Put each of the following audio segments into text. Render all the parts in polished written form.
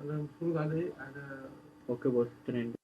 أنا المفروض على اوكي بص ترند.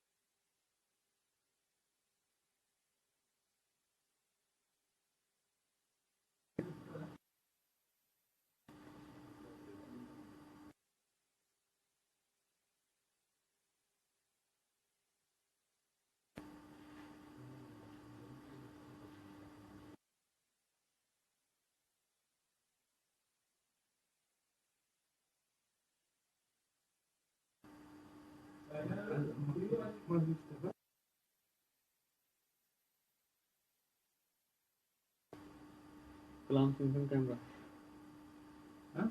ما بيشتغل. كلام سمسم كاميرا. ها؟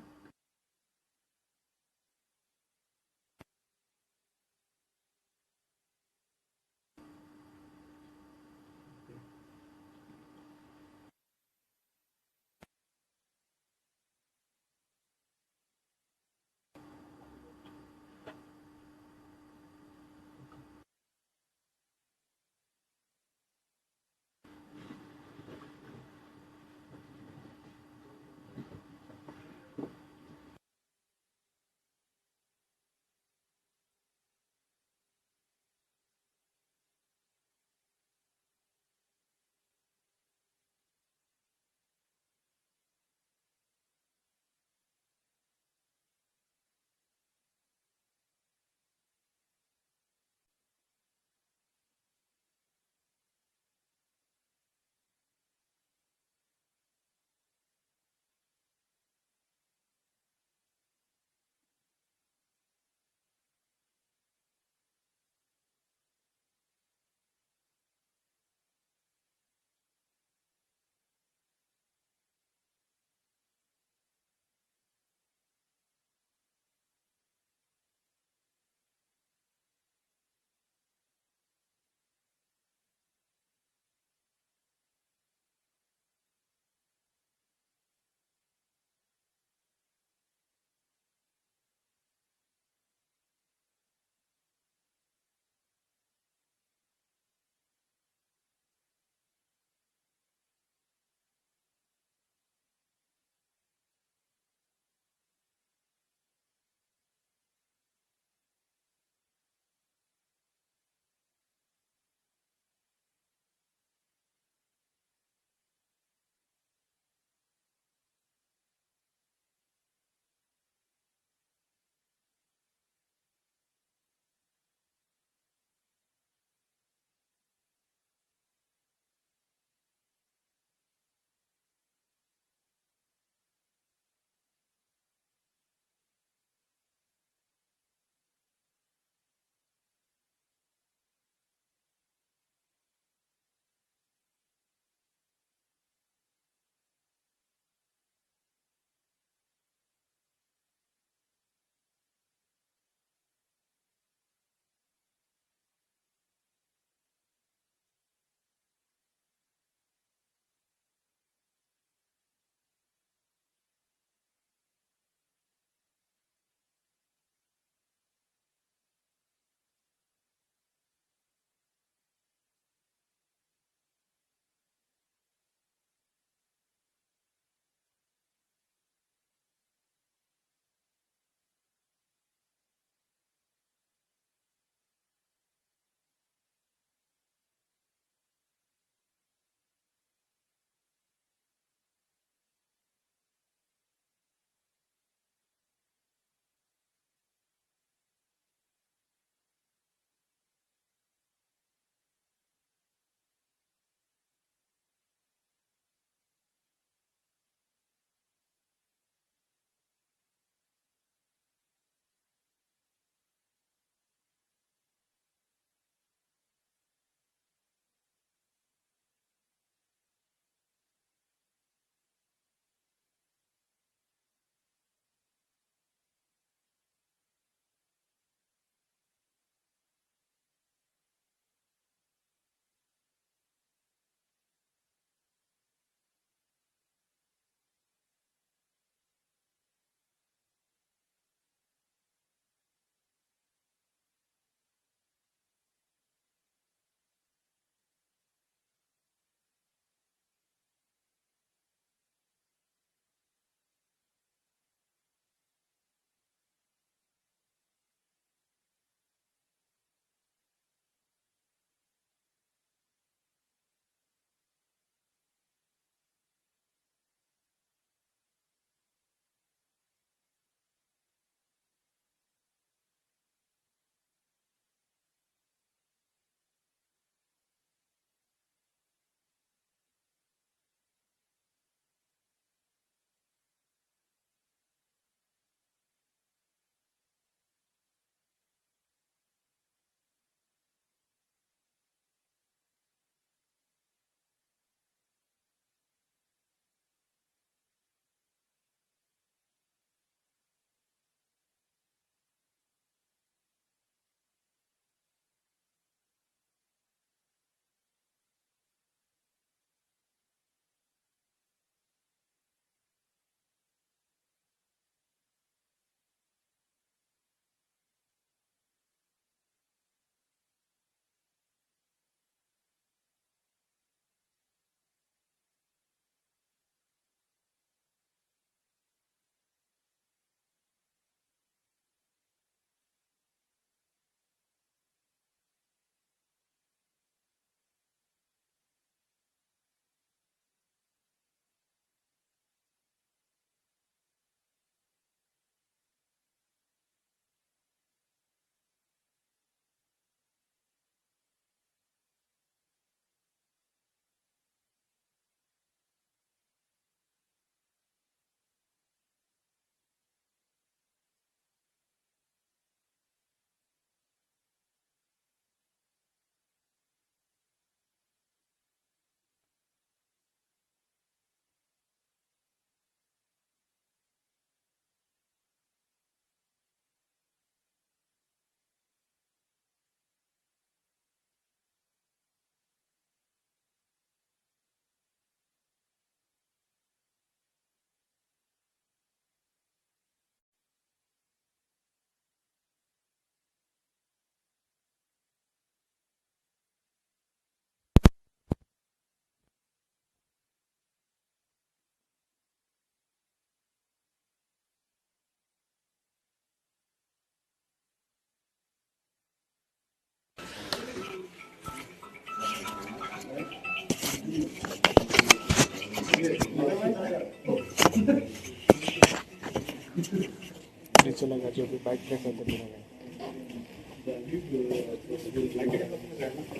चलेगा जो भी बाइक प्रेफर करेगा।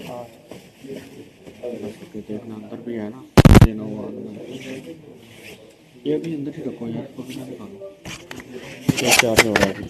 हाँ ओके देखना अंदर भी है ना देना हुआ अंदर। ये भी अंदर ही रखो यार, इसको भी ना निकालो। क्या चार्ज हो रहा है अभी?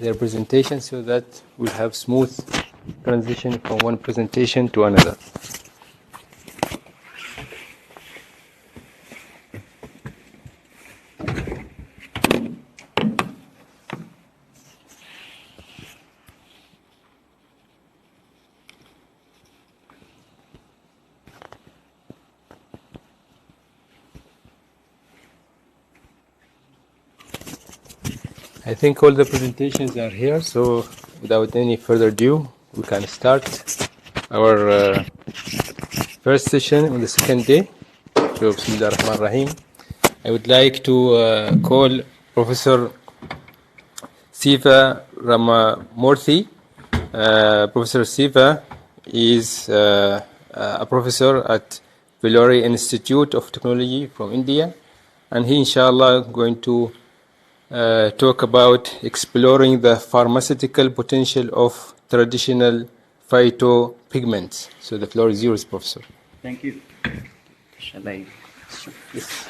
their presentation so that we'll have smooth transition from one presentation to another. I think all the presentations are here, so without any further ado, we can start our first session on the second day. So, Bismillah ar-Rahman ar-Rahim. I would like to call Professor Siva Ramamurthy. Professor Siva is a professor at Vellore Institute of Technology from India, and he, inshallah, going to talk about exploring the pharmaceutical potential of traditional phytopigments. So the floor is yours, Professor. Thank you. Shall I? Yes.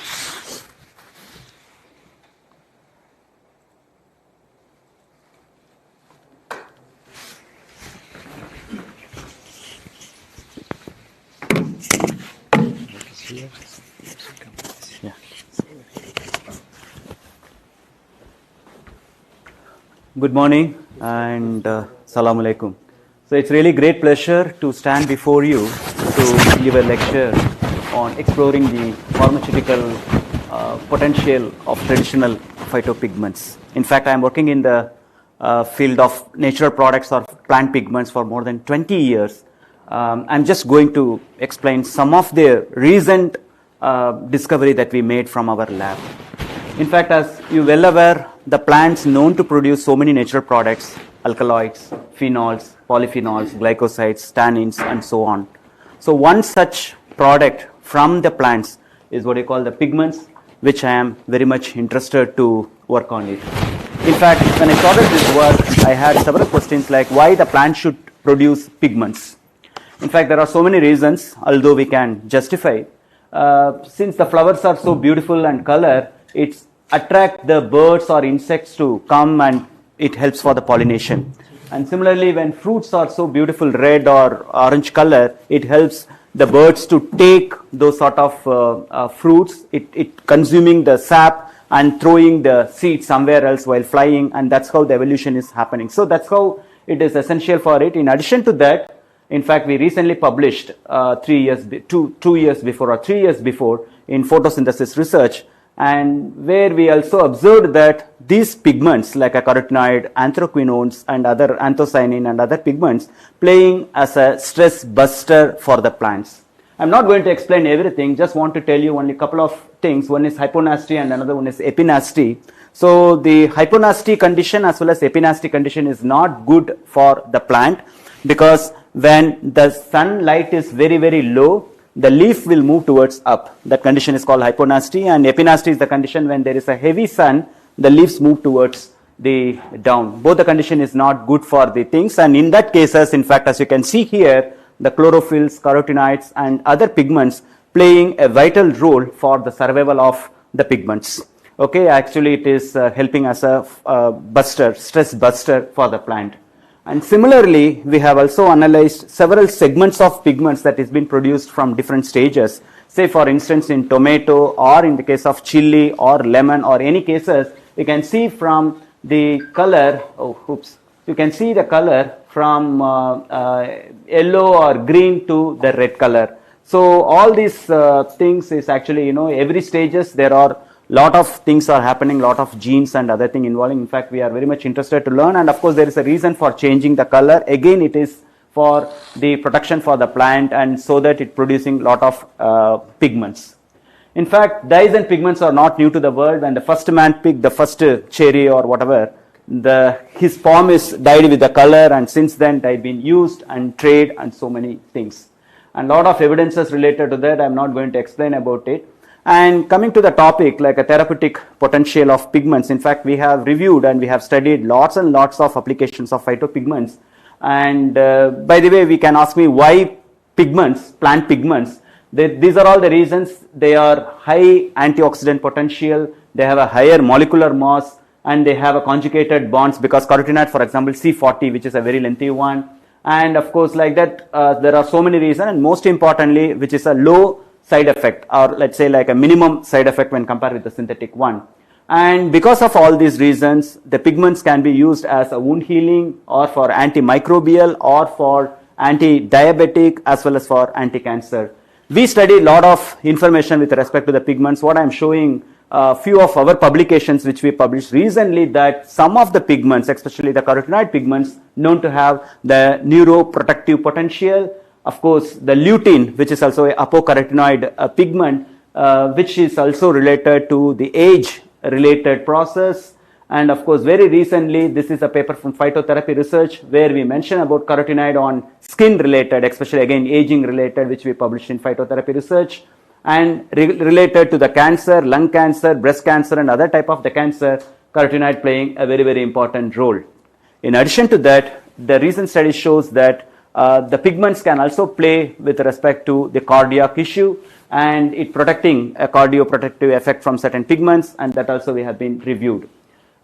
Good morning and Assalamu alaikum. So it's really great pleasure to stand before you to give a lecture on exploring the pharmaceutical potential of traditional phytopigments. In fact, I am working in the field of natural products or plant pigments for more than 20 years. I'm just going to explain some of the recent discovery that we made from our lab. In fact, as you well aware, the plants known to produce so many natural products, alkaloids, phenols, polyphenols, glycosides, tannins, and so on. So one such product from the plants is what you call the pigments, which I am very much interested to work on it. In fact, when I started this work, I had several questions like why the plant should produce pigments. In fact, there are so many reasons, although we can justify. Since the flowers are so beautiful and color, it's attract the birds or insects to come and it helps for the pollination. And similarly, when fruits are so beautiful red or orange color, it helps the birds to take those sort of fruits, it consuming the sap and throwing the seeds somewhere else while flying, and that's how the evolution is happening. So that's how it is essential for it. In addition to that, in fact, we recently published 3 years before in photosynthesis research, and where we also observed that these pigments like a carotenoid, anthraquinones and other anthocyanin and other pigments playing as a stress buster for the plants. I'm not going to explain everything, just want to tell you only a couple of things. One is hyponasty and another one is epinasty. So the hyponasty condition as well as epinasty condition is not good for the plant, because when the sunlight is very, very low, the leaf will move towards up. That condition is called hyponasty, and epinasty is the condition when there is a heavy sun, the leaves move towards the down. Both the condition is not good for the things, and in that cases, in fact, as you can see here, the chlorophylls, carotenoids and other pigments playing a vital role for the survival of the pigments. Okay, actually it is helping as a buster, stress buster for the plant. And similarly, we have also analyzed several segments of pigments that is been produced from different stages. Say for instance in tomato, or in the case of chili or lemon, or any cases, you can see from the color, you can see the color from yellow or green to the red color. So all these things is actually, every stages there are lot of things are happening, lot of genes and other thing involving. In fact, we are very much interested to learn, and of course there is a reason for changing the color. Again, it is for the protection for the plant and so that it producing lot of pigments. In fact, dyes and pigments are not new to the world. When the first man picked the first cherry or whatever, his palm is dyed with the color, and since then they have been used and trade and so many things. And lot of evidences related to that, I am not going to explain about it. And coming to the topic like a therapeutic potential of pigments, in fact, we have reviewed and we have studied lots and lots of applications of phytopigments. And by the way, we can ask me why pigments, plant pigments. These are all the reasons. They are high antioxidant potential, they have a higher molecular mass, and they have a conjugated bonds because carotenoid, for example, C40, which is a very lengthy one. And of course, like that, there are so many reasons, and most importantly, which is a low side effect, or let's say like a minimum side effect when compared with the synthetic one. And because of all these reasons, the pigments can be used as a wound healing, or for antimicrobial, or for anti-diabetic, as well as for anti-cancer. We study a lot of information with respect to the pigments. What I'm showing a few of our publications which we published recently, that some of the pigments, especially the carotenoid pigments, known to have the neuroprotective potential. Of course, the lutein, which is also a apocarotenoid pigment, which is also related to the age-related process. And of course, very recently, this is a paper from phytotherapy research where we mention about carotenoid on skin-related, especially again aging-related, which we published in phytotherapy research. And related to the cancer, lung cancer, breast cancer, and other type of the cancer, carotenoid playing a very, very important role. In addition to that, the recent study shows that the pigments can also play with respect to the cardiac issue, and it protecting a cardioprotective effect from certain pigments, and that also we have been reviewed.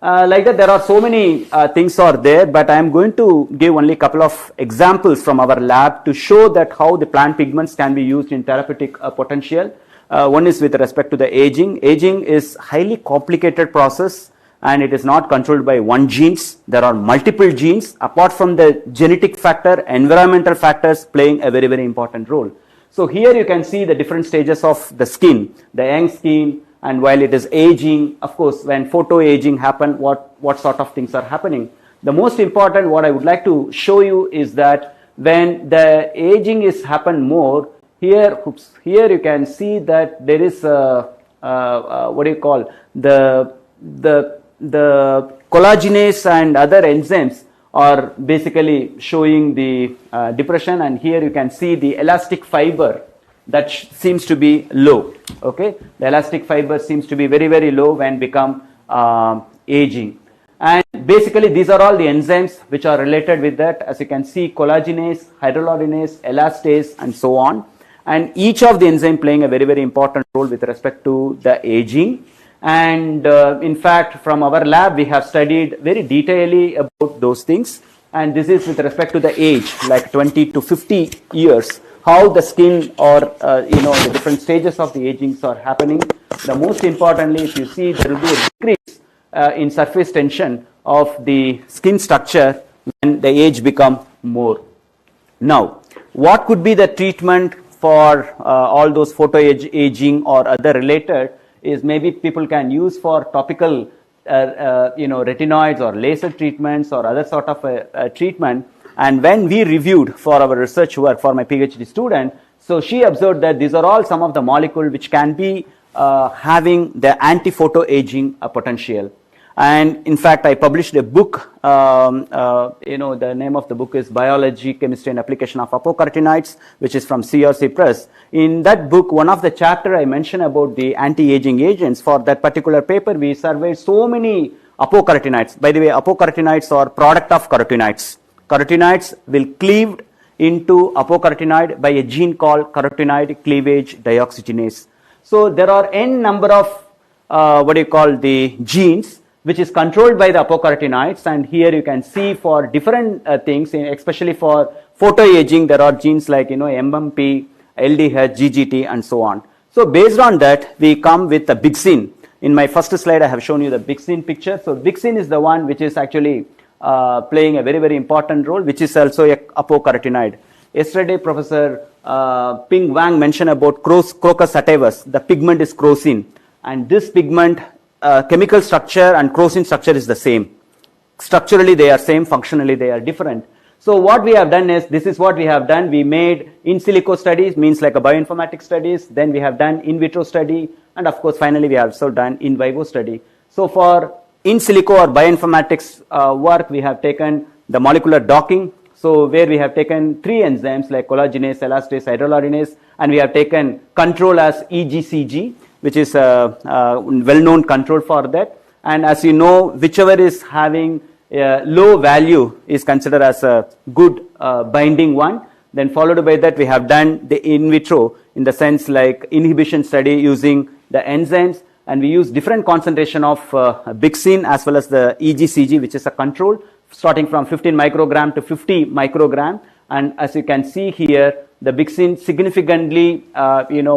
Like that, there are so many things are there, but I am going to give only a couple of examples from our lab to show that how the plant pigments can be used in therapeutic potential. One is with respect to the aging. Aging is highly complicated process, and it is not controlled by one genes. There are multiple genes. Apart from the genetic factor, environmental factors playing a very, very important role. So here you can see the different stages of the skin, the young skin. And while it is aging, of course, when photo-aging happen, what sort of things are happening? The most important, what I would like to show you is that when the aging is happen more, here you can see that there is a, what do you call, the collagenase and other enzymes are basically showing the depression, and here you can see the elastic fiber that seems to be low. Okay, the elastic fiber seems to be very, very low when become aging. And basically these are all the enzymes which are related with that. As you can see, collagenase, hydrolysinase, elastase, and so on. And each of the enzyme playing a very, very important role with respect to the aging. And in fact, from our lab, we have studied very detailedly about those things. And this is with respect to the age, like 20 to 50 years. How the skin or the different stages of the agings are happening. The most importantly, if you see, there will be a decrease in surface tension of the skin structure when the age become more. Now, what could be the treatment for all those photo aging or other related is maybe people can use for topical retinoids or laser treatments or other sort of treatment. And when we reviewed for our research work for my PhD student, so she observed that these are all some of the molecules which can be having the anti-photo aging potential. And in fact, I published a book, the name of the book is Biology, Chemistry and Application of Apocarotenoids, which is from CRC Press. In that book, one of the chapter I mentioned about the anti-aging agents. For that particular paper, we surveyed so many apocarotenoids. By the way, apocarotenoids are product of carotenoids. Carotenoids will cleave into apocarotenoid by a gene called carotenoid cleavage dioxygenase. So there are n number of the genes which is controlled by the apocarotenoids, and here you can see for different things, especially for photoaging, there are genes like MMP, LDH, GGT, and so on. So based on that, we come with the Bixin. In my first slide, I have shown you the Bixin picture. So Bixin is the one which is actually playing a very, very important role, which is also a apocarotenoid. Yesterday, Professor Ping Wang mentioned about Crocus sativus. The pigment is crocin, and this pigment chemical structure and crocin structure is the same. Structurally, they are same. Functionally, they are different. So what we have done is, this is what we have done. We made in silico studies, means like a bioinformatics studies. Then we have done in vitro study, and of course, finally, we have also done in vivo study. So for in silico or bioinformatics work, we have taken the molecular docking. So where we have taken 3 enzymes like collagenase, elastase, hydrolysinase, and we have taken control as EGCG, which is a well-known control for that. And as you know, whichever is having a low value is considered as a good binding one. Then followed by that, we have done the in vitro, in the sense like inhibition study using the enzymes. and we use different concentration of Bixin as well as the EGCG, which is a control, starting from 15 microgram to 50 microgram. And as you can see here, the Bixin significantly,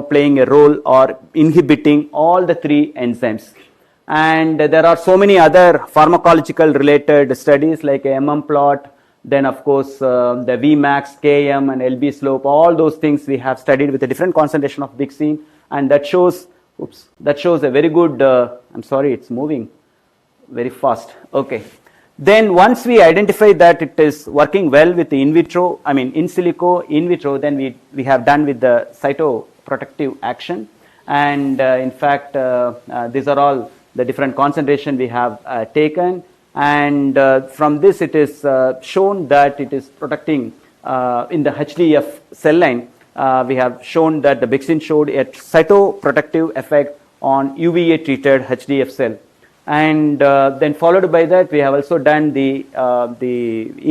playing a role or inhibiting all the three enzymes. And there are so many other pharmacological related studies like MM plot, then of course the Vmax, Km and LB slope, all those things we have studied with a different concentration of Bixin, and that shows, that shows a very good, I'm sorry, it's moving very fast. Okay. Then once we identify that it is working well with the in vitro, in silico, in vitro, then we have done with the cytoprotective action. And in fact, these are all the different concentration we have taken. And from this it is shown that it is protecting in the HDF cell line. We have shown that the Bixin showed a cytoprotective effect on UVA treated HDF cell. And then followed by that, we have also done the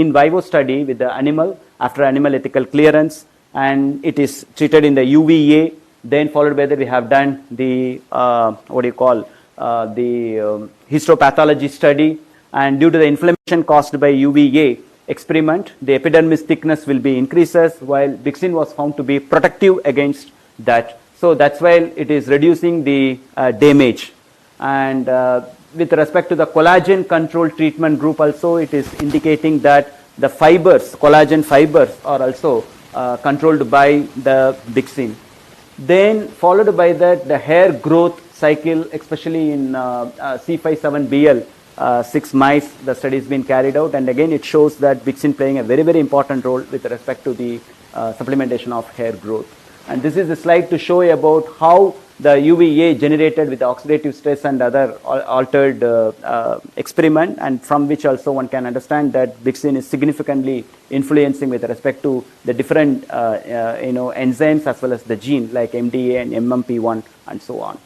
in vivo study with the animal after animal ethical clearance, and it is treated in the UVA. Then followed by that, we have done the the histopathology study, and due to the inflammation caused by UVA experiment, the epidermis thickness will be increases, while Bixin was found to be protective against that. So that's why it is reducing the damage. And with respect to the collagen control treatment group also, it is indicating that the fibers, collagen fibers are also controlled by the Bixin. Then followed by that, the hair growth cycle, especially in C57BL 6 mice, the study has been carried out, and again it shows that Bixin playing a very, very important role with respect to the supplementation of hair growth. And this is the slide to show you about how the UVA generated with oxidative stress and other altered experiment, and from which also one can understand that Bixin is significantly influencing with respect to the different enzymes as well as the gene like MDA and MMP1 and so on.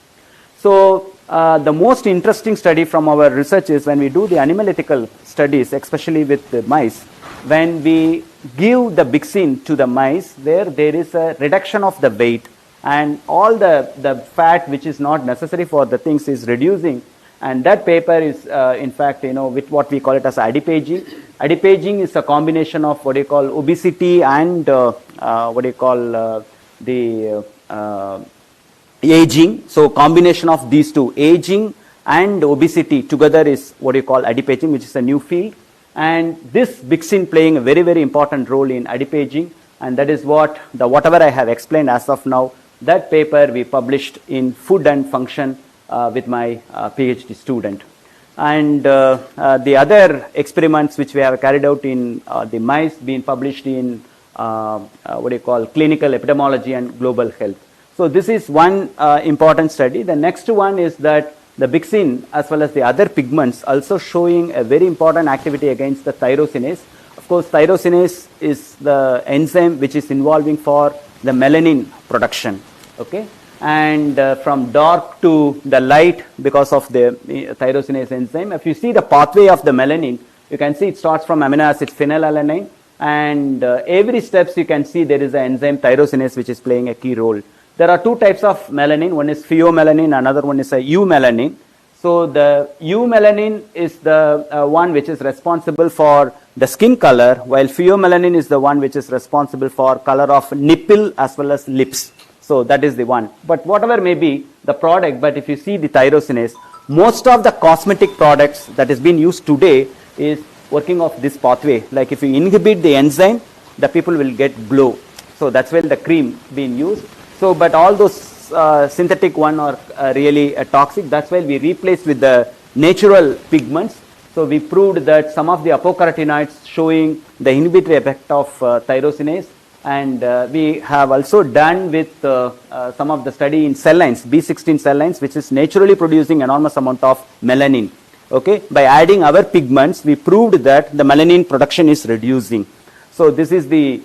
So the most interesting study from our research is when we do the animal ethical studies, especially with the mice, when we give the Bixin to the mice, there is a reduction of the weight, and all the fat which is not necessary for the things is reducing. And that paper is in fact with what we call it as adipaging. Adipaging is a combination of what you call obesity and aging. So combination of these two, aging and obesity together, is what you call adipaging, which is a new field. And this Bixin playing a very, very important role in adipaging, and that is what whatever I have explained as of now, that paper we published in Food and Function with my PhD student. And the other experiments which we have carried out in the mice being published in clinical epidemiology and global health. So this is one important study. The next one is that the Bixin as well as the other pigments also showing a very important activity against the tyrosinase. Of course, tyrosinase is the enzyme which is involving for the melanin production. Okay, and from dark to the light because of the tyrosinase enzyme. If you see the pathway of the melanin, you can see it starts from amino acid phenylalanine, and every steps you can see there is an enzyme tyrosinase which is playing a key role. There are two types of melanin. One is pheomelanin, another one is a eumelanin. So the eumelanin is the one which is responsible for the skin color, while pheomelanin is the one which is responsible for color of nipple as well as lips. So that is the one. But whatever may be the product, but if you see the tyrosinase, most of the cosmetic products that is being used today is working off this pathway. Like if you inhibit the enzyme, the people will get glow. So that's why the cream being used. So, but all those synthetic one are really toxic. That's why we replaced with the natural pigments. So we proved that some of the apocarotenoids showing the inhibitory effect of tyrosinase, and we have also done with some of the study in cell lines, B16 cell lines, which is naturally producing enormous amount of melanin. Okay, by adding our pigments, we proved that the melanin production is reducing. So this is the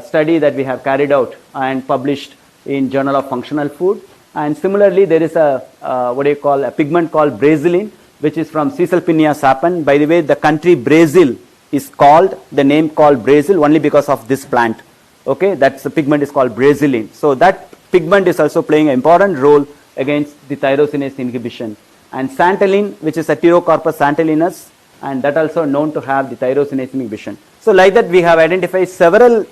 study that we have carried out and published in Journal of Functional Food. And similarly, there is a a pigment called brazilin, which is from Caesalpinia sapon. By the way, the country Brazil is called, the name called Brazil only because of this plant. Okay, that's the pigment is called brazilin. So that pigment is also playing an important role against the tyrosinase inhibition. And santalin, which is Heterocarpus santalinus, and that also known to have the tyrosinase inhibition. So like that, we have identified several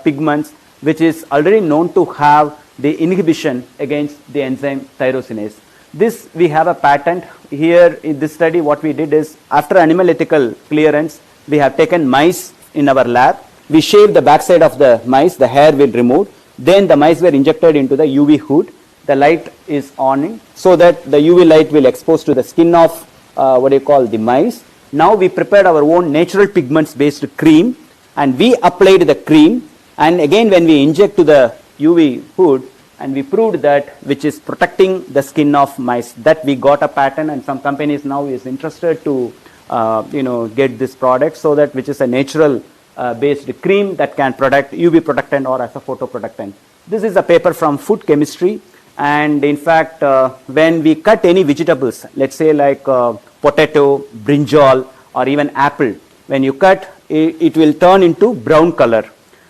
pigments which is already known to have the inhibition against the enzyme tyrosinase. This we have a patent. Here in this study, what we did is, after animal ethical clearance, we have taken mice in our lab. We shaved the backside of the mice, the hair will remove. Then the mice were injected into the UV hood. The light is on so that the UV light will expose to the skin of the mice. Now we prepared our own natural pigments based cream, and we applied the cream, and again when we inject to the UV hood, and we proved that which is protecting the skin of mice, that we got a patent, and some companies now is interested to get this product, so that which is a natural based cream that can protect UV protectant or as a photoprotectant. This is a paper from food chemistry. And in fact, when we cut any vegetables, let's say like potato, brinjal, or even apple, when you cut, it will turn into brown color.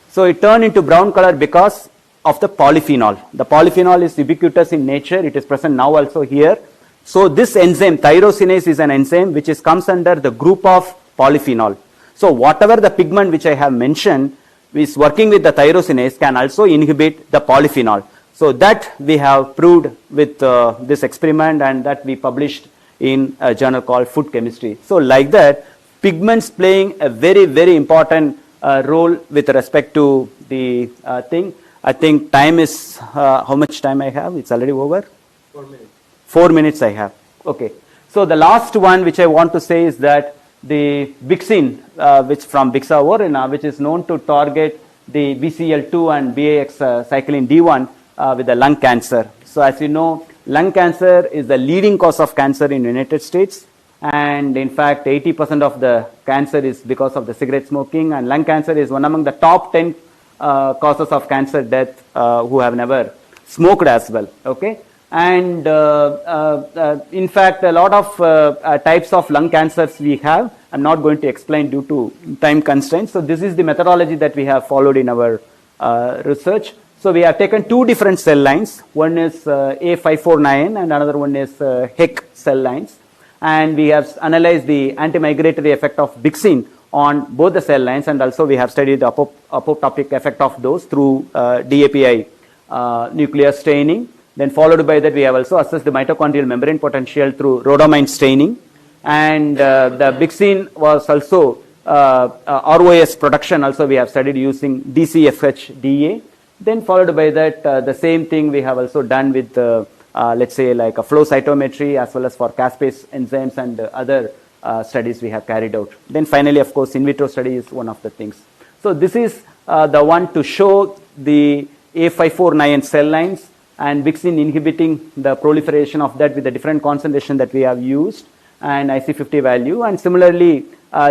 So it turned into brown color because of the polyphenol. The polyphenol is ubiquitous in nature. It is present now also here. So this enzyme, tyrosinase, is an enzyme which comes under the group of polyphenol. So whatever the pigment which I have mentioned is working with the tyrosinase can also inhibit the polyphenol. So that we have proved with this experiment, and that we published in a journal called Food Chemistry. So like that, pigments playing a very, very important role with respect to the thing. I think time is, how much time I have? It's already over? 4 minutes. 4 minutes I have. Okay. So the last one which I want to say is that the Bixin, which from Bixavorina, which is known to target the BCL2 and BAX cyclin D1 with the lung cancer. So as you know, lung cancer is the leading cause of cancer in the United States. And in fact, 80% of the cancer is because of the cigarette smoking. And lung cancer is one among the top 10 causes of cancer death who have never smoked as well. Okay. And in fact, a lot of types of lung cancers we have. I'm not going to explain due to time constraints. So this is the methodology that we have followed in our research. So we have taken two different cell lines. One is A549 and another one is HEC cell lines. And we have analyzed the anti-migratory effect of Bixin on both the cell lines, and also we have studied the apoptotic effect of those through DAPI nuclear staining. Then followed by that, we have also assessed the mitochondrial membrane potential through rhodomine staining. And the Bixin was also ROS production also we have studied using DCFH-DA. Then followed by that, the same thing we have also done with let's say like a flow cytometry, as well as for caspase enzymes and other studies we have carried out. Then finally, of course, in vitro study is one of the things. So this is the one to show the A549 cell lines and Bixin inhibiting the proliferation of that with the different concentration that we have used and IC50 value. And similarly,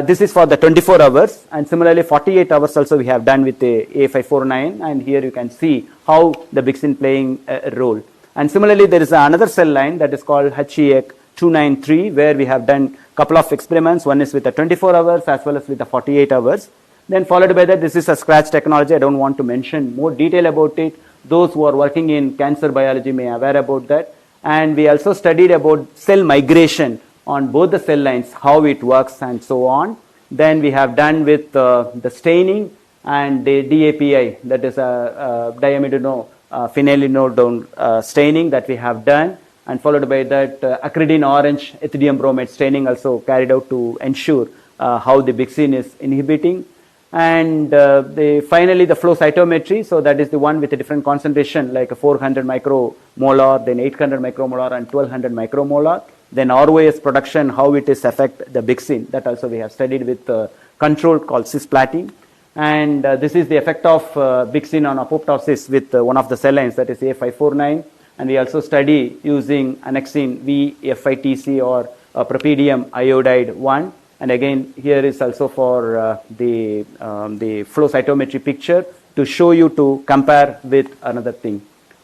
this is for the 24 hours, and similarly 48 hours also we have done with the A549, and here you can see how the Bixin playing a role. And similarly, there is another cell line that is called HEC293, where we have done a couple of experiments. One is with the 24 hours as well as with the 48 hours. Then followed by that, this is a scratch technology. I don't want to mention more detail about it. Those who are working in cancer biology may be aware about that. And we also studied about cell migration on both the cell lines, how it works and so on. Then we have done with the staining and the DAPI, that is a phenylenodone staining that we have done, and followed by that acridine orange ethidium bromide staining also carried out to ensure how the Bixin is inhibiting. And finally the flow cytometry, so that is the one with a different concentration like a 400 micromolar, then 800 micromolar and 1200 micromolar. Then ROS production, how it is affect the Bixin, that also we have studied with control called cisplatin. And this is the effect of Bixin on apoptosis with one of the cell lines, that is A549. And we also study using annexin VFITC or propedium iodide 1. And again, here is also for the flow cytometry picture to show you to compare with another thing.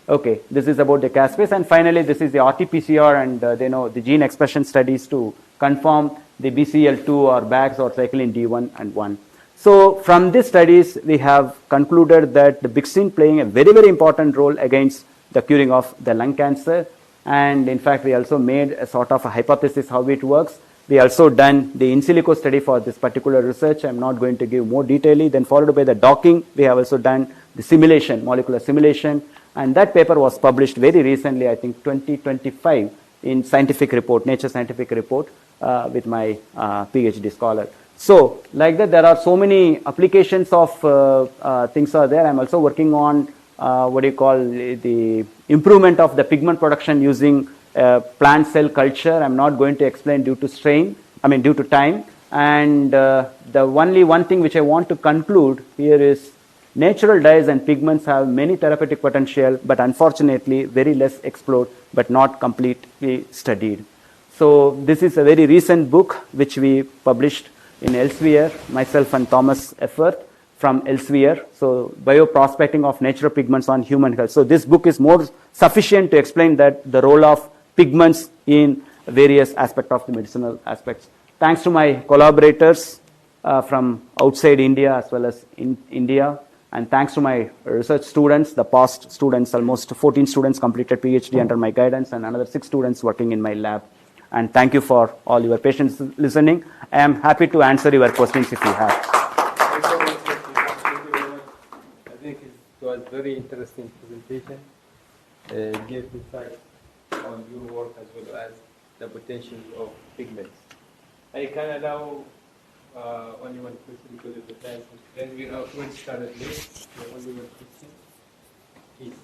Okay, this is about the caspase. And finally, this is the RT-PCR and the gene expression studies to confirm the BCL2 or BAX or cyclin D1 and 1. So from these studies, we have concluded that the Bixin playing a very, very important role against the curing of the lung cancer. And in fact, we also made a sort of a hypothesis how it works. We also done the in silico study for this particular research. I'm not going to give more detail. Then followed by the docking, we have also done the simulation, molecular simulation. And that paper was published very recently, I think 2025, in scientific report, Nature Scientific Report, with my PhD scholar. So, like that, there are so many applications of things are there. I'm also working on the improvement of the pigment production using plant cell culture. I'm not going to explain due to time. And the only one thing which I want to conclude here is natural dyes and pigments have many therapeutic potential, but unfortunately very less explored, but not completely studied. So this is a very recent book which we published in Elsevier, myself and Thomas Effert from Elsevier. So bioprospecting of natural pigments on human health. So this book is more sufficient to explain that the role of pigments in various aspects of the medicinal aspects. Thanks to my collaborators from outside India as well as in India. And thanks to my research students, the past students, almost 14 students completed PhD under my guidance and another 6 students working in my lab. And thank you for all your patience listening. I am happy to answer your questions if you have. I think it was a very interesting presentation. Give insight on your work as well as the potential of pigments. I can allow only one question because of the time. Then we are going to start at late. Only one question. Please.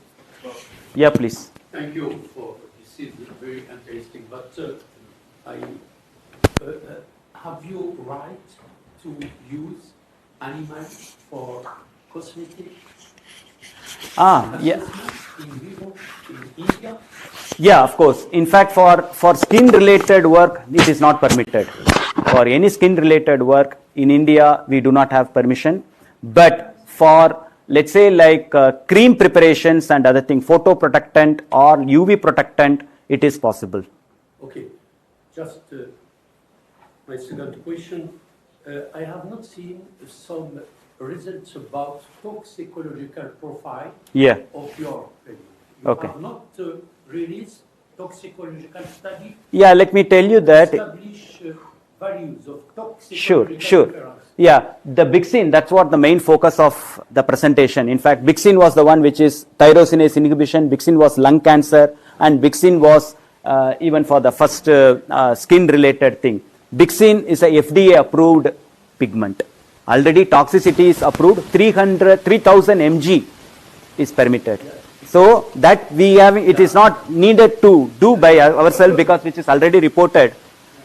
Well, Yeah, please. Thank you for this is very interesting. But have you right to use animals for cosmetic? Yeah. In vivo in India? Yeah, of course. In fact, for skin-related work, it is not permitted. For any skin-related work in India, we do not have permission. But for, let's say, like cream preparations and other things, photoprotectant or UV protectant, it is possible. Okay. Just my second question. I have not seen some results about toxicological profile Yeah. of your study. You Okay. have not released toxicological study. Yeah, let me tell you that. Establish values of toxicological Sure. difference. Yeah, the Bixin, that's what the main focus of the presentation. In fact, Bixin was the one which is tyrosinase inhibition, Bixin was lung cancer, and Bixin was even for the first skin-related thing. Bixin is a FDA-approved pigment. Already toxicity is approved, 3000 mg is permitted. So that we have, it is not needed to do by ourselves because which is already reported.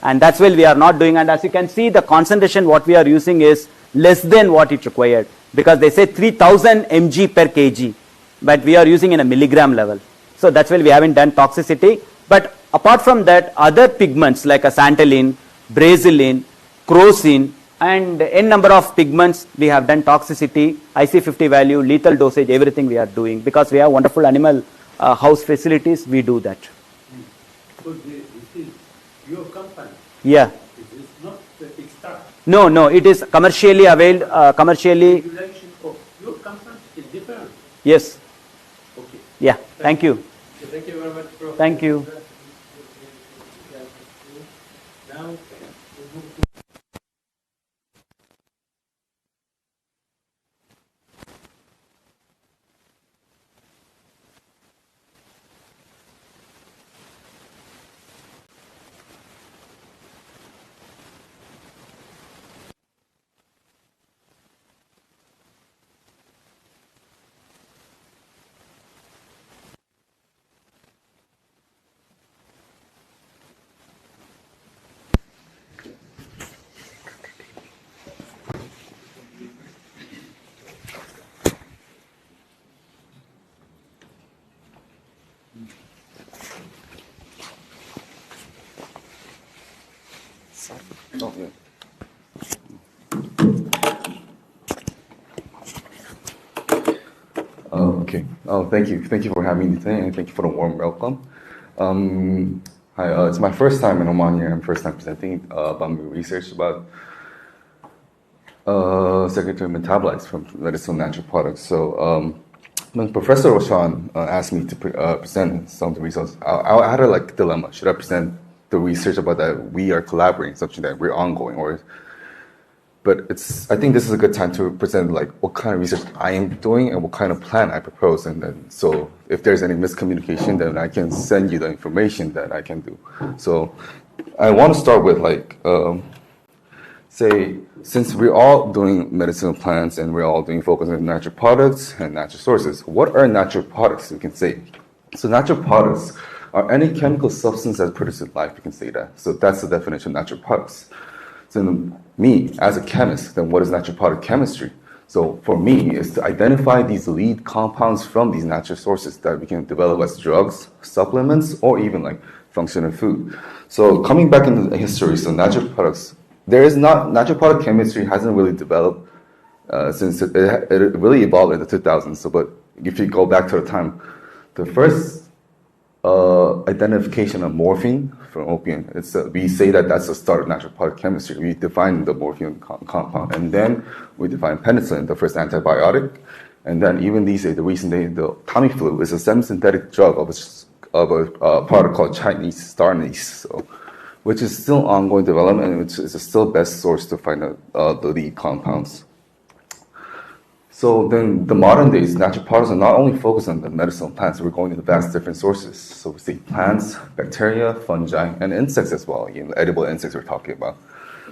And that's why we are not doing. And as you can see, the concentration what we are using is less than what it required. Because they say 3000 mg per kg. But we are using in a milligram level. So that's why we haven't done toxicity. But apart from that, other pigments like a xanthine, brazilin, crocin, and n number of pigments, we have done toxicity, IC50 value, lethal dosage, everything we are doing. Because we have wonderful animal house facilities, we do that. So this is your company. Yeah. It is not extract. No, it is commercially available, commercially, Regulation of your company is different. yes. Okay. Yeah, thank you. so thank you very much, Prof. Thank you. Now, Oh, yeah. Okay. Oh, thank you. Thank you for having me today, and thank you for the warm welcome. Hi, it's my first time in Oman here. I'm first time presenting about my research about secondary metabolites from medicinal natural products. So when Professor Roshan asked me to present some of the results, I had a like dilemma. Should I present the research about that we are collaborating, something that we're ongoing, but I think this is a good time to present like what kind of research I am doing and what kind of plan I propose. And then, so if there's any miscommunication, then I can send you the information that I can do. So I want to start with like, say, since we're all doing medicinal plants and we're all doing focus on natural products and natural sources, what are natural products, we can say? So natural products are any chemical substance that produces life, you can say that. So that's the definition of natural products. So me, as a chemist, then what is natural product chemistry? So for me, is to identify these lead compounds from these natural sources that we can develop as drugs, supplements, or even like functional food. So coming back into the history, so natural products, natural product chemistry hasn't really developed since it really evolved in the 2000s. So, but if you go back to the time, the first identification of morphine from opium, we say that that's the start of natural product chemistry. We define the morphine compound, and then we define penicillin, the first antibiotic, and then even these days, the recent day, the Tamiflu is a semi-synthetic drug of a product called Chinese star anise, which is still ongoing development, and which is still best source to find the lead compounds. So then the modern days, natural products are not only focused on the medicinal plants, we're going into vast different sources. So we see plants, bacteria, fungi, and insects as well, edible insects we're talking about.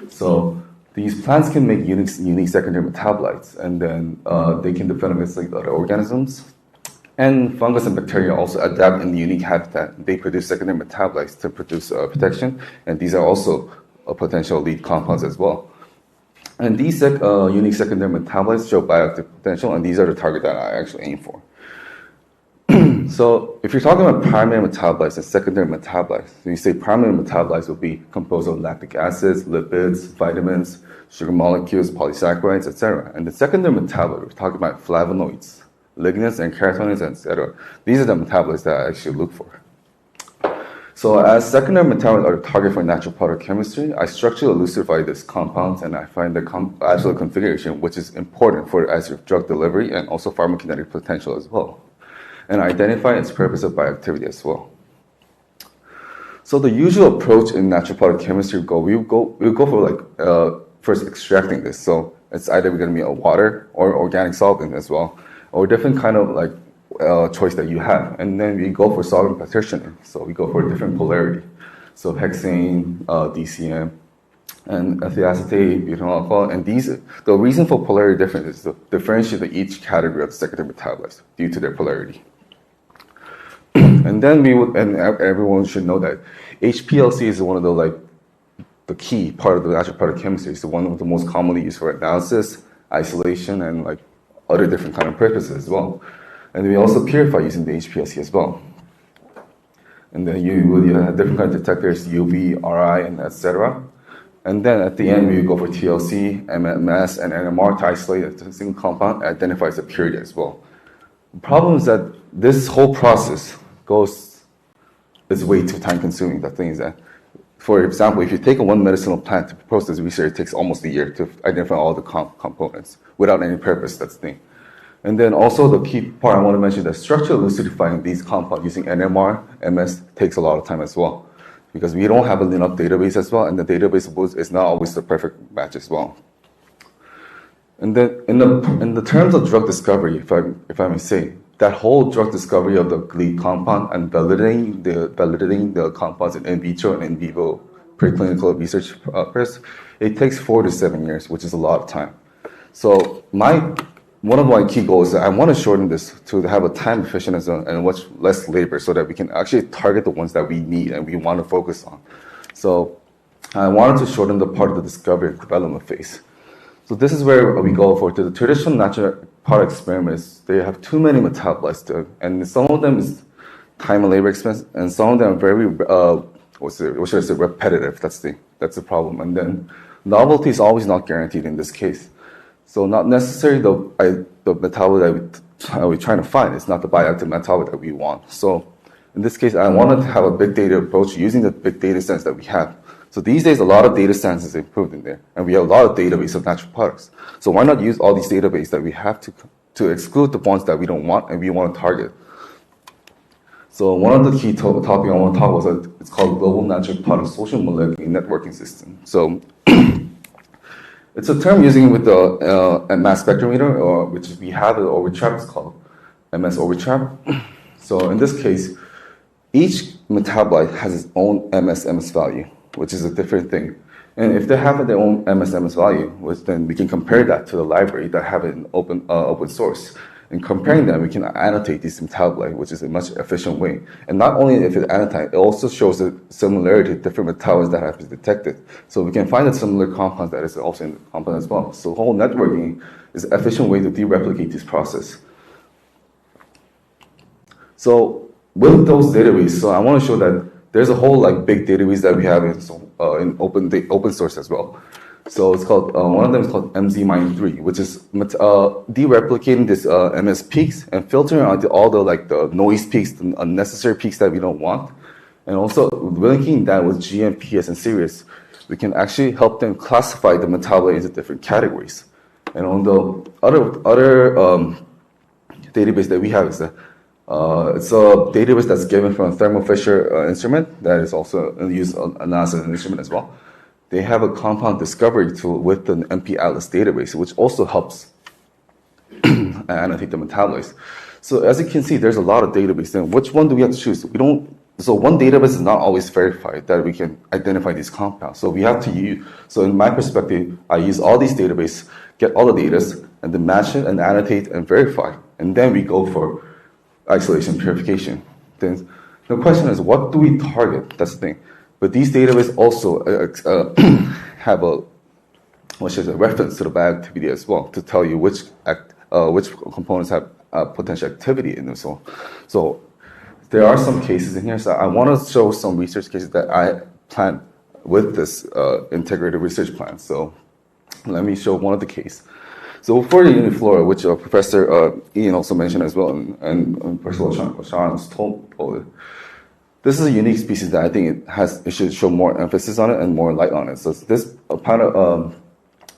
So these plants can make unique secondary metabolites, and then they can defend against like other organisms. And fungus and bacteria also adapt in the unique habitat. They produce secondary metabolites to produce protection, and these are also potential lead compounds as well. And these unique secondary metabolites show bioactive potential, and these are the target that I actually aim for. So if you're talking about primary metabolites and secondary metabolites, so you say primary metabolites will be composed of lactic acids, lipids, vitamins, sugar molecules, polysaccharides, etc. And the secondary metabolites, we're talking about flavonoids, lignans, and carotenoids, etc. These are the metabolites that I actually look for. So as secondary metabolites are the target for natural product chemistry, I structurally elucidate this compounds, and I find the absolute configuration, which is important for as drug delivery and also pharmacokinetic potential as well. And identify its purpose of bioactivity as well. So the usual approach in natural product chemistry we'll go for like first extracting this. So it's either going to be a water or organic solvent as well, or different kind of like choice that you have. And then we go for solvent partitioning. So we go for a different polarity. So hexane, DCM, and ethiacetate, butyl alcohol. And the reason for polarity difference is to differentiate each category of secondary metabolites due to their polarity. And then everyone should know that HPLC is one of the key part of the natural product chemistry. It's one of the most commonly used for analysis, isolation, and like other different kind of purposes as well. And we also purify using the HPLC as well. And then you have different kinds of detectors, UV, RI, and etc. And then at the end, we go for TLC, MMS, and NMR to isolate a single compound and identifies the purity as well. The problem is that this whole process is way too time consuming. The thing is that, for example, if you take one medicinal plant to propose this research, it takes almost a year to identify all the components without any purpose, that's the thing. And then also the key part I want to mention is that structural elucidifying these compounds using NMR, MS takes a lot of time as well, because we don't have enough database as well, and the database is not always the perfect match as well. And then in the terms of drug discovery, if I may say, that whole drug discovery of the lead compound and validating the compounds in vitro and in vivo preclinical research process, it takes 4 to 7 years, which is a lot of time. So one of my key goals is that I want to shorten this to have a time efficient and much less labor, so that we can actually target the ones that we need and we want to focus on. So I wanted to shorten the part of the discovery and development phase. So this is where we go for the traditional natural product experiments. They have too many metabolites, and some of them is time and labor expense, and some of them are very repetitive. That's the problem. And then novelty is always not guaranteed in this case. So not necessarily the metabolite that we're trying to find. It's not the bioactive metabolite that we want. So in this case, I wanted to have a big data approach using the big data sets that we have. So these days, a lot of data science is improved in there, and we have a lot of database of natural products. So why not use all these databases that we have to to exclude the ones that we don't want and we want to target. So one of the key topics I want to talk about it's called Global Natural Product Social Molecular Networking System. So it's a term using with the mass spectrometer, or which we have an overtrap. It's called MS overtrap. So in this case, each metabolite has its own MS value, which is a different thing. And if they have their own MS value, then we can compare that to the library that have an open source. And comparing them, we can annotate these metabolites, which is a much efficient way. And not only if it annotates, it also shows the similarity to different metabolites that have been detected. So we can find a similar compounds that is also in the compound as well. So whole networking is an efficient way to de-replicate this process. So with those databases, so I want to show that there's a whole big database that we have in open source as well. So it's called one of them is called MZ-3, which is de-replicating this MS peaks and filtering out all the noise peaks, the unnecessary peaks that we don't want, and also linking that with GMPS and Sirius, we can actually help them classify the metabolite into different categories. And on the other database that we have is it's a database that's given from a Thermo Fisher instrument that is also used on NASA instrument as well. They have a compound discovery tool with an MP Atlas database, which also helps annotate the metabolites. So as you can see, there's a lot of databases. And which one do we have to choose? So one database is not always verified that we can identify these compounds. So we have to use. So in my perspective, I use all these databases, get all the data, and then match it and annotate and verify, and then we go for isolation purification. Then the question is, what do we target? That's the thing. But these databases also have a reference to the bioactivity as well to tell you which components have potential activity in them. So there are some cases in here. So I want to show some research cases that I planned with this integrated research plan. So let me show one of the cases. So for the uniflora, which Professor Ian also mentioned as well, and Professor Sean was told about it. This is a unique species that I think it should show more emphasis on it and more light on it. So this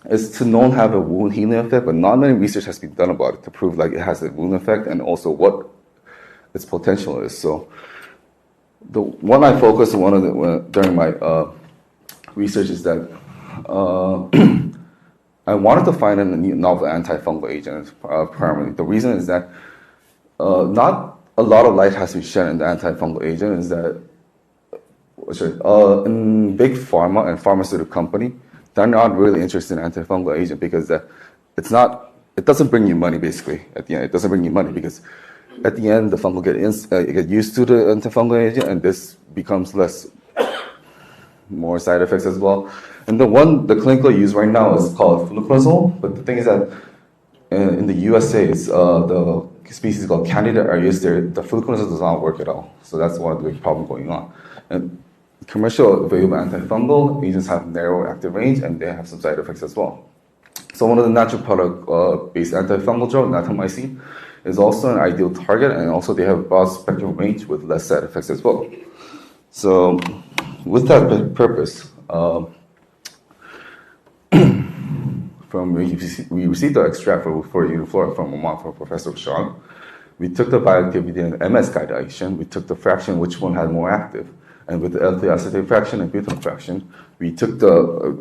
is to known have a wound healing effect, but not many research has been done about it to prove it has a wound effect and also what its potential is. So the one I focused on during my research is that I wanted to find a novel antifungal agent primarily. The reason is that not a lot of light has to be shed in the antifungal agent is that in big pharma and pharmaceutical company, they're not really interested in antifungal agent because it doesn't bring you money basically at the end. It doesn't bring you money because at the end the fungal get used to the antifungal agent and this becomes more side effects as well. And the clinical use right now is called fluconazole, but the thing is that in the USA, it's the species called Candida aureus, the fluconazole does not work at all. So that's one of the big problems going on. And commercial available antifungal agents have narrow active range and they have some side effects as well. So one of the natural product-based antifungal drug, natamycin, is also an ideal target, and also they have a broad spectrum range with less side effects as well. So with that purpose, we received the extract for uniflora from Professor Sean. We took the bioactivity and MS guidation. We took the fraction, which one had more active. And with the alkyl acetate fraction and butyl fraction, we took the,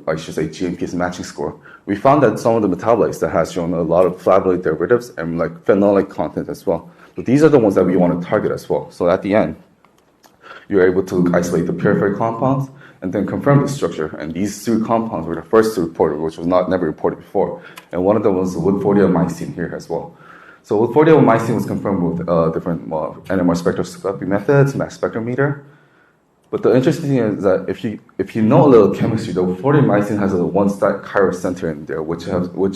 GMPS matching score. We found that some of the metabolites that has shown a lot of flavonoid derivatives and phenolic content as well. But these are the ones that we want to target as well. So at the end, you're able to isolate the purified compounds and then confirm the structure. And these three compounds were the first to report it, which was never reported before. And one of them was wood-40-mycin here as well. So wood-40-mycin was confirmed with different NMR spectroscopy methods, mass spectrometer. But the interesting thing is that if you know a little chemistry, the wood-40-mycin has a one-stat chiral center in there, which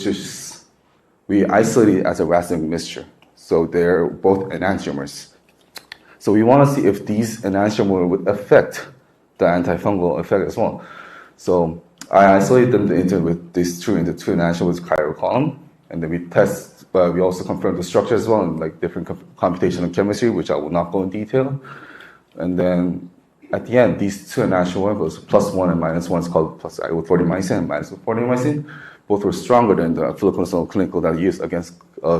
is we isolated as a racemic mixture. So they're both enantiomers. So we want to see if these enantiomers would affect the antifungal effect as well. So I isolate them with these two enantiomers with chiral column, and then we test, but we also confirm the structure as well in different computational chemistry, which I will not go in detail. And then at the end, these two enantiomers was +1 and -1 is called plus wood-40-mycin and -wood-40-mycin. both were stronger than the fluorochromosomal clinical that used against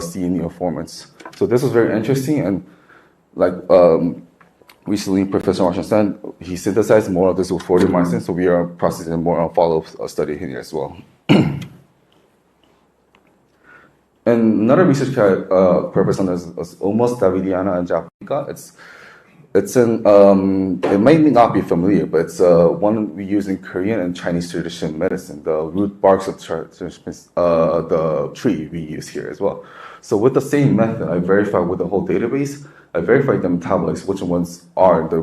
C neoformans. So this was very interesting, and like recently, Professor Marshall, he synthesized more of this with 40 myosin, so we are processing more on follow-up study here as well. And another research purpose on this is almost Davidiana and Japonica. It may not be familiar, but it's one we use in Korean and Chinese traditional medicine. The root barks of the tree we use here as well. So with the same method, I verified with the whole database. I verified the metabolites, which ones are the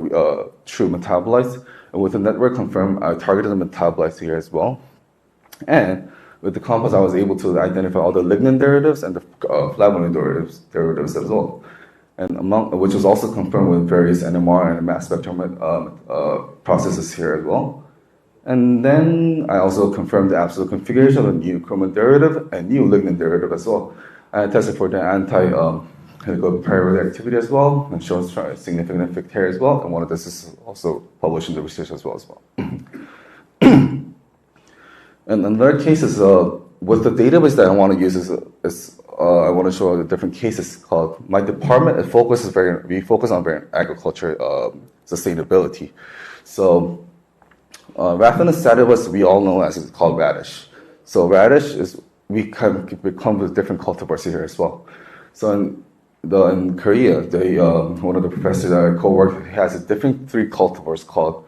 true metabolites, and with the network confirmed, I targeted the metabolites here as well. And with the compounds, I was able to identify all the lignin derivatives and the flavonoid derivatives as well, and which was also confirmed with various NMR and mass spectrum processes here as well. And then I also confirmed the absolute configuration of the new chromin derivative and new lignin derivative as well. I tested for the anti-clinical pyruvate activity as well, and shows significant effect here as well. And one of this is also published in the research as well. And another case is with the database that I want to use is I want to show the different cases called my department. We focus on agriculture sustainability. So Raphanus sativus we all know as it's called radish. So radish is we come with different cultivars here as well. So in Korea, one of the professors that I co-work has a different 3 cultivars called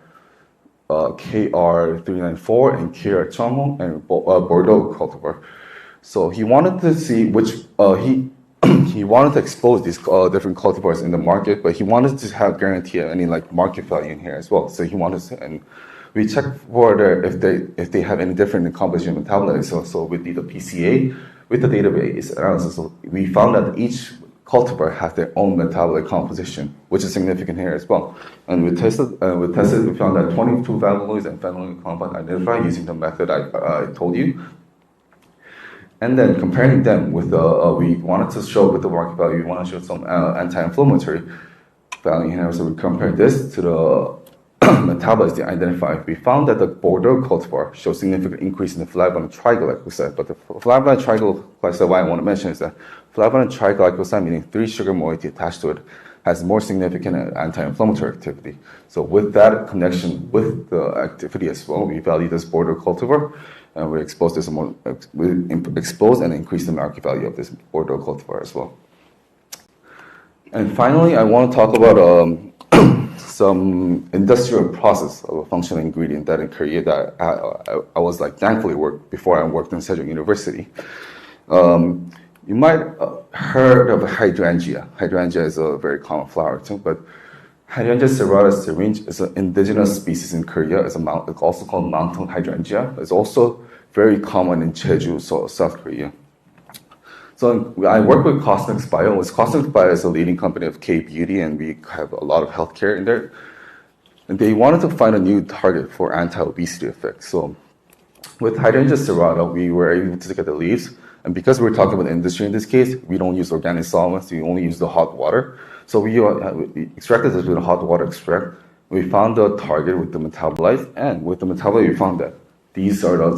KR394 and KR Chongho and Bordeaux cultivar. So he wanted to see which he wanted to expose these different cultivars in the market, but he wanted to have guarantee any like market value in here as well. So he wanted to, and we checked for if they have any different composition metabolites. So we did the PCA with the database analysis. So we found that each cultivar has their own metabolic composition, which is significant here as well. And we tested, we found that 22 flavonoids and phenolic compounds identified using the method I told you. And then comparing them with we wanted to show with the market value, we want to show some anti-inflammatory value here. So we compared this to the metabolites they identified. We found that the Bordeaux cultivar shows significant increase in the flavonol triglycoside. But the flavonol triglycoside, what I want to mention is that flavonol triglycoside, meaning 3 sugar moiety attached to it, has more significant anti-inflammatory activity. So with that connection with the activity as well, we value this Bordeaux cultivar, and we expose this more, we expose and increase the market value of this Bordeaux cultivar as well. And finally, I want to talk about some industrial process of a functional ingredient that in Korea that I was like thankfully worked before I worked in Sedgwick University. You might heard of hydrangea. Hydrangea is a very common flower too, but Hydrangea serrata syringe is an indigenous species in Korea. It's also called mountain hydrangea. It's also very common in Jeju, South Korea. So I work with Cosmetics Bio. Cosmetics Bio is a leading company of K-beauty, and we have a lot of healthcare in there. And they wanted to find a new target for anti-obesity effects. So with Hydrangea serrata, we were able to get the leaves. And because we're talking about the industry in this case, we don't use organic solvents. We only use the hot water. So we extracted this with a hot water extract. We found the target with the metabolites, and with the metabolite, we found that these are the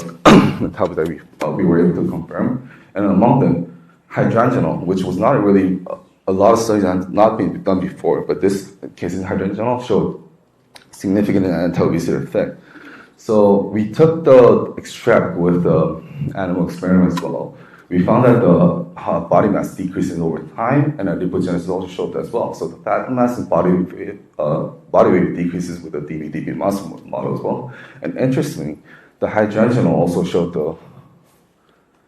metabolites that we were able to confirm. And among them, hydrangenol, which was not really a lot of studies had not been done before, but this case in hydrangenol showed significant anti-obesity effect. So we took the extract with the animal experiments as well. We found that the body mass decreases over time, and lipogenesis also showed as well. So the fat mass and body weight decreases with the DB mouse model as well. And interestingly, the hydrangenol also showed the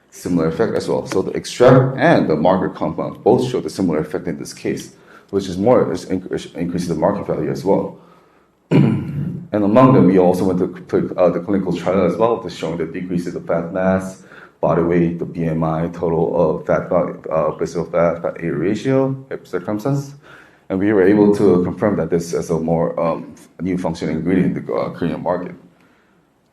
similar effect as well. So the extract and the marker compound both showed a similar effect in this case, which is increases the market value as well. And among them, we also went to the clinical trial as well, to showing the decreases of fat mass, body weight, the BMI, total fat, visceral fat, fat area ratio, hip circumference. And we were able to confirm that this is a more new functional ingredient in the Korean market.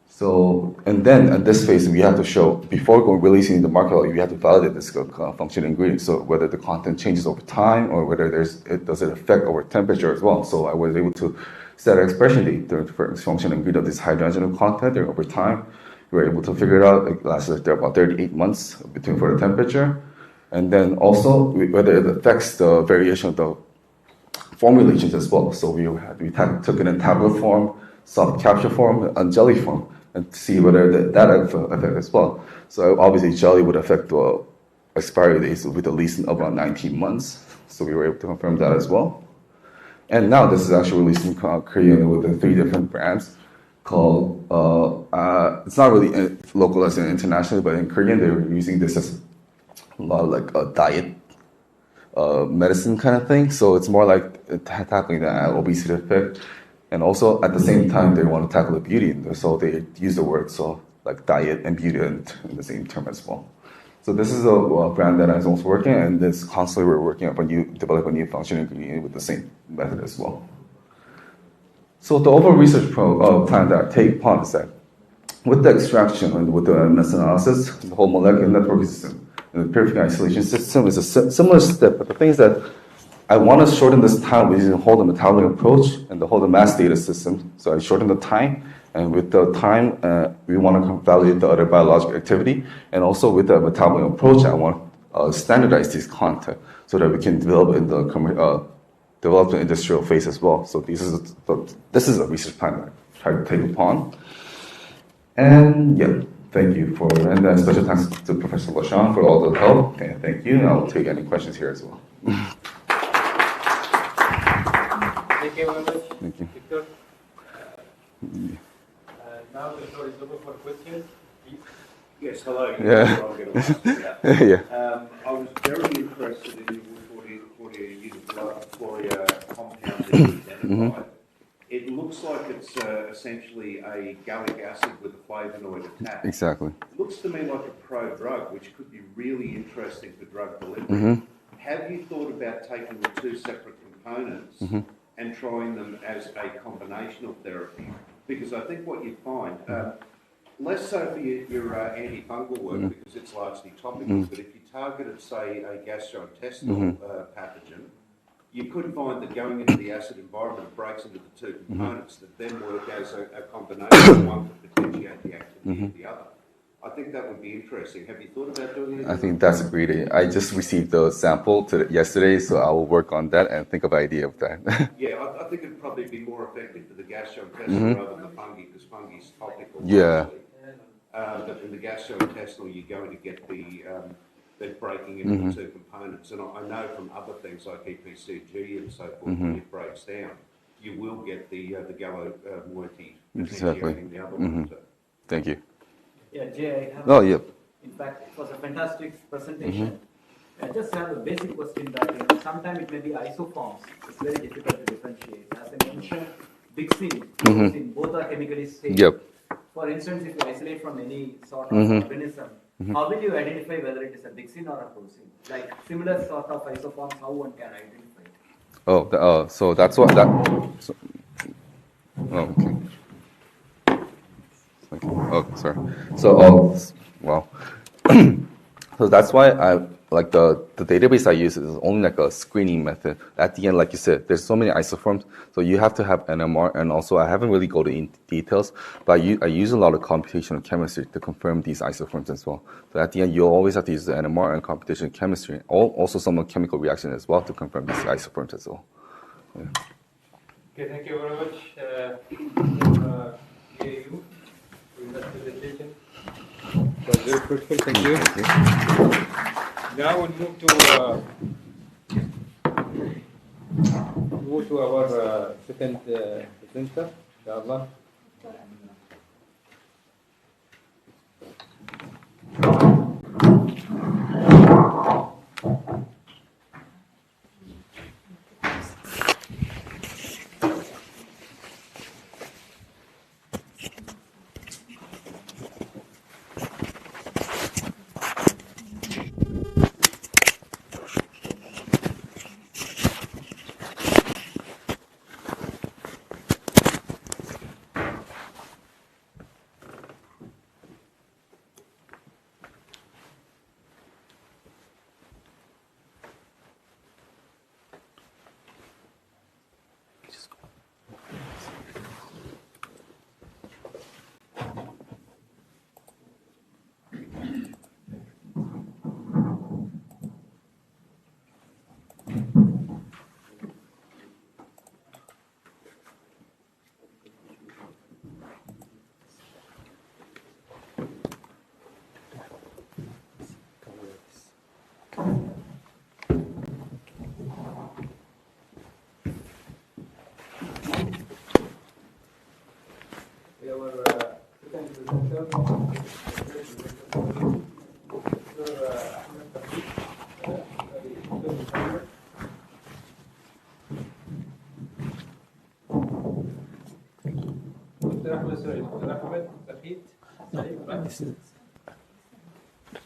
So, and then at this phase, we have to show, before releasing in the market, we have to validate this functional ingredient. So whether the content changes over time or whether does it affect over temperature as well. So I was able to set an expression date for functional ingredient of this hydrogenal content over time. we were able to figure it out. It lasted about 38 months between for the temperature. And then also whether it affects the variation of the formulations as well. So we took it in tablet form, soft capsule form, and jelly form, and to see whether that affect as well. So obviously jelly would affect the expiry dates with at least about 19 months. So we were able to confirm that as well. And now this is actually released in Korean with the 3 different brands called, it's not really localized internationally, but in Korean they were using this as a lot of like a diet medicine kind of thing. So it's more like tackling the obesity effect. And also at the same time, they want to tackle the beauty. So they use the word so like diet and beauty in the same term as well. So this is a brand that is also working, and this constantly we're working on develop a new functional ingredient with the same method as well. So the overall research plan that I take upon is that with the extraction and with the MS analysis, the whole molecular network system and the purification isolation system is a similar step. But the thing is that I want to shorten this time with using the whole metabolism approach and the whole mass data system. So I shorten the time. And with the time, we want to validate the other biological activity. And also with the metabolism approach, I want to standardize this content so that we can develop in the development industrial phase as well. So this is a research plan that I try to take upon. And yeah, thank you and special thanks to Professor Lachon for all the help. And thank you, and I'll take any questions here as well. Thank you very much, Thank you. Victor. Now the floor is open for questions. Please. Yes, hello. Yeah. Yeah. I was very interested in your 40 Floria compound that you identified. It looks like it's essentially a gallic acid with a flavonoid attached. Exactly. It looks to me like a pro-drug, which could be really interesting for drug delivery. Have you thought about taking the 2 separate components and trying them as a combinational therapy? Because I think what you find, less so for your antifungal work, because it's largely topical, but if you targeted, say, a gastrointestinal pathogen, you could find that going into the acid environment, it breaks into the 2 components that then work as a combination, one to potentiate the activity of the other. I think that would be interesting. Have you thought about doing anything? I think that's a great idea. I just received the sample yesterday, so I will work on that and think of an idea of that. Yeah, I think it'd probably be more effective for the gastrointestinal rather than the fungi, because fungi is topical. Yeah. But in the gastrointestinal, you're going to get the breaking into the 2 components. And I know from other things like EPCG and so forth, when it breaks down, you will get the gallo-moiety potentiating the other one. So. Thank you. Yeah, Jay, I have in fact, it was a fantastic presentation. I just have a basic question that sometimes it may be isoforms. It's very difficult to differentiate. As I mentioned, dixin, both are chemically safe. For instance, if you isolate from any sort of organism, how will you identify whether it is a dixin or a protein? Like similar sort of isoforms, how one can identify it? So that's what that. Okay. Oh, sorry. So, wow. So that's why I like the database I use is only like a screening method. At the end, like you said, there's so many isoforms, so you have to have NMR. And also, I haven't really go into details, but I use a lot of computational chemistry to confirm these isoforms as well. So at the end, you'll always have to use the NMR and computational chemistry, also some chemical reaction as well to confirm these isoforms as well. Yeah. Okay, thank you very much. That presentation was very fruitful. Thank you. Now we'll move to our second presenter, Allah.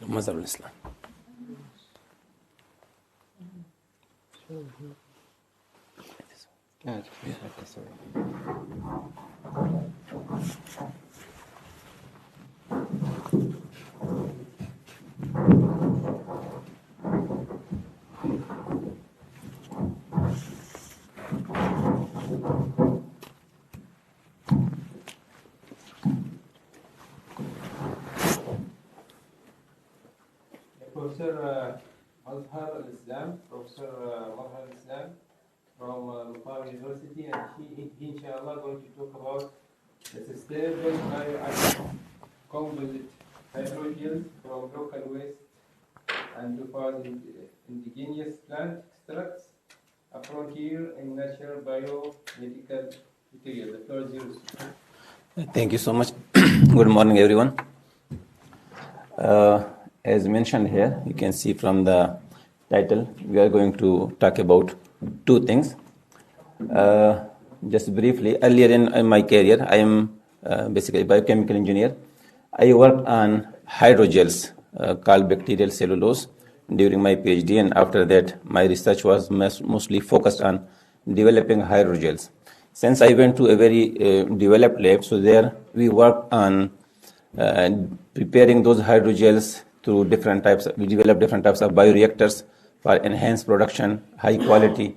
مظهر الإسلام. Professor Dhofar Islam from Dhofar University, and he inshallah going to talk about the sustainable composite hydrogels from local waste and Dhofar indigenous plant extracts, a frontier in natural biomedical material. The floor is yours. Thank you so much. Good morning, everyone. As mentioned here, you can see from the title, we are going to talk about two things. Just briefly, earlier in my career, I am basically a biochemical engineer. I worked on hydrogels called bacterial cellulose during my PhD, and after that, my research was mostly focused on developing hydrogels. Since I went to a very developed lab, so there we worked on preparing those hydrogels through different types. We developed different types of bioreactors for enhanced production, high quality,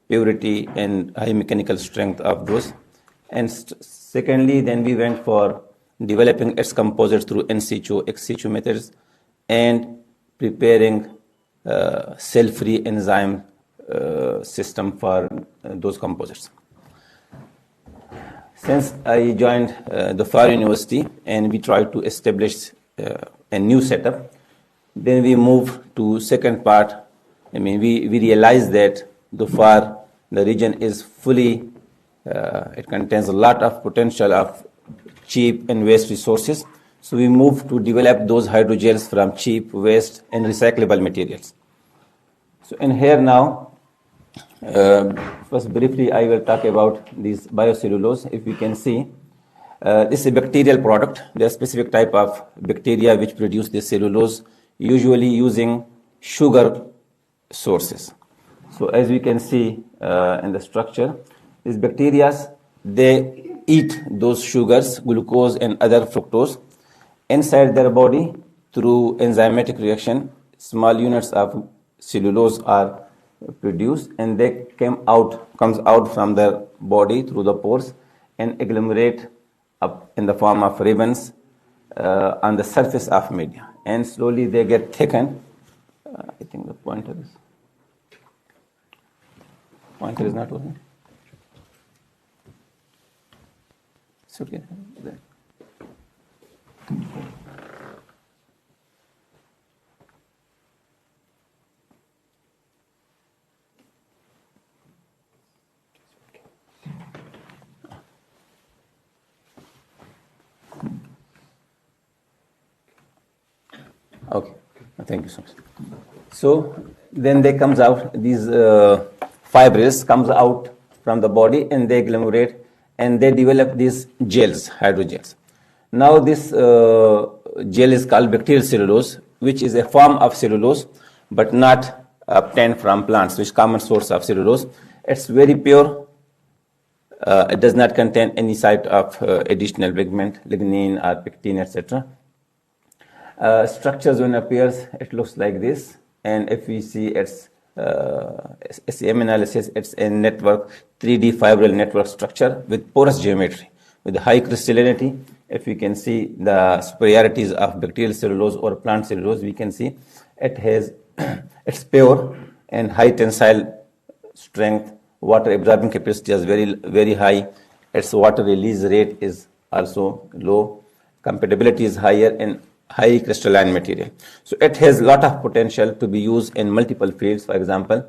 purity, and high mechanical strength of those. And secondly, then we went for developing its composites through in situ, ex situ methods, and preparing cell-free enzyme system for those composites. Since I joined Dhofar University and we tried to establish a new setup, then we moved to second part. I mean, we realized that Dhofar, the region is fully, it contains a lot of potential of cheap and waste resources. So we moved to develop those hydrogels from cheap, waste, and recyclable materials. So in here now, first briefly, I will talk about these biocellulose. If you can see, this is a bacterial product. There are specific type of bacteria which produce this cellulose, usually using sugar sources. So as we can see in the structure, these bacteria, they eat those sugars, glucose and other fructose, inside their body through enzymatic reaction. Small units of cellulose are produced and they comes out from their body through the pores and agglomerate up in the form of ribbons on the surface of media, and slowly they get thickened. I think the pointer is not working. It's okay. There. Okay, thank you so much. So then they comes out, these fibrils comes out from the body and they agglomerate and they develop these gels, hydrogels. Now this gel is called bacterial cellulose, which is a form of cellulose but not obtained from plants, which is common source of cellulose. It's very pure. It does not contain any site of additional pigment, lignin or pectin, etc. Structures when appears, it looks like this, and if we see its SEM analysis, it's a network, 3D fibril network structure with porous geometry, with high crystallinity. If we can see the superiorities of bacterial cellulose or plant cellulose, we can see it has it's pure and high tensile strength. Water absorbing capacity is very high. Its water release rate is also low. Compatibility is higher and high crystalline material. So it has a lot of potential to be used in multiple fields. For example,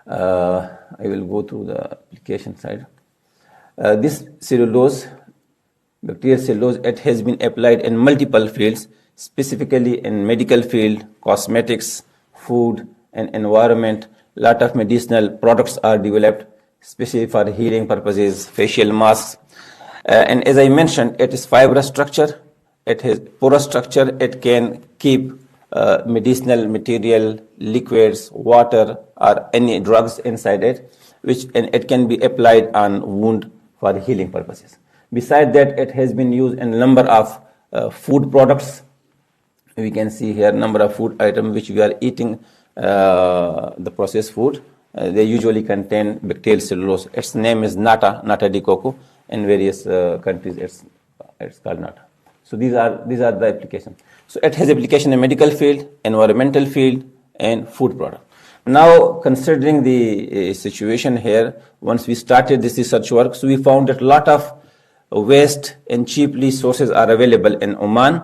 I will go through the application side. This cellulose, bacterial cellulose, it has been applied in multiple fields, specifically in medical field, cosmetics, food, and environment. A lot of medicinal products are developed, especially for healing purposes, facial masks. And as I mentioned, it is fibrous structure, it has porous structure, it can keep medicinal material, liquids, water, or any drugs inside it, and it can be applied on wound for healing purposes. Besides that, it has been used in a number of food products. We can see here number of food items which we are eating, the processed food. They usually contain bacterial cellulose. Its name is nata de coco. In various countries, it's called nata. So these are the applications. So it has application in medical field, environmental field, and food product. Now, considering the situation here, once we started this research work, so we found that a lot of waste and cheap resources are available in Oman.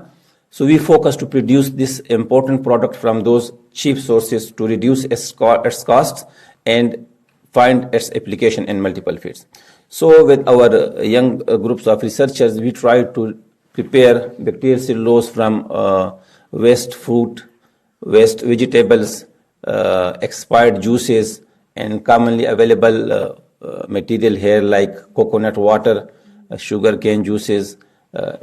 So we focused to produce this important product from those cheap sources to reduce its costs and find its application in multiple fields. So with our young groups of researchers, we tried to prepare bacterial cellulose from waste fruit, waste vegetables, expired juices, and commonly available material here like coconut water, sugar cane juices,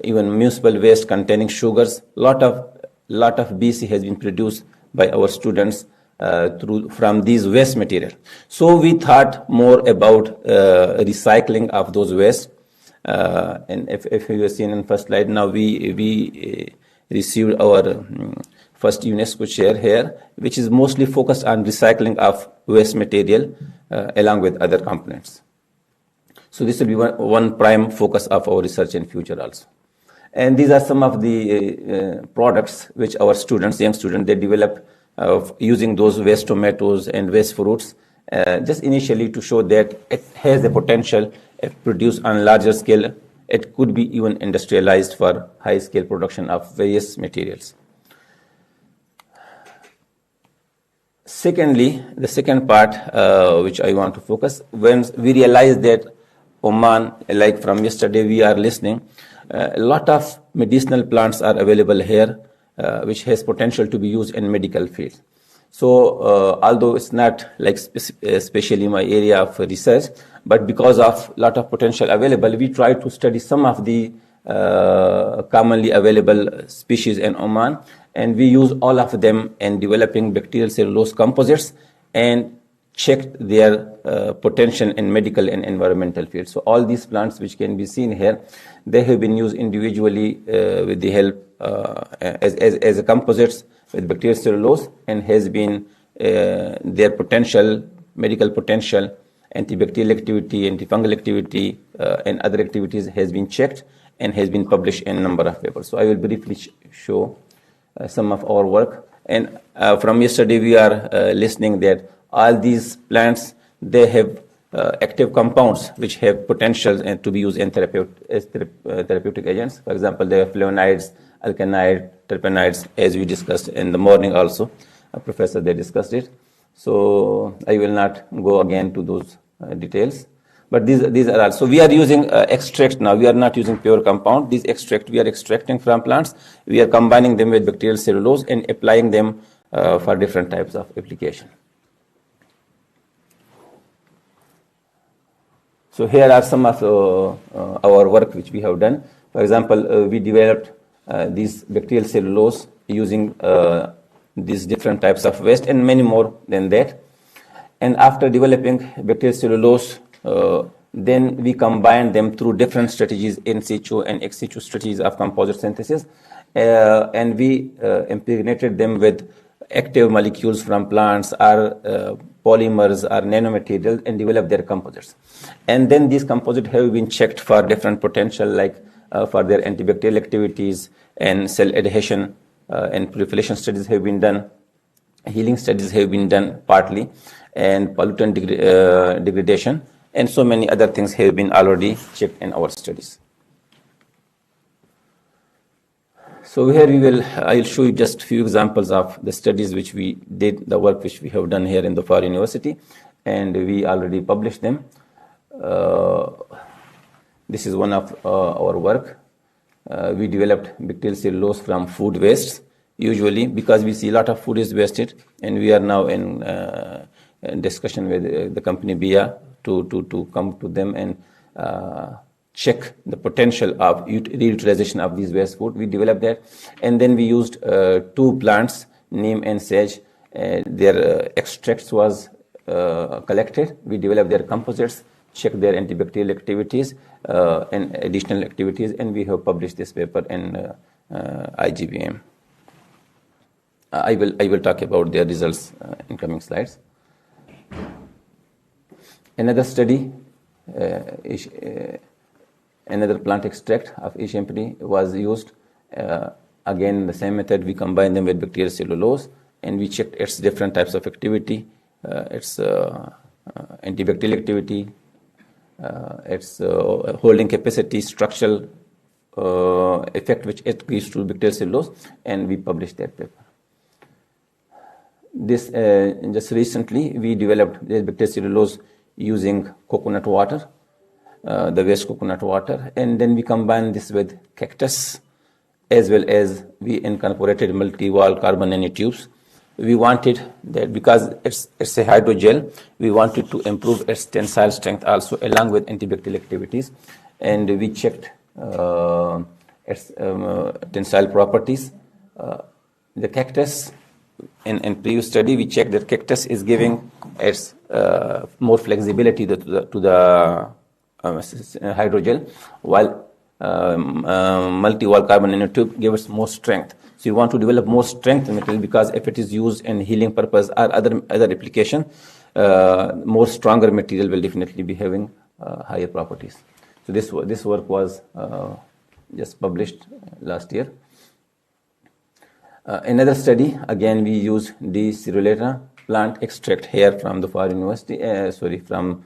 even municipal waste containing sugars. Lot of BC has been produced by our students from these waste material. So we thought more about recycling of those waste. And if you have seen in first slide, now we received our first UNESCO chair here, which is mostly focused on recycling of waste material along with other components. So this will be one prime focus of our research in future also. And these are some of the products which our students, young students, they develop using those waste tomatoes and waste fruits, just initially to show that it has the potential, if produced on larger scale, it could be even industrialized for high scale production of various materials. Secondly, the second part which I want to focus, when we realized that Oman, like from yesterday we are listening, a lot of medicinal plants are available here, which has potential to be used in medical field. So although it's not like especially my area of research, but because of a lot of potential available, we try to study some of the commonly available species in Oman, and we use all of them in developing bacterial cellulose composites and checked their potential in medical and environmental fields. So all these plants which can be seen here, they have been used individually with the help as a composites with bacterial cellulose, and has been their potential, medical potential, antibacterial activity, antifungal activity, and other activities has been checked and has been published in a number of papers. So I will briefly show some of our work. And from yesterday we are listening that all these plants, they have active compounds which have potential to be used in therapeutic agents. For example, they have flavonoids, alkanoids, terpenoids, as we discussed in the morning also. Professor, they discussed it. So I will not go again to those details. But these are also, we are using extract now. We are not using pure compound. These extract we are extracting from plants. We are combining them with bacterial cellulose and applying them for different types of application. So here are some of our work which we have done. For example, we developed these bacterial cellulose using these different types of waste and many more than that. And after developing bacterial cellulose, then we combine them through different strategies, in situ and ex situ strategies of composite synthesis, and we impregnated them with active molecules from plants or polymers or nanomaterials and developed their composites. And then these composites have been checked for different potential, like for their antibacterial activities, and cell adhesion and proliferation studies have been done, healing studies have been done partly, and pollutant degradation, and so many other things have been already checked in our studies. So here I'll show you just a few examples of the studies which we did, the work which we have done here in Dhofar University, and we already published them. This is one of our work. We developed bacterial cellulose from food waste, usually because we see a lot of food is wasted, and we are now in discussion with the company BIA to come to them and check the potential of reutilization of these waste food. We developed that, and then we used 2 plants, neem and sage. Their extracts was collected. We developed their composites, checked their antibacterial activities and additional activities, and we have published this paper in IGBM. I will talk about their results in coming slides. Another study, another plant extract of Ishempany was used. Again, the same method, we combined them with bacterial cellulose, and we checked its different types of activity, its antibacterial activity, its holding capacity, structural effect which it gives to bacterial cellulose, and we published that paper. This just recently we developed the bacterial cellulose using coconut water, the waste coconut water, and then we combined this with cactus, as well as we incorporated multi-wall carbon nanotubes. We wanted that because it's a hydrogel, we wanted to improve its tensile strength also along with antibacterial activities, and we checked its tensile properties. The cactus, in previous study, we checked that cactus is giving its more flexibility to the hydrogel, while multi-wall carbon nanotube gives more strength. So you want to develop more strength in material, because if it is used in healing purpose or other application, more stronger material will definitely be having higher properties. So this work was just published last year. Another study, again we used the cerulata plant extract here from Dhofar University, from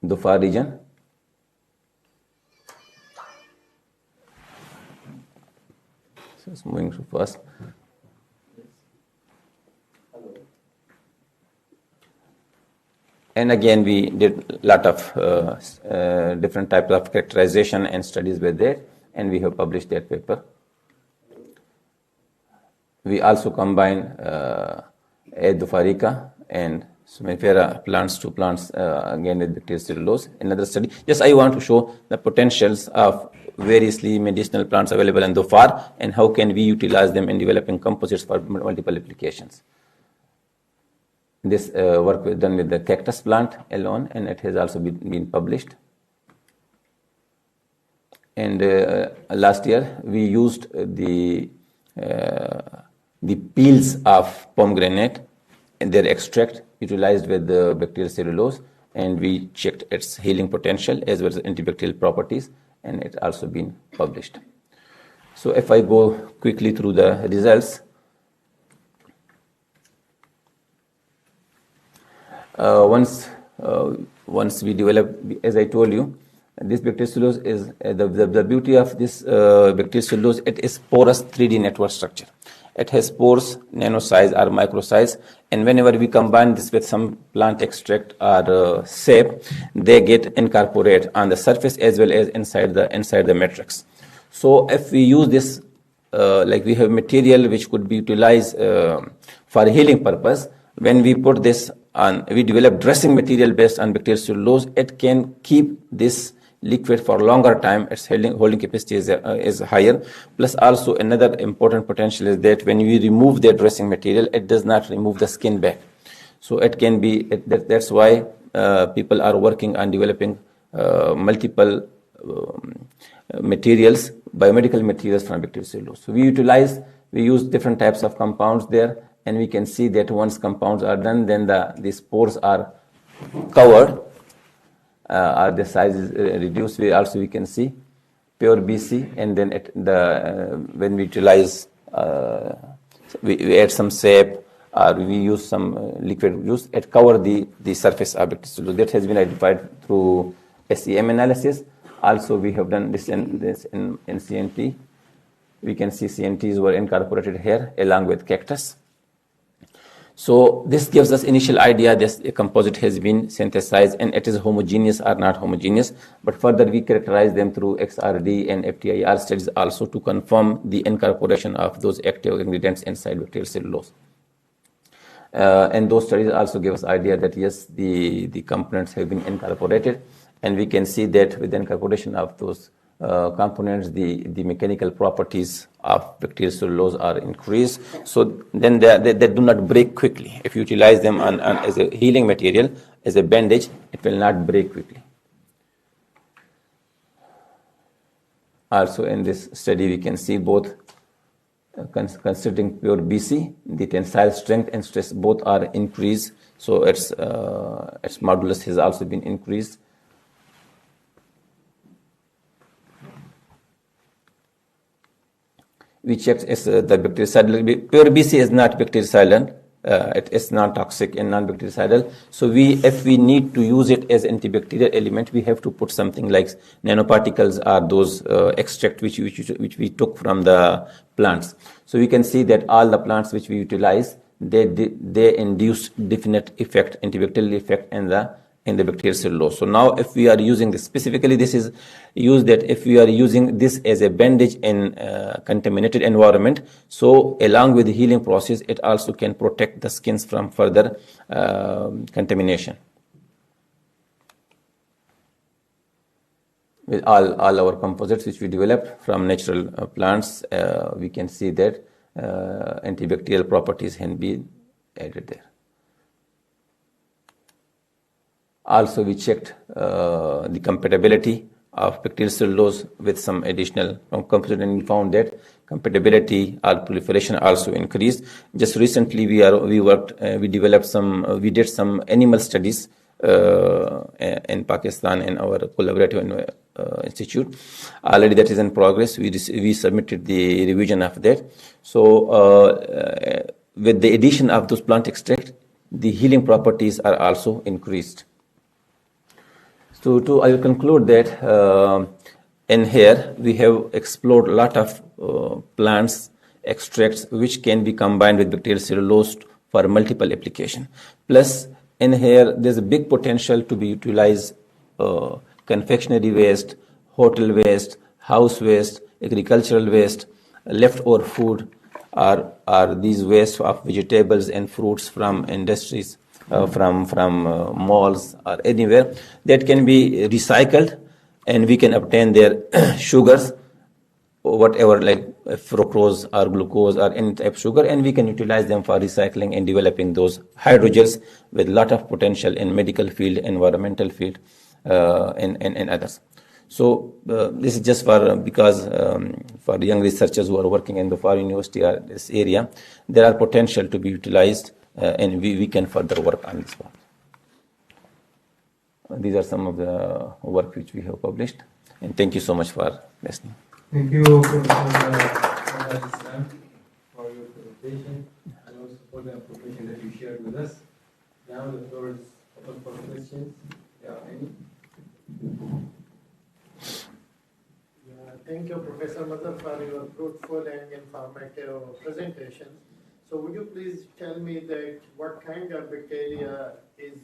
Dhofar region. So it's moving too fast. And again, we did a lot of different types of characterization and studies with that, and we have published that paper. We also combine Dhofarica and Sumifera plants, 2 plants, again with bacterial cellulose. Another study. Just I want to show the potentials of variously medicinal plants available in Dhofar and how can we utilize them in developing composites for multiple applications. This work was done with the cactus plant alone, and it has also been published. And last year we used the peels of pomegranate and their extract utilized with the bacterial cellulose, and we checked its healing potential as well as antibacterial properties, and it's also been published. So if I go quickly through the results, once we develop, as I told you, this bacterial cellulose is the beauty of this bacterial cellulose. It is porous 3D network structure. It has pores nano size or micro size, and whenever we combine this with some plant extract or sap, they get incorporated on the surface as well as inside the matrix. So if we use this, like we have material which could be utilized for healing purpose, when we put this on, we develop dressing material based on bacterial cellulose, it can keep this liquid for longer time. Its holding capacity is higher. Plus also another important potential is that when we remove the dressing material, it does not remove the skin back. So it can be, that's why people are working on developing multiple materials, biomedical materials from bacterial cellulose. So we use different types of compounds there, and we can see that once compounds are done, then the spores are covered, or the size is reduced. We can see pure BC, and then when we utilize, we add some sap or we use some liquid juice, it covers the surface of bacterial cellulose. That has been identified through SEM analysis. Also, we have done this in CNT. We can see CNTs were incorporated here along with cactus. So this gives us initial idea that a composite has been synthesized and it is homogeneous or not homogeneous. But further we characterize them through XRD and FTIR studies also to confirm the incorporation of those active ingredients inside bacterial cellulose. And those studies also give us idea that yes, the components have been incorporated. and we can see that with the incorporation of those components, the mechanical properties of bacterial cellulose are increased. So then they do not break quickly. If you utilize them as a healing material, as a bandage, it will not break quickly. Also in this study, we can see both considering pure BC, the tensile strength and stress both are increased. So its modulus has also been increased. We checked the bactericidal. Pure BC is not bactericidal. It is non-toxic and non-bactericidal. So if we need to use it as antibacterial element, we have to put something like nanoparticles or those extract which we took from the plants. So we can see that all the plants which we utilize, they induce definite effect, antibacterial effect in the bacterial cellulose. So now if we are using this, specifically this is used that if we are using this as a bandage in contaminated environment, so along with the healing process, it also can protect the skins from further contamination. With all our composites which we developed from natural plants, we can see that antibacterial properties can be added there. Also, we checked the compatibility of bacterial cellulose with some additional composite, and we found that compatibility or proliferation also increased. Just recently, we did some animal studies in Pakistan in our collaborative institute. Already that is in progress. We submitted the revision of that. So with the addition of those plant extracts, the healing properties are also increased. So I will conclude that in here we have explored a lot of plants extracts which can be combined with bacterial cellulose for multiple application. Plus in here there's a big potential to be utilized confectionery waste, hotel waste, house waste, agricultural waste, leftover food, or these waste of vegetables and fruits from industries, from malls or anywhere, that can be recycled, and we can obtain their sugars, whatever, like fructose or glucose or any type of sugar, and we can utilize them for recycling and developing those hydrogels with a lot of potential in medical field, environmental field, and others. So this is just because for the young researchers who are working in Dhofar University or this area, there are potential to be utilized, and we can further work on this one. These are some of the work which we have published, and thank you so much for listening. Thank you, Professor for your presentation and also for the information that you shared with us. Now the floor is open for questions. Yeah, any? Thank you, Professor Madar, for your fruitful and informative presentation. So would you please tell me that what kind of bacteria is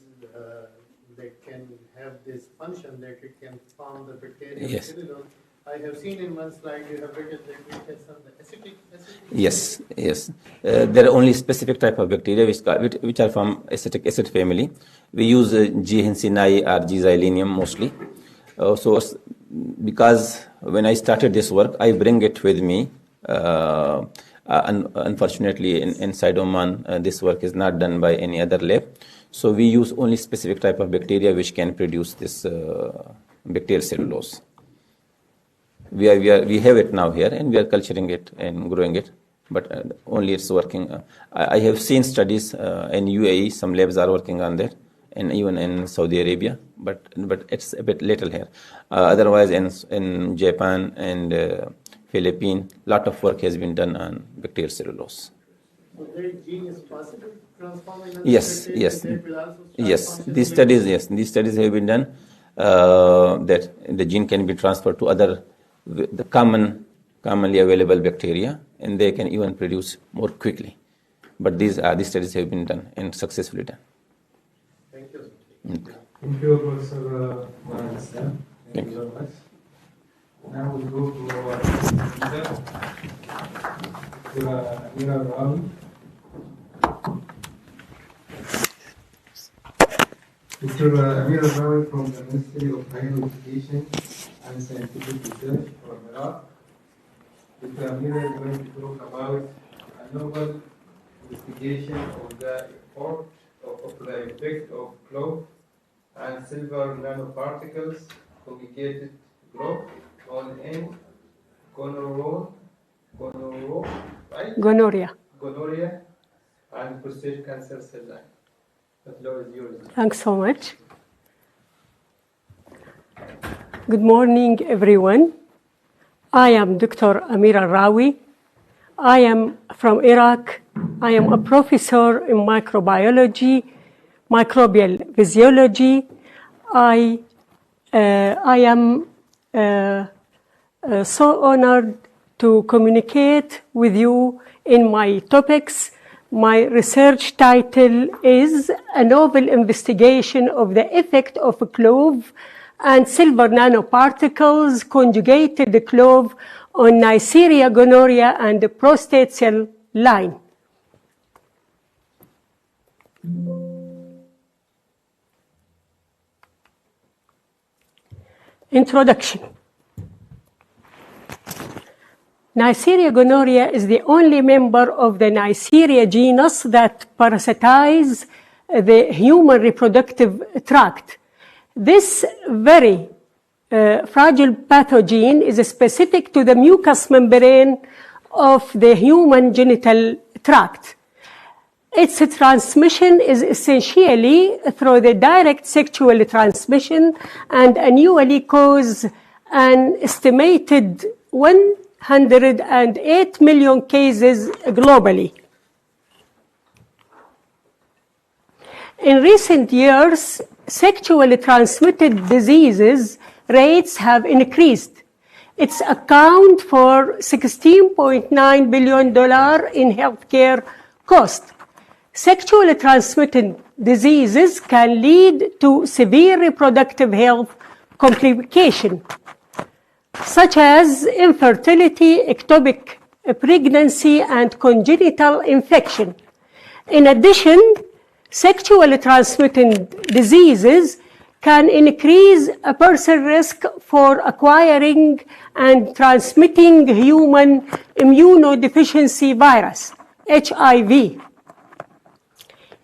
that can have this function that it can form the bacterial Yes. cellulose? I have seen in one slide you have written that it has some acidic. Yes. There are only specific type of bacteria which are from acetic acid family. We use G. hansenii or G. xylenium mostly. So because when I started this work, I bring it with me. Unfortunately, inside Oman, this work is not done by any other lab. So we use only specific type of bacteria which can produce this bacterial cellulose. We have it now here, and we are culturing it and growing it, but only it's working. I have seen studies in UAE, some labs are working on that, and even in Saudi Arabia, but it's a bit little here. Otherwise, in Japan and Philippines, lot of work has been done on bacterial cellulose. So that gene is possible to transform in Yes. These studies have been done, that the gene can be transferred to other the commonly available bacteria, and they can even produce more quickly. But these studies have been done and successfully done. Thank you. Thank you, Professor Marissa. Thank you very much. Now we'll go to our speaker, Dr. Amir Al-Rawi from the Ministry of Higher Education and Scientific Research, or MERA. Dr. Amir is going to talk about a novel investigation of the effect of clove and silver nanoparticles conjugated to clove on in gonorrhea and prostate cancer cell line. The floor is yours. Thanks so much. Good morning, everyone. I am Dr. Amir Al-Rawi. I am from Iraq. I am a professor in microbiology, microbial physiology. I am so honored to communicate with you in my topics. My research title is A Novel Investigation of the Effect of Clove and Silver Nanoparticles Conjugated Clove on Neisseria gonorrhea and the prostate cell line. Introduction. Neisseria gonorrhea is the only member of the Neisseria genus that parasitize the human reproductive tract. This very fragile pathogen is specific to the mucous membrane of the human genital tract. Its transmission is essentially through the direct sexual transmission and annually cause an estimated 108 million cases globally. In recent years, sexually transmitted diseases rates have increased. It's account for $16.9 billion in healthcare cost. Sexually transmitted diseases can lead to severe reproductive health complications, such as infertility, ectopic pregnancy, and congenital infection. In addition, sexually transmitted diseases can increase a person's risk for acquiring and transmitting human immunodeficiency virus, HIV,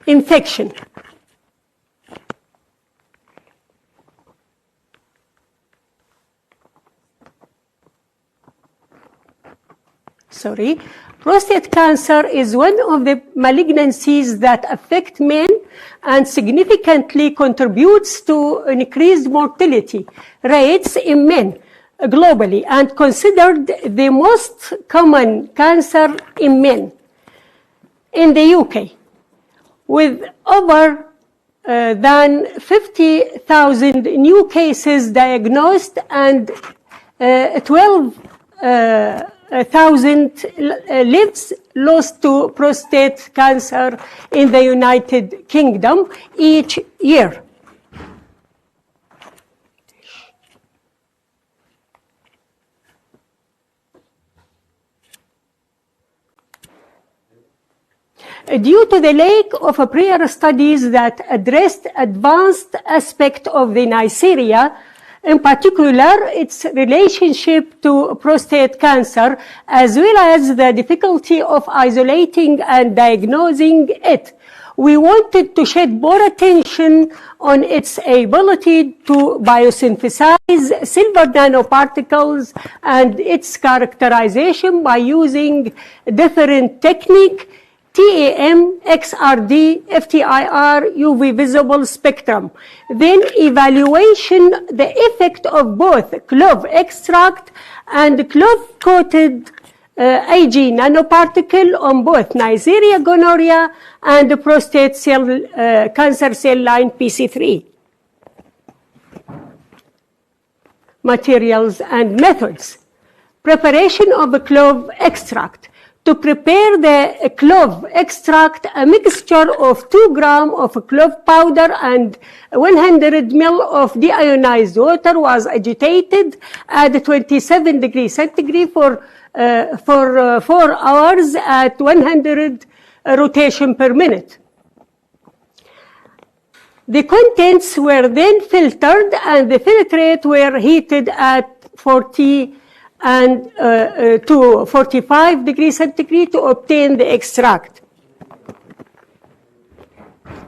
infection. Prostate cancer is one of the malignancies that affect men and significantly contributes to increased mortality rates in men globally and considered the most common cancer in men. In the UK, with over than 50,000 new cases diagnosed and 12,000 lives lost to prostate cancer in the United Kingdom each year. Due to the lack of prior studies that addressed advanced aspects of the Neisseria, in particular its relationship to prostate cancer, as well as the difficulty of isolating and diagnosing it, we wanted to shed more attention on its ability to biosynthesize silver nanoparticles and its characterization by using different techniques: TAM, XRD, FTIR, UV visible spectrum. Then evaluation the effect of both clove extract and clove-coated Ig nanoparticle on both Neisseria gonorrhea and prostate cell cancer cell line PC3. Materials and methods. Preparation of a clove extract. To prepare the clove extract, a mixture of 2 grams of clove powder and 100 ml of deionized water was agitated at 27 degrees centigrade for 4 hours at 100 rotation per minute. The contents were then filtered, and the filtrate were heated at 40 and to 45 degrees centigrade to obtain the extract.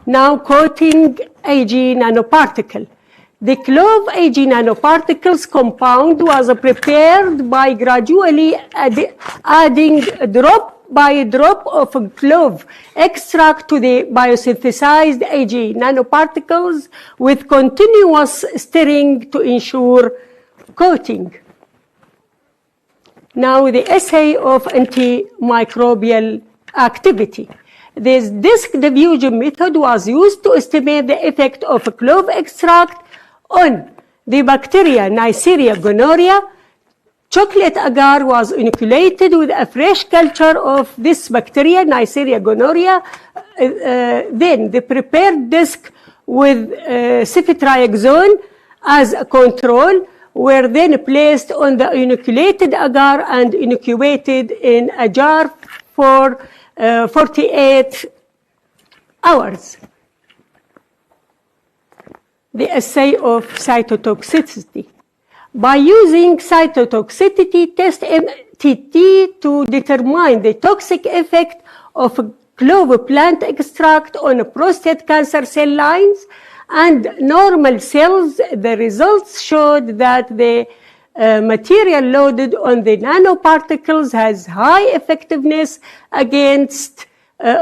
Now coating Ag nanoparticle. The clove Ag nanoparticles compound was prepared by gradually adding drop by drop of clove extract to the biosynthesized Ag nanoparticles with continuous stirring to ensure coating. Now the assay of antimicrobial activity. This disk diffusion method was used to estimate the effect of clove extract on the bacteria Neisseria gonorrhea. Chocolate agar was inoculated with a fresh culture of this bacteria, Neisseria gonorrhea. Then the prepared disk with ceftriaxone as a control were then placed on the inoculated agar and incubated in a jar for 48 hours. The assay of cytotoxicity. By using cytotoxicity test MTT to determine the toxic effect of clove plant extract on prostate cancer cell lines and normal cells, the results showed that the material loaded on the nanoparticles has high effectiveness against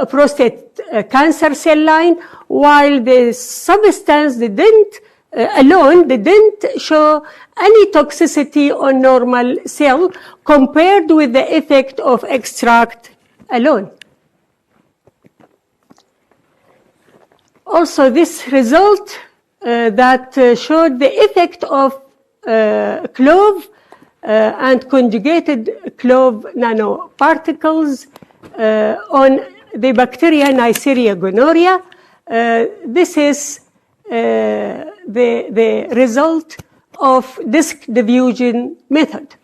prostate cancer cell line, while the substance didn't show any toxicity on normal cell compared with the effect of extract alone. Also, this result that showed the effect of clove and conjugated clove nanoparticles on the bacteria Neisseria gonorrhea. This is the result of disk diffusion method.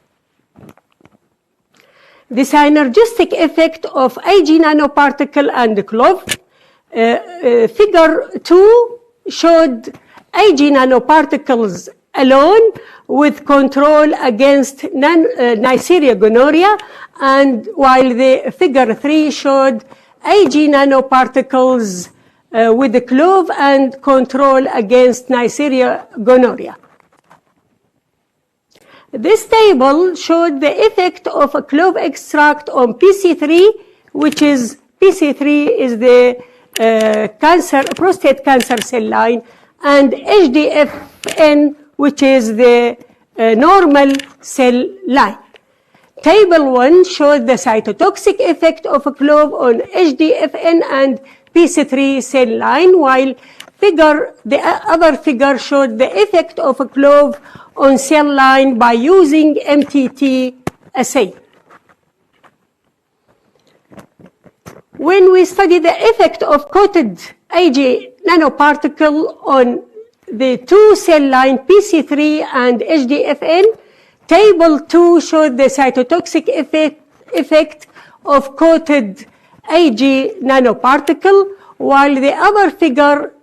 The synergistic effect of Ag nanoparticle and clove. Figure 2 showed Ag nanoparticles alone with control against Neisseria gonorrhea, and while the figure 3 showed Ag nanoparticles with the clove and control against Neisseria gonorrhea. This table showed the effect of a clove extract on PC3, which is PC3 is the prostate cancer cell line, and HDFN, which is the normal cell line. Table 1 showed the cytotoxic effect of a clove on HDFN and PC3 cell line, while the other figure showed the effect of a clove on cell line by using MTT assay. When we study the effect of coated Ag nanoparticle on the two cell line PC3 and HDFN, table 2 showed the cytotoxic effect of coated Ag nanoparticle, while the other figure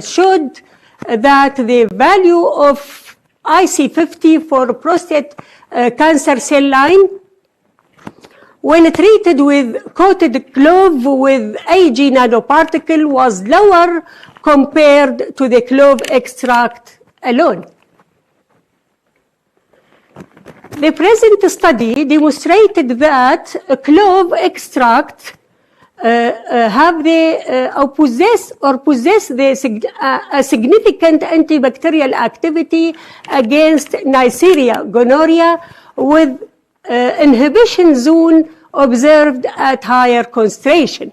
showed that the value of IC50 for prostate cancer cell line when treated with coated clove with Ag nanoparticle was lower compared to the clove extract alone. The present study demonstrated that a clove extract possess a significant antibacterial activity against Neisseria gonorrhea with inhibition zone observed at higher concentration.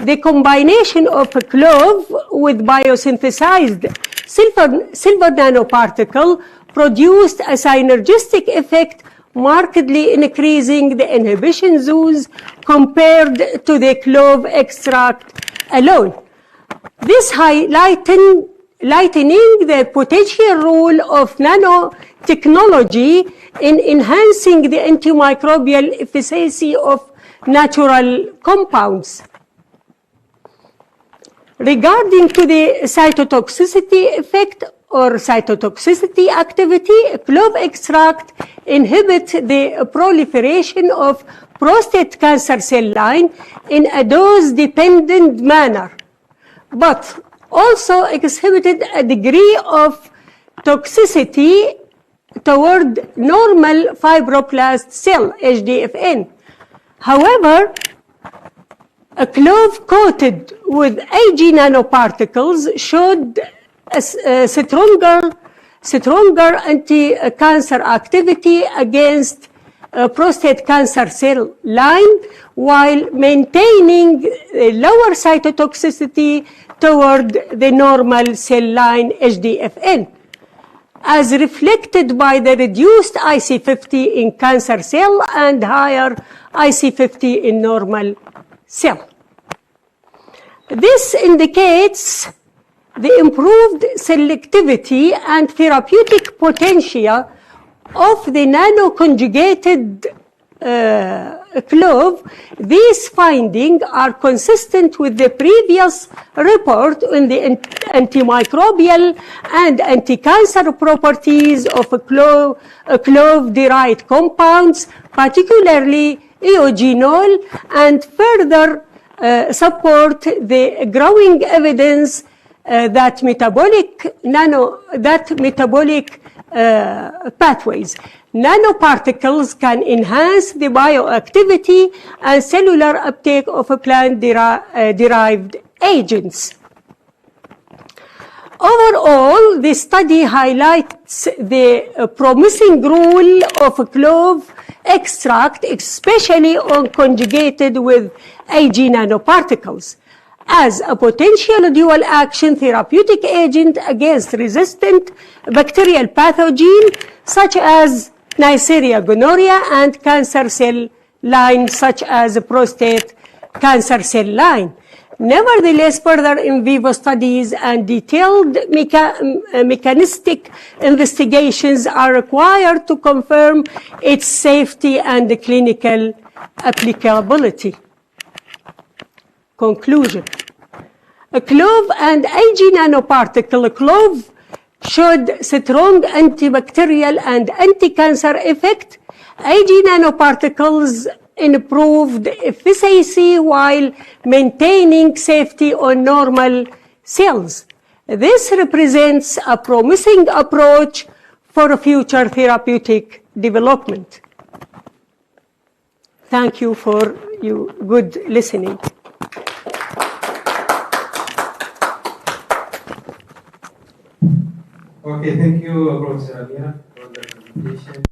The combination of a clove with biosynthesized silver nanoparticle produced a synergistic effect, markedly increasing the inhibition zones compared to the clove extract alone. This lightening the potential role of nanotechnology in enhancing the antimicrobial efficacy of natural compounds. Regarding to the cytotoxicity effect or cytotoxicity activity, clove extract inhibits the proliferation of prostate cancer cell line in a dose-dependent manner, but also exhibited a degree of toxicity toward normal fibroblast cell, HDFN. However, a clove coated with Ag nanoparticles showed a stronger anti-cancer activity against prostate cancer cell line while maintaining a lower cytotoxicity toward the normal cell line HDFN, as reflected by the reduced IC50 in cancer cell and higher IC50 in normal cell. This indicates the improved selectivity and therapeutic potential of the nanoconjugated clove. These findings are consistent with the previous report on the antimicrobial and anti-cancer properties of clove-derived compounds, particularly eogenol, and further support the growing evidence that metabolic pathways. Nanoparticles can enhance the bioactivity and cellular uptake of plant-derived agents. Overall, the study highlights the promising role of clove extract, especially on conjugated with Ag nanoparticles, as a potential dual-action therapeutic agent against resistant bacterial pathogens such as Neisseria gonorrhea and cancer cell line such as prostate cancer cell line. Nevertheless, further in vivo studies and detailed mechanistic investigations are required to confirm its safety and clinical applicability. Conclusion. A clove and Ag nanoparticle clove showed strong antibacterial and anti-cancer effect. Ag nanoparticles improved efficacy while maintaining safety on normal cells. This represents a promising approach for future therapeutic development. Thank you for your good listening. Okay, thank you, Professor Amira, for the presentation.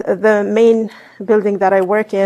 the main building that I work in.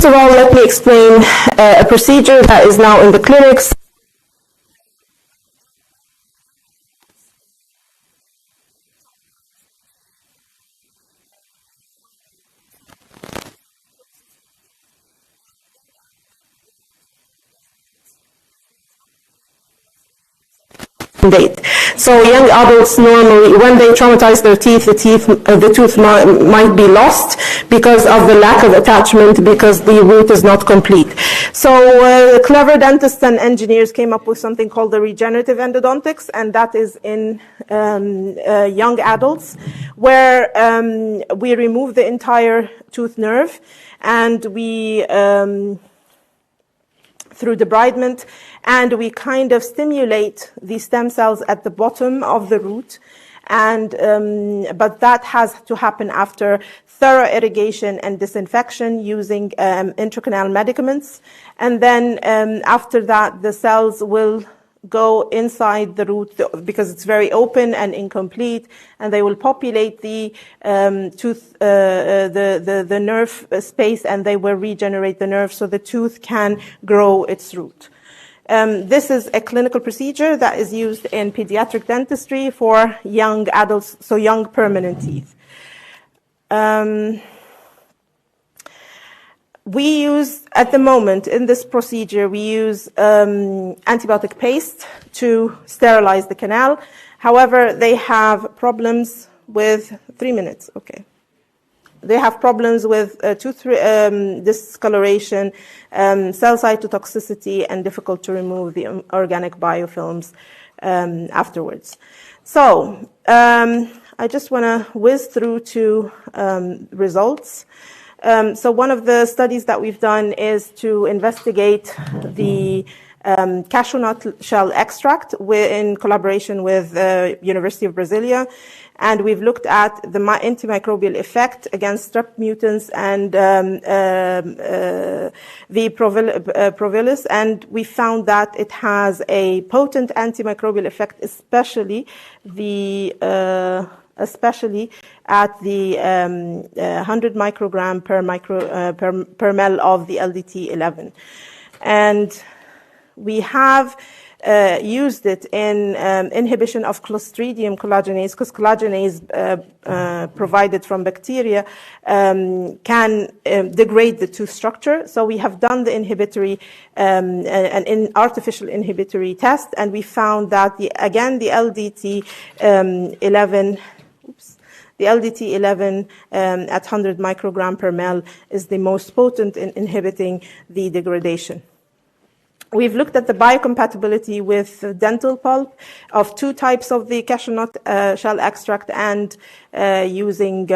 First of all, let me explain a procedure that is now in the clinics. So young adults normally, when they traumatize their teeth, the tooth might be lost because of the lack of attachment, because the root is not complete. So clever dentists and engineers came up with something called the regenerative endodontics, and that is in young adults, where we remove the entire tooth nerve, and we through debridement, and we kind of stimulate the stem cells at the bottom of the root, and but that has to happen after thorough irrigation and disinfection using intracanal medicaments, and then after that the cells will go inside the root because it's very open and incomplete, and they will populate the tooth, the nerve space, and they will regenerate the nerve so the tooth can grow its root. This is a clinical procedure that is used in pediatric dentistry for young adults, so young permanent teeth. We use, at the moment, in this procedure, we use antibiotic paste to sterilize the canal. However, they have problems with 3 minutes. Okay. They have problems with tooth discoloration, cell cytotoxicity, and difficult to remove the organic biofilms afterwards. So I just want to whiz through to results. So one of the studies that we've done is to investigate the cashew nut shell extract in collaboration with the University of Brasilia. And we've looked at the antimicrobial effect against strep mutants and V. provilis, and we found that it has a potent antimicrobial effect, especially at the 100 microgram per ml of the LDT11. And we have used it in inhibition of Clostridium collagenase, because collagenase provided from bacteria can degrade the tooth structure. So we have done the inhibitory, an artificial inhibitory test, and we found that, the LDT11, the LDT11 at 100 microgram per ml is the most potent in inhibiting the degradation. We've looked at the biocompatibility with dental pulp of 2 types of the cashew nut shell extract, and using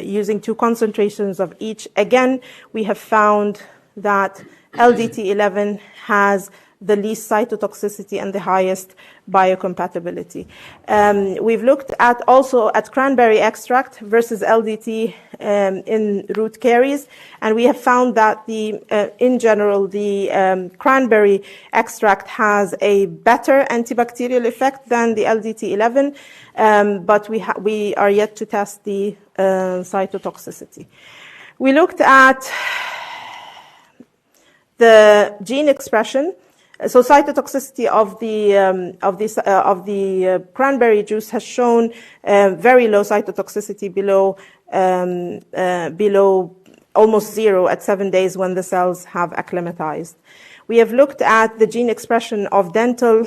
using 2 concentrations of each. Again, we have found that LDT11 has the least cytotoxicity and the highest biocompatibility. We've looked at also at cranberry extract versus LDT in root caries, and we have found that in general the cranberry extract has a better antibacterial effect than the LDT11, but we are yet to test the cytotoxicity. We looked at the gene expression. So cytotoxicity of the cranberry juice has shown very low cytotoxicity, below almost 0 at 7 days when the cells have acclimatized. We have looked at the gene expression of dental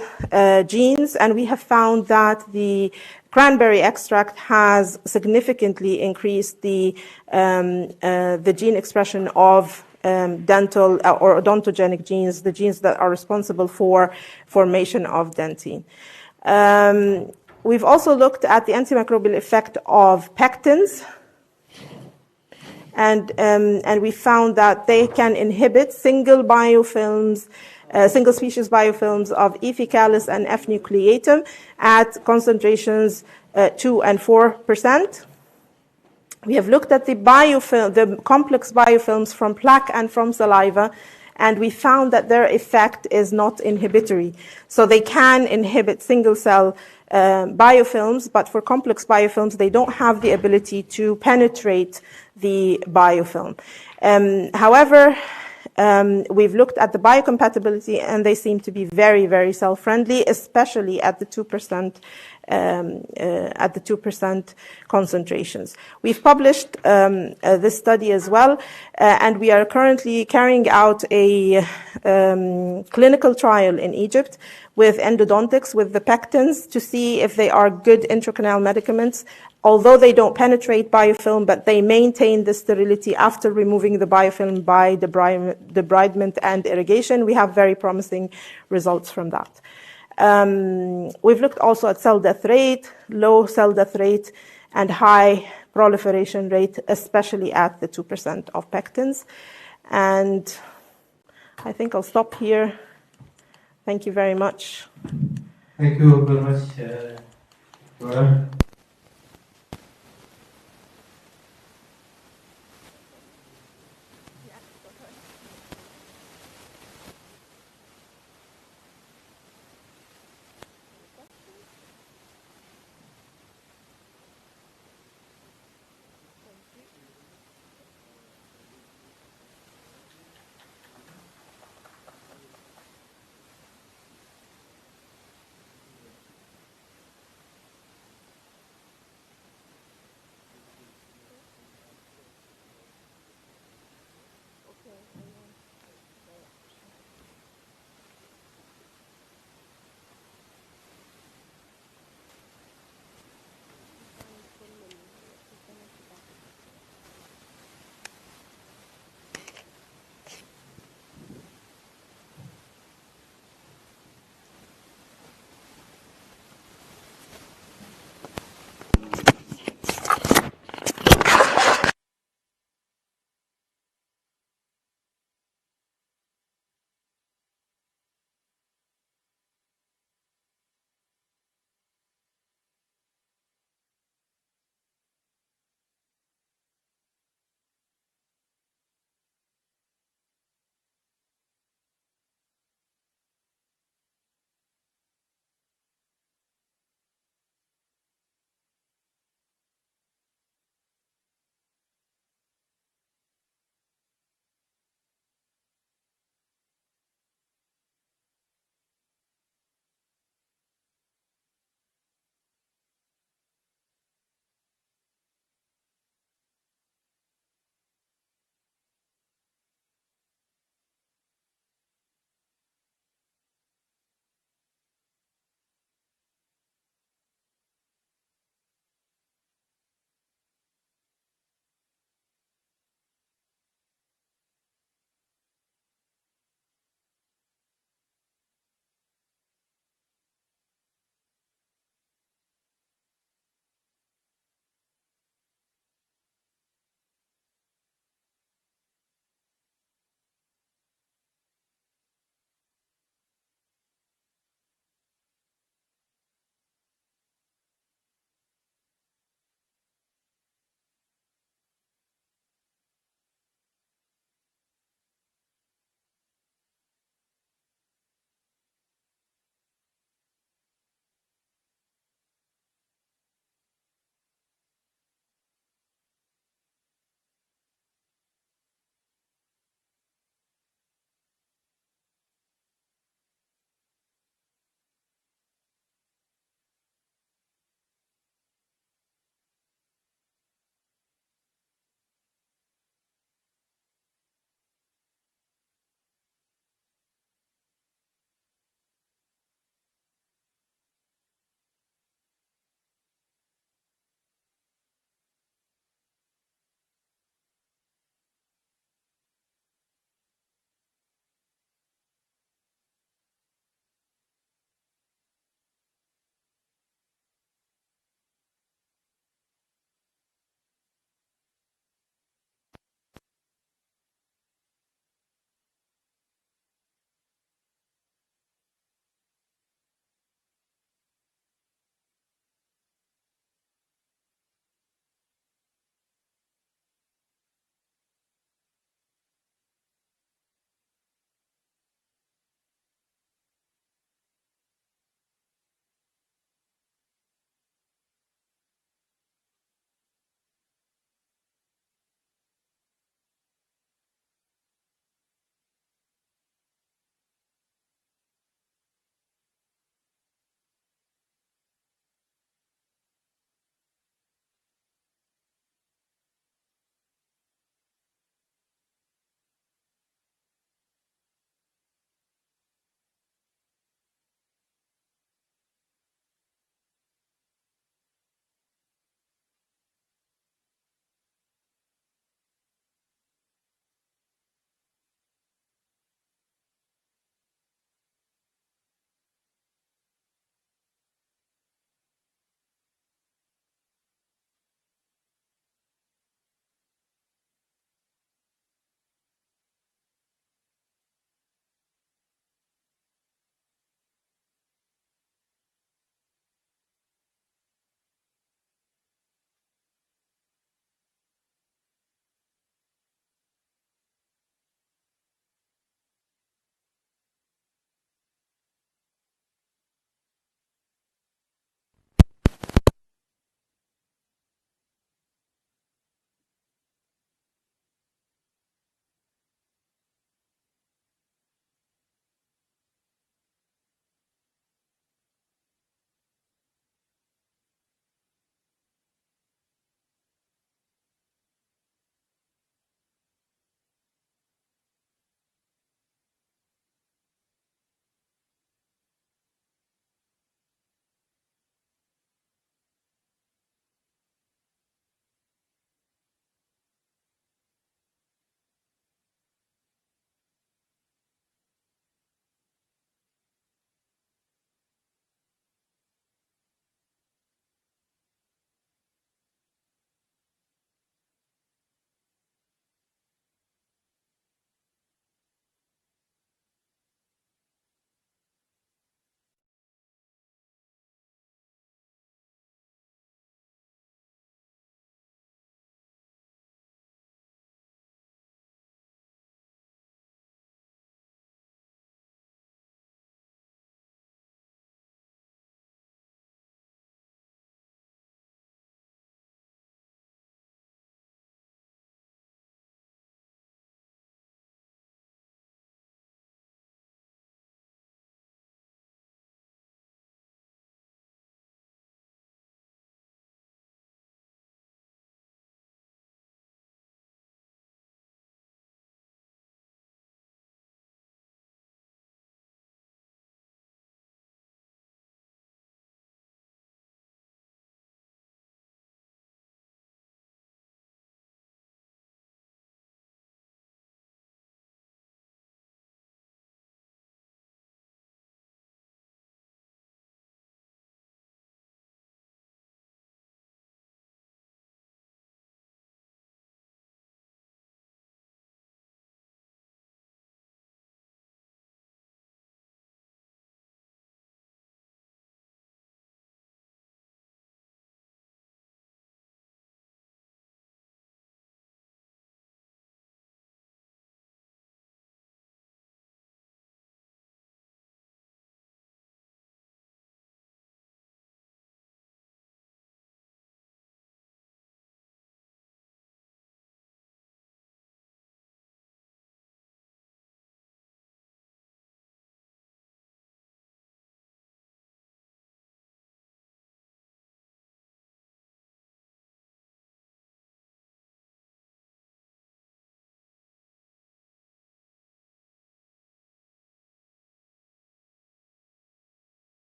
genes, and we have found that the cranberry extract has significantly increased the gene expression of dental or odontogenic genes, the genes that are responsible for formation of dentine. We've also looked at the antimicrobial effect of pectins, and we found that they can inhibit single species biofilms of E. faecalis and F. nucleatum at concentrations 2 and 4%. We have looked at the complex biofilms from plaque and from saliva, and we found that their effect is not inhibitory. So they can inhibit single cell biofilms, but for complex biofilms, they don't have the ability to penetrate the biofilm. However, we've looked at the biocompatibility, and they seem to be very, very cell-friendly, especially at the 2%. At the 2% concentrations. We've published this study as well, and we are currently carrying out a clinical trial in Egypt with endodontics, with the pectins, to see if they are good intracanal medicaments, although they don't penetrate biofilm, but they maintain the sterility after removing the biofilm by debridement and irrigation. We have very promising results from that. We've looked also at cell death rate, low cell death rate, and high proliferation rate, especially at the 2% of pectins. And I think I'll stop here. Thank you very much. Thank you very much, Laura.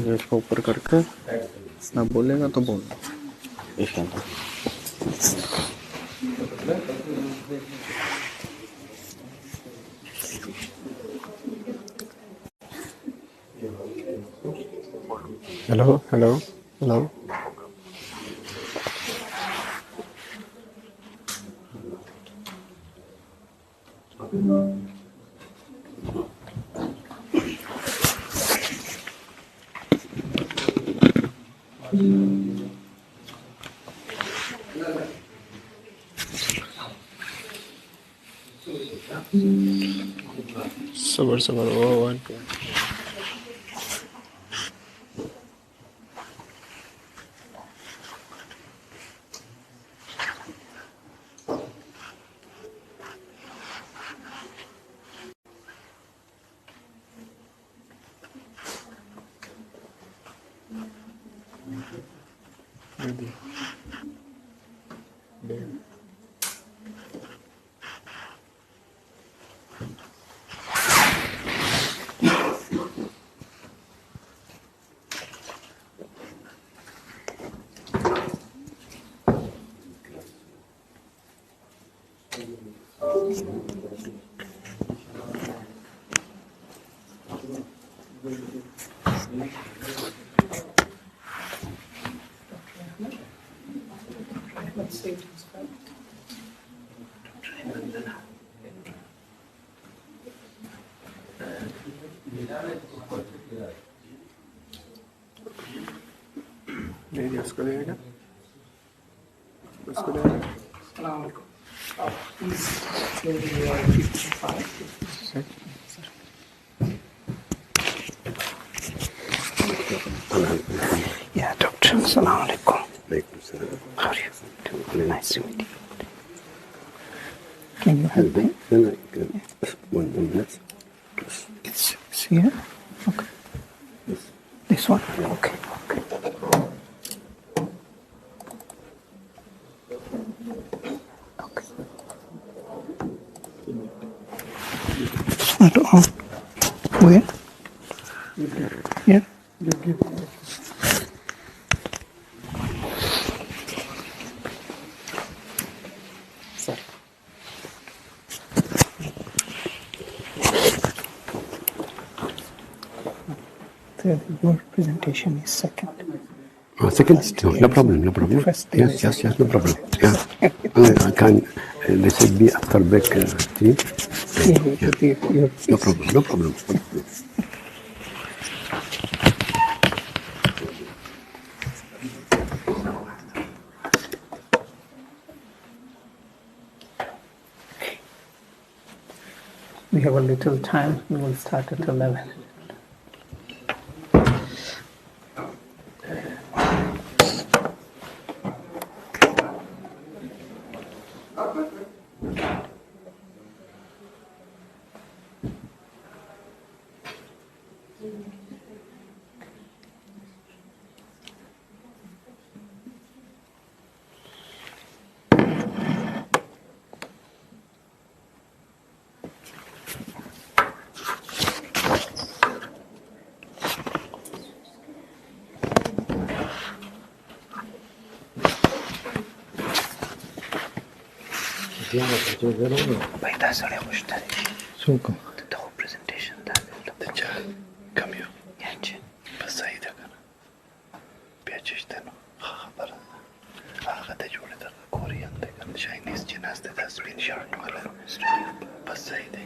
ये इसको ऊपर करके ना बोलेगा तो बोल इसके अंदर Hello, hello, hello. Sabar, oh, one. उसको देगा Yeah, Doctor. Assalamu alaikum. How are you? Nice to meet you. Can you help me? One minute. It's here. Okay. This one. Okay. Where? Yeah. Sorry. Your presentation is second. Second? No problem. Yes, no problem. Yeah. I can, this will be after break tea. Yeah. No problem. We have a little time. We will start at 11. Bayda sare müşteri. Soğuk. The whole presentation that come here. Genç. Basayı da kana. Beş işte no. Haber. Ağada joğreder. Korean de kan Chinese Chinese de tasmin şart mala. Basayı da.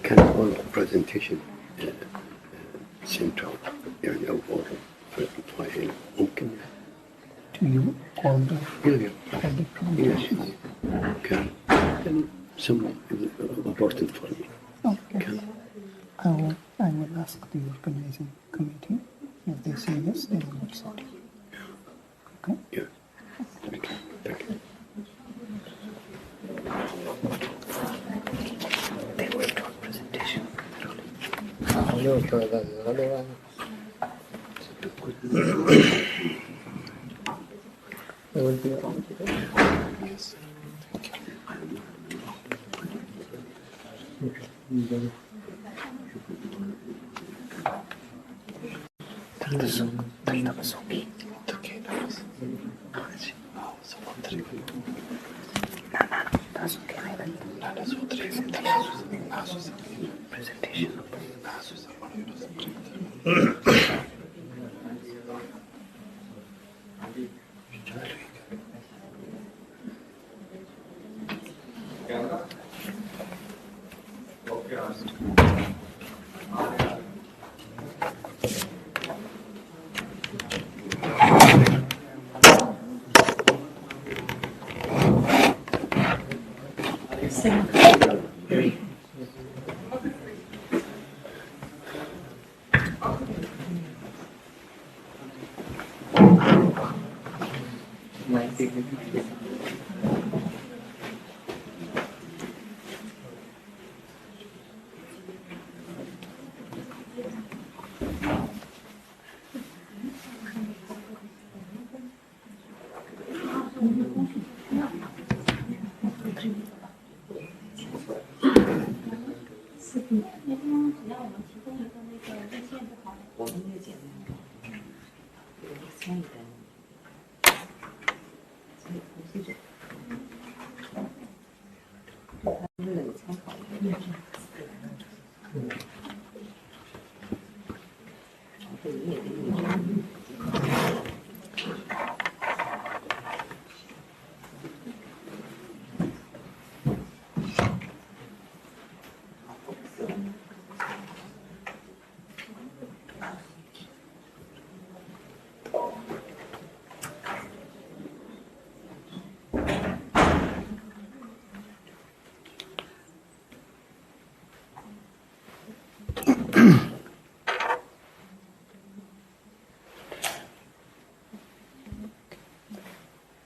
Can all presentation sent out يعني أو oral file ممكن to you all the yes can some important for me. Okay. I will ask the organizing committee. If they say yes, they will accept it. Okay? Yeah. Thank you. Thank you. They will do a presentation. They will be around today. Yes.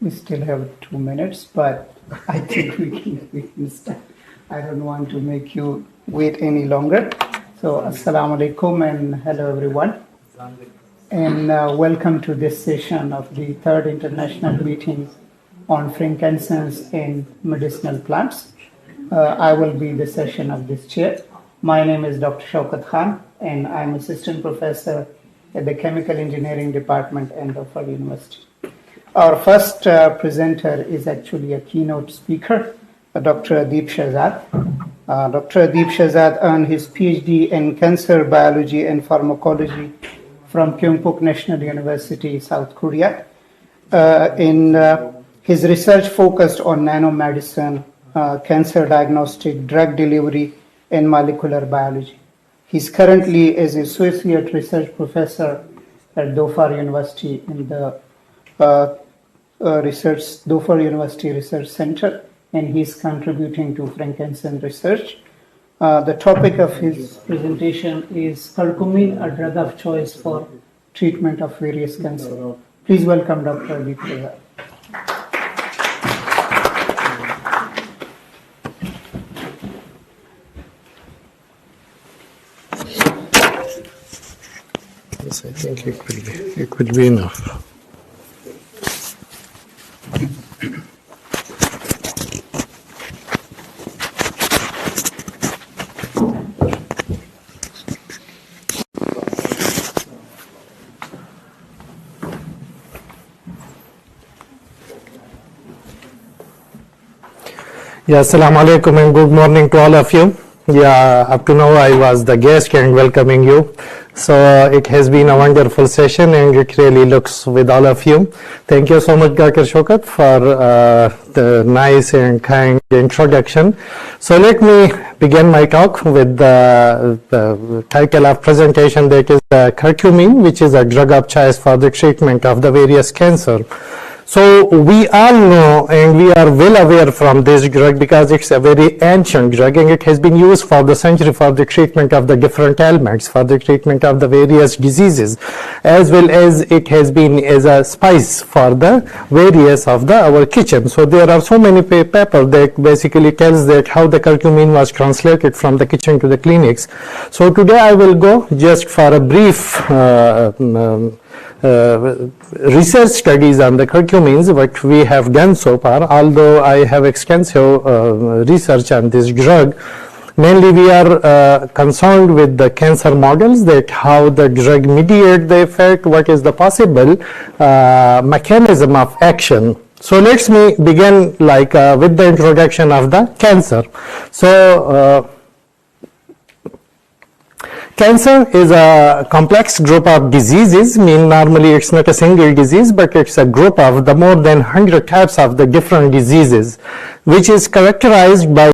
We still have 2 minutes, but I think we can start. I don't want to make you wait any longer. So, Assalamu alaikum and hello everyone. And welcome to this session of the 3rd International Meeting on Frankincense in Medicinal Plants. I will be the session of this chair. My name is Dr. Shaukat Khan, and I'm Assistant Professor at the Chemical Engineering Department at Dhofar University. Our first presenter is actually a keynote speaker, Dr. Adib Shahzad. Dr. Adib Shahzad earned his PhD in cancer biology and pharmacology from Kyungpook National University, South Korea. His research focused on nanomedicine, cancer diagnostic, drug delivery, and molecular biology. He's currently is associate research professor at Dhofar University in the Dhofar University Research Center, and he's contributing to Frankenstein research. The topic of his presentation is curcumin, a drug of choice for treatment of various cancers. Please welcome Dr. Adib Shahzad. Yes, I think it could be enough. Yeah, assalamu alaikum and good morning to all of you. Yeah, up to now I was the guest and welcoming you. So it has been a wonderful session and it really looks with all of you. Thank you so much, Dr. Shokat, for the nice and kind introduction. So let me begin my talk with the title of presentation, that is the curcumin, which is a drug of choice for the treatment of the various cancer. So we all know and we are well aware from this drug because it's a very ancient drug and it has been used for the century for the treatment of the different ailments, for the treatment of the various diseases, as well as it has been as a spice for the various of our kitchen. So there are so many papers that basically tells that how the curcumin was translated from the kitchen to the clinics. So today I will go just for a brief research studies on the curcumins, what we have done so far, although I have extensive research on this drug. Mainly we are concerned with the cancer models, that how the drug mediate the effect, what is the possible mechanism of action. So let me begin with the introduction of the cancer. So cancer is a complex group of diseases. Normally it's not a single disease, but it's a group of the more than 100 types of the different diseases, which is characterized by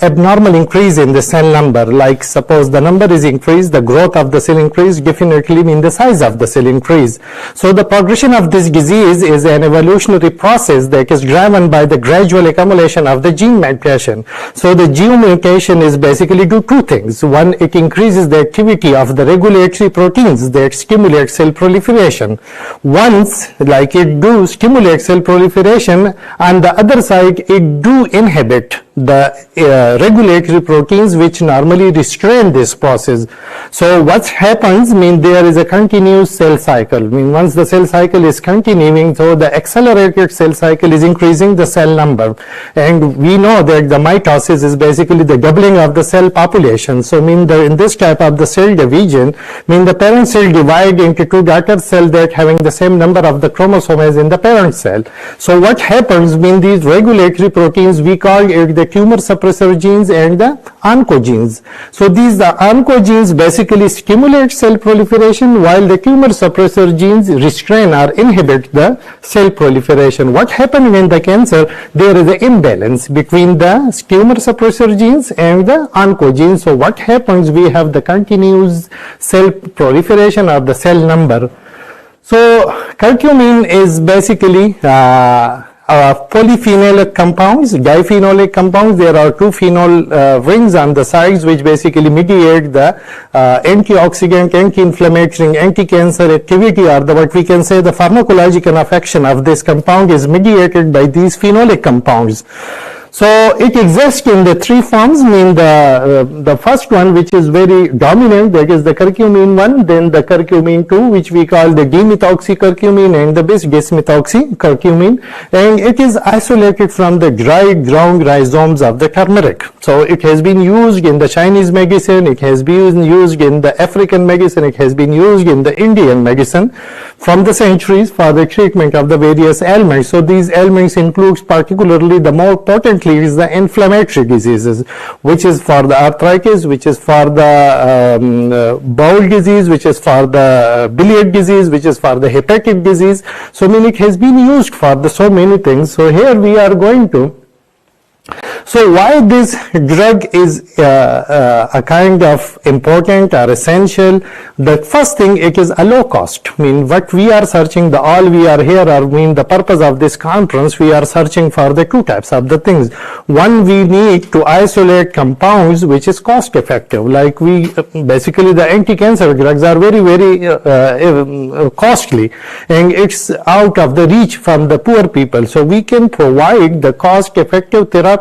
abnormal increase in the cell number. Like suppose the number is increased, the growth of the cell increase definitely mean the size of the cell increase. So the progression of this disease is an evolutionary process that is driven by the gradual accumulation of the gene mutation. So the gene mutation is basically do two things. One, it increases the activity of the regulatory proteins that stimulate cell proliferation. Once, like it do stimulate cell proliferation, on the other side, it do inhibit the regulatory proteins which normally restrain this process. So what happens there is a continuous cell cycle. Once the cell cycle is continuing, so the accelerated cell cycle is increasing the cell number. And we know that the mitosis is basically the doubling of the cell population. So in this type of the cell division, the parent cell divide into two daughter cells that having the same number of the chromosomes as in the parent cell. So what happens these regulatory proteins, we call it the tumor suppressor genes and the oncogenes. So these the oncogenes basically stimulate cell proliferation, while the tumor suppressor genes restrain or inhibit the cell proliferation. What happens in the cancer, there is an imbalance between the tumor suppressor genes and the oncogenes. So what happens, we have the continuous cell proliferation of the cell number. So curcumin is basically polyphenolic compounds, diphenolic compounds. There are two phenol rings on the sides which basically mediate the antioxidant, anti-inflammatory, anti-cancer activity, or what we can say the pharmacological action of this compound is mediated by these phenolic compounds. So it exists in the three forms. The first one, which is very dominant, that is the curcumin 1, then the curcumin 2, which we call the dimethoxycurcumin, and the bis-gismethoxycurcumin, and it is isolated from the dried ground rhizomes of the turmeric. So it has been used in the Chinese medicine, it has been used in the African medicine, it has been used in the Indian medicine from the centuries for the treatment of the various ailments. So these ailments includes particularly the more potent differently is the inflammatory diseases, which is for the arthritis, which is for the bowel disease, which is for the biliary disease, which is for the hepatic disease. So, I mean, it has been used for so many things. So, here we are going to. So why this drug is a kind of important or essential? The first thing, it is a low cost. I mean, what we are searching, all we are here, or mean the purpose of this conference, we are searching for the two types of the things. One, we need to isolate compounds which is cost effective. Like we, basically the anti-cancer drugs are very, very costly, and it's out of the reach from the poor people. So we can provide the cost effective therapy.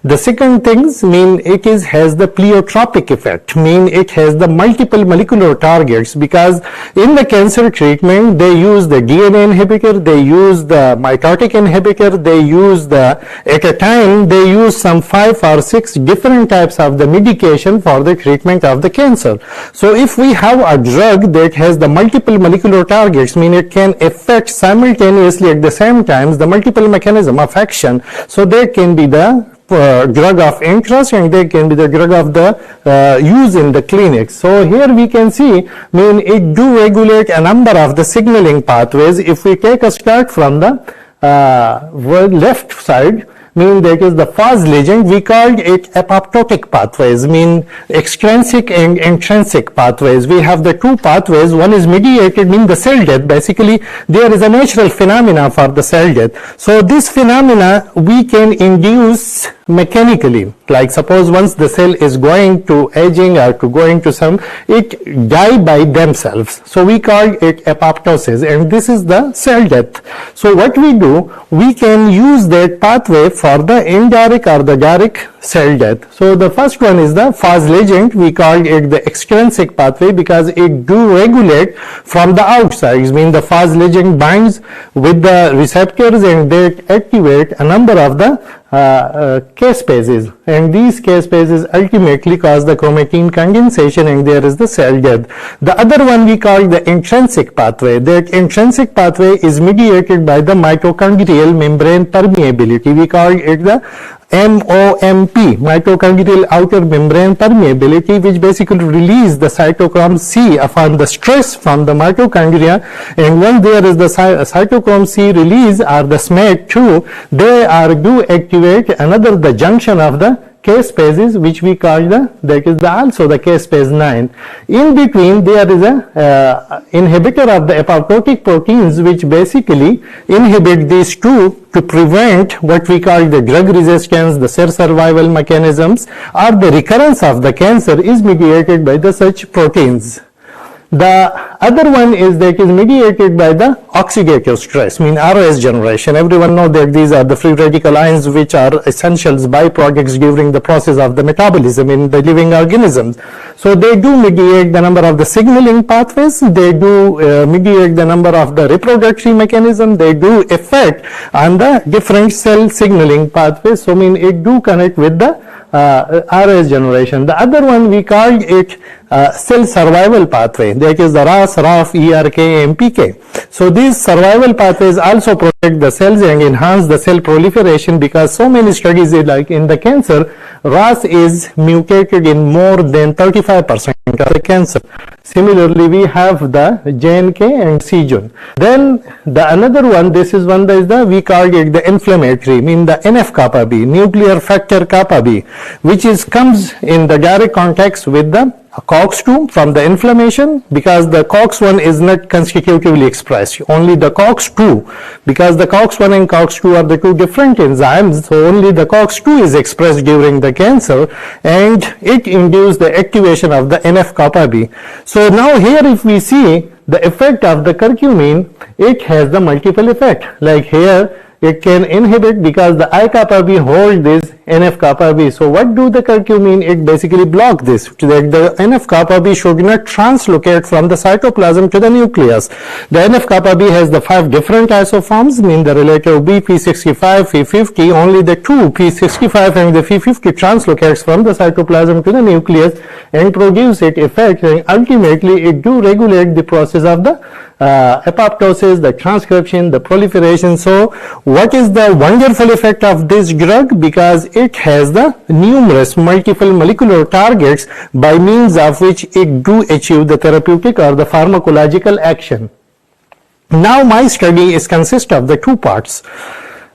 The second things mean it has the pleiotropic effect, mean it has the multiple molecular targets, because in the cancer treatment they use the DNA inhibitor, they use the mitotic inhibitor, they use at a time they use some 5 or 6 different types of the medication for the treatment of the cancer. So if we have a drug that has the multiple molecular targets, mean it can affect simultaneously at the same time the multiple mechanism of action, so that can be the drug of interest, and they can be the drug of the use in the clinics. So here we can see, mean it do regulate a number of the signaling pathways. If we take a start from the left side, mean that is the Faz legend, we called it apoptotic pathways, mean extrinsic and intrinsic pathways. We have the two pathways. One is mediated, mean the cell death. Basically, there is a natural phenomena for the cell death. So this phenomena we can induce mechanically. Like suppose once the cell is going to aging or to going to some, it die by themselves. So we call it apoptosis, and this is the cell death. So what we do, we can use that pathway for the indirect or the direct cell death. So the first one is the Faz legend. We call it the extrinsic pathway because it do regulate from the outside. It means the Faz legend binds with the receptors and they activate a number of the caspases, and these caspases ultimately cause the chromatin condensation, and there is the cell death. The other one we call the intrinsic pathway. That intrinsic pathway is mediated by the mitochondrial membrane permeability. We call it the MOMP, mitochondrial outer membrane permeability, which basically release the cytochrome C upon the stress from the mitochondria, and when there is the cytochrome C release or the SMAD2, they are do activate the junction of the caspases, which we call that is also the caspase 9. In between there is a inhibitor of the apoptotic proteins, which basically inhibit these two to prevent what we call the drug resistance, the cell survival mechanisms, or the recurrence of the cancer is mediated by the such proteins. The other one is that is mediated by the oxidative stress, mean ROS generation. Everyone knows that these are the free radical ions which are essentials byproducts during the process of the metabolism in the living organisms. So they do mediate the number of the signaling pathways, they do mediate the number of the reproductory mechanism, they do affect on the different cell signaling pathways. So mean it do connect with the ROS generation. The other one we called it cell survival pathway, that is the RAS, RAF, ERK, MPK. So these survival pathways also protect the cells and enhance the cell proliferation, because so many studies like in the cancer, RAS is mutated in more than 35% of the cancer. Similarly, we have the JNK and CJUN. Then the another one, this is one that is the, we call it the inflammatory, mean the NF-kappa B, nuclear factor kappa B, which is comes in the direct contact with the COX-2 from the inflammation, because the COX-1 is not constitutively expressed, only the COX-2, because the COX-1 and COX-2 are the two different enzymes, so only the COX-2 is expressed during the cancer, and it induces the activation of the NF-kappa B. So now here if we see the effect of the curcumin, it has the multiple effect, like here it can inhibit, because the I-kappa B hold this NF-kappa B. So what do the curcumin? It basically block this, that the NF-kappa B should not translocate from the cytoplasm to the nucleus. The NF-kappa B has the 5 different isoforms, mean the relative B, P65, P50, only the 2, P65 and the P50 translocates from the cytoplasm to the nucleus and produce its effect, and ultimately it do regulate the process of the apoptosis, the transcription, the proliferation. So what is the wonderful effect of this drug? Because it has the numerous multiple molecular targets by means of which it do achieve the therapeutic or the pharmacological action. Now my study is consist of the two parts.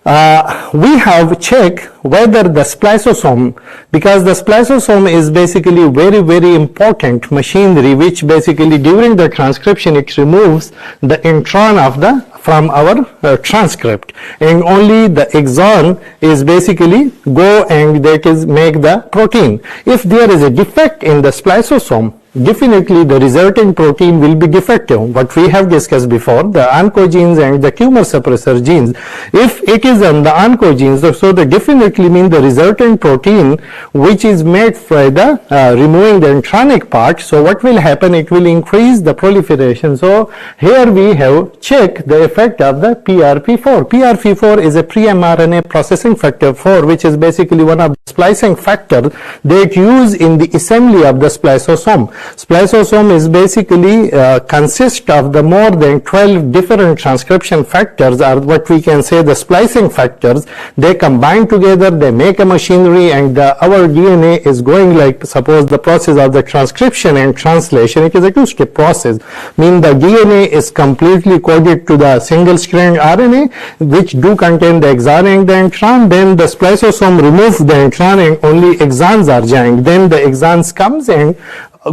We have checked whether the spliceosome, because the spliceosome is basically very, very important machinery which basically during the transcription it removes the intron of the from our transcript, and only the exon is basically go and that is make the protein. If there is a defect in the spliceosome, definitely the resulting protein will be defective. What we have discussed before, the oncogenes and the tumor suppressor genes. If it is on the oncogenes, so they definitely mean the resulting protein which is made for the removing the intronic part. So what will happen? It will increase the proliferation. So here we have checked the effect of the PRP4. PRP4 is a pre-mRNA processing factor 4, which is basically one of the splicing factors that use in the assembly of the spliceosome. Spliceosome is basically consists of the more than 12 different transcription factors, or what we can say the splicing factors. They combine together, they make a machinery, and our DNA is going like, suppose the process of the transcription and translation, it is a two-step process. Mean the DNA is completely coded to the single-strand RNA, which do contain the exon and the intron. Then the spliceosome removes the intron and only exons are joined. Then the exons comes and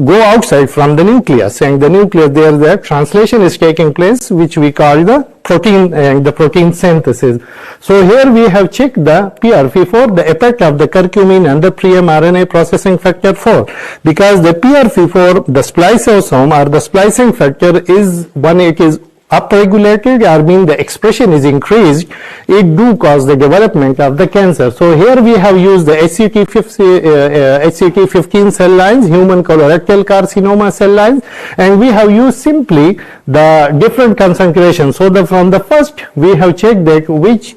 go outside from the nucleus, and the nucleus there the translation is taking place, which we call the protein and the protein synthesis. So here we have checked the PRP4, the effect of the curcumin and the pre-mRNA processing factor 4, because the PRP4, the spliceosome or the splicing factor is when it is upregulated, or mean the expression is increased, it do cause the development of the cancer. So here we have used the HCT15 cell lines, human colorectal carcinoma cell lines, and we have used simply the different concentrations. So from the first we have checked that which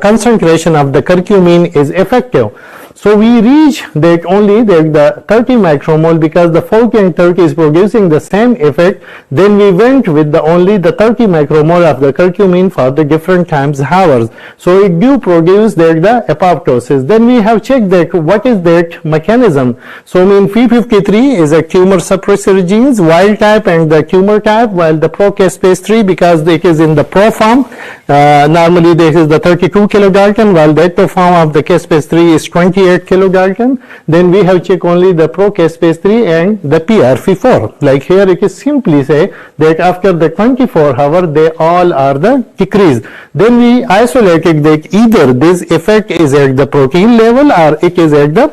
concentration of the curcumin is effective. So we reach that only the 30 micromole, because the 40 and 30 is producing the same effect. Then we went with the only the 30 micromole of the curcumin for the different times hours. So it do produce the apoptosis. Then we have checked that what is that mechanism. So mean P53 is a tumor suppressor genes, wild type and the tumor type, while the pro-caspase-3, because it is in the pro form, normally this is the 32 kilodalton, while the ecto form of the caspase-3 is 28 kilodalton. Then we have checked only the pro-caspase-3 and the PRP4. Like here it is simply say that after the 24 hour they all are the decreased. Then we isolated that either this effect is at the protein level or it is at the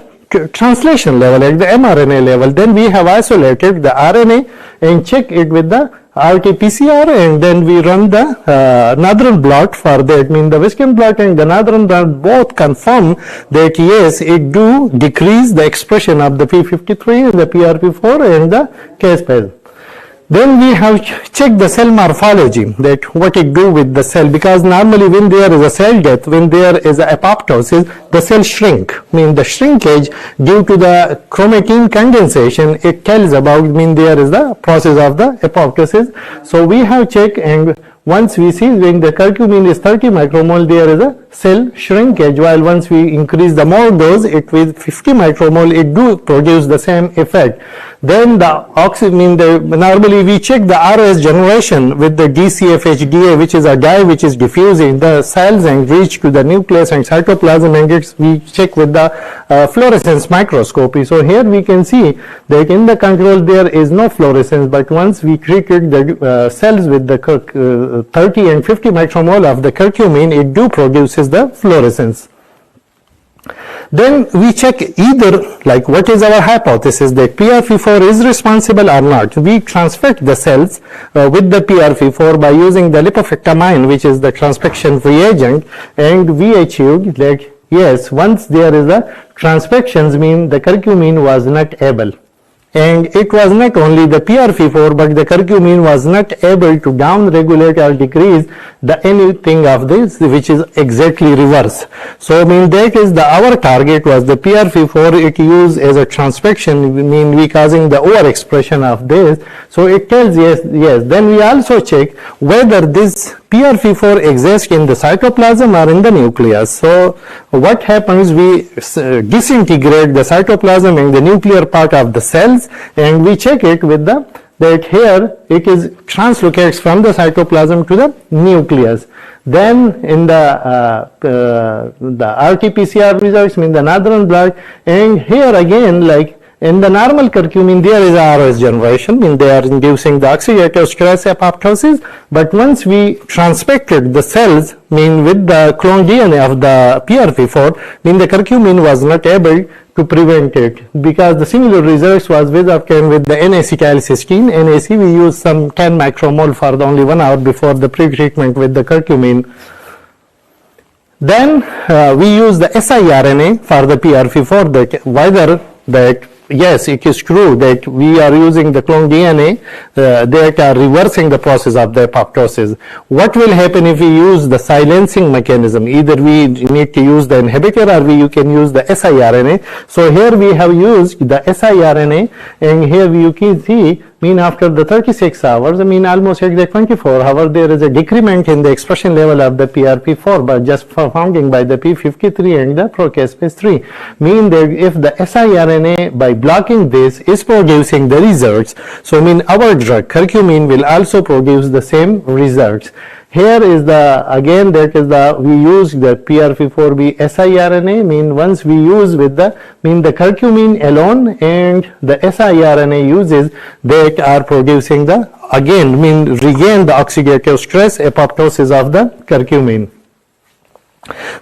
translation level, at the mRNA level. Then we have isolated the RNA and check it with the RT-PCR, and then we run the northern blot for that. Mean the western blot and the northern blot both confirm that yes, it do decrease the expression of the P53, the PRP4 and the caspase. Then we have checked the cell morphology, that what it do with the cell, because normally when there is a cell death, when there is a apoptosis, the cell shrink. Mean the shrinkage due to the chromatin condensation, it tells about, mean there is the process of the apoptosis. So we have checked, and once we see when the curcumin is 30 micromole, there is a cell shrinkage, while once we increase the more dose, it with 50 micromole, it do produce the same effect. Then the normally we check the RS generation with the DCFHDA, which is a dye which is diffusing the cells and reach to the nucleus and cytoplasm, and we check with the fluorescence microscopy. So here we can see that in the control there is no fluorescence, but once we treated the cells with the 30 and 50 micromole of the curcumin, it do produces the fluorescence. Then we check either, like what is our hypothesis, that PRP4 is responsible or not. We transfect the cells with the PRP4 by using the lipofectamine, which is the transfection reagent, and we achieved that yes, once there is a transfections, mean the curcumin was not able And it was not only the PRP4, but the curcumin was not able to down-regulate or decrease the anything of this, which is exactly reverse. So, I mean, that is our target was the PRP4. It used as a transfection, we causing the overexpression of this. So, it tells yes. Then we also check whether this PRP4 exists in the cytoplasm or in the nucleus. So, what happens, we disintegrate the cytoplasm in the nuclear part of the cells, and we check it with that here it is translocates from the cytoplasm to the nucleus. Then in the RT-PCR results, the northern blot, and here again, like in the normal curcumin, there is RS generation, they are inducing the oxidative stress apoptosis, but once we transfected the cells, with the clone DNA of the PRP4, the curcumin was not able to prevent it, because the similar results was obtained with the N-acetylcysteine. NAC, we use some 10 micromole for the only 1 hour before the pre-treatment with the curcumin. Then we use the siRNA for the PRP4, that whether that yes, it is true that we are using the clone DNA that are reversing the process of the apoptosis. What will happen if we use the silencing mechanism? Either we need to use the inhibitor or you can use the siRNA. So here we have used the siRNA, and here you can see after the 36 hours, almost at the 24 hours, there is a decrement in the expression level of the PRP4, but just founding by the P53 and the procaspase 3. That if the siRNA, by blocking this, is producing the results, so our drug, curcumin, will also produce the same results. Here is again, that is we use the PRP4B siRNA, once we use with the curcumin alone, and the siRNA uses that are producing regain the oxidative stress apoptosis of the curcumin.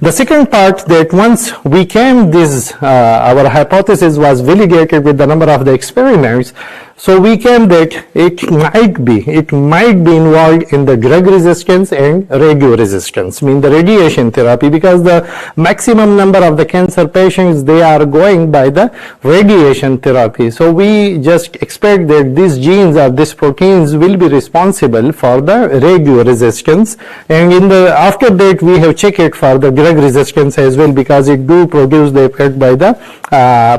The second part, that once we came this, our hypothesis was validated with the number of the experiments. So we came that it might be involved in the drug resistance and radio resistance, the radiation therapy, because the maximum number of the cancer patients, they are going by the radiation therapy. So we just expect that these genes or these proteins will be responsible for the radio resistance, and after that we have checked it for the drug resistance as well, because it do produce the effect by the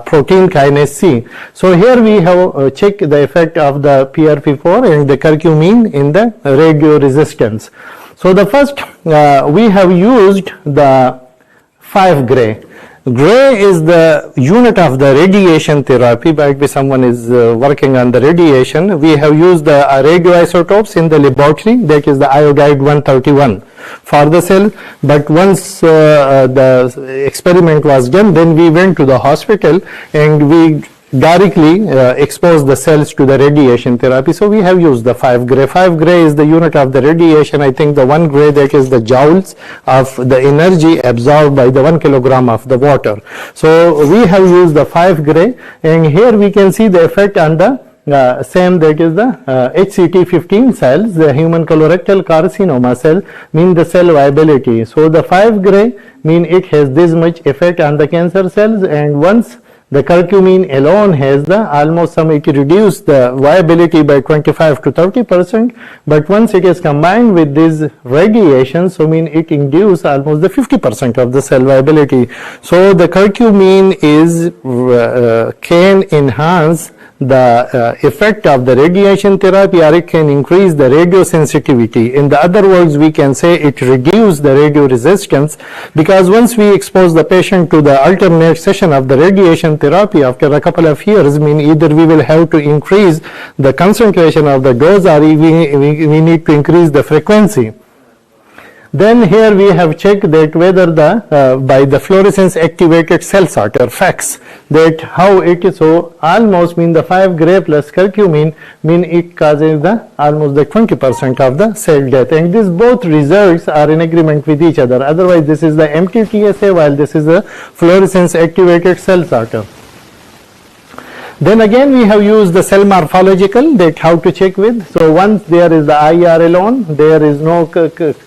protein kinase C. So here we have checked the effect of the PRP4 and the curcumin in the radio resistance. So the first, we have used the 5 gray. Gray is the unit of the radiation therapy. Might be someone is working on the radiation. We have used the radioisotopes in the laboratory, that is the iodide 131 for the cell. But once the experiment was done, then we went to the hospital and we directly expose the cells to the radiation therapy. So we have used the 5 gray. 5 gray is the unit of the radiation. I think the 1 gray, that is the joules of the energy absorbed by the 1 kilogram of the water. So we have used the 5 gray, and here we can see the effect on the same, that is the HCT15 cells, the human colorectal carcinoma cell, the cell viability. So the 5 gray it has this much effect on the cancer cells, and once the curcumin alone has the almost it reduced the viability by 25 to 30%, but once it is combined with this radiation, so it induces almost the 50% of the cell viability. So the curcumin is can enhance the effect of the radiation therapy, or it can increase the radio sensitivity. In the other words, we can say it reduces the radio resistance, because once we expose the patient to the alternate session of the radiation therapy after a couple of years, either we will have to increase the concentration of the dose, or we need to increase the frequency. Then here we have checked that whether the by the fluorescence activated cell sorter FACS, that how it is. So almost the 5 gray plus curcumin it causes the almost the 20% of the cell death, and these both results are in agreement with each other. Otherwise this is the empty TSA, while this is the fluorescence activated cell sorter. Then again we have used the cell morphological, that how to check with. So once there is the IR alone, there is no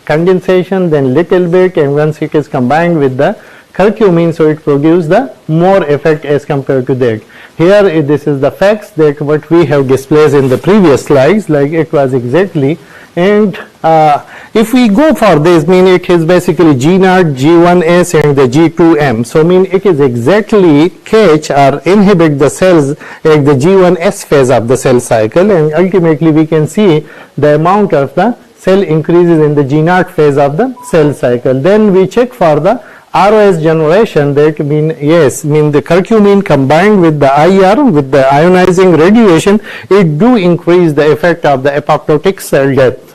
condensation, then little bit, and once it is combined with the curcumin, so it produces the more effect as compared to that. Here this is the facts that what we have displayed in the previous slides, like it was exactly. And if we go for this, mean it is basically G0, G1S and the G2M. So mean it is exactly catch or inhibit the cells at the G1S phase of the cell cycle, and ultimately we can see the amount of the cell increases in the G0 phase of the cell cycle. Then we check for the ROS generation, that mean yes, mean the curcumin combined with the IR, with the ionizing radiation, it do increase the effect of the apoptotic cell death.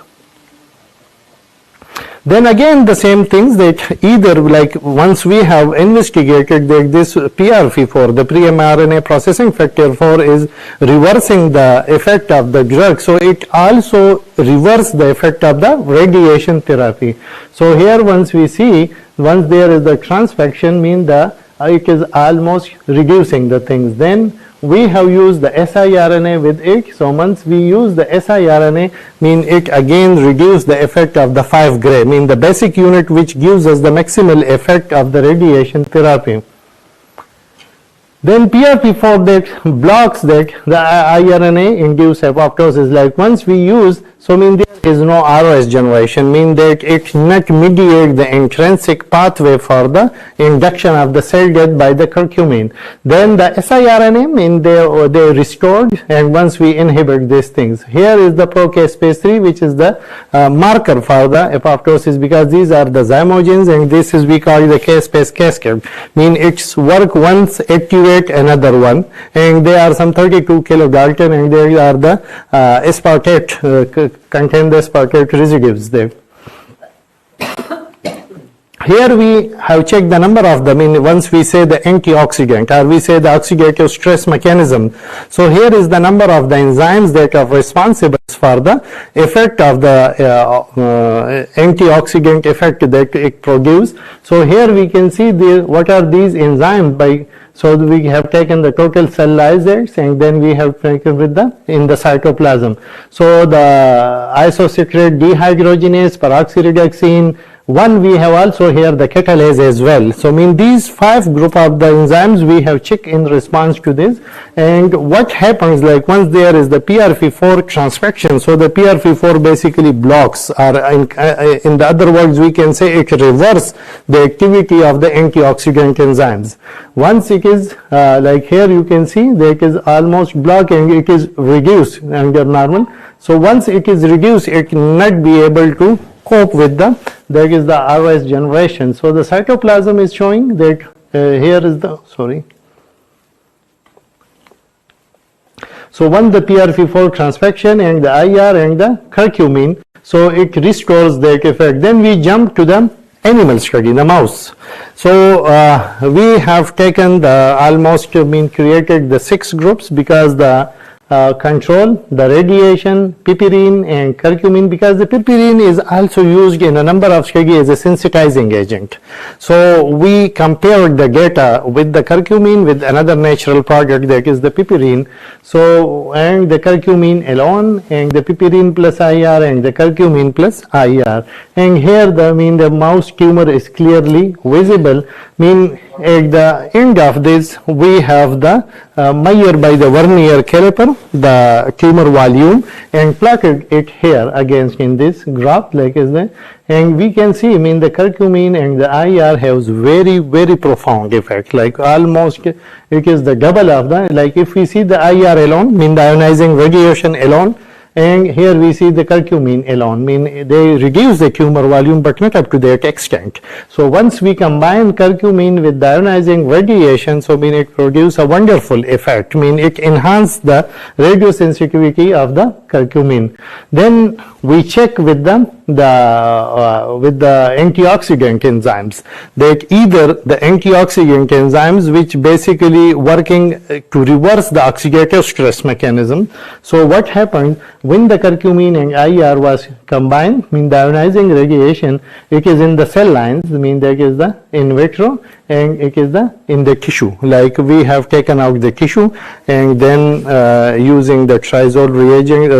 Then again the same things, that either like once we have investigated that this PRF4, the pre-mRNA processing factor 4 is reversing the effect of the drug, so it also reverses the effect of the radiation therapy. So here once we see, once there is the transfection, mean the it is almost reducing the things. Then we have used the siRNA with it. So once we use the siRNA, mean it again reduce the effect of the 5 gray, mean the basic unit which gives us the maximal effect of the radiation therapy. Then PRP4 that blocks that the iRNA induced apoptosis. Like once we use, so mean there is no ROS generation, mean that it not mediate the intrinsic pathway for the induction of the cell death by the curcumin. Then the siRNA, mean they restored, and once we inhibit these things. Here is the procaspase 3, which is the marker for the apoptosis, because these are the zymogens, and this is we call the caspase cascade. Mean its work once activate another one, and they are some 32 kilodalton, and they are the aspartate contain the aspartate residues there. Here we have checked the number of them in once we say the antioxidant or we say the oxidative stress mechanism. So here is the number of the enzymes that are responsible for the effect of the antioxidant effect that it produces. So here we can see what are these enzymes by. So we have taken the total cell lysates, and then we have taken with the in the cytoplasm. So the isocitrate dehydrogenase, peroxyreductase, one we have also here the catalase as well. So mean these 5 group of the enzymes we have checked in response to this. And what happens, like once there is the PRF4 transfection, so the PRF4 basically blocks, or in the other words we can say it reverses the activity of the antioxidant enzymes. Once it is like here you can see that it is almost blocking, it is reduced under normal. So once it is reduced, it not be able to cope with the, that is the ROS generation. So the cytoplasm is showing that here is the, sorry. So once the PRF4 transfection and the IR and the curcumin, so it restores that effect. Then we jump to the animal study, the mouse. So we have taken the almost created the 6 groups, because the control the radiation, piperine and curcumin, because the piperine is also used in a number of studies as a sensitizing agent. So we compared the data with the curcumin with another natural product, that is the piperine. So and the curcumin alone, and the piperine plus IR and the curcumin plus IR. And here the the mouse tumor is clearly visible. At the end of this we have the measure by the vernier caliper the tumor volume and plotted it here against in this graph like is that, and we can see the curcumin and the IR has very profound effect, like almost it is the double of the, like if we see the IR alone, the ionizing radiation alone, and here we see the curcumin alone, they reduce the tumor volume but not up to that extent. So once we combine curcumin with the ionizing radiation, so it produces a wonderful effect, it enhances the radiosensitivity of the curcumin. Then we check with them with the antioxidant enzymes, that either the antioxidant enzymes which basically working to reverse the oxidative stress mechanism. So what happened when the curcumin and IR was combined, the ionizing radiation, it is in the cell lines, that is the in vitro, and it is the in the tissue, like we have taken out the tissue and then using the triazole reagent,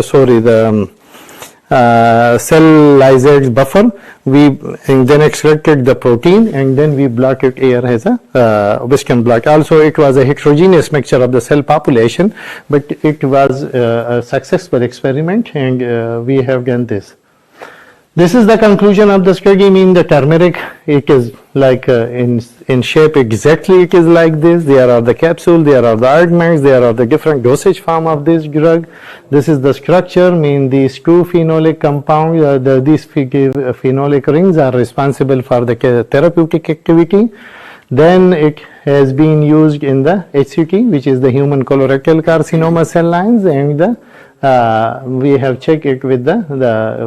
cell lysate buffer. We then extracted the protein and then we block it here as a Western block. Also, it was a heterogeneous mixture of the cell population, but it was a successful experiment, and we have done this. This is the conclusion of the study. Mean the turmeric, it is like in shape exactly it is like this. There are the capsule, there are the ointments, there are the different dosage form of this drug. This is the structure. Mean these two phenolic compounds, these phenolic rings are responsible for the therapeutic activity. Then it has been used in the HCT, which is the human colorectal carcinoma cell lines, and the we have checked it with the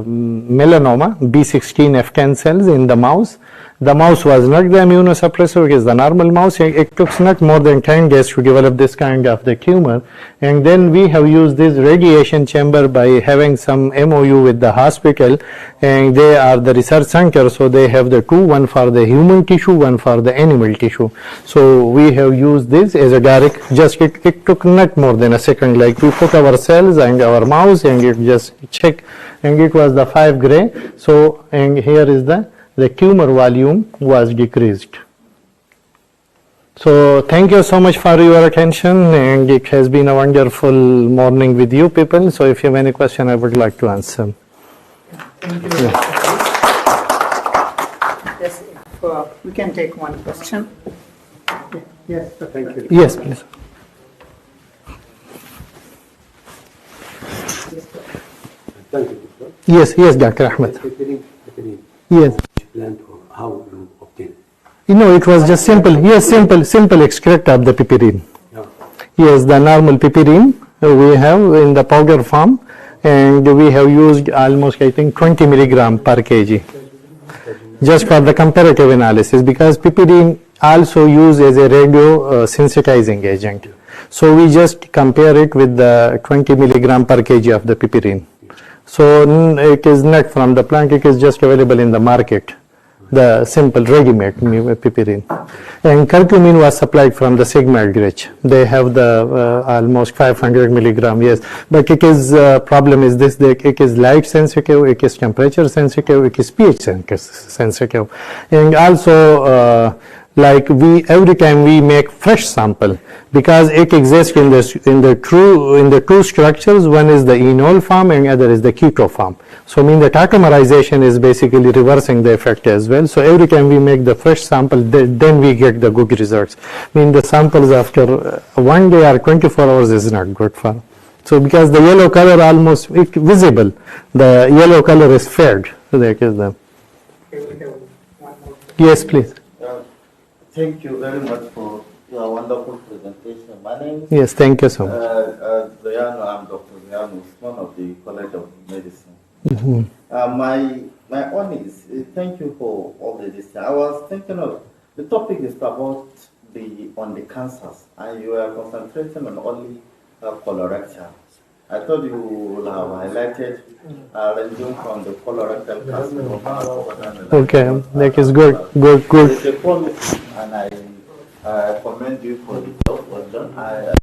melanoma B16 F10 cells in the mouse. The mouse was not the immunosuppressor, it is the normal mouse. It took not more than 10 days to develop this kind of the tumor. And then we have used this radiation chamber by having some MOU with the hospital, and they are the research center, so they have the two, one for the human tissue, one for the animal tissue. So we have used this as a direct, just it took not more than a second, like we put our cells and our mouse and it just check, and it was the 5 gray. So, and here is the tumor volume was decreased. So thank you so much for your attention, and it has been a wonderful morning with you people. So if you have any question, I would like to answer. Thank you. Yeah. Yes, if, we can take one question. Yes, thank you. Yes, please. Thank you. Yes, yes, Dr. Ahmed. Yes. Plan for how you obtain. You know, it was just simple. Yes, simple extract of the piperine. Yeah. Yes, the normal piperine we have in the powder form, and we have used almost, I think, 20 milligram per kg, just for the comparative analysis, because piperine also used as a radio sensitizing agent. So we just compare it with the 20 milligram per kg of the piperine. So it is not from the plant, it is just available in the market, the simple ready-made piperine. And curcumin was supplied from the Sigma Aldrich. They have the almost 500 milligram, yes. But it is, problem is this, that it is light sensitive, it is temperature sensitive, it is pH sensitive. And also, like every time we make fresh sample, because it exists in the two structures. One is the enol form and other is the keto form. So mean the tautomerization is basically reversing the effect as well. So every time we make the fresh sample, then we get the good results. Mean the samples after 1 day or 24 hours is not good for. So because the yellow color almost visible, the yellow color is fed. So that is the. Yes, please. Thank you very much for your wonderful presentation. My name is Yes, thank you so much. Zayano, I'm Dr. Zayano Usman of the College of Medicine. Mm-hmm. My own is thank you for all this. I was thinking of the topic is about the cancers, and you are concentrating on only colorectal. I thought you would have highlighted ranging from the colorectal carcinoma. Okay, that is good. It's a promise, and I commend you for the job well done.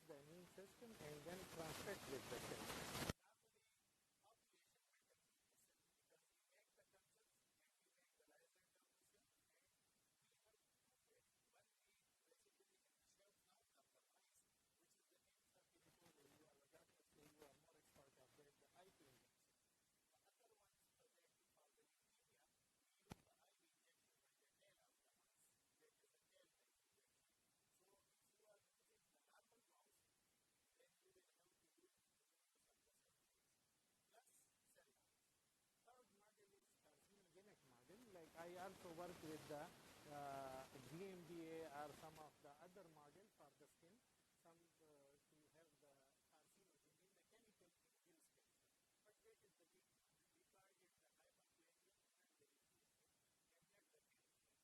the immune system and then transfect with the cells. Like I also work with the GMDA or some of the other models for the skin, some to have the carcinogen in the chemical it kills cancer. But that is the big one. We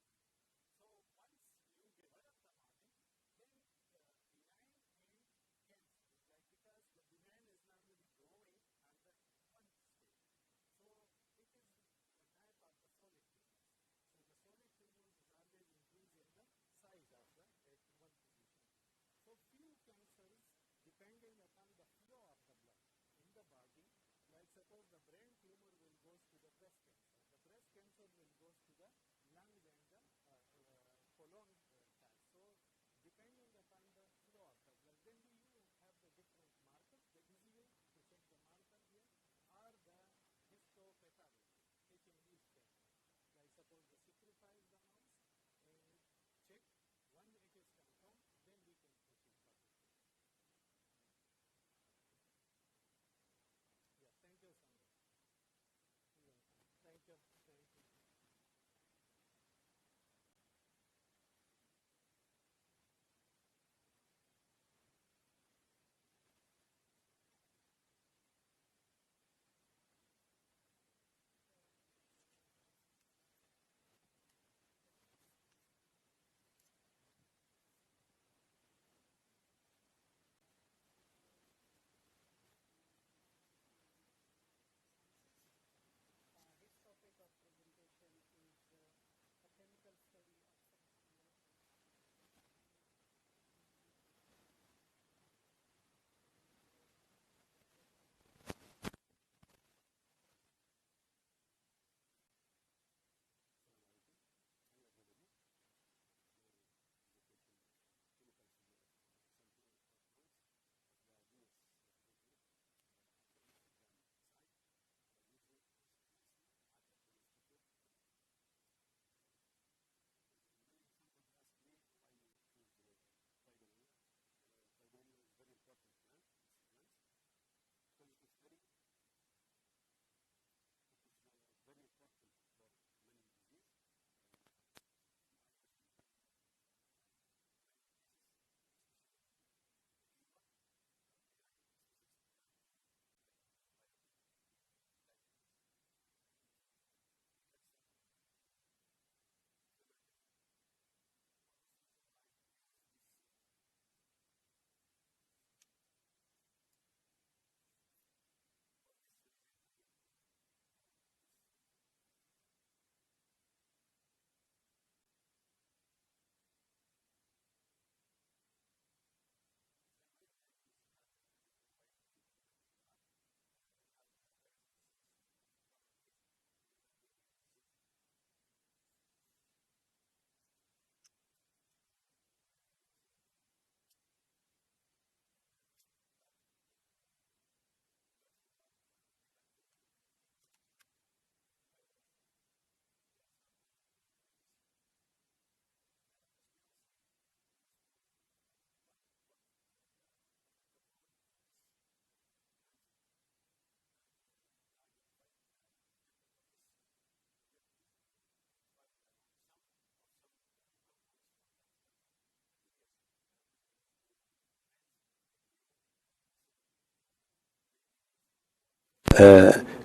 target the hyperplasia and the inflammation and get the cancer. So once you develop the model, then benign and cancer, like because the benign is normally growing on the one stage. So it is a type of the solid tumors. So the solid tumors is always increase in the size of the at one position. So few cancers, depending upon the flow of the blood in the body, like suppose the brain tumor will go to the breast cancer. The breast cancer will go to the lung and the colon cancer. So depending upon the flow of the blood, then you have the different markers. The easy way to check the marker here are the histopathology, taking each cancer. Like suppose the sacrifice the mouse and check when it is confirmed, then we can proceed further. Yeah, thank you, Sandra. Thank you. Thank you. This topic of presentation is a chemical study of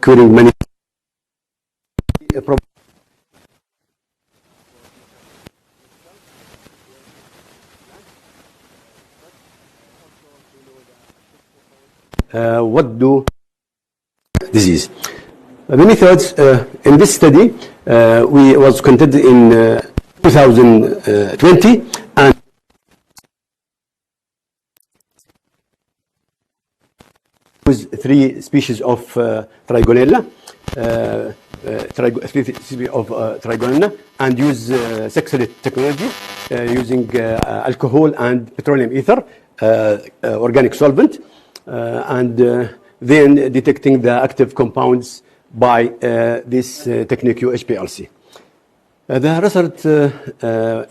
curing many problems. What do disease? Many methods in this study we was conducted in 2020 and use 3 species of Trigonella, Trigonella, and use sexuality technology using alcohol and petroleum ether, organic solvent, and then detecting the active compounds by this technique HPLC. The result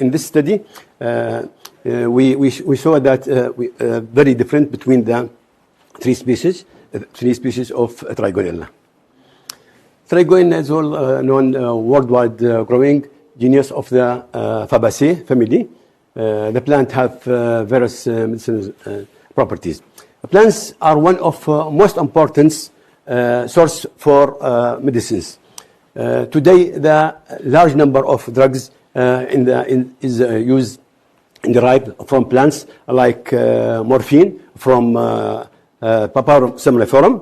in this study, we saw that very different between the three species of Trigonella. Trigonella is well known worldwide growing genus of the Fabaceae family. The plant have various medicinal properties. Plants are one of most important source for medicines. Today, the large number of drugs is used and derived from plants like morphine from Papaver somniferum,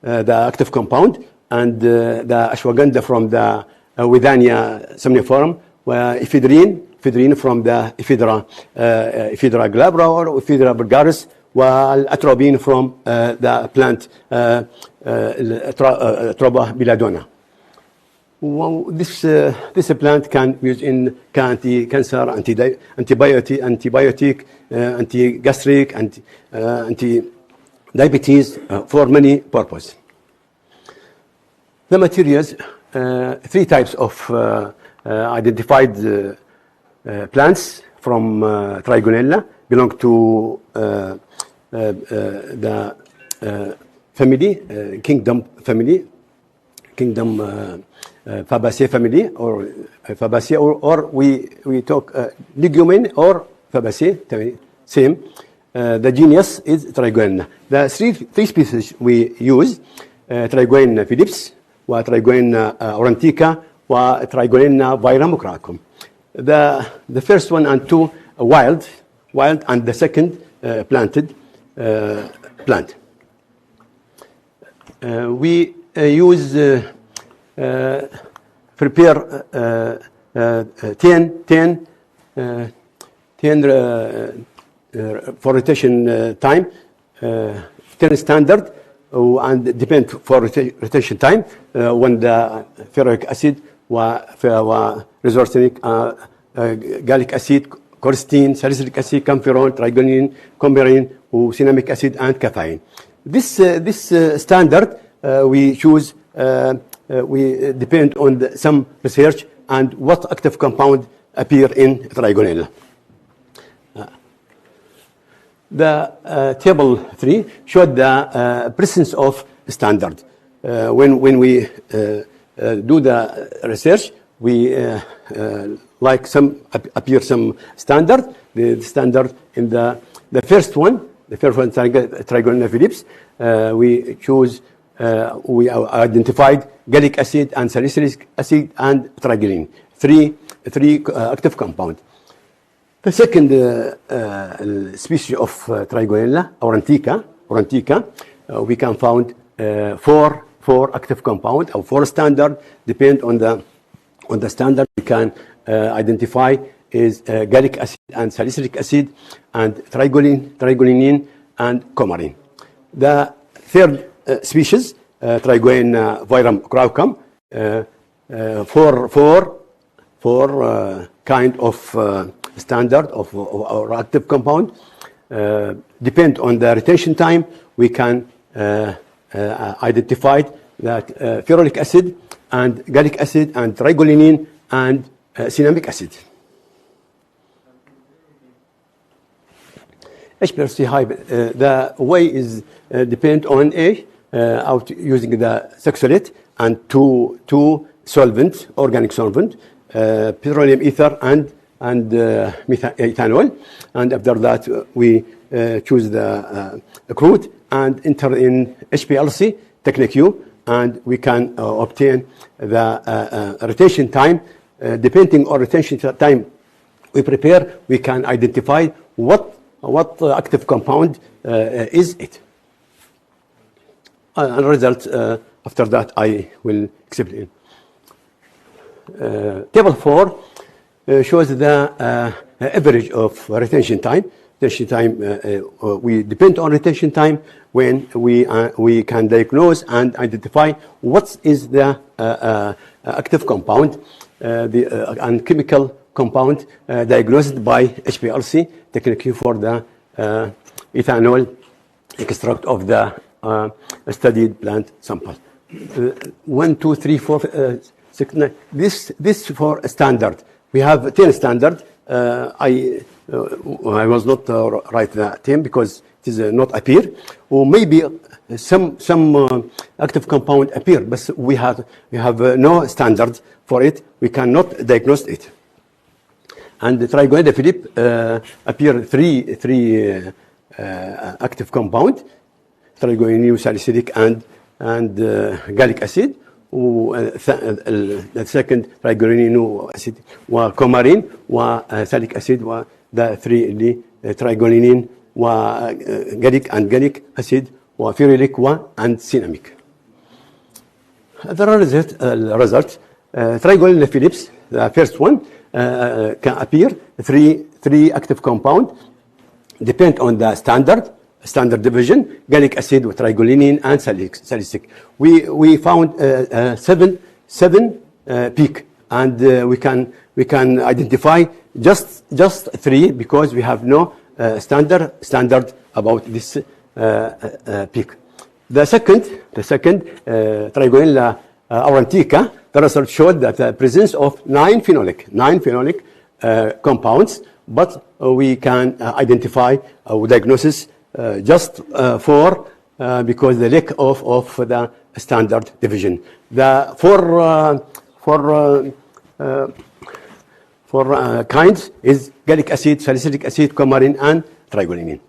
the active compound, and the ashwagandha from the Withania somniferum, ephedrine from the Ephedra glabra or Ephedra vulgaris, والاتروبين from the plant Troba belladonna. This plant can use in anti-cancer, antibiotic, anti-gastric, anti-diabetes for many purposes. The materials, 3 types of identified plants from Trigonella belong to the family, kingdom Fabaceae family, or Fabaceae, or we talk Legumine or Fabaceae, same. The genus is Trigonella. The three species we use, Trigonella philips, Trigonella aurantica, Trigonella viramocracum. The first one and 2 wild, and the second planted plant. We use prepare 10 for rotation time, 10 standard, and depend for rotation time when the ferric acid resorcinic gallic acid, coristin, salicylic acid, camphorone, trigonine, coumarin, cinnamic acid, and caffeine. This standard we choose. We depend on some research and what active compound appear in Trigonella. The table 3 showed the presence of standard. When we do the research, we like appear some standard. The standard in the first one, Trigonella philips, we choose. We identified gallic acid and salicylic acid and trigonine, three active compounds. The second species of Trigonella, aurantica, we can found four active compounds or 4 standard. Depend on the standard we can identify is gallic acid and salicylic acid and trigonine and coumarin. The third species, Trigonella viramocracum, 4 kind of standard of our active compound. Depend on the retention time, we can identify that ferrolic acid and gallic acid and trigonine and cinnamic acid. HPLC the way is depend on out using the succinate and two solvent, organic solvent, petroleum ether and ethanol, and after that we choose the crude and enter in HPLC technique, and we can obtain the rotation time. Depending on rotation time we prepare, we can identify what active compound is it. And result after that I will explain. Table 4 shows the average of retention time retention time. We depend on retention time when we can diagnose and identify what is the active compound and chemical compound diagnosed by HPLC technically for the ethanol extract of the studied plant sample. 1, 2, 3, 4, 6, 9. This for a standard. We have 10 standard. I was not write the 10 because it is not appear. Or maybe some active compound appear, but we have no standard for it. We cannot diagnose it. And the trigonella Philippe appear three active compound, trigonine, salicylic, and gallic acid. The second trigonine acid وكومارين وساليك acid وده 3 اللي trigonine وgallic and gallic acid وفيريليك and cinnamic. The result trigonella Phillips, the first one can appear three active compound depend on the standard division, gallic acid with trigonine and salicylic. We found seven peak, and we can identify just 3 because we have no standard about this peak. The second trigonella aurantica, the result showed that the presence of 9 phenolic compounds, but we can identify diagnosis just 4 because the lack of the standard division. The four kinds is gallic acid, salicylic acid, coumarin, and trigonine.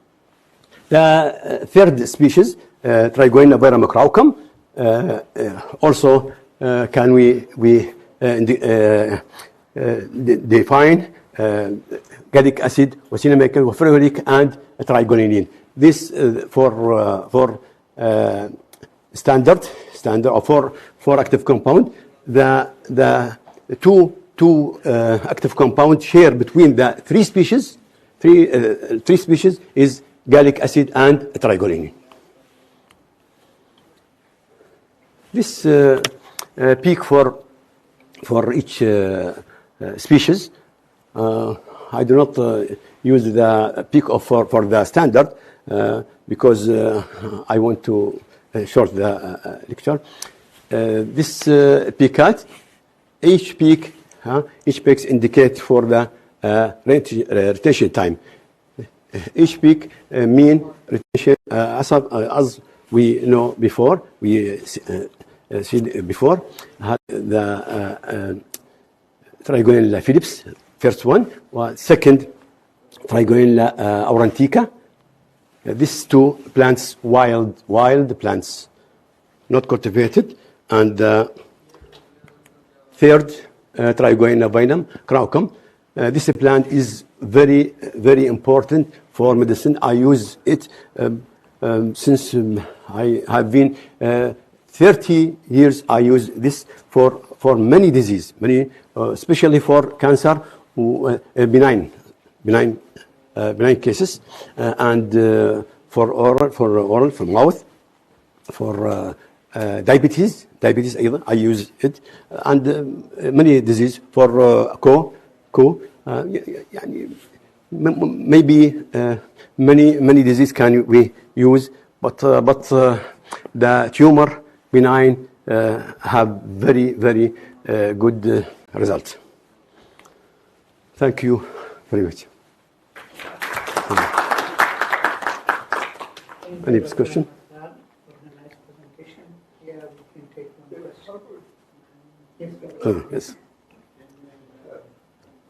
The third species, Trigonella biramicraucum, also can we define gallic acid, cinnamic, ferulic, and trigonine. This for standard or for active compound. The two active compound share between the 3 species. Three species is gallic acid and trigonine. This peak for each species. I do not use the peak for the standard because I want to short the lecture. This peak, each peaks indicate for the retention time. Each peak mean retention as we know before. We see before the Trigonella Phillips, first one, second Trigonella aurantica. These 2 plants, wild plants, not cultivated, and third Trigonella biramicraucum. This plant is very, very important for medicine. I use it since I have been 30 years. I use this for many diseases, especially for cancer, benign cases, and for oral, for mouth, for diabetes. I use it, and many diseases for maybe many diseases can we use, but the tumor benign have very, very good results. Thank you very much. Any discussion? Yes.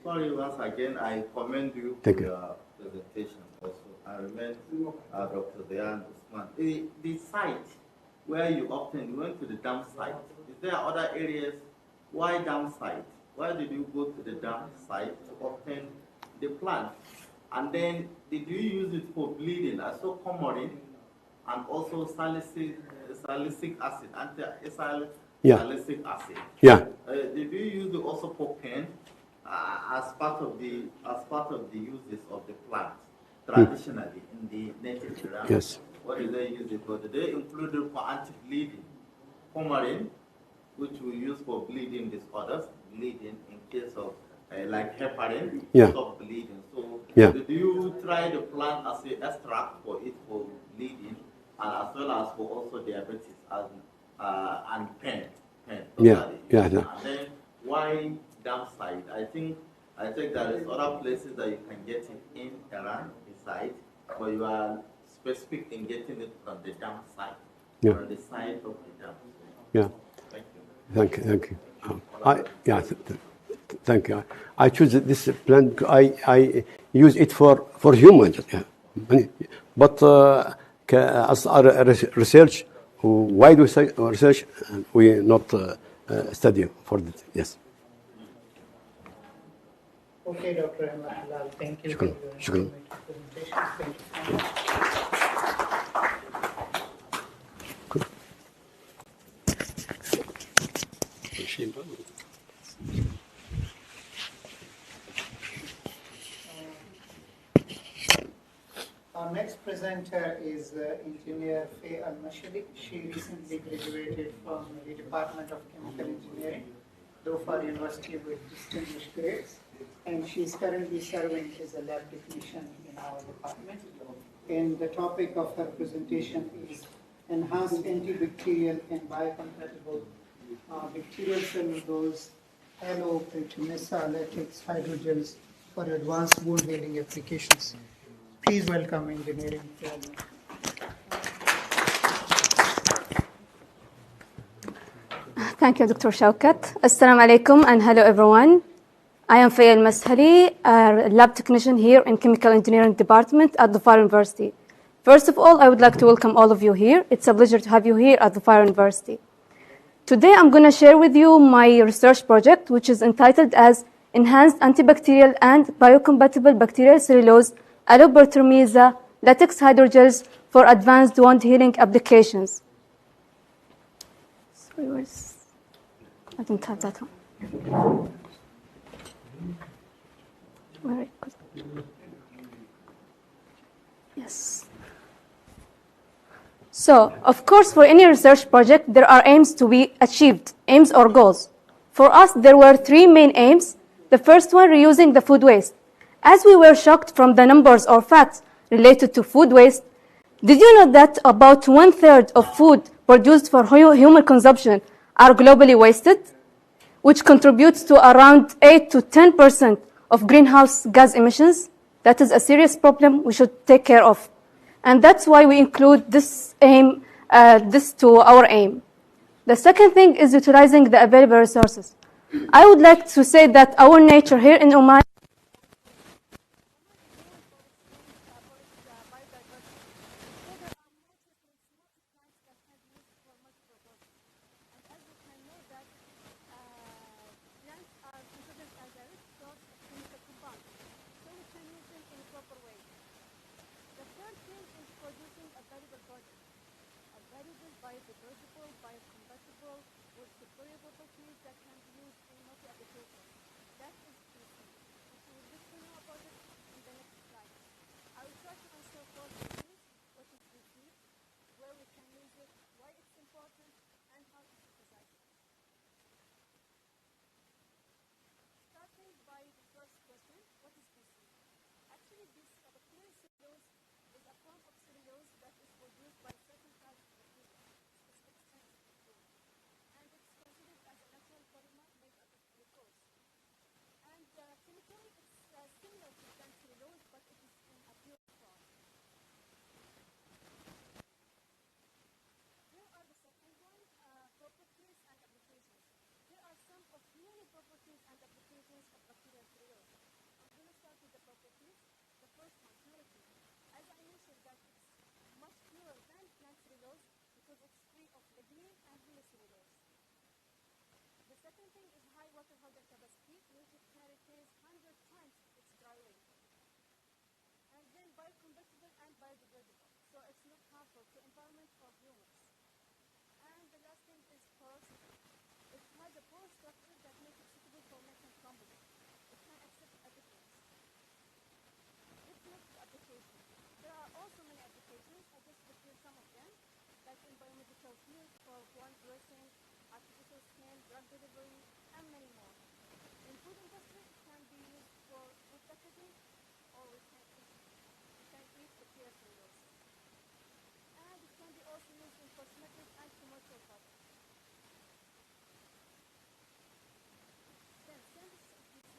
Sorry, once again, I commend you Thank for you. your presentation also. I remember Dr. Dean Usman. The site where you went to the dam site. Is there other areas? Why dam site? Why did you go to the dam site to obtain the plant? And then did you use it for bleeding? I saw coumarin and also salicylic acid, salicylic acid. Yeah. Did you use it also for pain as part of the uses of the plant? traditionally in the native ground. Yes. What do they use it for? They included for anti-bleeding. Coumarin, which we use for bleeding disorders, bleeding in case of like heparin, stop bleeding. So do you try the plant as an extract for it for bleeding, and as well as for also diabetes and pain? And then why downside? I think there is other places that you can get it in Iran, beside, but you are specific in getting it from the downside, from the side of the dam. Yeah. Thank you. Thank you. Thank you. I choose this plant. I use it for humans. But as our research, wide research, we not study for this. Yes. Okay, Dr. Ahmed, thank you. Shukran. Thank you so much. Our next presenter is Engineer Faye Al-Mashadi. She recently graduated from the Department of Chemical Engineering, Dhofar University, with distinguished grades, and she is currently serving as a lab technician in our department. And the topic of her presentation is enhanced antibacterial and biocompatible bacterial cellulose, halo, pertumesa, latex, hydrogels for advanced wound healing applications. Please welcome engineering. Thank you, Dr. Shaukat. Assalamu alaikum and hello everyone. I am Faye Al-Mashadi, a lab technician here in Chemical Engineering Department at Dhofar University. First of all, I would like to welcome all of you here. It's a pleasure to have you here at Dhofar University. Today, I'm going to share with you my research project, which is entitled as Enhanced Antibacterial and Biocompatible Bacterial Cellulose Allopertomesa Latex Hydrogels for Advanced Wound Healing Applications. Sorry, I don't have that one. Very good. Yes. So, of course, for any research project, there are aims to be achieved, aims or goals. For us, there were three main aims. The first one, reusing the food waste. As we were shocked from the numbers or facts related to food waste, did you know that about 1/3 of food produced for human consumption are globally wasted, which contributes to around 8 to 10% of greenhouse gas emissions? That is a serious problem we should take care of. And that's why we include this to our aim. The second thing is utilizing the available resources. I would like to say that our nature here in Oman biocompatible and biodegradable, so it's not harmful to environment or humans. And the last thing is porosity. It has a porous structure that makes it suitable for making composite. It can accept additives. Let's look at the application. here some of them, like in biomedical field for plant dressing, artificial skin, drug delivery, and many more. In food industry, it can be used for food packaging, or we can eat bacteria cellulose. And it can be also used in cosmetic and commercial products. Then, PC.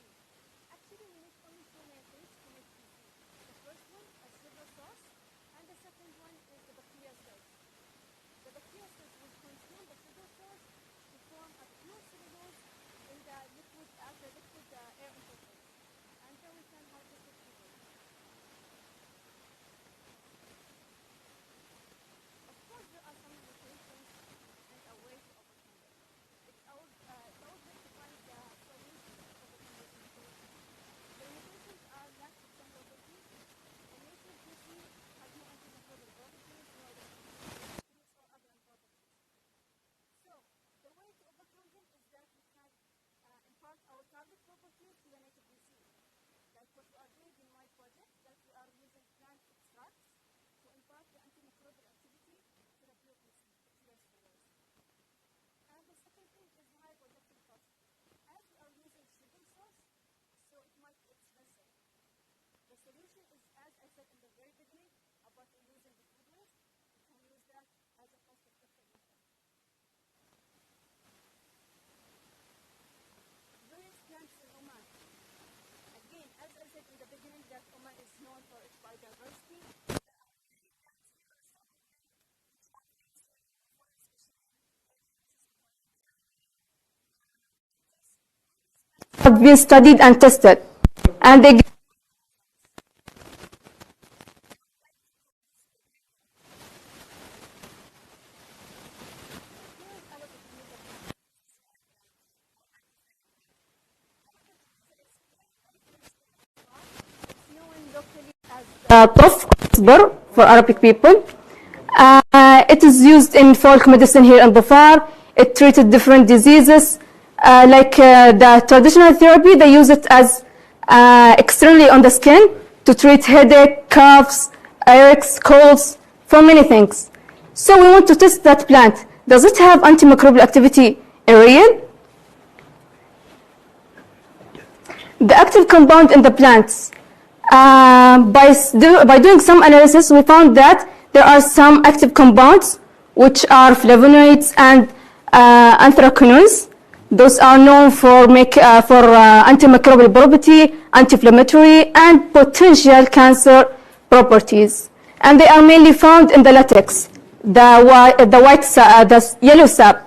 Actually, we need only two main things to make PC. The first one, a sugar sauce, and the second one is the bacteria cells. The bacteria cells will consume the sugar sauce to form a pure cellulose in the liquid air interface, and then we can harvest it easily. Of course, there are some limitations and a way to overcome them. It's our job to find the solution to overcome those limitations. The limitations are lack of central properties. A native PC has no antimicrobial properties, no electronics or other properties. So, the way to overcome them is that we can impart our target properties to the native PC. Like what we are doing in my project, that we are using plant extracts to impart the antimicrobial activity to the pure PC, bacteria cellulose. And the second thing is high production cost. As we are using sugar sauce, so it might be expensive. The solution is, as I said in the very beginning, about using the food waste. We can use that as a cost-effective method. Various plants in Oman. Again, as I said in the beginning, that Oman is known for its biodiversity. Have been studied and tested, and they Dhofar for Arabic people. It is used in folk medicine here in Dhofar. It treated different diseases. The traditional therapy, they use it as externally on the skin to treat headache, coughs, earaches, colds, for many things. So we want to test that plant. Does it have antimicrobial activity in real? The active compound in the plants. By doing some analysis, we found that there are some active compounds which are flavonoids and anthraquinones. Those are known for antimicrobial property, anti-inflammatory, and potential cancer properties. And they are mainly found in the latex, the yellow sap.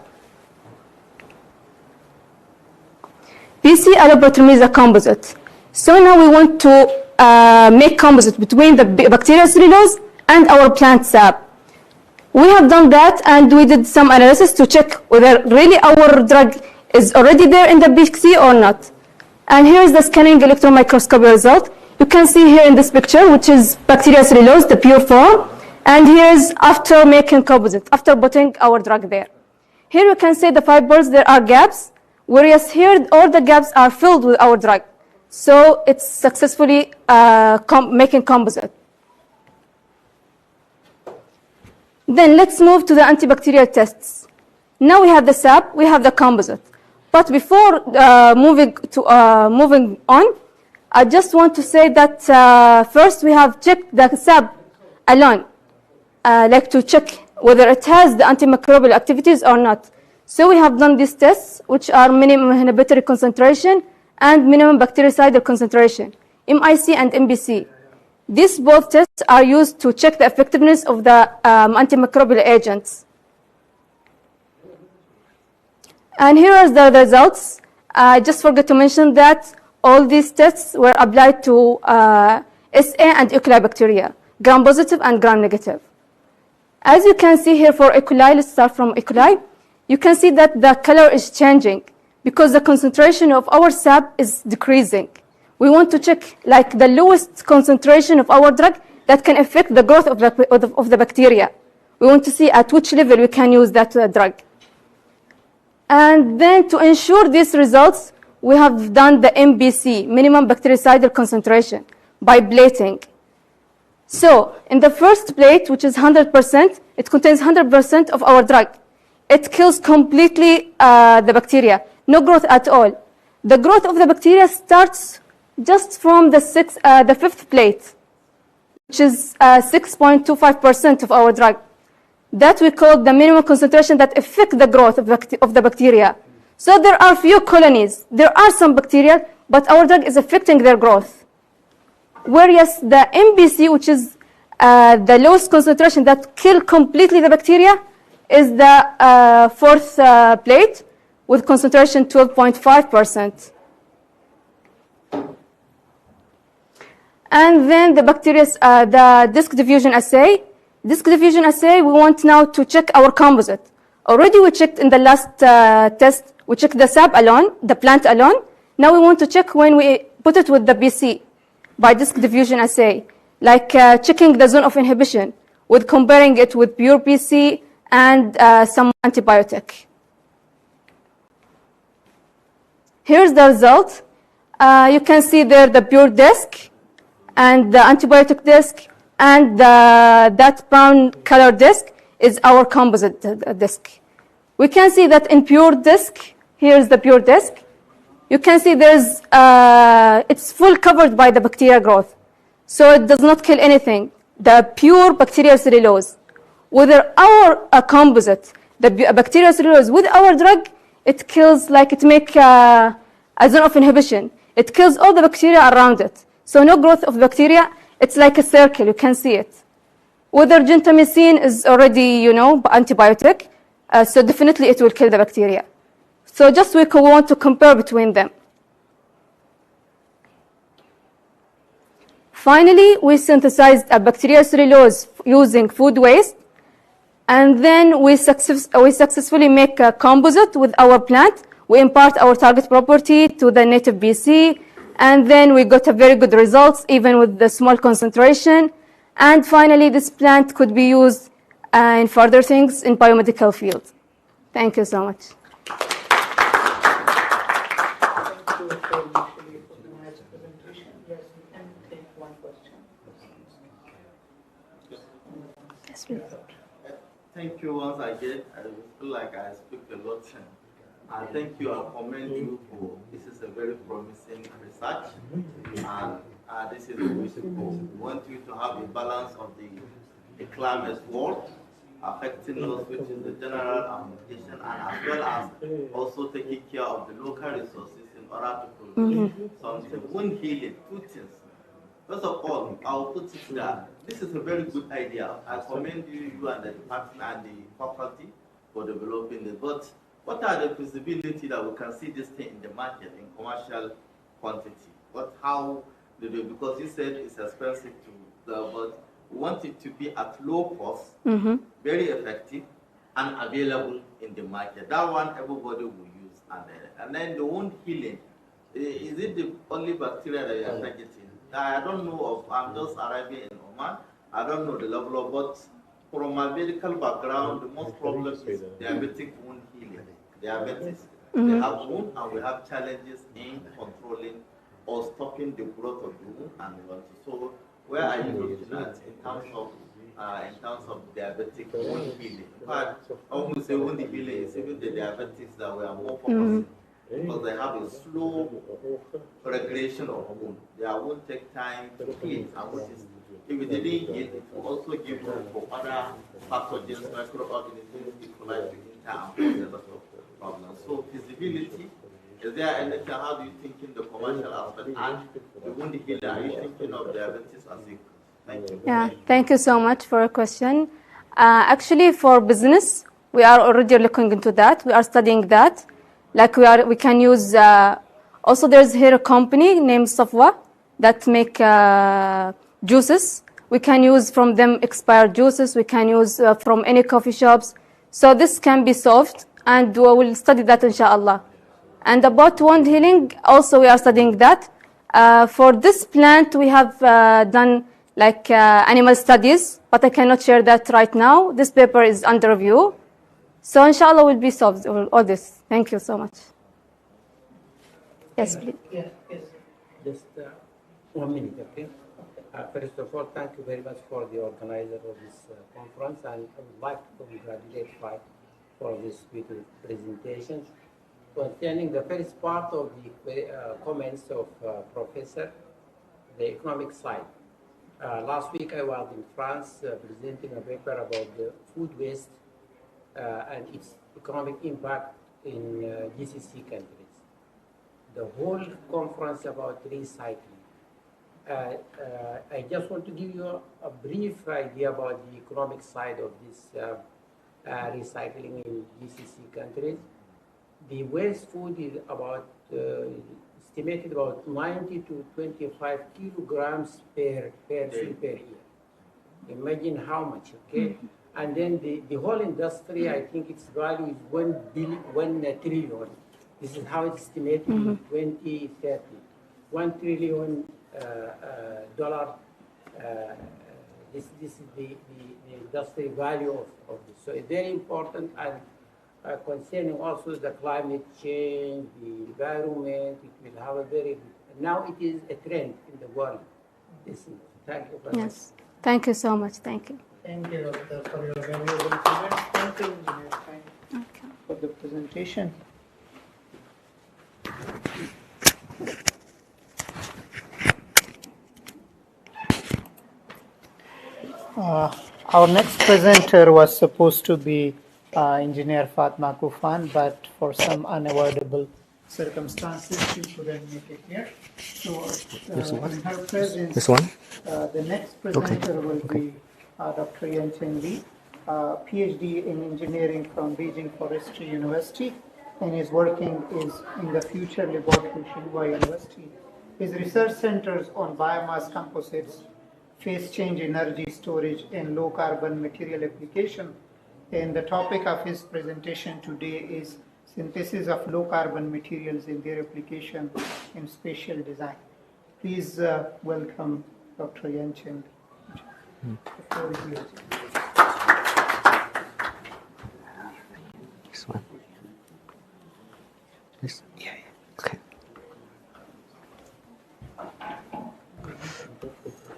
PC alloprotein is a composite. So now we want to make composite between the bacterial cellulose and our plant sap. We have done that, and we did some analysis to check whether really our drug is already there in the PC or not. And here is the scanning electron microscopy result. You can see here in this picture, which is bacterial cellulose, the pure form. And here is after making composite, after putting our drug there. Here you can see the fibers, there are gaps, whereas here all the gaps are filled with our drug. So it's successfully making composite. Then let's move to the antibacterial tests. Now we have the sap, we have the composite. But before moving on, I just want to say that first we have checked the sap alone, like to check whether it has the antimicrobial activities or not. So we have done these tests, which are minimum inhibitory concentration and minimum bactericidal concentration, MIC and MBC. These both tests are used to check the effectiveness of the antimicrobial agents. And here are the results. I just forgot to mention that all these tests were applied to SA and E. coli bacteria, gram-positive and gram-negative. As you can see here for E. coli, let's start from E. coli. You can see that the color is changing because the concentration of our sap is decreasing. We want to check like the lowest concentration of our drug that can affect the growth of the bacteria. We want to see at which level we can use that drug. And then to ensure these results, we have done the MBC, minimum bactericidal concentration, by plating. So in the first plate, which is 100%, it contains 100% of our drug. It kills completely the bacteria, no growth at all. The growth of the bacteria starts just from the fifth plate, which is 6.25% of our drug. That we call the minimum concentration that affect the growth of the bacteria. So there are few colonies. There are some bacteria, but our drug is affecting their growth. Whereas the MBC, which is the lowest concentration that kill completely the bacteria, is the fourth plate with concentration 12.5%. And then the bacteria, the disk diffusion assay. Disk diffusion assay, we want now to check our composite. Already we checked in the last test, we checked the sap alone, the plant alone. Now we want to check when we put it with the BC by disk diffusion assay, like checking the zone of inhibition with comparing it with pure BC and some antibiotic. Here's the result. You can see there the pure disk and the antibiotic disk, and that brown color disk is our composite disk. We can see that in pure disk, here's the pure disk. You can see there's, it's full covered by the bacteria growth. So it does not kill anything. The pure bacterial cellulose. With our composite, the bacterial cellulose with our drug, it kills, like it makes a zone of inhibition. It kills all the bacteria around it. So no growth of bacteria. It's like a circle. You can see it. Whether gentamicin is already, antibiotic, so definitely it will kill the bacteria. So just we want to compare between them. Finally, we synthesized a bacterial cellulose using food waste, and then we successfully make a composite with our plant. We impart our target property to the native BC, and then we got a very good results, even with the small concentration. And finally, this plant could be used in further things in biomedical field. Thank you so much. Yes, please. Thank you once again. I feel like I speak a lot. I thank you and commend you for this is a very promising research, and this is useful. We want you to have a balance of the climate world affecting us, which is the general application, and as well as also taking care of the local resources in order to produce something. Wound healing, two things. First of all, I'll put it that this is a very good idea. I commend you and the department and the faculty for developing it. But what are the feasibility that we can see this thing in the market in commercial quantity? But how do they, because you said it's expensive to, but we want it to be at low cost, very effective, and available in the market. That one everybody will use. And then the wound healing, is it the only bacteria that you are targeting? I don't know of, I'm just arriving in Oman, I don't know the level of, but from my medical background, the most problem is diabetic wound healing. Diabetes, they have wound, and we have challenges in controlling or stopping the growth of the wound and the wound. So where are you looking at in terms of diabetic wound healing? In fact, when we say wound healing, it's even the diabetics that we are more focusing, because they have a slow regulation of wound. Their wound take time to heal, and what is, if it didn't heal, it will also give room for other pathogens, microorganisms, people like to enter and cause a lot of problems. So feasibility, is there anything, how do you think in the commercial aspect, and the wound healing, are you thinking of diabetes as a, thank you. Yeah, thank you so much for your question. Actually, for business, we are already looking into that. We are studying that. Like we can use, also there's here a company named Safwa that make juices. We can use from them expired juices. We can use from any coffee shops. So this can be solved, and we will study that inshallah. And about wound healing, also we are studying that. For this plant, we have done like animal studies, but I cannot share that right now. This paper is under review. So inshallah will be solved, all this. Thank you so much. Yes, please. Yes. Just 1 minute, okay? First of all, thank you very much for the organizer of this conference, and I would like to congratulate Five for this beautiful presentation. Concerning the first part of the comments of Professor, the economic side. Last week I was in France presenting a paper about the food waste and its economic impact in GCC countries. The whole conference about recycling. I just want to give you a brief idea about the economic side of this recycling in GCC countries. The waste food is about estimated about 90 to 25 kilograms per person per year. Imagine how much, okay? And then the whole industry, I think its value is 1 trillion. This is how it's estimated in 2030. $1 trillion dollar. This is the industry value of this. So it's very important, and concerning also the climate change, the environment, it will have a very, now it is a trend in the world. Thank you very much. Yes. Thank you so much. Thank you. Thank you, Doctor, for your valuable comments. Thank you, Engineer, for the presentation. Our next presenter was supposed to be Engineer Fatma Kufan, but for some unavoidable circumstances, she couldn't make it here. So, in her presence, the next presenter will be Dr. Yanchen Li, PhD in engineering from Beijing Forestry University, and his working is in the Future Laboratory Tsinghua University. His research centers on biomass composites, phase change energy storage, and low carbon material application. And the topic of his presentation today is synthesis of low carbon materials and their application in spatial design. Please welcome Dr. Yanchen. The floor is yours. This one. This? Yeah. Okay.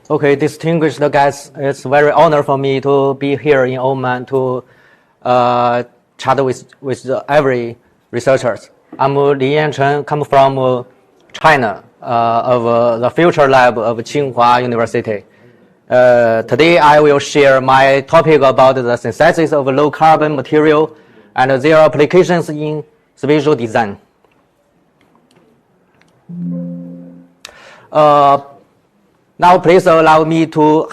Okay, distinguished guests, it's very honor for me to be here in Oman to chat with every researchers. I'm Li Yanchen, come from China, of the Future Lab of Tsinghua University. Today I will share my topic about the synthesis of low carbon material and their applications in spatial design. Now please allow me to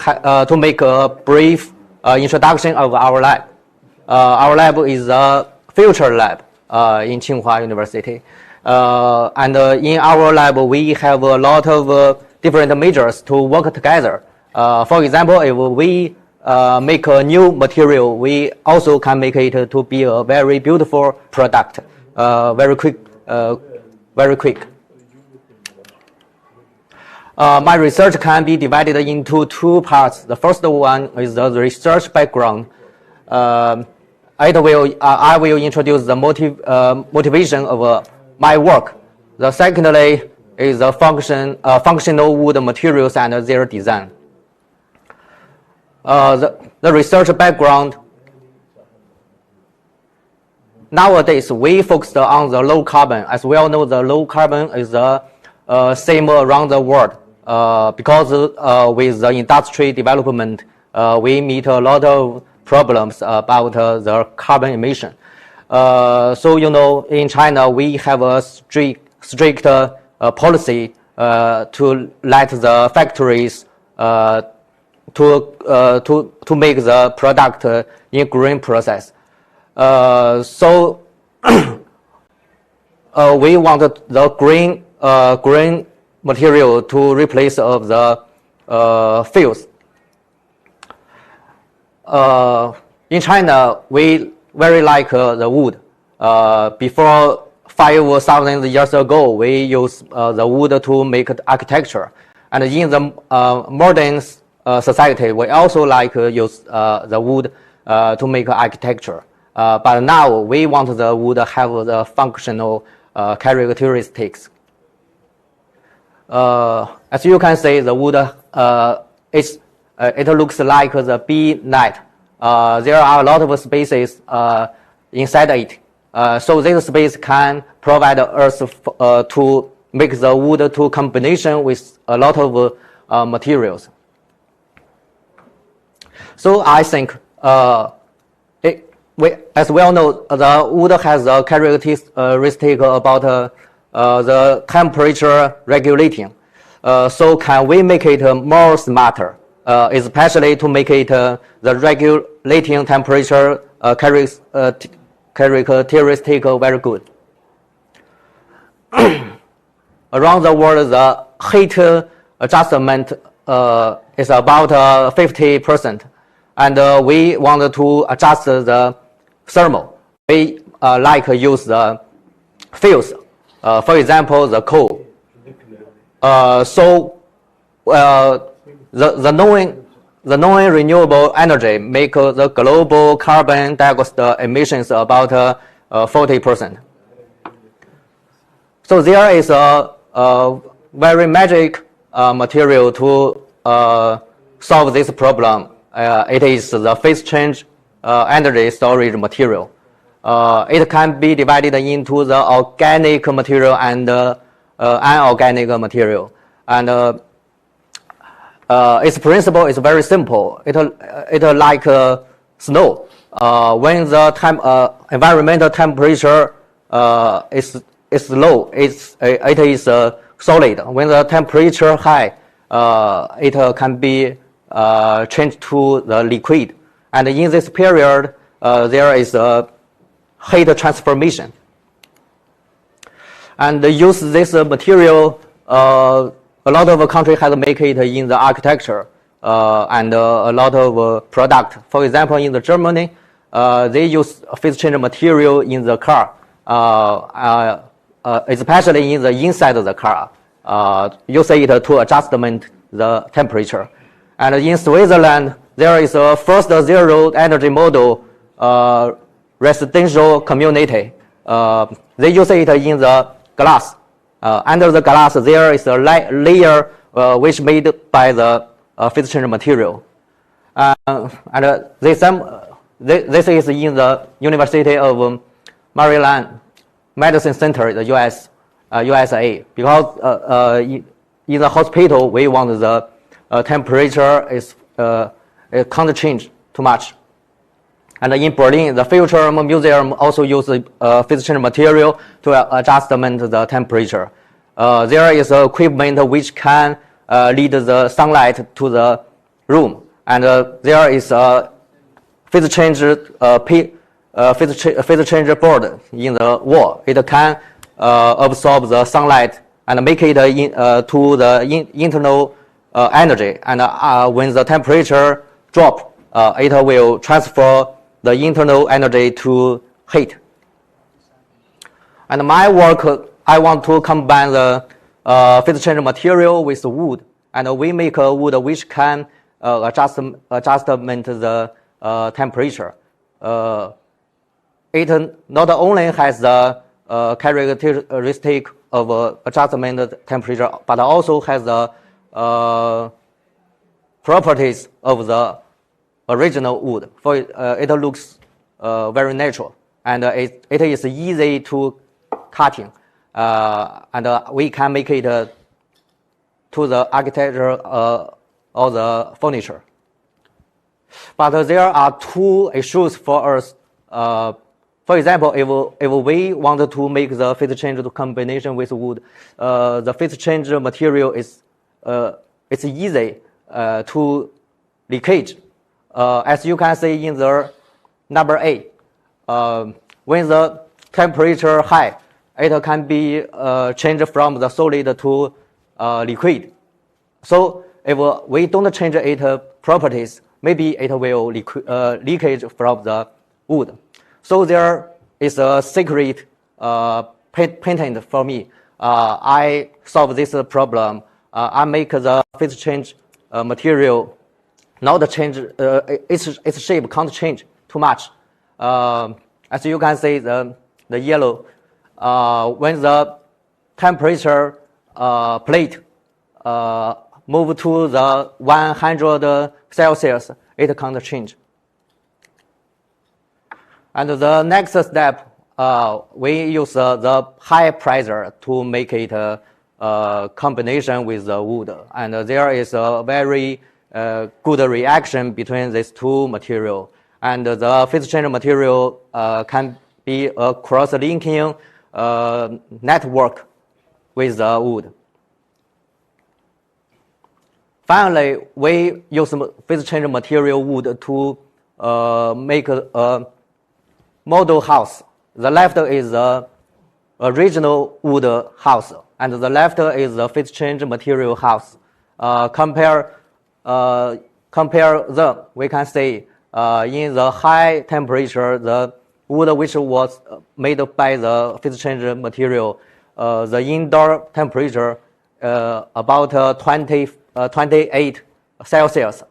make a brief introduction of our lab. Our lab is a future lab in Tsinghua University. And in our lab, we have a lot of different majors to work together. For example, if we make a new material, we also can make it to be a very beautiful product, very quick. My research can be divided into two parts. The first one is the research background. I will introduce the motivation of my work. The secondly is the functional wood materials and their design. The research background. Nowadays, we focus on the low carbon. As we all know, the low carbon is the same around the world. Because with the industry development, we meet a lot of problems about the carbon emission. So, you know, in China, we have a strict policy to let the factories to make the product in green process. So we want the green material to replace of the fuels. In China, we very like the wood. Before 5,000 years ago, we used the wood to make architecture. And in the modern society, we also like use the wood to make architecture. But now we want the wood to have the functional characteristics. As you can see, the wood it looks like the bee net. There are a lot of spaces inside it. So this space can provide us to make the wood to combination with a lot of materials. So I think as we all know, the wood has a characteristic about the temperature regulating. So can we make it more smarter, especially to make it the regulating temperature characteristic very good. Around the world, the heat adjustment is about 50%, and we want to adjust the thermal. We use the fuels, for example, the coal. The non-renewable energy make the global carbon dioxide emissions about 40%. So there is a very magic material to solve this problem. It is the phase change energy storage material. It can be divided into the organic material and inorganic material. And its principle is very simple. It like snow. When the environmental temperature is low, it is solid. When the temperature high, it can be changed to the liquid. And in this period, there is a heat transformation. And use this material, a lot of countries have made it in the architecture and a lot of product. For example, in Germany, they use phase change material in the car, especially in the inside of the car. Use it to adjustment the temperature. And in Switzerland, there is a first zero energy model residential community. They use it in the glass. Under the glass, there is a layer which made by the phase change material. And this is in the University of Maryland Medicine Center, the USA. Because in the hospital, we want the temperature it can't change too much. And in Berlin, the Future Museum also uses phase change material to adjustment the temperature. There is equipment which can lead the sunlight to the room, and there is a phase change board in the wall. It can absorb the sunlight and make it to the internal energy. And when the temperature drop, it will transfer the internal energy to heat. And my work, I want to combine the phase change material with wood, and we make a wood which can adjustment the temperature. It not only has the characteristic of adjustment temperature, but also has the properties of the original wood. For it looks very natural, and it is easy to cutting, and we can make it to the architecture or the furniture. But there are two issues for us. For example, if we want to make the phase change to combination with wood, the phase change material is it's easy to leakage. As you can see in the number 8, when the temperature high, it can be changed from the solid to liquid. So if we don't change its properties, maybe it will leakage from the wood. So there is a secret patent for me. I solve this problem. I make the phase change material not change, its shape can't change too much. As you can see, the yellow, when the temperature plate move to the 100 Celsius, it can't change. And the next step, we use the high pressure to make it combination with the wood. And there is a very good reaction between these two materials. And the phase change material can be a cross-linking network with the wood. Finally, we use phase change material wood to make a model house. The left is the original wood house, and the left is the phase change material house. Compare them, we can see in the high temperature, the wood which was made by the phase change material, the indoor temperature about 28 Celsius.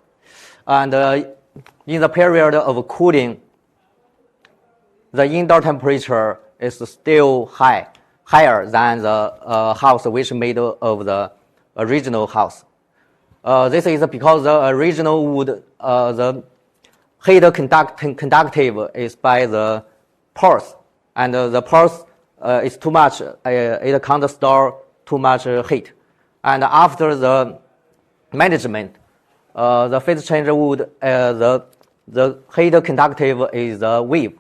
And in the period of cooling, the indoor temperature is still higher than the house which made of the original house. This is because the original wood, the heat conductive is by the pores, and the pores is too much, it can't store too much heat. And after the management, the phase change wood, the heat conductive is the wave.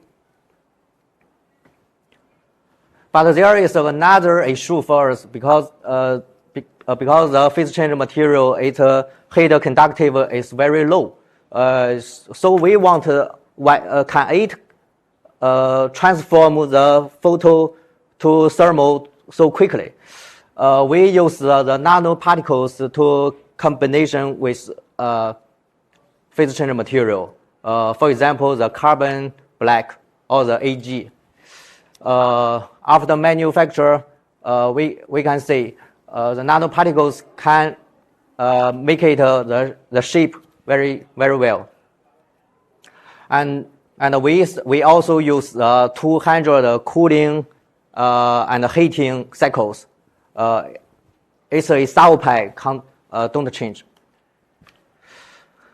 But there is another issue for us because the phase change material, its heat conductive is very low. So we want can it transform the photo to thermal so quickly? We use the nanoparticles to combination with phase change material. For example, the carbon black or the AG. After manufacture, we can see the nanoparticles can make it the shape very well. And we also use 200 cooling and heating cycles. It's a Saupai don't change.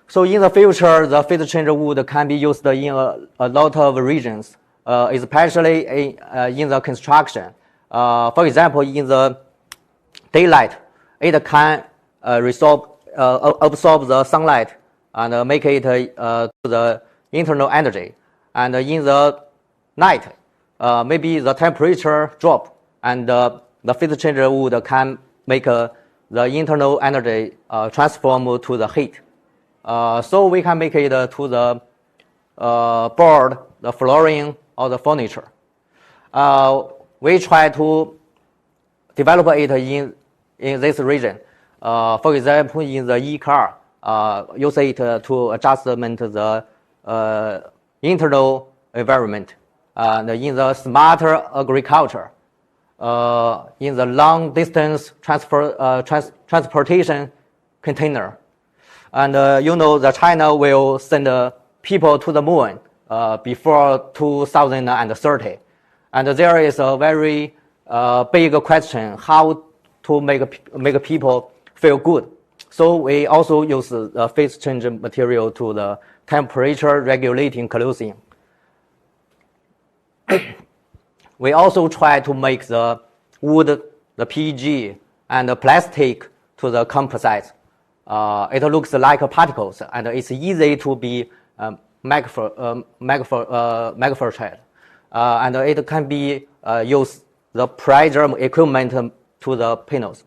So in the future, the phase change wood can be used in a lot of regions, especially in the construction. For example, in the daylight, it can absorb the sunlight and make it to the internal energy. And in the night, maybe the temperature drop, and the phase change wood can make the internal energy transform to the heat. So we can make it to the board, the flooring, or the furniture. We try to develop it in this region. For example, in the e-car, use it to adjustment the internal environment. And in the smarter agriculture, in the long distance transportation container. And the China will send people to the moon before 2030. And there is a very big question how to make people feel good. So we also use the phase change material to the temperature regulating clothing. We also try to make the wood, the PG, and the plastic to the composite. It looks like particles, and it's easy to be manufactured. And it can be used the pressure equipment to the panels.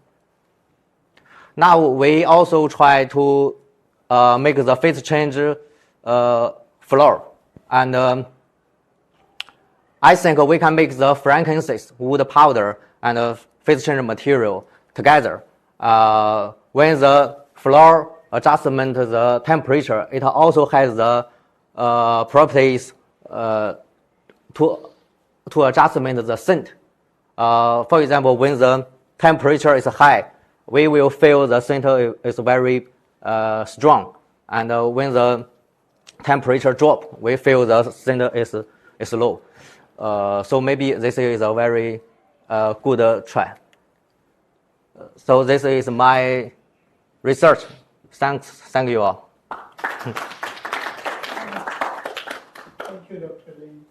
Now we also try to make the phase change floor, and I think we can make the frankincense, wood powder, and phase change material together. When the floor adjustment the temperature, it also has the properties to adjustment the scent. For example, when the temperature is high, we will feel the scent is very strong, and when the temperature drop, we feel the scent is low. So maybe this is a very good try. So this is my research. Thank you all. Thank you, Dr. Lin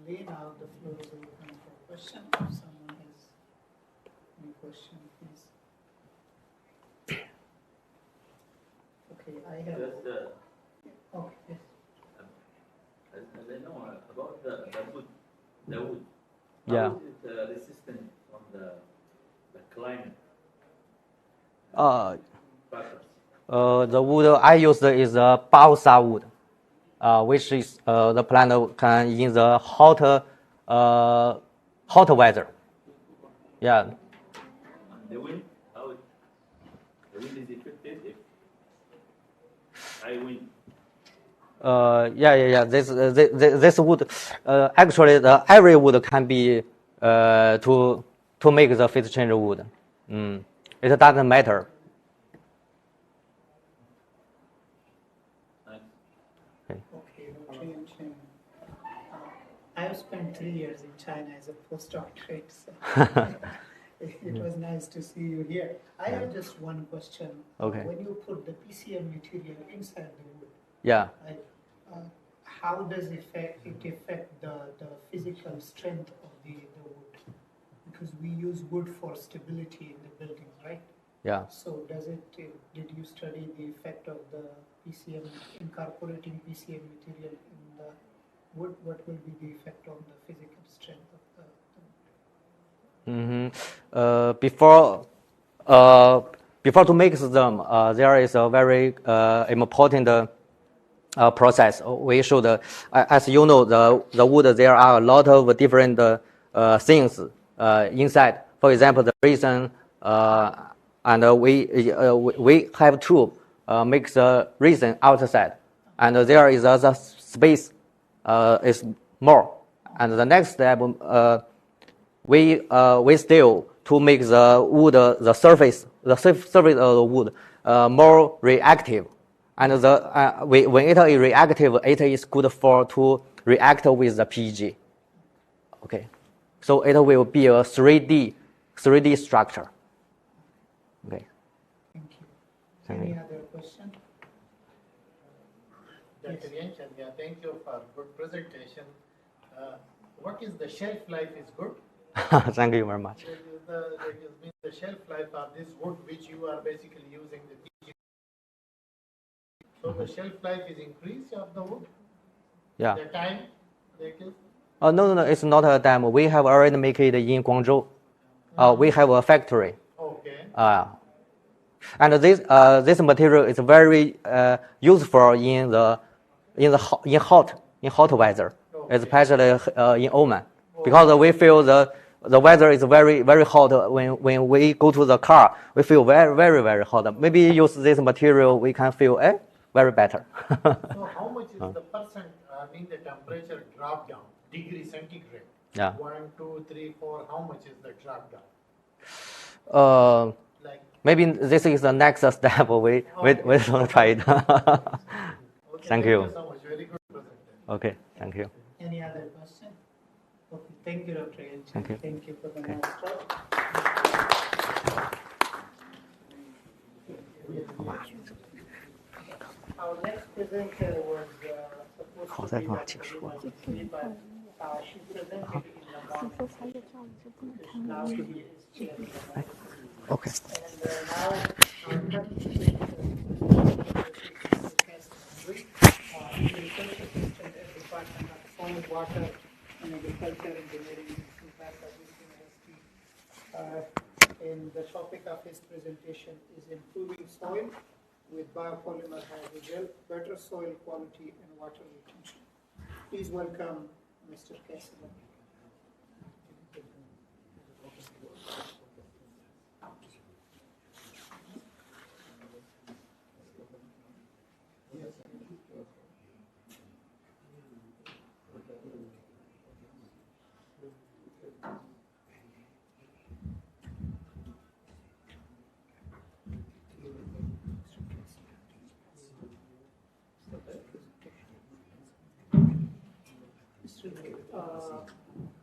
Lee. Now the floor is open for questions. If someone has any question, please. Okay, I have. Okay, yes. I know about the wood. The wood. Yeah. How is it resistant from the climate? The wood I use is balsa wood, which is the plant can in the hot weather. Yeah. The wind, how it, the wind is affected if high wind. Yeah. This wood, actually, every wood can be to make the phase change wood. It doesn't matter. I have spent 3 years in China as a postdoctorate, so it was nice to see you here. I have just one question. Okay. When you put the PCM material inside the wood, Yeah. How does it affect the physical strength of the wood? Because we use wood for stability in the buildings, right? Yeah. So did you study the effect of the PCM, incorporating PCM material in the wood? What will be the effect on the physical strength of the Before to mix them, there is a very important process. We should, as you know, the wood, there are a lot of different things inside. For example, the resin, and we have to mix the resin outside, and there is other space is more. And the next step, we still to make the wood, the surface of the wood more reactive. And when it is reactive, it is good to react with the PEG. Okay, so it will be a 3D structure. Okay. Thank you. Any other question? Dr. Yanchan, thank you for good presentation. What is the shelf life is good? Thank you very much. The shelf life of this wood which you are basically using the PG. So the shelf life is increased of the wood? Yeah. The time they kill? No, it's not a demo. We have already made it in Guangzhou. We have a factory. Okay. And this material is very useful in hot weather, especially in Oman, because we feel the weather is very, very hot. When we go to the car, we feel very, very, very hot. Maybe use this material, we can feel very better. So how much is the percent, the temperature drop down, degree centigrade? Yeah. 1, 2, 3, 4, how much is the drop down? Maybe this is the next step. We don't try it. Thank you. So much. Very good presentation. Okay, thank you. Any other question? Okay, thank you, Dr. Yanchan. Thank you. Thank you for the nice talk. Our next presenter was supposed to be Dr. but she presented in the morning. Now she is chairman. Okay. And now our third research assistant at the Department of Soil, Water and Agriculture Engineering in University. And the topic of his presentation is improving soil with biopolymer hydrogel, better soil quality and water retention. Please welcome Mr. Kessler.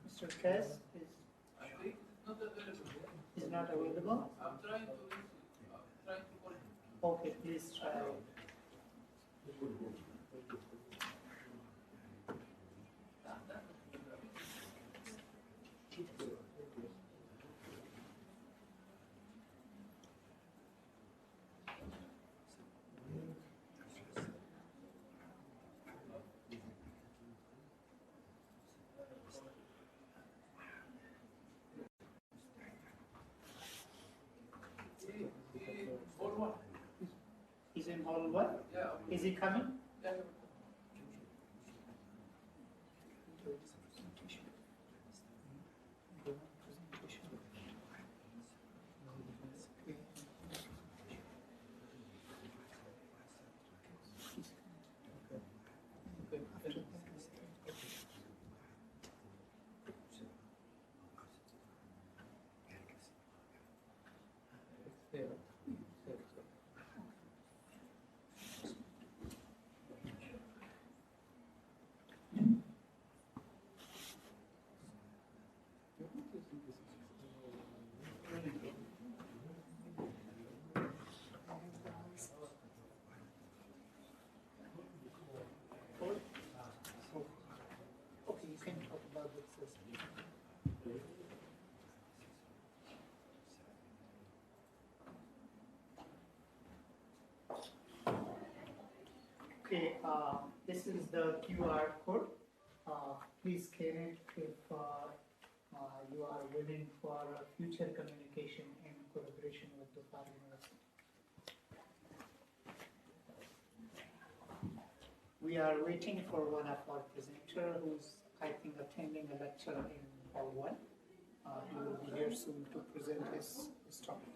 Mr. Cass is not available. I'm trying to call him. Okay, please try. He's in hall one? Is he coming? Okay, you can talk about this. Okay, this is the QR code. Please scan it if you are willing for future communication in collaboration with Dhofar University. We are waiting for one of our presenters who's, I think, attending a lecture in Hall 1. He will be here soon to present his topic.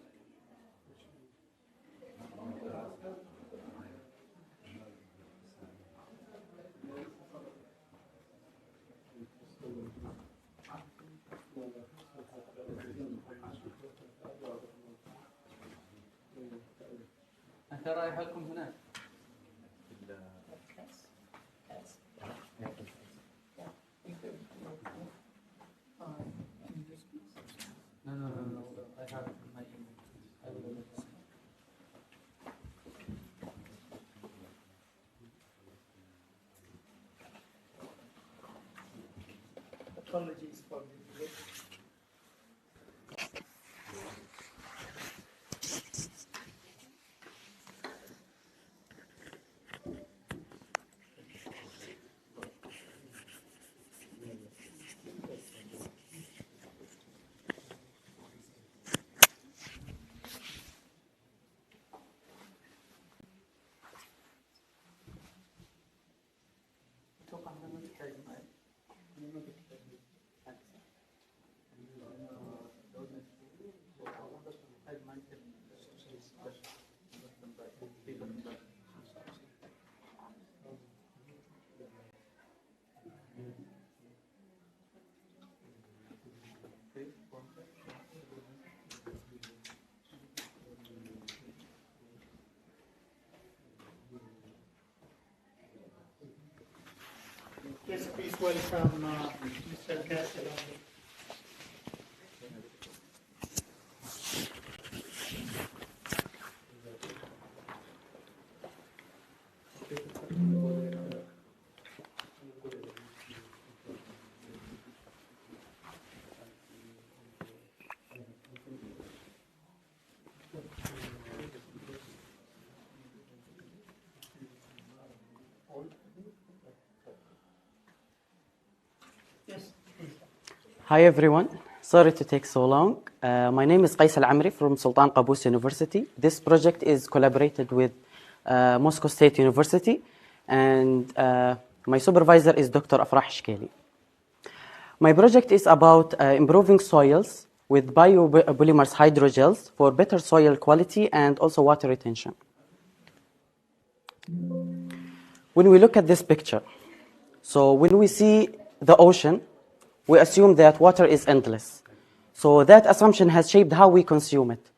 أنت رايح لكم هناك؟ No. I have it in my email. I will look. Apologies for the delay. Yes, please welcome Mr. Gasser. Hi everyone, sorry to take so long. My name is Qais Al-Amri from Sultan Qaboos University. This project is collaborated with Moscow State University, and my supervisor is Dr. Afrah Shkeli. My project is about improving soils with biopolymers hydrogels for better soil quality and also water retention. When we look at this picture, so when we see the ocean, we assume that water is endless. So that assumption has shaped how we consume it.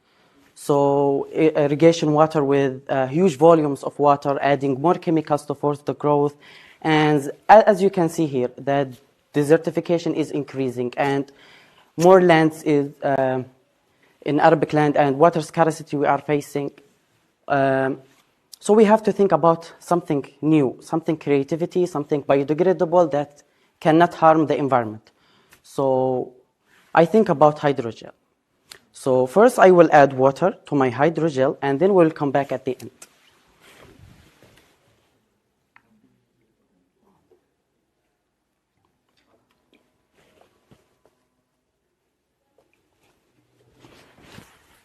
So irrigation water with huge volumes of water, adding more chemicals to force the growth. And as you can see here, that desertification is increasing and more lands is in Arabic land and water scarcity we are facing. So we have to think about something new, something creativity, something biodegradable that cannot harm the environment. So I think about hydrogel. So first I will add water to my hydrogel, and then we'll come back at the end.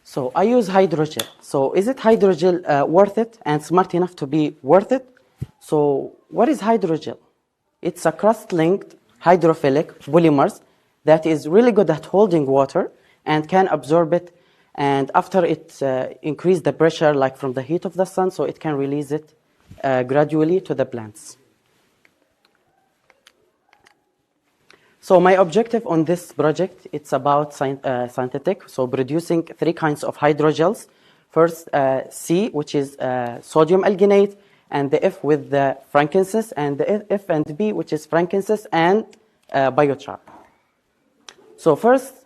So I use hydrogel. So is it hydrogel worth it and smart enough to be worth it? So what is hydrogel? It's a cross-linked hydrophilic polymers that is really good at holding water and can absorb it. And after it increase the pressure, like from the heat of the sun, so it can release it gradually to the plants. So my objective on this project, it's about synthetic, so producing 3 kinds of hydrogels. First, C, which is sodium alginate, and the F with the frankincense, and the F and B, which is frankincense and biochar. So first,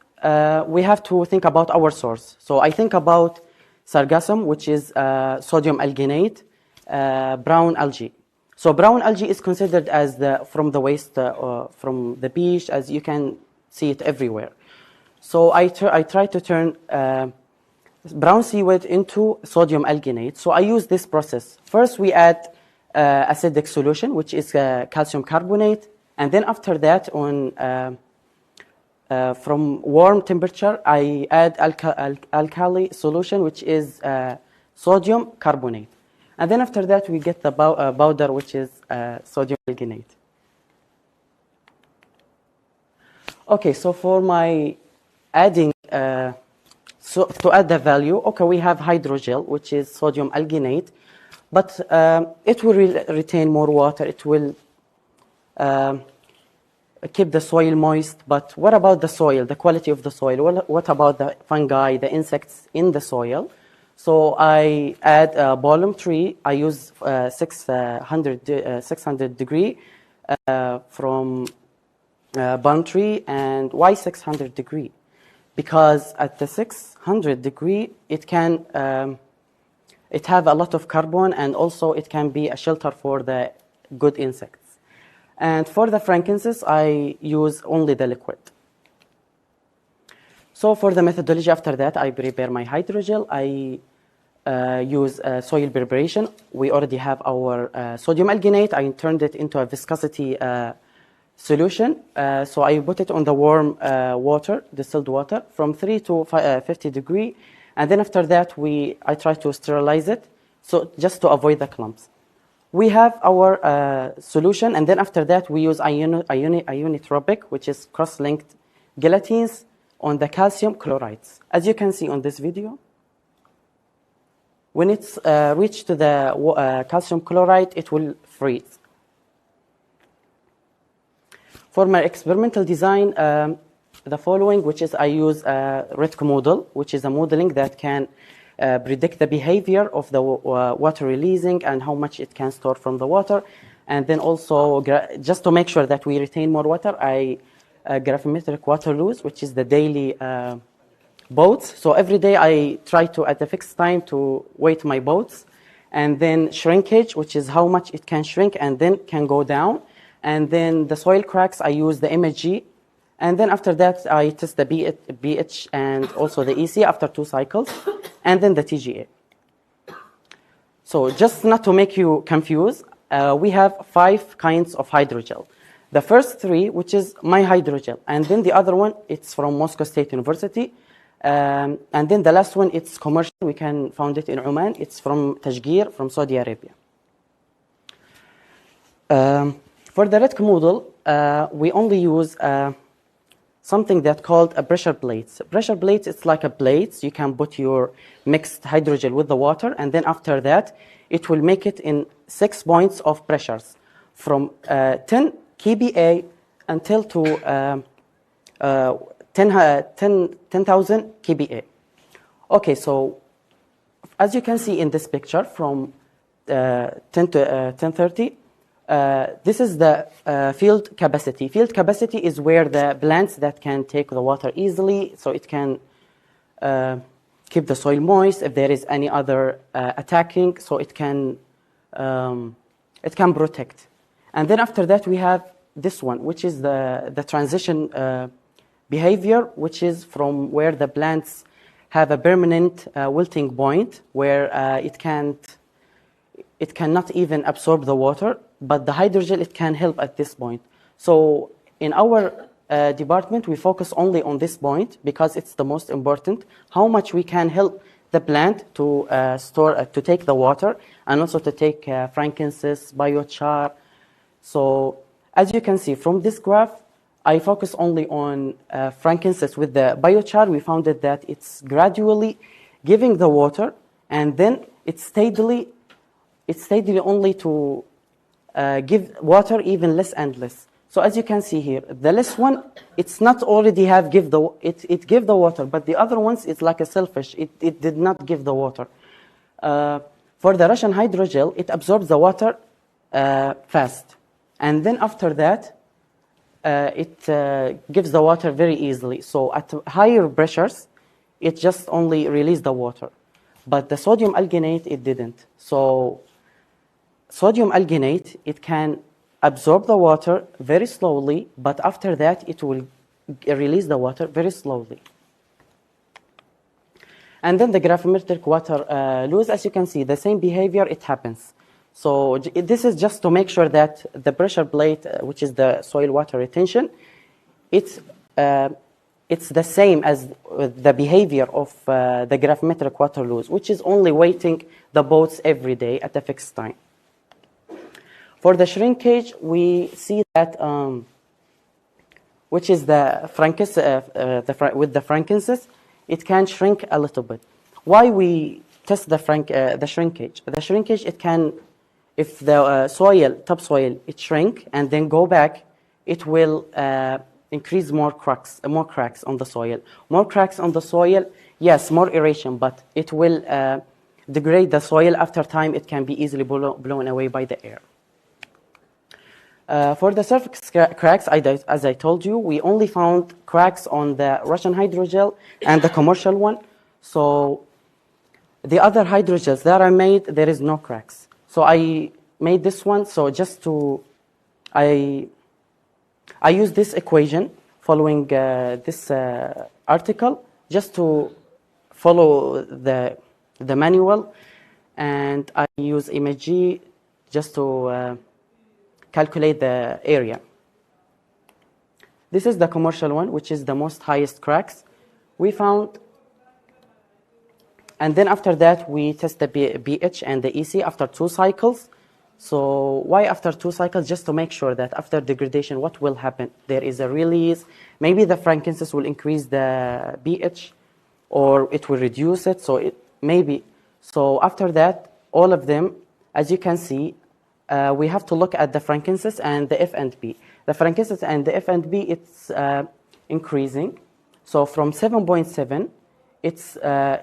we have to think about our source. So I think about sargassum, which is sodium alginate, brown algae. So brown algae is considered as from the waste, from the beach, as you can see it everywhere. So I try to turn brown seaweed into sodium alginate. So I use this process. First we add acidic solution, which is calcium carbonate, and then after that, from warm temperature, I add alkali solution, which is sodium carbonate. And then after that, we get the powder, which is sodium alginate. Okay, so for my adding, so to add the value, okay, we have hydrogel, which is sodium alginate, but it will retain more water. It will keep the soil moist. But what about the soil, the quality of the soil? What about the fungi, the insects in the soil? So I add palm tree. I use 600 degree from palm tree. And why 600 degree? Because at the 600 degree, it can it have a lot of carbon, and also it can be a shelter for the good insects. And for the frankincense, I use only the liquid. So for the methodology after that, I prepare my hydrogel. I use soil preparation. We already have our sodium alginate. I turned it into a viscosity solution. So I put it on the warm water, distilled water, from 3 to 50 degree. And then after that, I try to sterilize it, so just to avoid the clumps. We have our solution, and then after that, we use ionotropic, which is cross-linked gelatines on the calcium chlorides. As you can see on this video, when it's reached to the calcium chloride, it will freeze. For my experimental design, the following, which is I use a RETC model, which is a modeling that can predict the behavior of the water releasing and how much it can store from the water. And then also, just to make sure that we retain more water, I gravimetric water loss, which is the daily boats. So every day I try to, at a fixed time, to weight my boats. And then shrinkage, which is how much it can shrink and then can go down. And then the soil cracks, I use the MHG. And then after that, I test the pH and also the EC after 2 cycles, and then the TGA. So just not to make you confused, we have 5 kinds of hydrogel. The first 3, which is my hydrogel, and then the other one, it's from Moscow State University, and then the last one, it's commercial. We can find it in Oman. It's from Tajgir, from Saudi Arabia. For the RETC model, we only use something that's called a pressure plates. Pressure plates, it's like a plate. You can put your mixed hydrogel with the water, and then after that, it will make it in 6 points of pressures, from 10 kBA until to 10,000 kBA. Okay, so as you can see in this picture, from 10 to 1030, this is the field capacity. Field capacity is where the plants that can take the water easily, so it can keep the soil moist. If there is any other attacking, so it can protect. And then after that, we have this one, which is the transition behavior, which is from where the plants have a permanent wilting point, where it cannot even absorb the water, but the hydrogel, it can help at this point. So in our department, we focus only on this point because it's the most important, how much we can help the plant to to take the water, and also to take frankincense, biochar. So as you can see from this graph, I focus only on frankincense. With the biochar, we found that it's gradually giving the water, and then it's steadily only to give water even less and less. So as you can see here, the less one, it's not already it give the water, but the other ones, it's like a selfish. It did not give the water. For the Russian hydrogel, it absorbs the water fast, and then after that, it gives the water very easily. So at higher pressures, it just only released the water. But the sodium alginate, it didn't. So sodium alginate, it can absorb the water very slowly, but after that, it will release the water very slowly. And then the gravimetric water loss, as you can see, the same behavior, it happens. So this is just to make sure that the pressure plate, which is the soil water retention, it's the same as the behavior of the gravimetric water loss, which is only weighting the boats every day at a fixed time. For the shrinkage, we see that, which is the with the frankincense, it can shrink a little bit. Why we test the shrinkage? The shrinkage, it can, if the topsoil, it shrink and then go back, it will increase more cracks on the soil. More cracks on the soil, yes, more aeration, but it will degrade the soil. After time, it can be easily blown away by the air. For the surface cracks, as I told you, we only found cracks on the Russian hydrogel and the commercial one. So the other hydrogels that I made, there is no cracks. So I made this one. So just to, I use this equation following this article, just to follow the manual, and I use IMG just to calculate the area. This is the commercial one, which is the most highest cracks we found. And then after that, we test the pH and the EC after 2 cycles. So why after 2 cycles? Just to make sure that after degradation, what will happen? There is a release. Maybe the frankincense will increase the pH, or it will reduce it. So maybe. So after that, all of them, as you can see, we have to look at the frankincense and the F and B. The frankincense and the F and B, it's increasing. So from 7.7, it's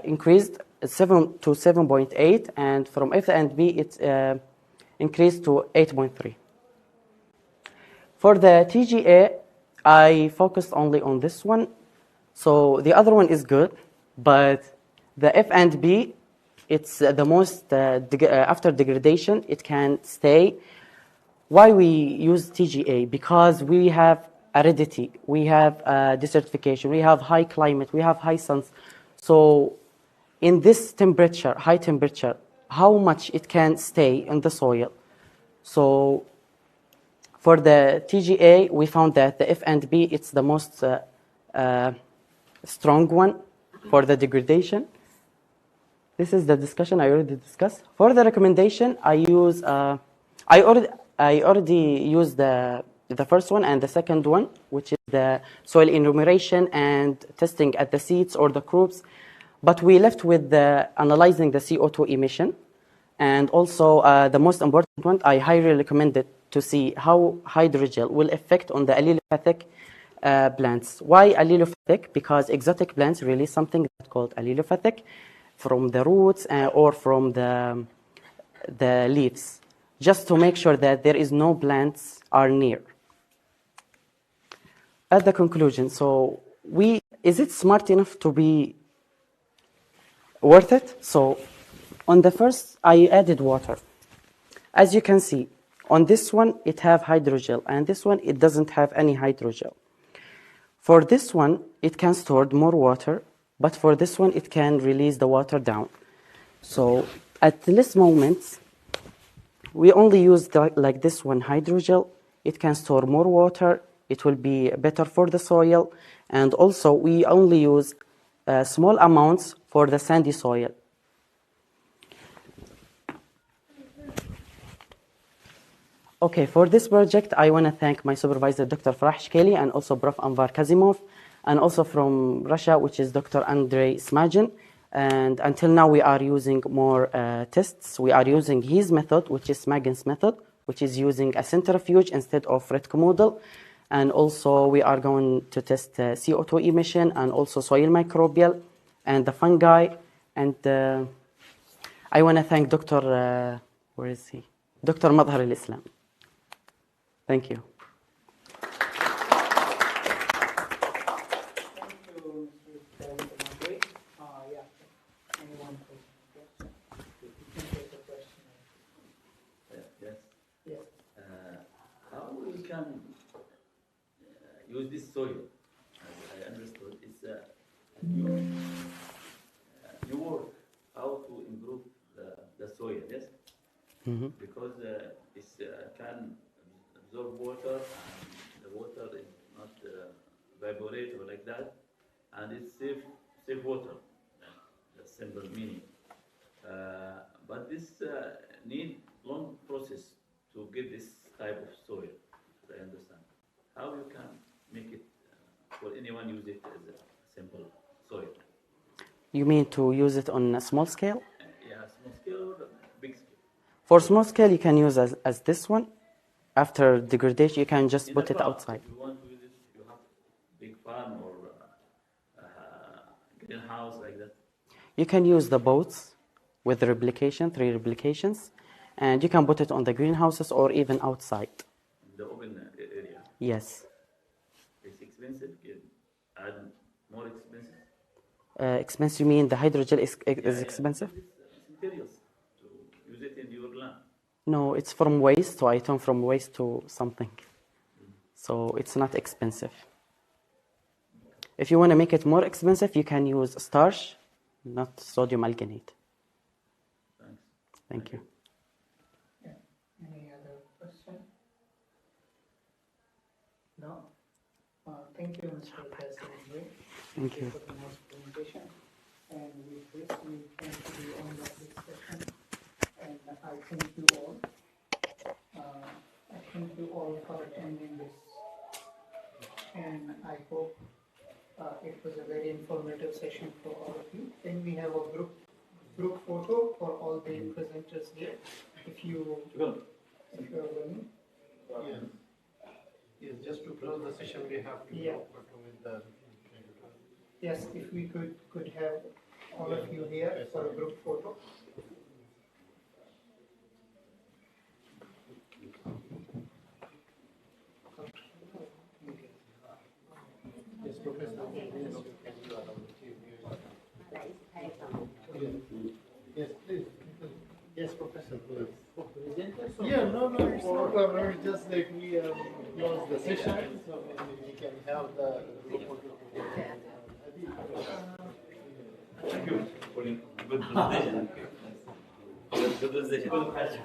increased 7 to 7.8, and from F and B, it's increased to 8.3. For the TGA, I focused only on this one. So the other one is good, but the F and B, it's the most, after degradation, it can stay. Why we use TGA? Because we have aridity, we have desertification, we have high climate, we have high suns. So in this temperature, high temperature, how much it can stay in the soil. So for the TGA, we found that the F and B, it's the most strong one for the degradation. This is the discussion I already discussed. For the recommendation, I use I already used the first one and the second one, which is the soil enumeration and testing at the seeds or the crops. But we left with analyzing the CO2 emission, and also the most important one, I highly recommend it to see how hydrogel will affect on the allelopathic plants. Why allelopathic? Because exotic plants release something that's called allelopathic from the roots or from the leaves, just to make sure that there is no plants are near. At the conclusion, so is it smart enough to be worth it. So on the first, I added water. As you can see, on this one, it have hydrogel, and this one, it doesn't have any hydrogel. For this one, it can store more water, but for this one, it can release the water down. So at this moment, we only use like this one, hydrogel. It can store more water. It will be better for the soil. And also, we only use small amounts for the sandy soil. Okay, for this project, I want to thank my supervisor, Dr. Farah Shkeli, and also Prof. Anvar Kazimov, and also from Russia, which is Dr. Andrei Smagin. And until now, we are using more tests. We are using his method, which is Smagin's method, which is using a centrifuge instead of Redco model. And also, we are going to test CO2 emission and also soil microbial and the fungi. And I want to thank Dr. Where is he? Dr. Madhar al-Islam. Thank you. How we can use this soil? As I understood, it's a new work. How to improve the soil? Yes, because it can absorb water, and the water is not evaporate or like that, and it's safe water. That's simple meaning. But this need long process to get this type of soil. I understand. How you can make it for anyone use it as a simple soil? You mean to use it on a small scale? Yeah, small scale or big scale. For small scale, you can use as this one. After degradation, you can just put it outside. If you want to use it, you have big farm or greenhouse like that. You can use the boats with replication, 3 replications, and you can put it on the greenhouses or even outside. The open area. Yes. It's expensive. Can add more expensive. Expensive, you mean the hydrogel is expensive? Materials to use it in your land. No, it's from waste, so I turn from waste to something. So it's not expensive. If you want to make it more expensive, you can use starch, not sodium alginate. Thanks. Thank you. Any other question? No? Thank you, Mr. President. Thank you. For the nice presentation. And with this, we came to the end of this session. And I thank you all. I thank you all for attending this. And I hope it was a very informative session for all of you. Then we have a group photo for all the presenters here. If you are willing. Yes, just to close the session, we have to go with the. Yes, if we could have all of you here for a group photo. Yes, Professor. Yes, please. Yes, Professor, please. Yeah, no, just like we close the session, so we can have the group photo. Thank you for good presentation. Good presentation. Good question.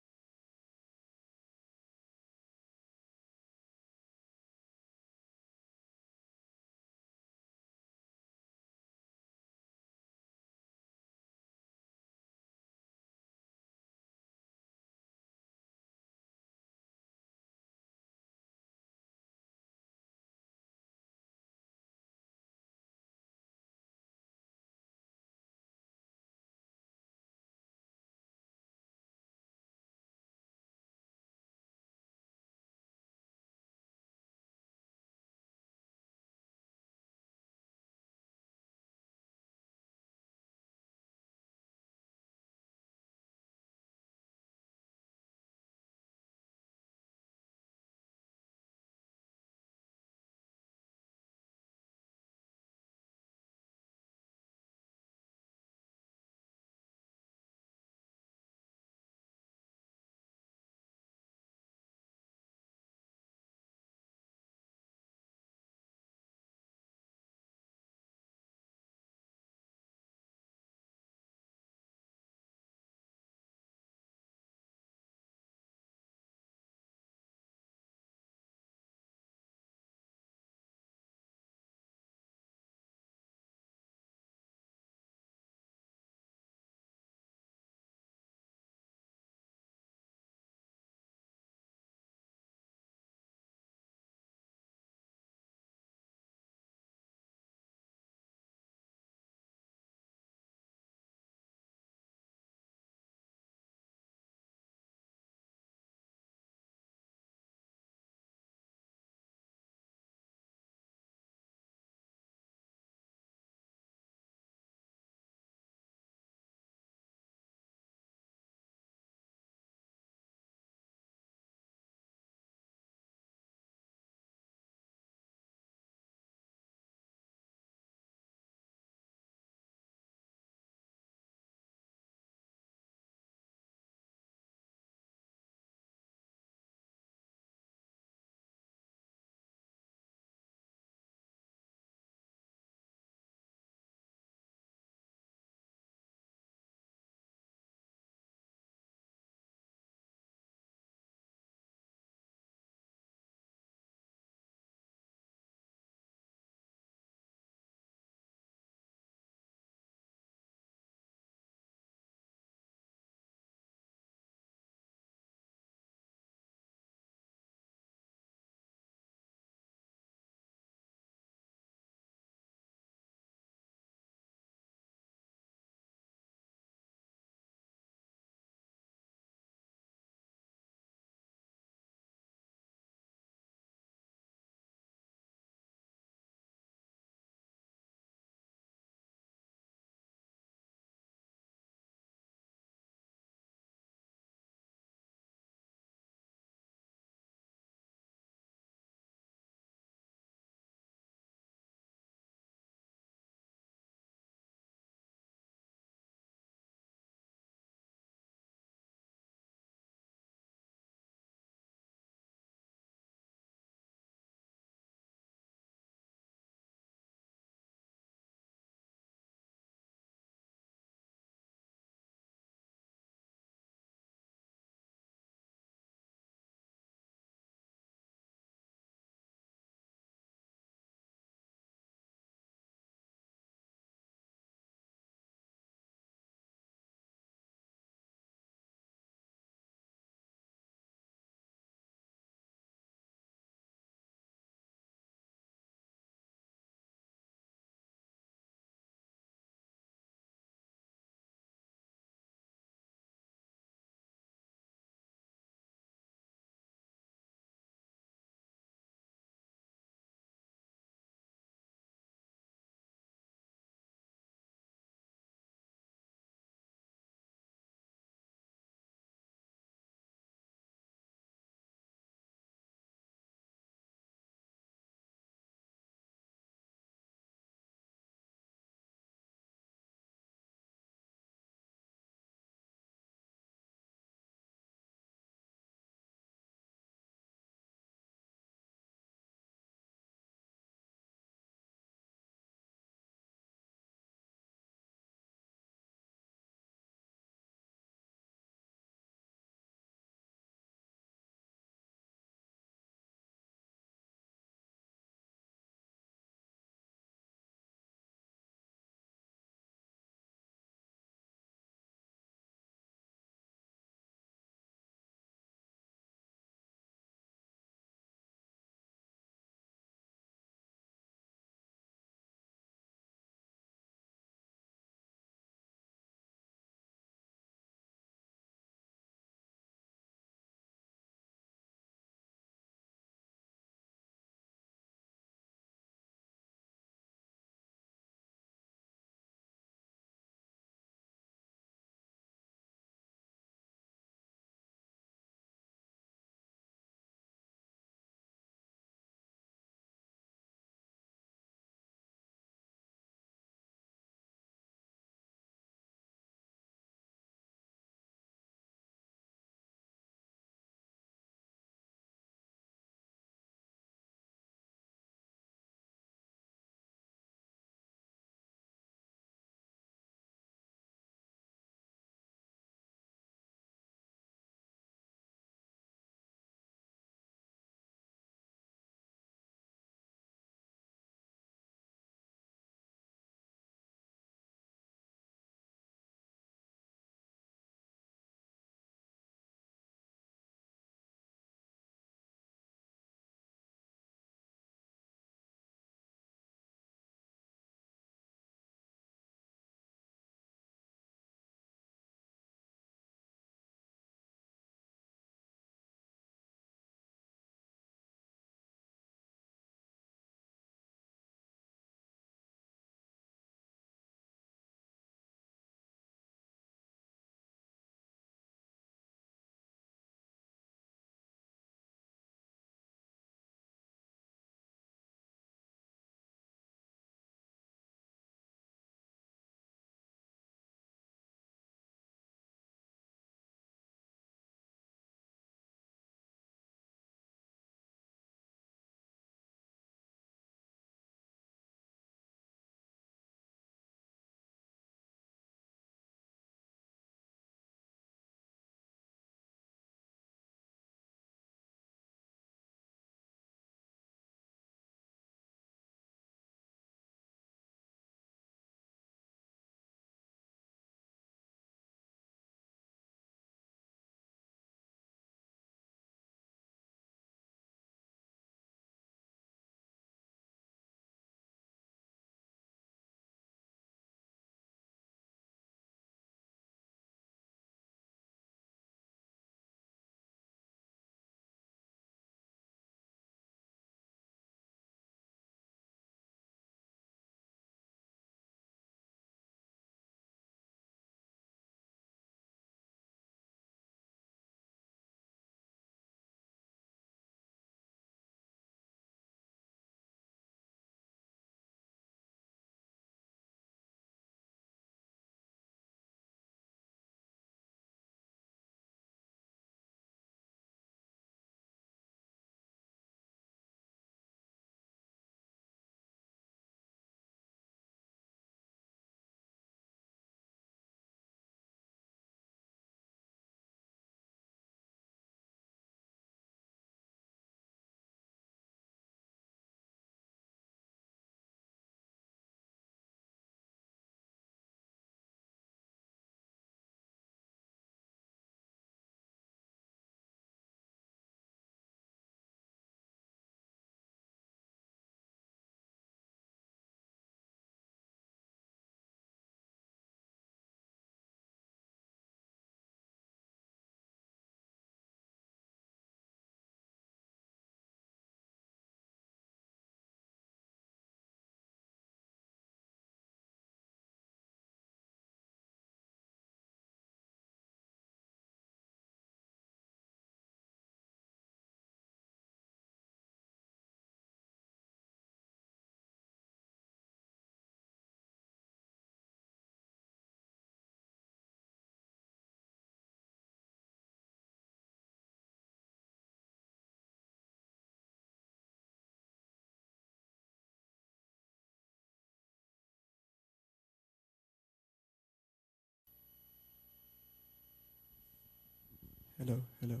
hello, hello.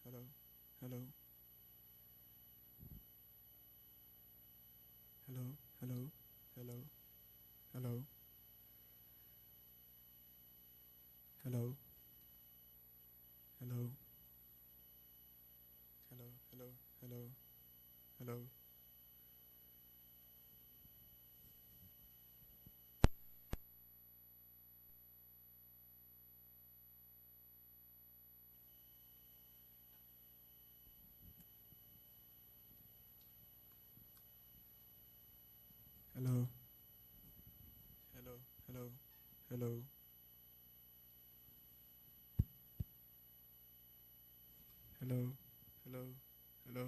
Hello, hello. Hello, hello, hello, hello. Hello. Hello. Hello, hello, hello, hello. Hello. Hello, hello, hello. Hello, hello, hello.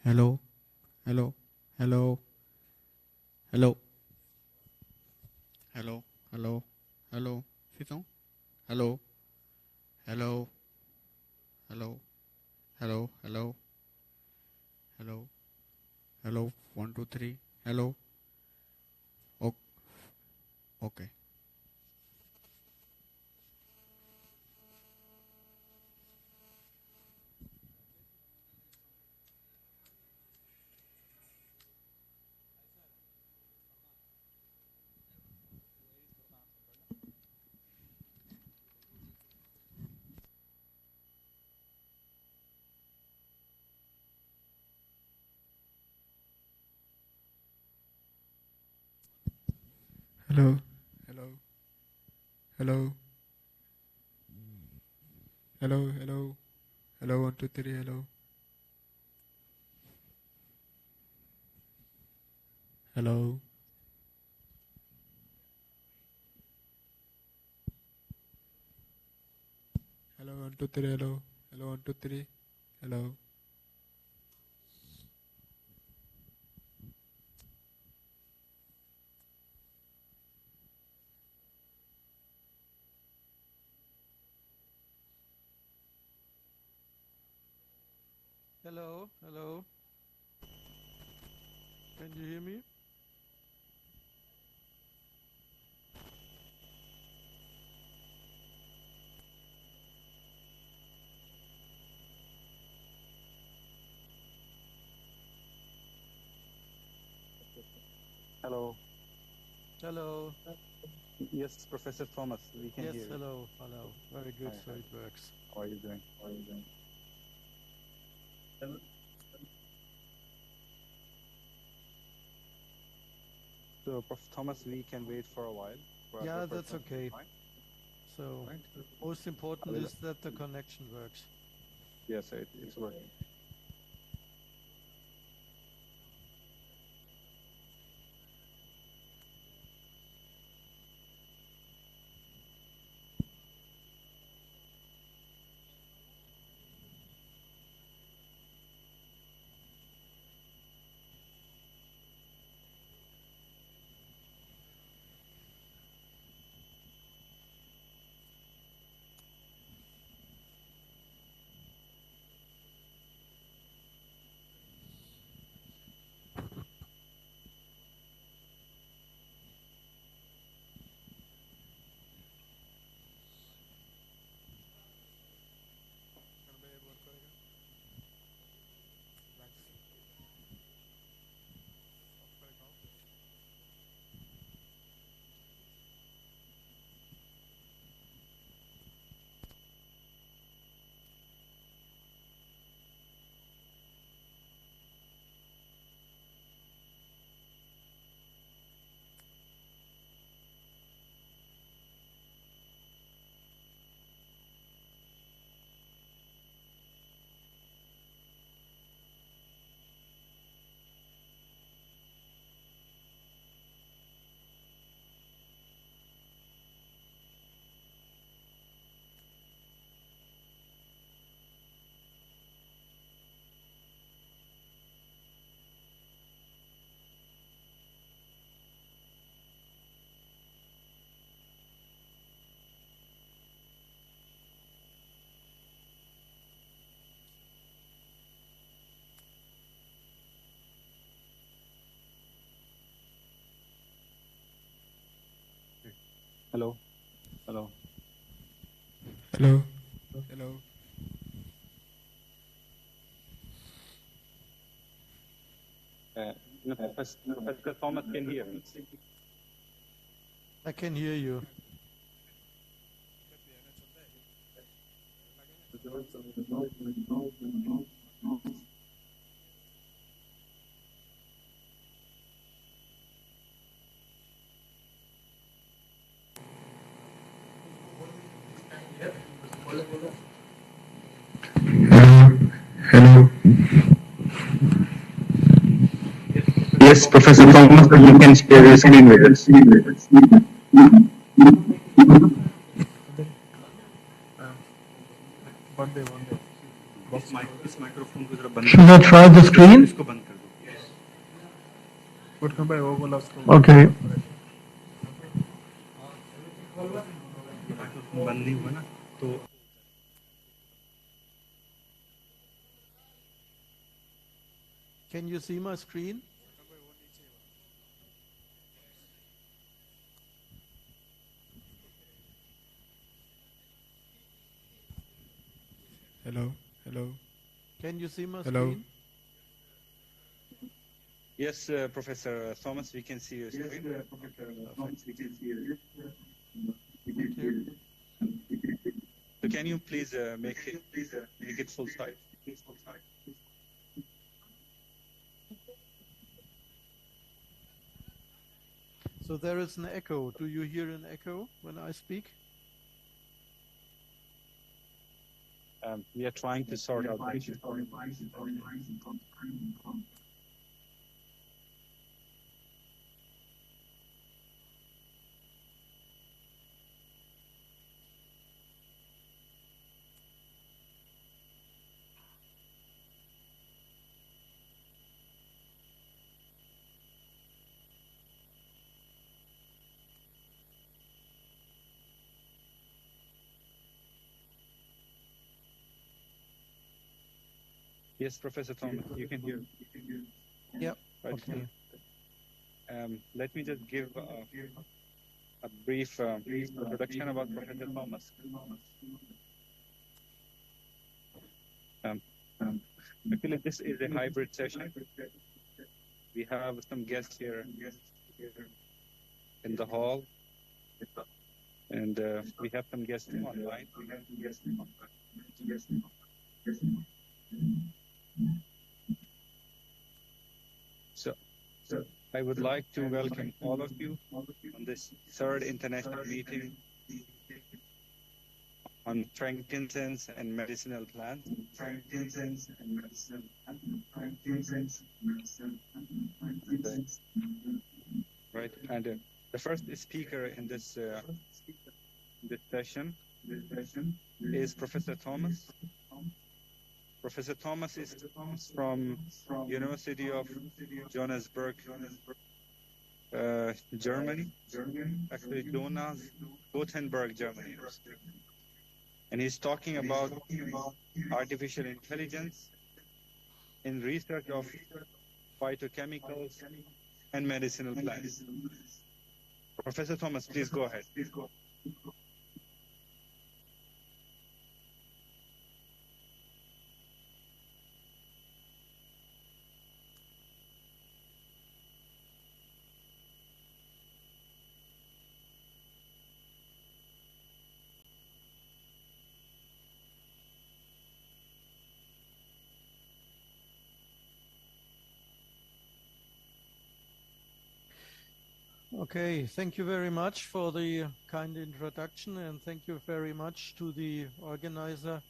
Hello, hello, hello, Hello. Hello. Hello. Hello. Fifon. Hello. Hello. Hello. Hello. Hello. Hello. Hello. 1, 2, 3. Hello. Okay. Hello. Hello. Hello. Hello. Hello. Hello. 1, 2, 3. Hello. Hello. Hello. 1, 2, 3. Hello. Hello. 1, 2, 3. Hello. Hello, hello. Can you hear me? Hello. Hello. Yes, Professor Thomas, we can Yes, hear you. hello, hello. Very good, Hi, so hi. it works. How are you doing? How are you doing? So, Prof. Thomas, we can wait for a while. For Yeah, other that's persons. okay. Fine? So, Right. most important is that the connection works. Yes, it's working. Hello. Hello. Hello. Hello. Professor Thomas can hear me. I can hear you. Hello. Yes, Professor Thomas, you can share your screen with us. Should I try the screen? Okay. Can you see my screen? Hello, hello. Can you see my Hello. screen? Yes, Professor Thomas, we can see your screen. Yes, Professor Thomas, we can see your screen. So can you please make it full size? So there is an echo. Do you hear an echo when I speak? We are trying to sort out the issue. Yes, Professor Thomas, you can hear. Yeah. Right. Okay. Let me just give a brief introduction about Professor Thomas. Actually, this is a hybrid session. We have some guests here in the hall, and we have some guests online. So I would like to welcome all of you on this third international meeting on frankincense and medicinal plants. Right, and the first speaker in this session is Professor Thomas. Professor Thomas is from University of Johannesburg, Germany, actually known as Gothenburg, Germany. And he's talking about artificial intelligence in research of phytochemicals and medicinal plants. Professor Thomas, please go ahead. Okay, thank you very much for the kind introduction, and thank you very much to the organizer,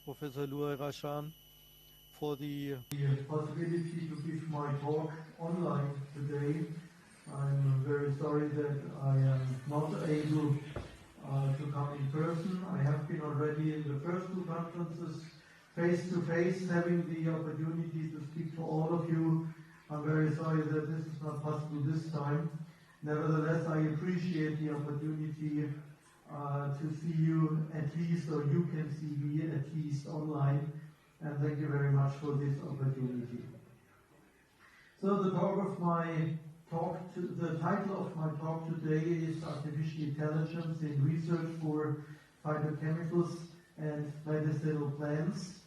Professor Louis Rashan, for the possibility to give my talk online today. I'm very sorry that I am not able to come in person. I have been already in the first two conferences face-to-face, having the opportunity to speak to all of you. I'm very sorry that this is not possible this time. Nevertheless, I appreciate the opportunity to see you at least, or you can see me at least online, and thank you very much for this opportunity. So the title of my talk today is Artificial Intelligence in Research for Phytochemicals and Medicinal Plants,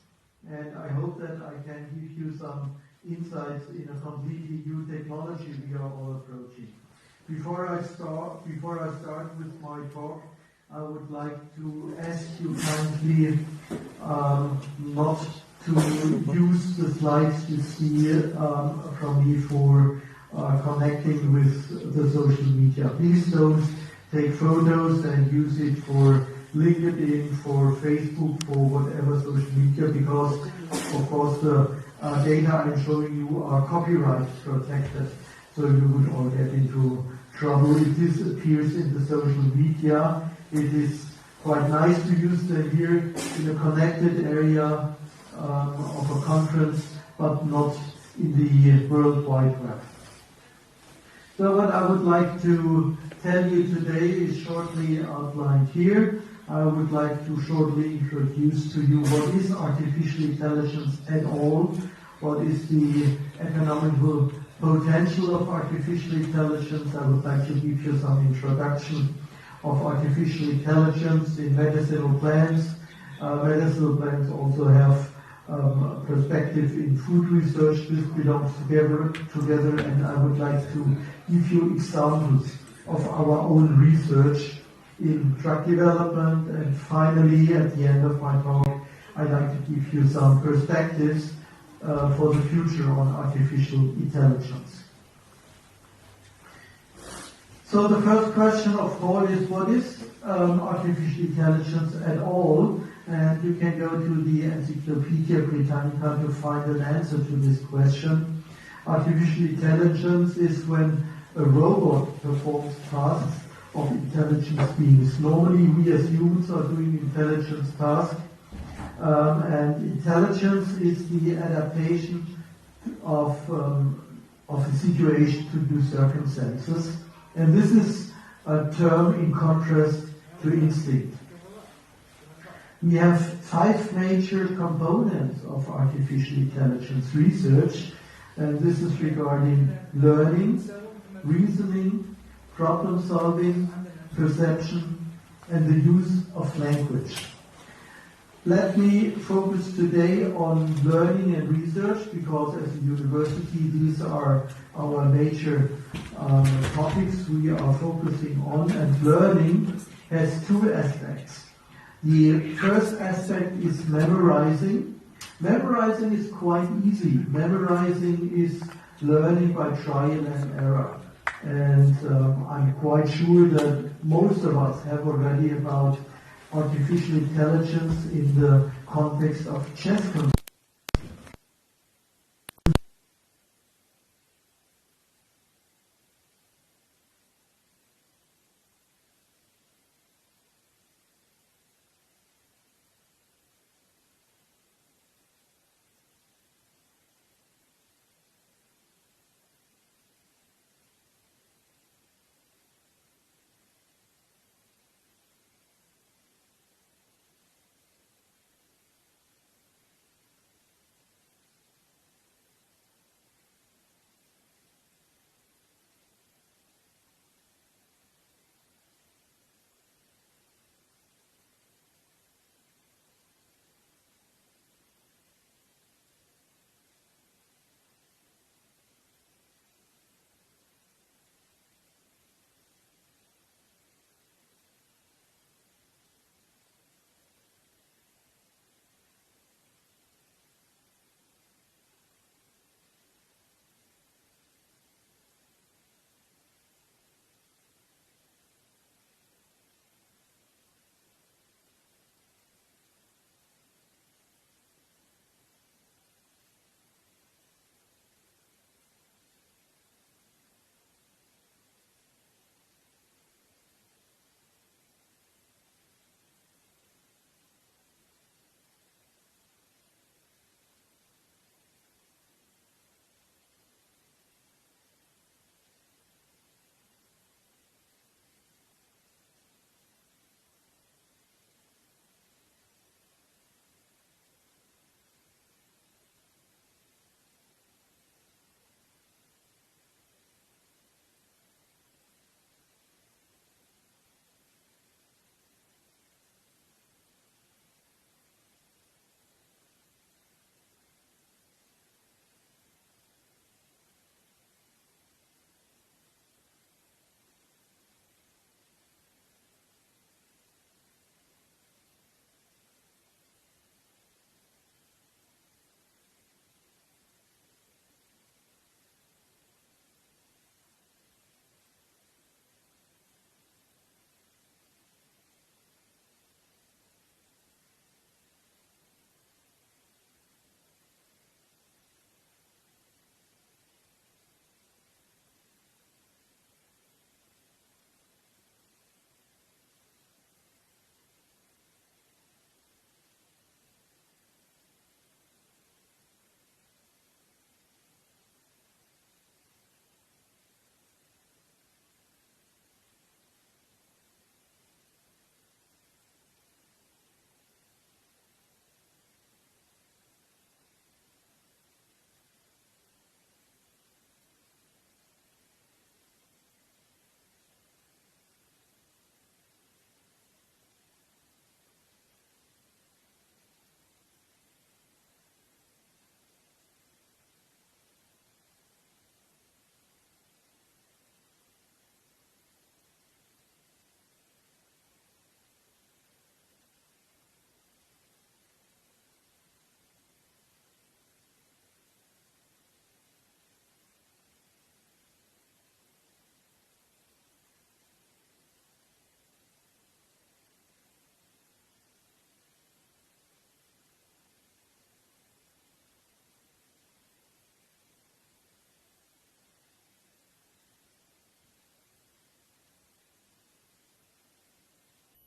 and I hope that I can give you some insights in a completely new technology we are all approaching. Before I start with my talk, I would like to ask you kindly not to use the slides you see from me for connecting with the social media. Please don't take photos and use it for LinkedIn, for Facebook, for whatever social media, because of course the data I'm showing you are copyright protected, so you would all get into trouble. If this appears in the social media, it is quite nice to use them here in a connected area of a conference, but not in the World Wide Web. So what I would like to tell you today is shortly outlined here. I would like to shortly introduce to you what is artificial intelligence at all, what is the economical potential of artificial intelligence. I would like to give you some introduction of artificial intelligence in medicinal plants. Medicinal plants also have perspective in food research. This belongs together, and I would like to give you examples of our own research in drug development. And finally, at the end of my talk, I'd like to give you some perspectives for the future on artificial intelligence. So the first question, of course, is what is artificial intelligence at all? And you can go to the Encyclopedia Britannica to find an answer to this question. Artificial intelligence is when a robot performs tasks of intelligence beings. Normally, we as humans are doing intelligence tasks, and intelligence is the adaptation of a situation to new circumstances. And this is a term in contrast to instinct. We have 5 major components of artificial intelligence research, and this is regarding learning, reasoning, problem solving, perception, and the use of language. Let me focus today on learning and research, because as a university these are our major topics we are focusing on, and learning has 2 aspects. The first aspect is memorizing. Memorizing is quite easy. Memorizing is learning by trial and error. And I'm quite sure that most of us have already about artificial intelligence in the context of chess control.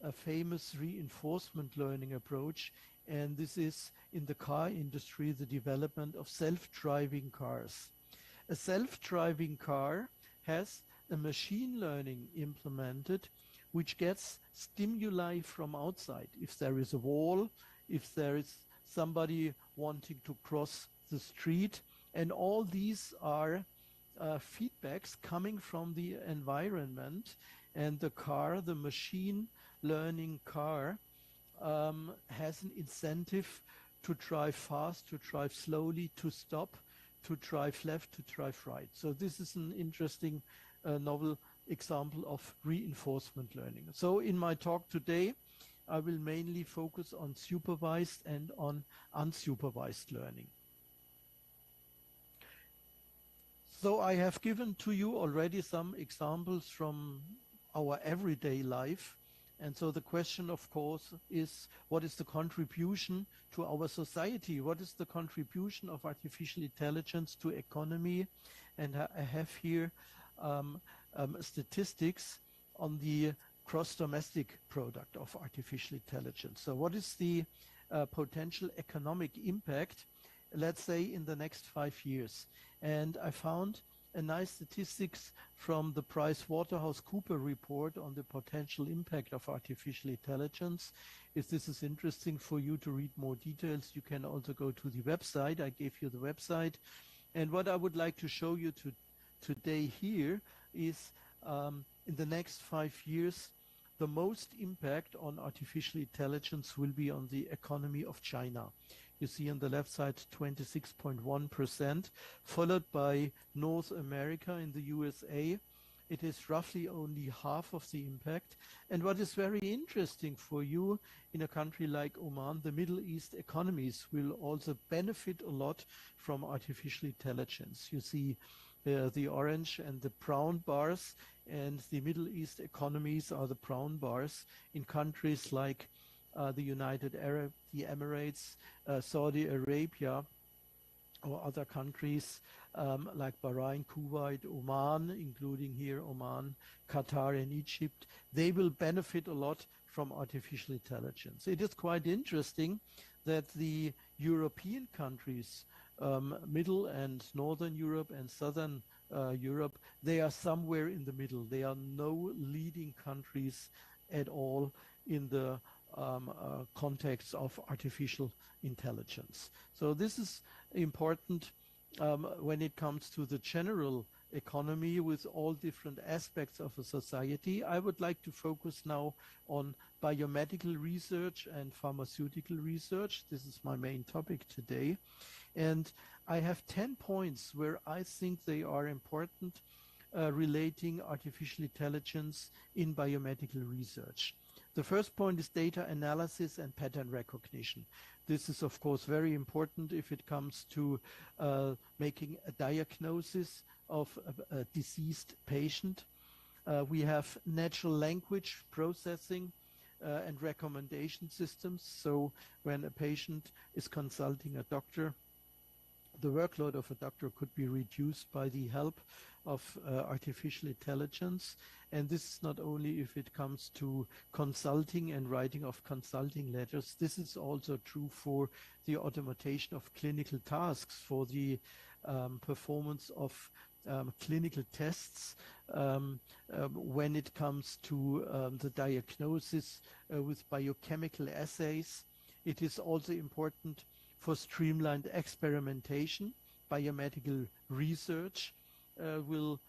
a famous reinforcement learning approach, and this is in the car industry, the development of self-driving cars. A self-driving car has a machine learning implemented which gets stimuli from outside. If there is a wall, if there is somebody wanting to cross the street, and all these are feedbacks coming from the environment, and the car, the machine learning car, has an incentive to drive fast, to drive slowly, to stop, to drive left, to drive right. So this is an interesting novel example of reinforcement learning. So in my talk today, I will mainly focus on supervised and on unsupervised learning. So I have given to you already some examples from our everyday life. And so the question, of course, is what is the contribution to our society? What is the contribution of artificial intelligence to economy? And I have here statistics on the gross domestic product of artificial intelligence. So what is the potential economic impact, let's say, in the next 5 years? And I found a nice statistics from the PricewaterhouseCoopers report on the potential impact of artificial intelligence. If this is interesting for you to read more details, you can also go to the website. I gave you the website. And what I would like to show you today here is in the next 5 years, the most impact on artificial intelligence will be on the economy of China. You see on the left side 26.1%, followed by North America in the USA. It is roughly only half of the impact. And what is very interesting for you in a country like Oman, the Middle East economies will also benefit a lot from artificial intelligence. You see the orange and the brown bars, and the Middle East economies are the brown bars in countries like the United Arab Emirates, Saudi Arabia, or other countries like Bahrain, Kuwait, Oman, including here Oman, Qatar and Egypt. They will benefit a lot from artificial intelligence. It is quite interesting that the European countries, Middle and Northern Europe and Southern Europe, they are somewhere in the middle. They are no leading countries at all in the context of artificial intelligence. So this is important when it comes to the general economy with all different aspects of a society. I would like to focus now on biomedical research and pharmaceutical research. This is my main topic today. And I have 10 points where I think they are important relating artificial intelligence in biomedical research. The first point is data analysis and pattern recognition. This is, of course, very important if it comes to making a diagnosis of a deceased patient. We have natural language processing and recommendation systems. So when a patient is consulting a doctor, the workload of a doctor could be reduced by the help of artificial intelligence. And this is not only if it comes to consulting and writing of consulting letters. This is also true for the automation of clinical tasks, for the performance of clinical tests, when it comes to the diagnosis with biochemical assays. It is also important for streamlined experimentation. Biomedical research will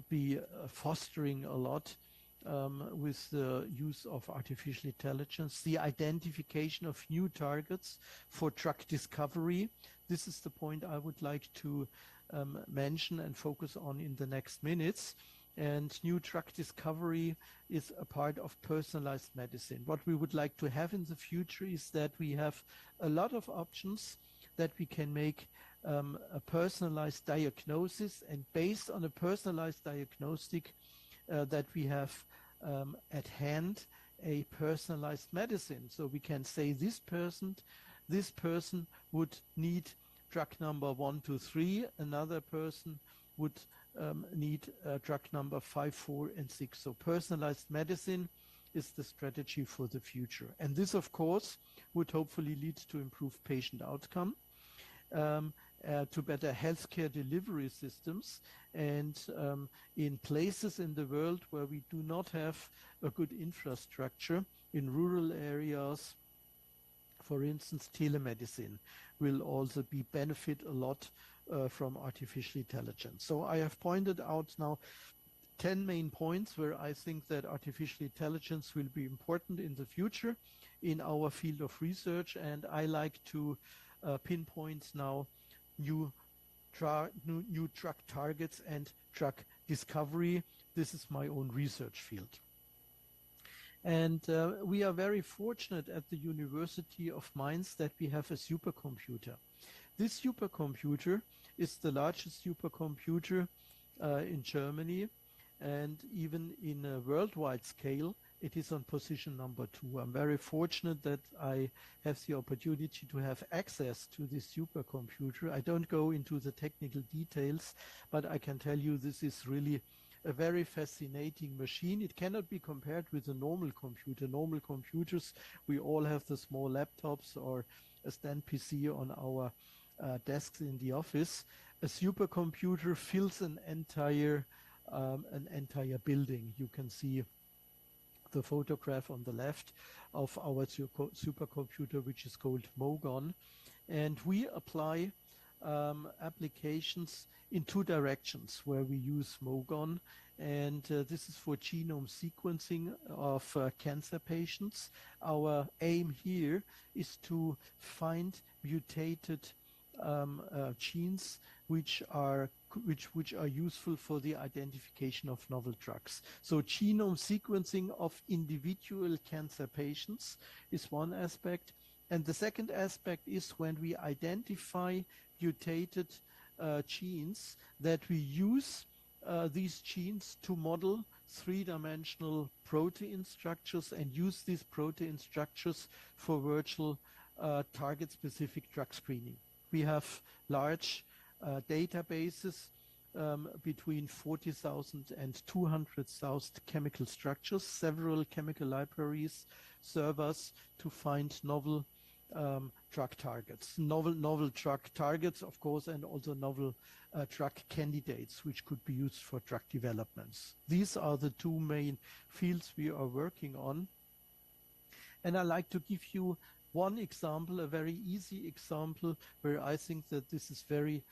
be fostering a lot with the use of artificial intelligence. The identification of new targets for drug discovery. This is the point I would like to mention and focus on in the next minutes. And new drug discovery is a part of personalized medicine. What we would like to have in the future is that we have a lot of options that we can make a personalized diagnosis, and based on a personalized diagnostic that we have at hand a personalized medicine. So we can say this person would need drug number 1, 2, 3, another person would need drug number 5, 4, and 6. So personalized medicine is the strategy for the future. And this, of course, would hopefully lead to improved patient outcome, to better healthcare delivery systems, and in places in the world where we do not have a good infrastructure, in rural areas, for instance, telemedicine will also be benefit a lot from artificial intelligence. So I have pointed out now 10 main points where I think that artificial intelligence will be important in the future in our field of research, and I like to pinpoint now new drug targets and drug discovery. This is my own research field. And we are very fortunate at the University of Mainz that we have a supercomputer. This supercomputer is the largest supercomputer in Germany, and even in a worldwide scale, it is on position number 2. I'm very fortunate that I have the opportunity to have access to this supercomputer. I don't go into the technical details, but I can tell you this is really a very fascinating machine. It cannot be compared with a normal computer. Normal computers, we all have the small laptops or a stand PC on our desks in the office. A supercomputer fills an entire building. You can see the photograph on the left of our supercomputer, which is called MOGON. And we apply applications in 2 directions where we use MOGON. And this is for genome sequencing of cancer patients. Our aim here is to find mutated genes which are useful for the identification of novel drugs. So genome sequencing of individual cancer patients is one aspect. And the second aspect is when we identify mutated genes, that we use these genes to model 3-dimensional protein structures and use these protein structures for virtual target-specific drug screening. We have large databases between 40,000 and 200,000 chemical structures. Several chemical libraries serve us to find novel drug targets. Novel drug targets, of course, and also novel drug candidates which could be used for drug developments. These are the 2 main fields we are working on. And I like to give you one example, a very easy example, where I think that this is very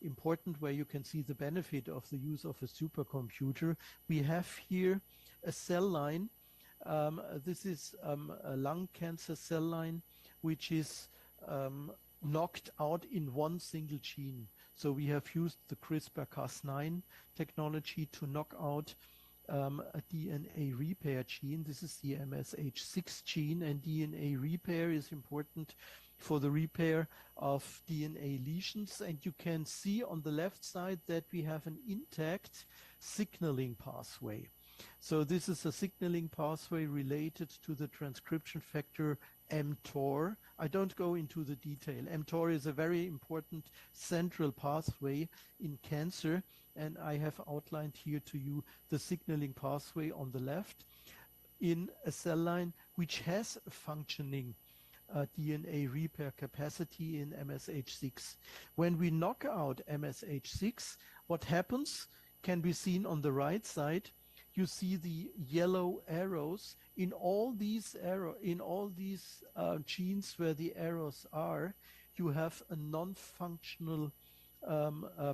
important, where you can see the benefit of the use of a supercomputer. We have here a cell line. This is a lung cancer cell line, which is knocked out in one single gene. So we have used the CRISPR-Cas9 technology to knock out a DNA repair gene. This is the MSH6 gene, and DNA repair is important for the repair of DNA lesions. And you can see on the left side that we have an intact signaling pathway. So this is a signaling pathway related to the transcription factor mTOR. I don't go into the detail. mTOR is a very important central pathway in cancer, and I have outlined here to you the signaling pathway on the left in a cell line which has a functioning DNA repair capacity in MSH6. When we knock out MSH6, what happens can be seen on the right side. You see the yellow arrows in all these genes where the arrows are. You have a non-functional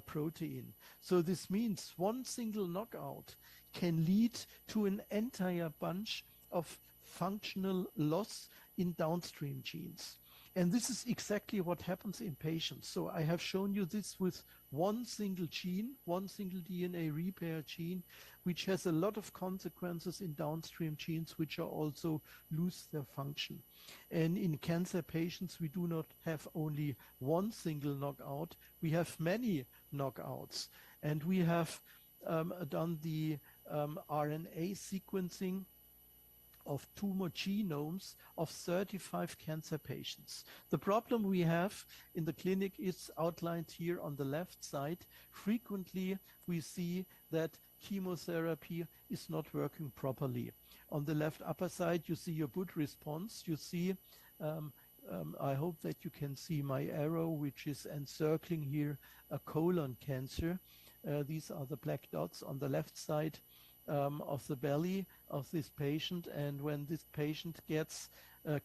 protein. So this means one single knockout can lead to an entire bunch of functional loss in downstream genes. And this is exactly what happens in patients. So I have shown you this with one single gene, one single DNA repair gene, which has a lot of consequences in downstream genes, which are also lose their function. And in cancer patients, we do not have only one single knockout, we have many knockouts. And we have done the RNA sequencing of tumor genomes of 35 cancer patients. The problem we have in the clinic is outlined here on the left side. Frequently we see that chemotherapy is not working properly, On the left upper side, you see your good response. You see, I hope that you can see my arrow, which is encircling here a colon cancer. These are the black dots on the left side of the belly of this patient. And when this patient gets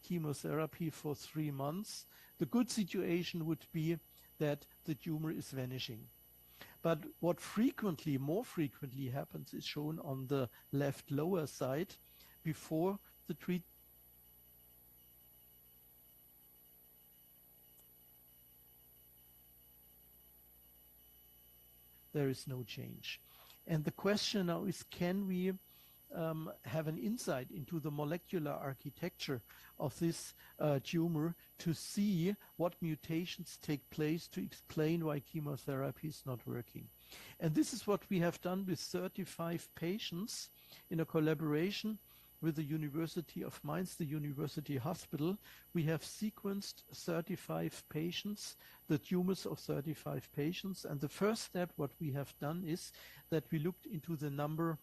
chemotherapy for 3 months, the good situation would be that the tumor is vanishing. But what more frequently happens is shown on the left lower side. Before the treatment, there is no change. And the question now is, can we have an insight into the molecular architecture of this tumor to see what mutations take place to explain why chemotherapy is not working. And this is what we have done with 35 patients in a collaboration with the University of Mainz, the University Hospital. We have sequenced 35 patients, the tumors of 35 patients. And the first step, what we have done is that we looked into the number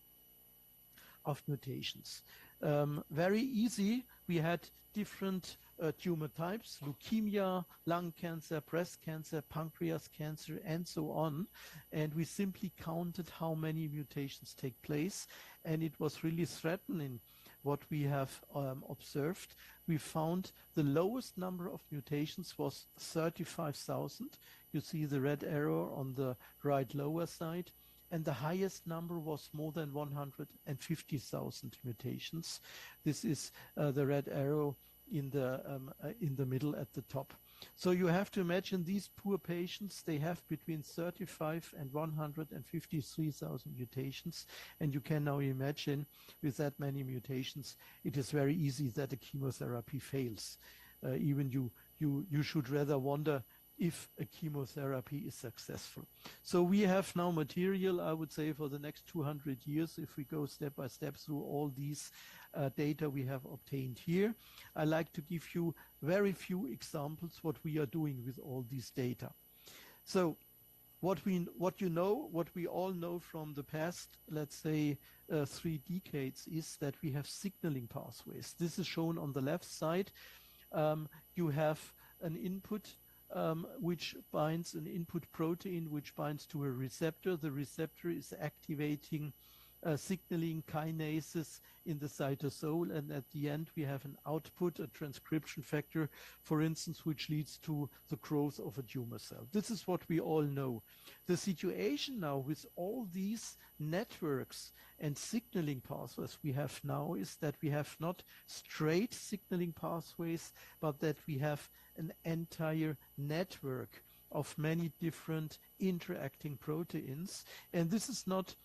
of mutations. Very easy. We had different tumor types: leukemia, lung cancer, breast cancer, pancreas cancer, and so on. And we simply counted how many mutations take place. And it was really threatening what we have observed. We found the lowest number of mutations was 35,000. You see the red arrow on the right lower side. And the highest number was more than 150,000 mutations. This is the red arrow in the middle at the top. So you have to imagine these poor patients, they have between 35 and 153,000 mutations. And you can now imagine with that many mutations, it is very easy that a chemotherapy fails. Even you should rather wonder if a chemotherapy is successful. So we have now material, I would say, for the next 200 years, if we go step by step through all these data we have obtained here. I like to give you very few examples what we are doing with all these data. So what we all know from the past, let's say 3 decades, is that we have signaling pathways. This is shown on the left side. You have an input which binds an input protein which binds to a receptor. The receptor is activating signaling kinases in the cytosol, and at the end we have an output, a transcription factor, for instance, which leads to the growth of a tumor cell. This is what we all know. The situation now with all these networks and signaling pathways we have now is that we have not straight signaling pathways, but that we have an entire network of many different interacting proteins. And this is not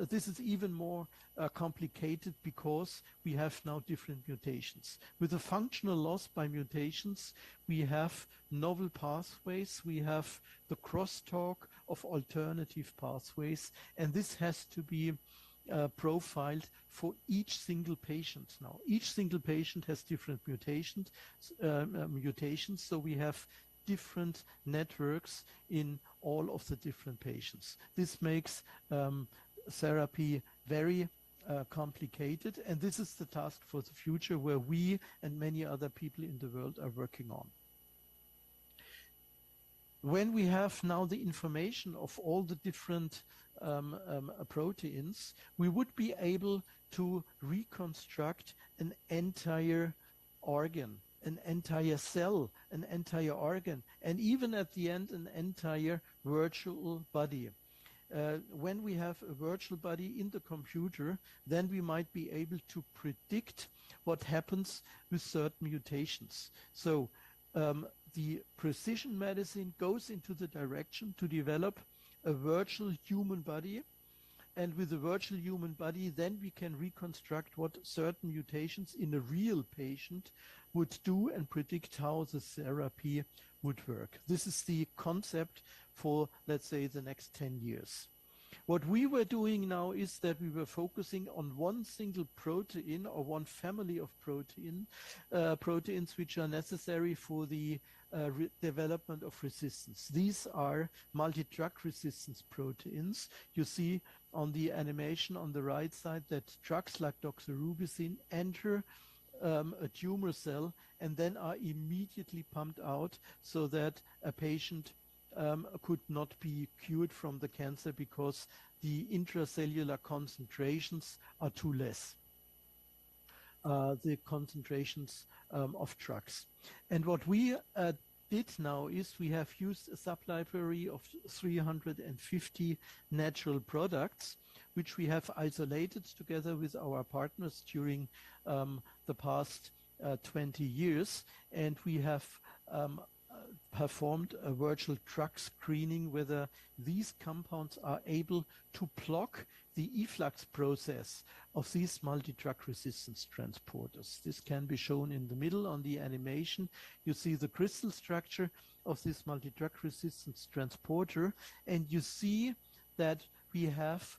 this is even more complicated because we have now different mutations. With a functional loss by mutations, we have novel pathways, we have the crosstalk of alternative pathways, and this has to be profiled for each single patient now. Each single patient has different mutations, so we have different networks in all of the different patients. This makes therapy very complicated, and this is the task for the future where we and many other people in the world are working on. When we have now the information of all the different proteins, we would be able to reconstruct an entire organ, an entire cell, an entire organ, and even at the end an entire virtual body. When we have a virtual body in the computer, then we might be able to predict what happens with certain mutations. So the precision medicine goes into the direction to develop a virtual human body, and with a virtual human body then we can reconstruct what certain mutations in a real patient would do and predict how the therapy would work. This is the concept for, let's say, the next 10 years. What we were doing now is that we were focusing on one single protein or one family of proteins which are necessary for the development of resistance. These are multi-drug resistance proteins. You see on the animation on the right side that drugs like doxorubicin enter a tumor cell and then are immediately pumped out so that a patient could not be cured from the cancer because the intracellular concentrations are too less. The concentrations of drugs. And what we did now is we have used a sublibrary of 350 natural products, which we have isolated together with our partners during the past 20 years. And we have performed a virtual drug screening whether these compounds are able to block the efflux process of these multi-drug resistance transporters. This can be shown in the middle on the animation. You see the crystal structure of this multi-drug resistance transporter, and you see that we have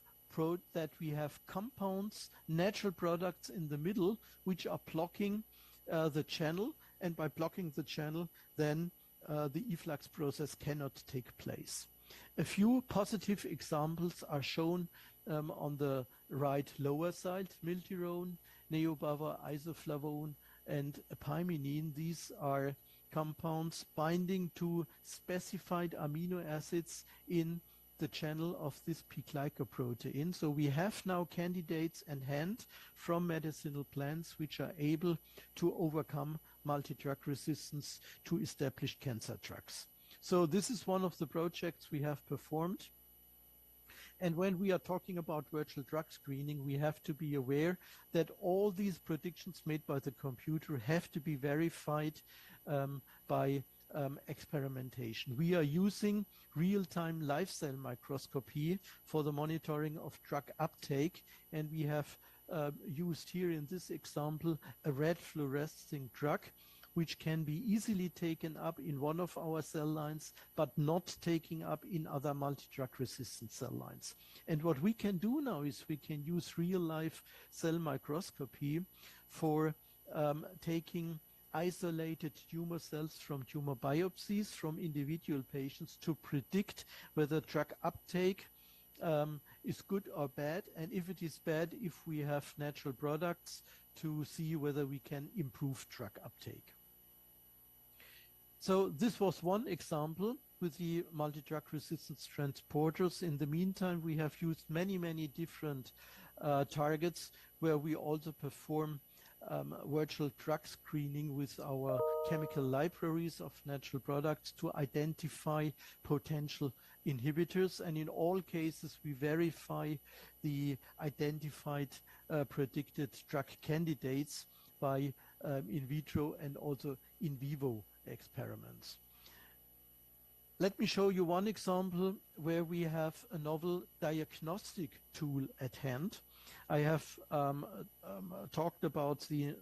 compounds, natural products in the middle, which are blocking the channel, and by blocking the channel, then the efflux process cannot take place. A few positive examples are shown on the right lower side: miltirone, neobava, isoflavone, and pymenine. These are compounds binding to specified amino acids in the channel of this P-glycoprotein. So we have now candidates in hand from medicinal plants which are able to overcome multi-drug resistance to established cancer drugs. So this is one of the projects we have performed. And when we are talking about virtual drug screening, we have to be aware that all these predictions made by the computer have to be verified by experimentation. We are using real-time live cell microscopy for the monitoring of drug uptake, and we have used here in this example a red fluorescing drug which can be easily taken up in one of our cell lines but not taking up in other multi-drug resistant cell lines. And what we can do now is we can use real life cell microscopy for taking isolated tumor cells from tumor biopsies from individual patients to predict whether drug uptake is good or bad, and if it is bad, if we have natural products to see whether we can improve drug uptake. So this was one example with the multi-drug resistance transporters. In the meantime, we have used many different targets where we also perform virtual drug screening with our chemical libraries of natural products to identify potential inhibitors, and in all cases we verify the identified predicted drug candidates by in vitro and also in vivo experiments. Let me show you one example where we have a novel diagnostic tool at hand. I have talked about the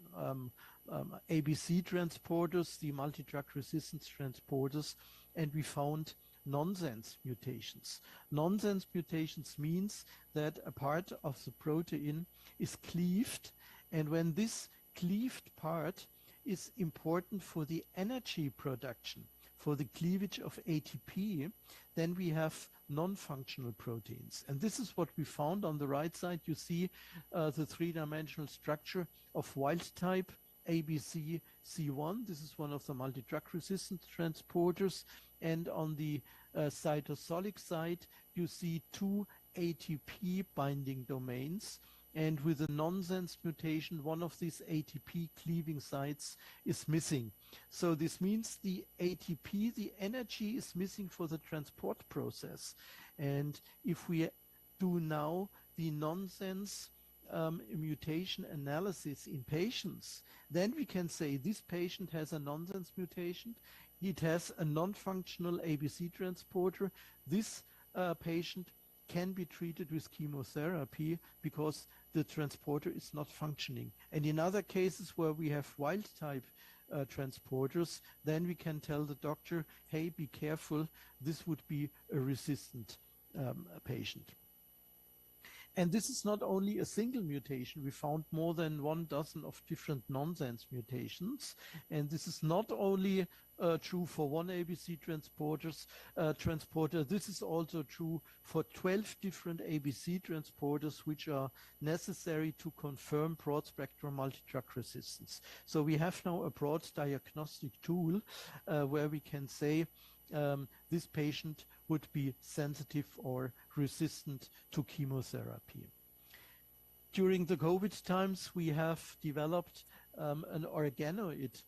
ABC transporters, the multi-drug resistance transporters, and we found nonsense mutations. Nonsense mutations means that a part of the protein is cleaved, and when this cleaved part is important for the energy production, for the cleavage of ATP, then we have non-functional proteins. And this is what we found on the right side. You see the three-dimensional structure of wild type ABCC1. This is one of the multi-drug resistant transporters. And on the cytosolic side, you see two ATP binding domains. And with a nonsense mutation, one of these ATP cleaving sites is missing. So this means the ATP, the energy, is missing for the transport process. And if we do now the nonsense mutation analysis in patients, then we can say this patient has a nonsense mutation, it has a non-functional ABC transporter, this patient can be treated with chemotherapy because the transporter is not functioning. And in other cases where we have wild type transporters, then we can tell the doctor, hey, be careful, this would be a resistant patient. And this is not only a single mutation. We found more than 1 dozen of different nonsense mutations. And this is not only true for one ABC transporter. This is also true for 12 different ABC transporters, which are necessary to confirm broad spectrum multi-drug resistance. So we have now a broad diagnostic tool where we can say this patient would be sensitive or resistant to chemotherapy. During the COVID times, we have developed an organoid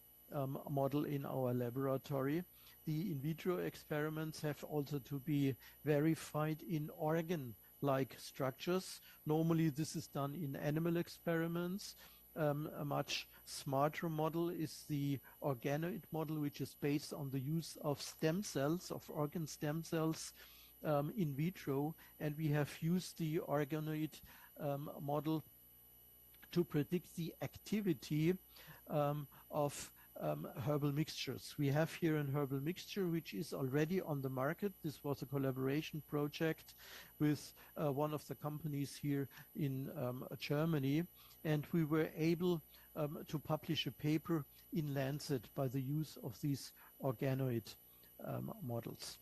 model in our laboratory. The in vitro experiments have also to be verified in organ-like structures. Normally this is done in animal experiments. A much smarter model is the organoid model, which is based on the use of stem cells, of organ stem cells in vitro. And we have used the organoid model to predict the activity of herbal mixtures. We have here an herbal mixture which is already on the market. This was a collaboration project with one of the companies here in Germany, and we were able to publish a paper in Lancet by the use of these organoid models.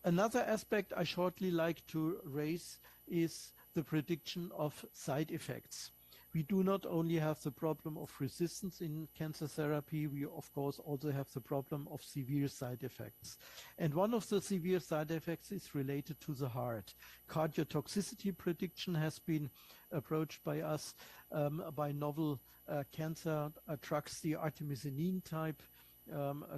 Another aspect I shortly like to raise is the prediction of side effects. We do not only have the problem of resistance in cancer therapy, we of course also have the problem of severe side effects. And one of the severe side effects is related to the heart. Cardiotoxicity prediction has been approached by us by novel cancer drugs, the artemisinin type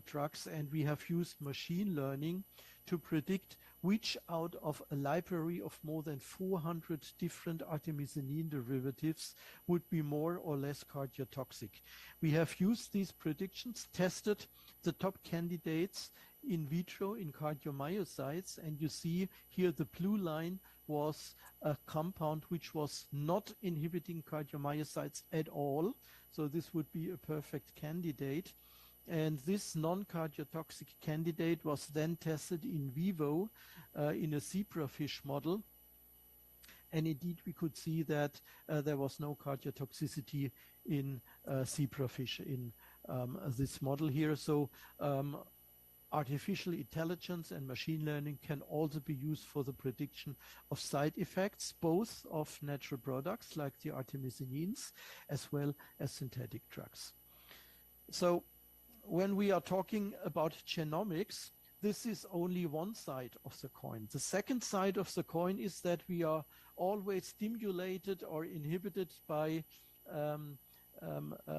drugs, and we have used machine learning to predict which out of a library of more than 400 different artemisinin derivatives would be more or less cardiotoxic. We have used these predictions, tested the top candidates in vitro in cardiomyocytes, and you see here the blue line was a compound which was not inhibiting cardiomyocytes at all, so this would be a perfect candidate. And this non-cardiotoxic candidate was then tested in vivo in a zebrafish model. And indeed, we could see that there was no cardiotoxicity in zebrafish in this model here. So artificial intelligence and machine learning can also be used for the prediction of side effects, both of natural products like the artemisinins as well as synthetic drugs. So when we are talking about genomics, this is only one side of the coin. The second side of the coin is that we are always stimulated or inhibited by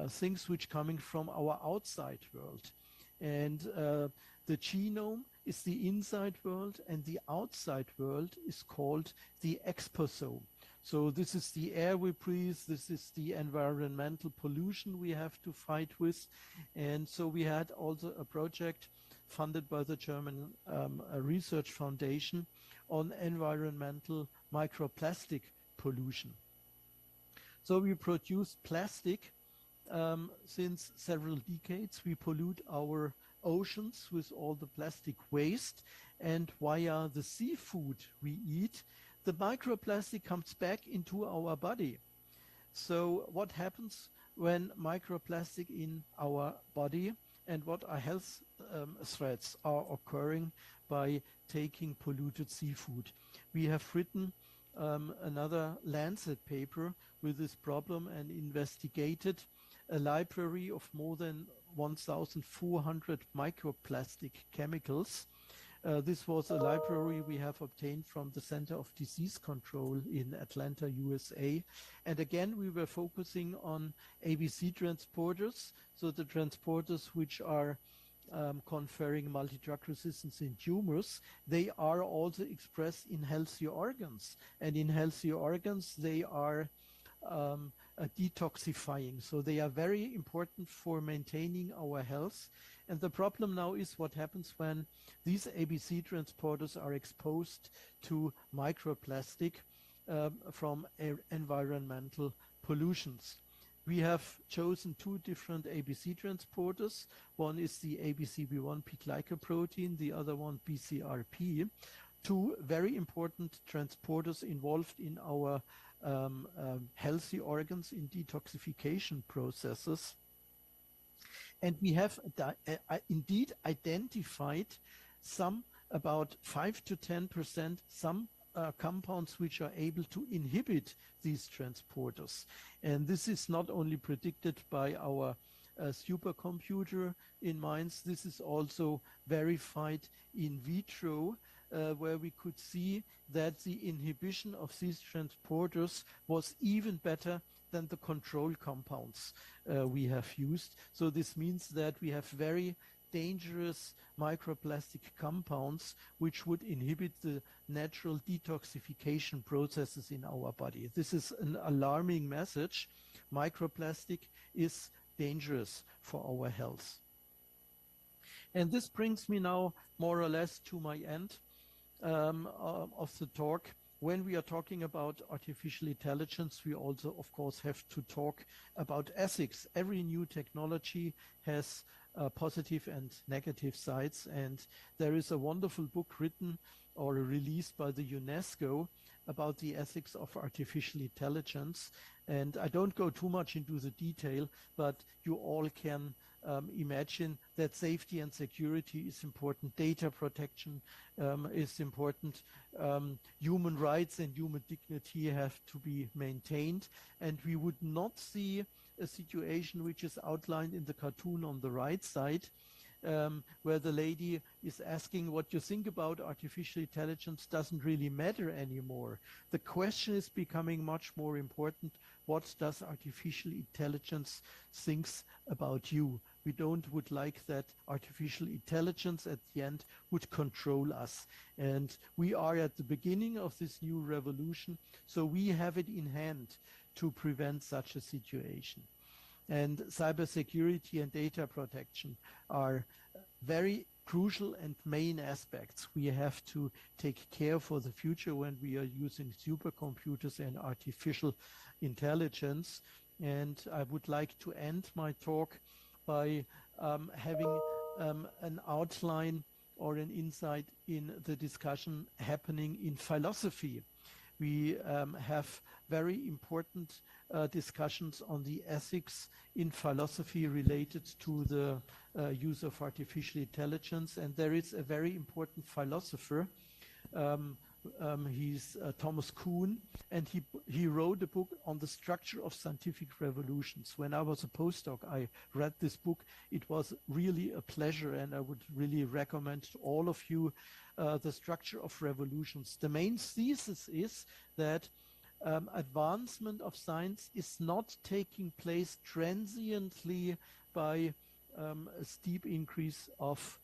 things which coming from our outside world. And the genome is the inside world, and the outside world is called the exposome. So this is the air we breathe, this is the environmental pollution we have to fight with. And so we had also a project funded by the German Research Foundation on environmental microplastic pollution. So we produce plastic since several decades. We pollute our oceans with all the plastic waste, and via the seafood we eat, the microplastic comes back into our body. So what happens when microplastic in our body, and what are health threats are occurring by taking polluted seafood? We have written another Lancet paper with this problem and investigated a library of more than 1,400 microplastic chemicals. This was a library we have obtained from the Center of Disease Control in Atlanta, USA. And again, we were focusing on ABC transporters, so the transporters which are conferring multi-drug resistance in tumors. They are also expressed in healthy organs. And in healthy organs, they are detoxifying. So they are very important for maintaining our health. And the problem now is what happens when these ABC transporters are exposed to microplastic from environmental pollutions. We have chosen two different ABC transporters. One is the ABCB1 P-glycoprotein, the other one BCRP. two very important transporters involved in our healthy organs in detoxification processes. And we have indeed identified some, about 5 to 10%, some compounds which are able to inhibit these transporters. And this is not only predicted by our supercomputer in Mainz, this is also verified in vitro, where we could see that the inhibition of these transporters was even better than the control compounds we have used. So this means that we have very dangerous microplastic compounds which would inhibit the natural detoxification processes in our body. This is an alarming message. Microplastic is dangerous for our health. And this brings me now more or less to my end of the talk. When we are talking about artificial intelligence, we also, of course, have to talk about ethics. Every new technology has positive and negative sides, and there is a wonderful book written or released by the UNESCO about the ethics of artificial intelligence. And I don't go too much into the detail, but you all can imagine that safety and security is important, data protection is important, human rights and human dignity have to be maintained, and we would not see a situation which is outlined in the cartoon on the right side, where the lady is asking what you think about artificial intelligence doesn't really matter anymore. The question is becoming much more important. What does artificial intelligence thinks about you? We would like that artificial intelligence at the end would control us. And we are at the beginning of this new revolution, so we have it in hand to prevent such a situation. And cybersecurity and data protection are very crucial and main aspects we have to take care for the future when we are using supercomputers and artificial intelligence. And I would like to end my talk by having an outline or an insight in the discussion happening in philosophy. We have very important discussions on the ethics in philosophy related to the use of artificial intelligence. And there is a very important philosopher. He's Thomas Kuhn, and he wrote a book on the structure of scientific revolutions. When I was a postdoc, I read this book. It was really a pleasure, and I would really recommend to all of you the structure of revolutions. The main thesis is that advancement of science is not taking place transiently by a steep increase of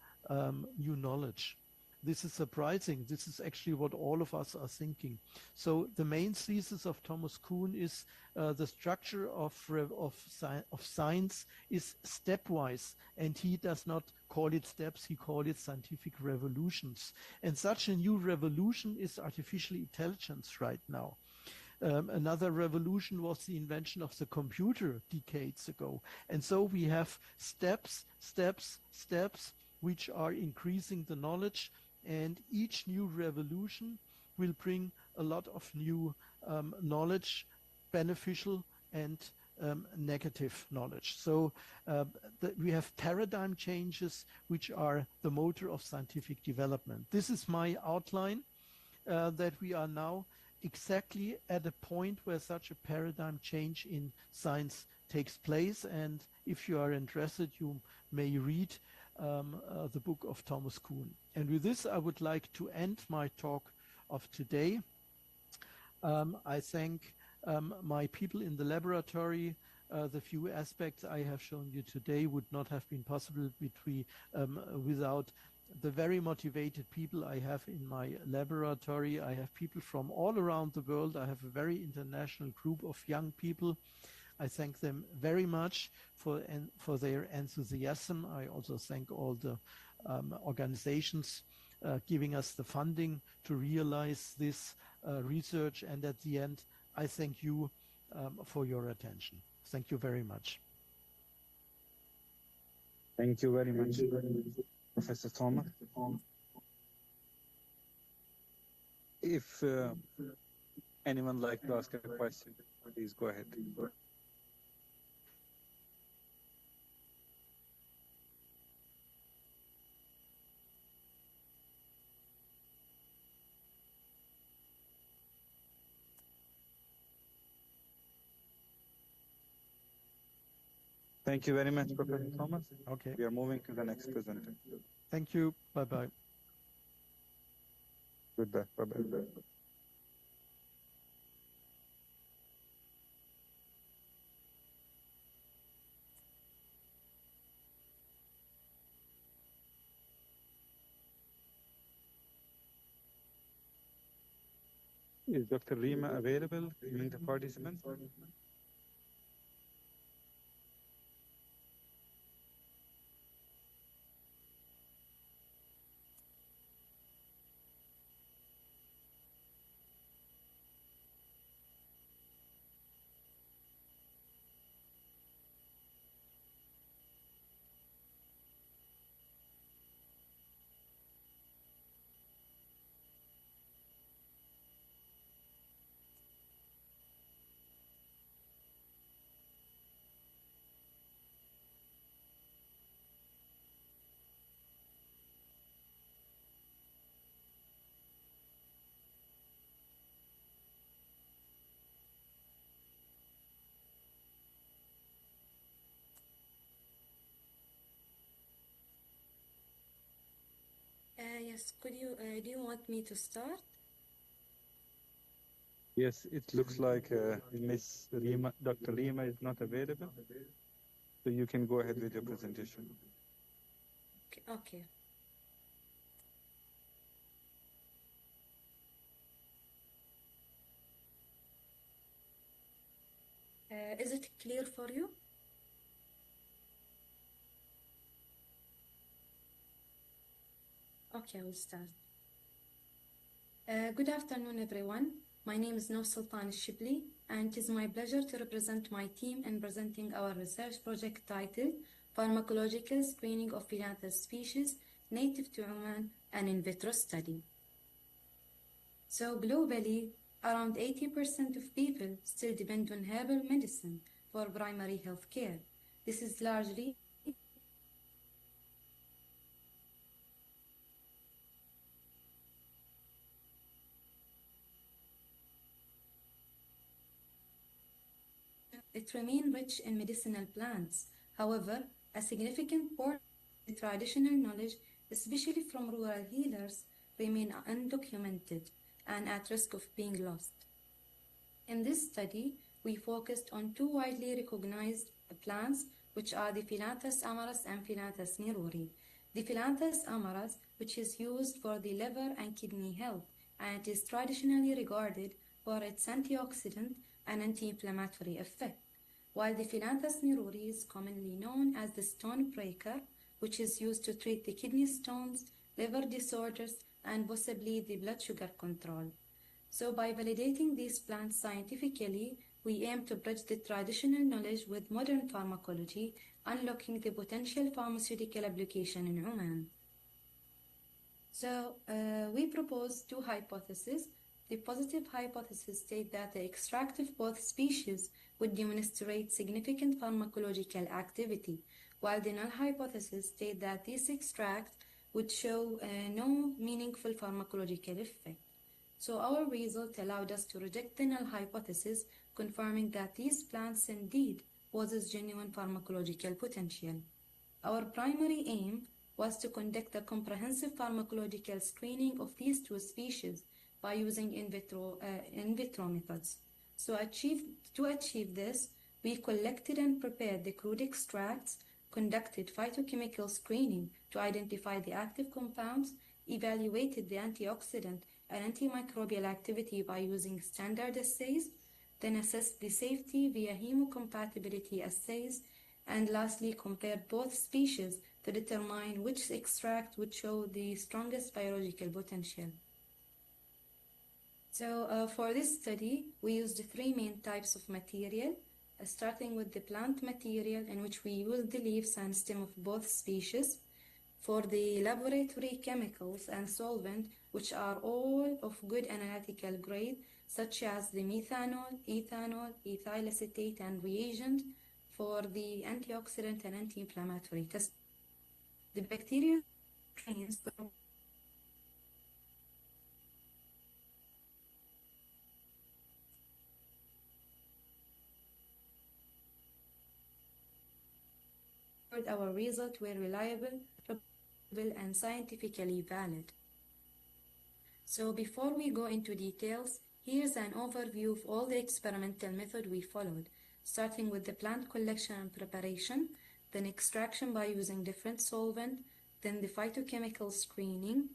new knowledge. This is surprising. This is actually what all of us are thinking. So the main thesis of Thomas Kuhn is the structure of science is stepwise, and he does not call it steps, he calls it scientific revolutions. And such a new revolution is artificial intelligence right now. Another revolution was the invention of the computer decades ago. And so we have steps, which are increasing the knowledge, and each new revolution will bring a lot of new knowledge, beneficial and negative knowledge. So we have paradigm changes which are the motor of scientific development. This is my outline that we are now exactly at a point where such a paradigm change in science takes place. And if you are interested, you may read the book of Thomas Kuhn. And with this, I would like to end my talk of today. I thank my people in the laboratory. The few aspects I have shown you today would not have been possible without the very motivated people I have in my laboratory. I have people from all around the world. I have a very international group of young people. I thank them very much for their enthusiasm. I also thank all the organizations giving us the funding to realize this research. And at the end, I thank you for your attention. Thank you very much. Thank you very much, Professor Thomas. if anyone like to ask a question, please go ahead. Thank you very much, Professor Thomas. Okay. We are moving to the next presenter. Thank you. Bye-bye. Goodbye. Bye-bye. Is Dr. Rima available among the participants? Yes, could you, do you want me to start? Yes, it looks like Miss Rima, Dr. Rima is not available. So you can go ahead with your presentation. Okay. Is it clear for you? Okay, I will start. Good afternoon, everyone. My name is Nur Sultan Shibli, and it is my pleasure to represent my team in presenting our research project titled Pharmacological Screening of Phyllanthus Species Native to Oman, an in vitro study. So globally, around 80% of people still depend on herbal medicine for primary health care. This is largely it remains rich in medicinal plants. However, a significant portion of the traditional knowledge, especially from rural healers, remain undocumented and at risk of being lost. In this study, we focused on two widely recognized plants, which are the Phyllanthus amarus and Phyllanthus neruri. The Phyllanthus amarus, which is used for the liver and kidney health, and it is traditionally regarded for its antioxidant and anti-inflammatory effect, while the Phyllanthus neruri is commonly known as the stone breaker, which is used to treat the kidney stones, liver disorders, and possibly the blood sugar control. So by validating these plants scientifically, we aim to bridge the traditional knowledge with modern pharmacology, unlocking the potential pharmaceutical application in Oman. So we propose two hypotheses. The positive hypothesis states that the extract of both species would demonstrate significant pharmacological activity, while the null hypothesis states that this extract would show no meaningful pharmacological effect. So our result allowed us to reject the null hypothesis, confirming that these plants indeed possess genuine pharmacological potential. Our primary aim was to conduct a comprehensive pharmacological screening of these two species by using in vitro methods. So to achieve this, we collected and prepared the crude extracts, conducted phytochemical screening to identify the active compounds, evaluated the antioxidant and antimicrobial activity by using standard assays, then assessed the safety via hemocompatibility assays, and lastly compared both species to determine which extract would show the strongest biological potential. So for this study, we used three main types of material, starting with the plant material, in which we used the leaves and stem of both species. For the laboratory chemicals and solvent, which are all of good analytical grade, such as the methanol, ethanol, ethyl acetate, and reagent, for the antioxidant and anti-inflammatory test. The bacterial strains our results were reliable, and scientifically valid. So before we go into details, here's an overview of all the experimental method we followed, starting with the plant collection and preparation, then extraction by using different solvent, then the phytochemical screening,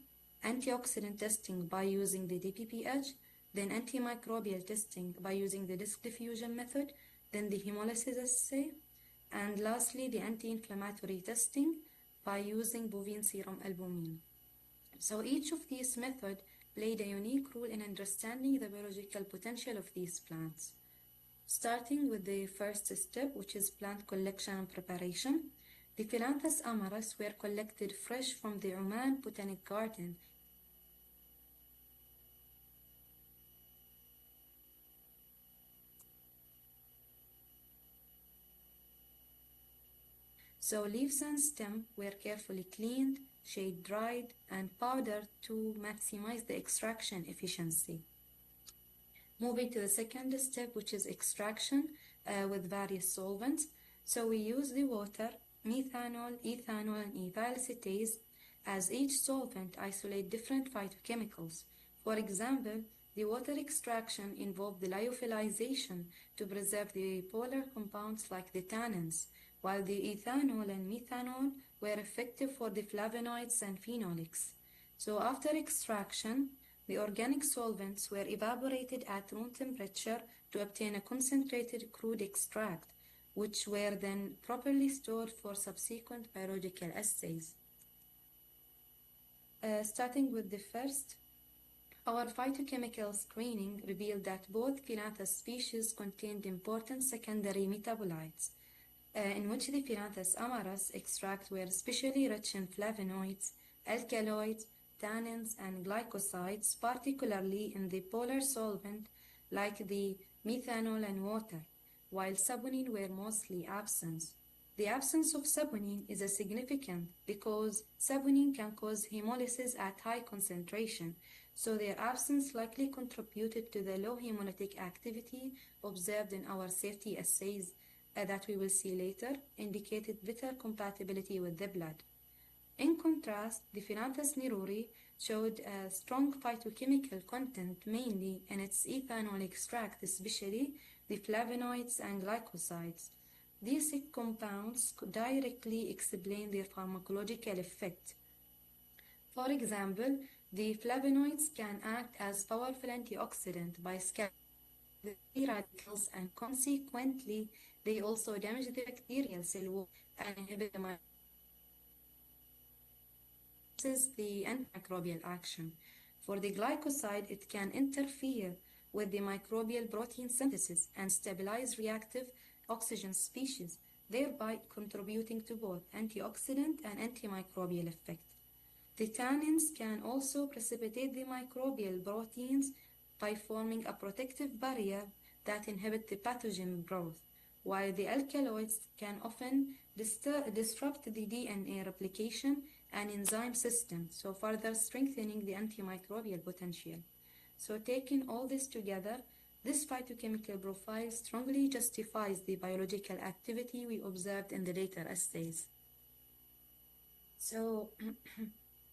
antioxidant testing by using the DPPH, then antimicrobial testing by using the disk diffusion method, then the hemolysis assay, and lastly the anti-inflammatory testing by using bovine serum albumin. So each of these methods played a unique role in understanding the biological potential of these plants. Starting with the first step, which is plant collection and preparation, the Philanthus amaras were collected fresh from the Oman Botanic Garden. So leaves and stem were carefully cleaned, shade dried, and powdered to maximize the extraction efficiency. Moving to the second step, which is extraction with various solvents. So we use the water, methanol, ethanol, and ethyl acetate, as each solvent isolate different phytochemicals. For example, the water extraction involved the lyophilization to preserve the polar compounds like the tannins, while the ethanol and methanol were effective for the flavonoids and phenolics. So after extraction, the organic solvents were evaporated at room temperature to obtain a concentrated crude extract, which were then properly stored for subsequent biological assays. Starting with the first, our phytochemical screening revealed that both Philanthus species contained important secondary metabolites, in which the Philanthus amaras extract were especially rich in flavonoids, alkaloids, tannins, and glycosides, particularly in the polar solvent like the methanol and water, while saponin were mostly absent. The absence of saponin is significant because saponin can cause hemolysis at high concentration, so their absence likely contributed to the low hemolytic activity observed in our safety assays that we will see later, indicated better compatibility with the blood. In contrast, the Philanthus neruri showed a strong phytochemical content, mainly in its ethanol extract, especially the flavonoids and glycosides. These compounds could directly explain their pharmacological effect. For example, the flavonoids can act as powerful antioxidant by scattering the free radicals, and consequently, they also damage the bacterial cell wall and inhibit the antimicrobial action. For the glycoside, it can interfere with the microbial protein synthesis and stabilize reactive oxygen species, thereby contributing to both antioxidant and antimicrobial effect. The tannins can also precipitate the microbial proteins by forming a protective barrier that inhibit the pathogen growth, while the alkaloids can often disrupt the DNA replication and enzyme system, so further strengthening the antimicrobial potential. So taking all this together, this phytochemical profile strongly justifies the biological activity we observed in the later assays. So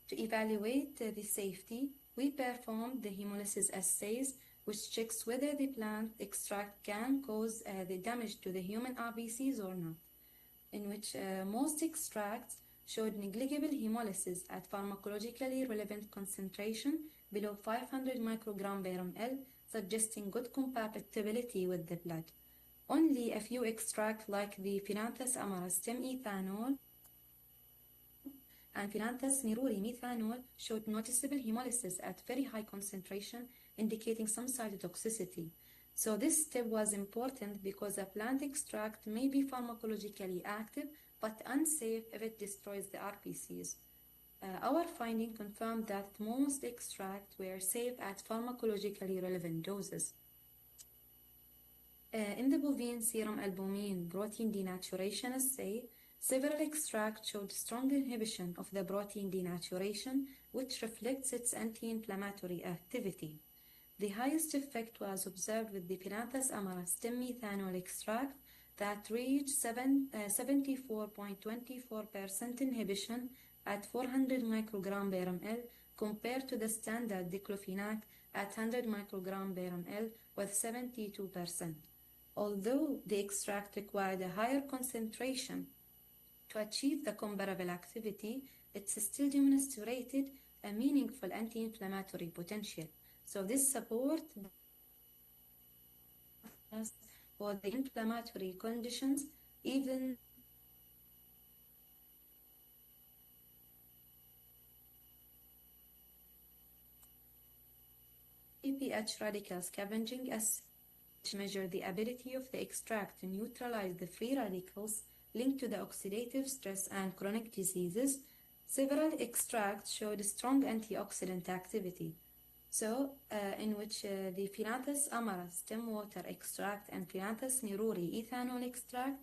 to evaluate the safety, we performed the hemolysis assays, which checks whether the plant extract can cause the damage to the human RBCs or not, in which most extracts showed negligible hemolysis at pharmacologically relevant concentration below 500 microgram per ml, suggesting good compatibility with the blood. Only a few extracts like the Philanthus amaras stem ethanol and Philanthus neruri methanol showed noticeable hemolysis at very high concentration, indicating some cytotoxicity. So this step was important because a plant extract may be pharmacologically active but unsafe if it destroys the RBCs. Our finding confirmed that most extracts were safe at pharmacologically relevant doses. In the bovine serum albumin protein denaturation assay, several extracts showed strong inhibition of the protein denaturation, which reflects its anti-inflammatory activity. The highest effect was observed with the Philanthus amara stem methanol extract that reached 74.24% inhibition at 400 microgram per ml compared to the standard diclofenac at 100 microgram per ml with 72%. Although the extract required a higher concentration to achieve the comparable activity, it still demonstrated a meaningful anti-inflammatory potential. So this supports for the inflammatory conditions, even pH radical scavenging assay, which measure the ability of the extract to neutralize the free radicals linked to the oxidative stress and chronic diseases. Several extracts showed strong antioxidant activity. So, in which the Philanthus amara stem water extract and Philanthus neruri ethanol extract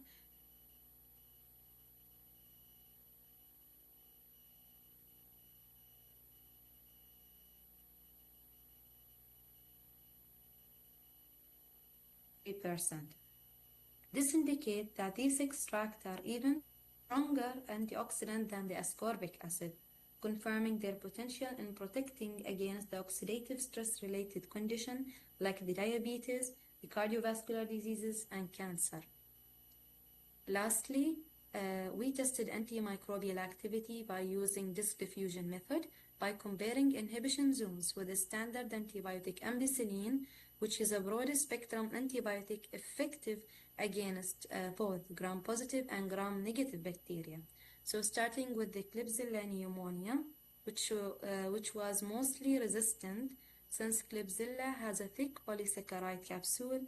%. This indicates that these extracts are even stronger antioxidant than the ascorbic acid, confirming their potential in protecting against the oxidative stress-related conditions like the diabetes, the cardiovascular diseases, and cancer. Lastly, we tested antimicrobial activity by using disk diffusion method by comparing inhibition zones with the standard antibiotic ampicillin, which is a broad-spectrum antibiotic effective against both gram-positive and gram-negative bacteria. So starting with the Klebsiella pneumonia, which was mostly resistant since Klebsiella has a thick polysaccharide capsule,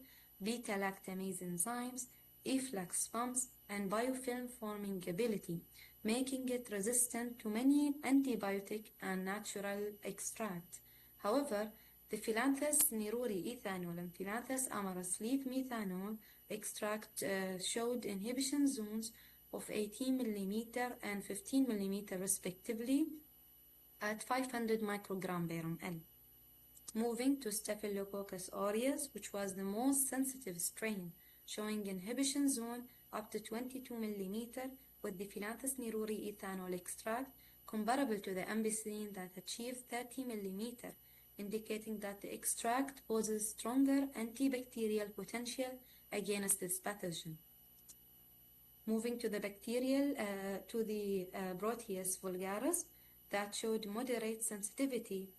beta-lactamase enzymes, efflux pumps, and biofilm-forming ability, making it resistant to many antibiotic and natural extracts. However, the Philanthus neruri ethanol and Philanthus amara leaf methanol extract showed inhibition zones of 18 mm and 15 mm respectively at 500 microgram per ml. Moving to Staphylococcus aureus, which was the most sensitive strain, showing inhibition zone up to 22 mm with the Philanthus neruri ethanol extract comparable to the ampicillin that achieved 30 mm, indicating that the extract poses stronger antibacterial potential against this pathogen. Moving to the bacterial, to the Proteus vulgaris, that showed moderate sensitivity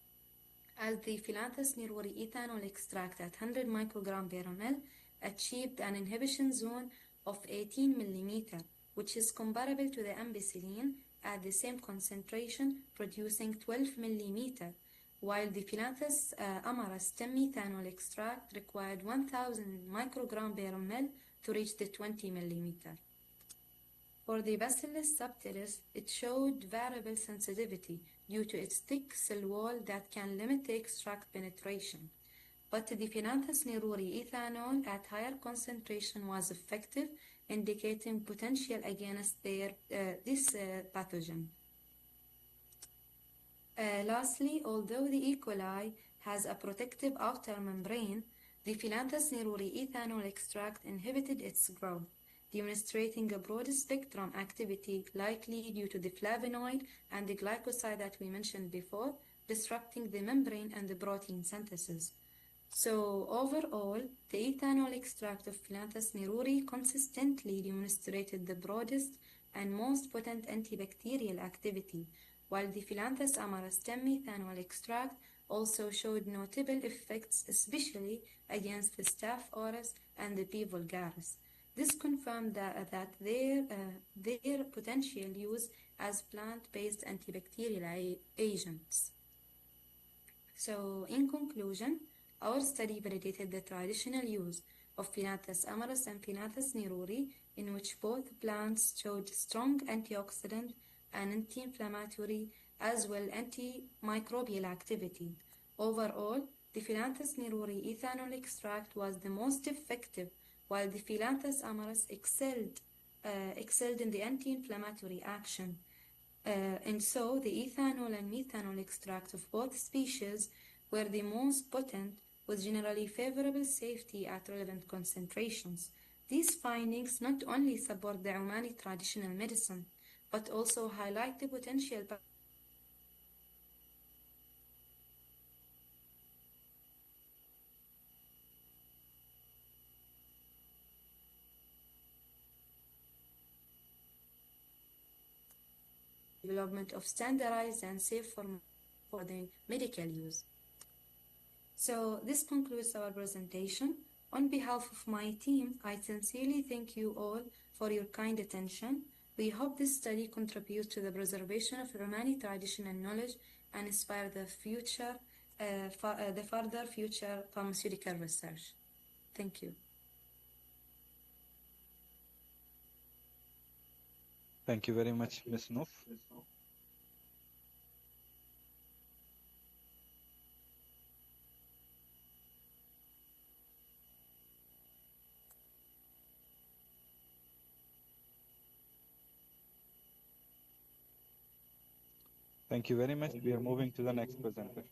as the Philanthus neruri ethanol extract at 100 microgram per ml achieved an inhibition zone of 18 mm, which is comparable to the ampicillin at the same concentration, producing 12 mm, while the Philanthus amara stem methanol extract required 1000 microgram per ml to reach the 20 mm. For the Bacillus subtilis, it showed variable sensitivity due to its thick cell wall that can limit the extract penetration. But the Philanthus neruri ethanol at higher concentration was effective, indicating potential against this pathogen. Lastly, although the E. coli has a protective outer membrane, the Philanthus neruri ethanol extract inhibited its growth, demonstrating a broad spectrum activity likely due to the flavonoid and the glycoside that we mentioned before, disrupting the membrane and the protein synthesis. So overall, the ethanol extract of Philanthus neruri consistently demonstrated the broadest and most potent antibacterial activity, while the Philanthus amara stem methanol extract also showed notable effects, especially against the Staph aureus and the P. vulgaris. This confirmed that their potential use as plant-based antibacterial agents. So, in conclusion, our study validated the traditional use of Philanthus amaris and Philanthus neruri, in which both plants showed strong antioxidant and anti-inflammatory as well antimicrobial activity. Overall, the Philanthus neruri ethanol extract was the most effective, while the Philanthus amaris excelled in the anti-inflammatory action. And so the ethanol and methanol extract of both species were the most potent, with generally favorable safety at relevant concentrations. These findings not only support the Omani traditional medicine, but also highlight the potential development of standardized and safe form for the medical use. So this concludes our presentation. On behalf of my team, I sincerely thank you all for your kind attention. We hope this study contributes to the preservation of Omani traditional knowledge and inspire the further future pharmaceutical research. Thank you. Thank you very much, Ms. Noof. Thank you very much. We are moving to the next presenter.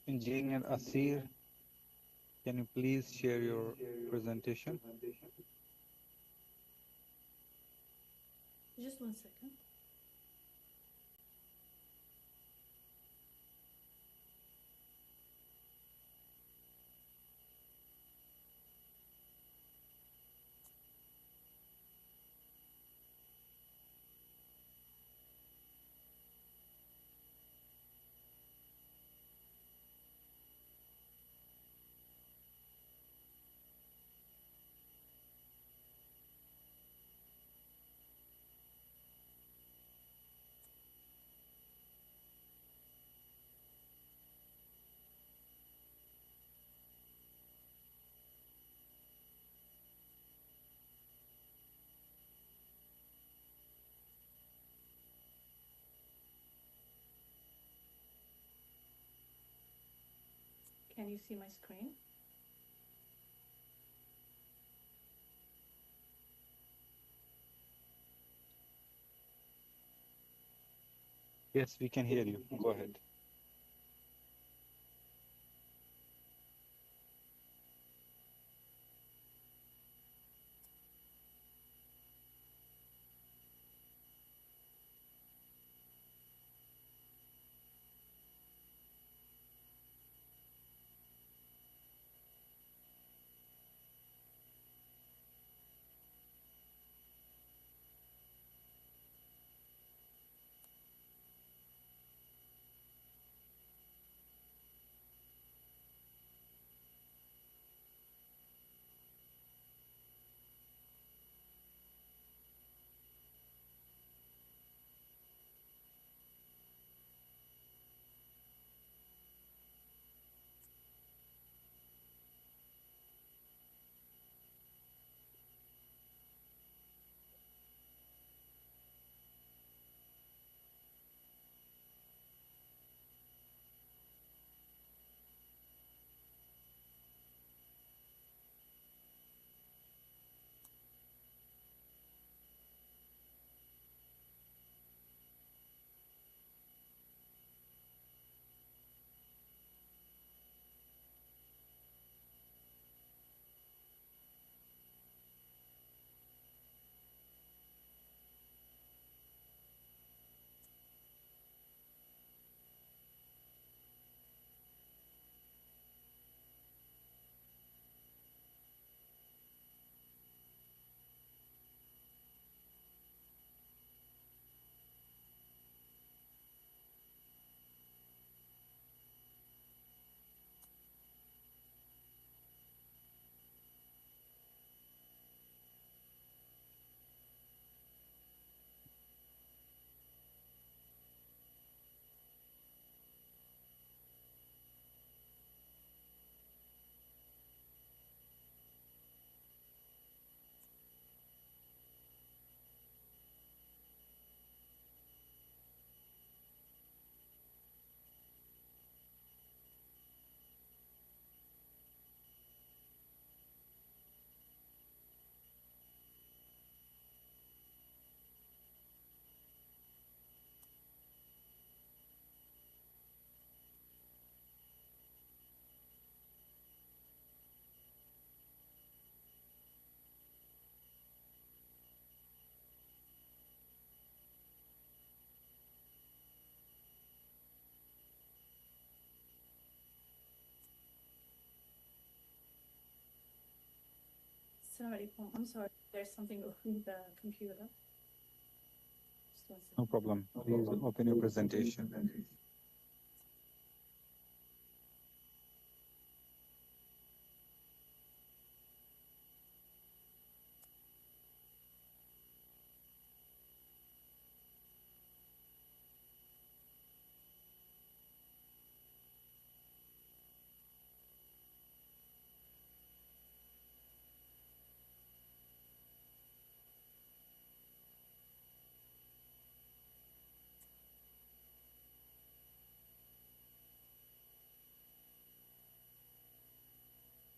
Engineer Asir, can you please share your presentation? Just 1 second. Can you see my screen? Yes, we can hear you. Go ahead. Assalamu alaikum. I'm sorry, there's something with the computer. Just 1 second. No problem. Please open your presentation.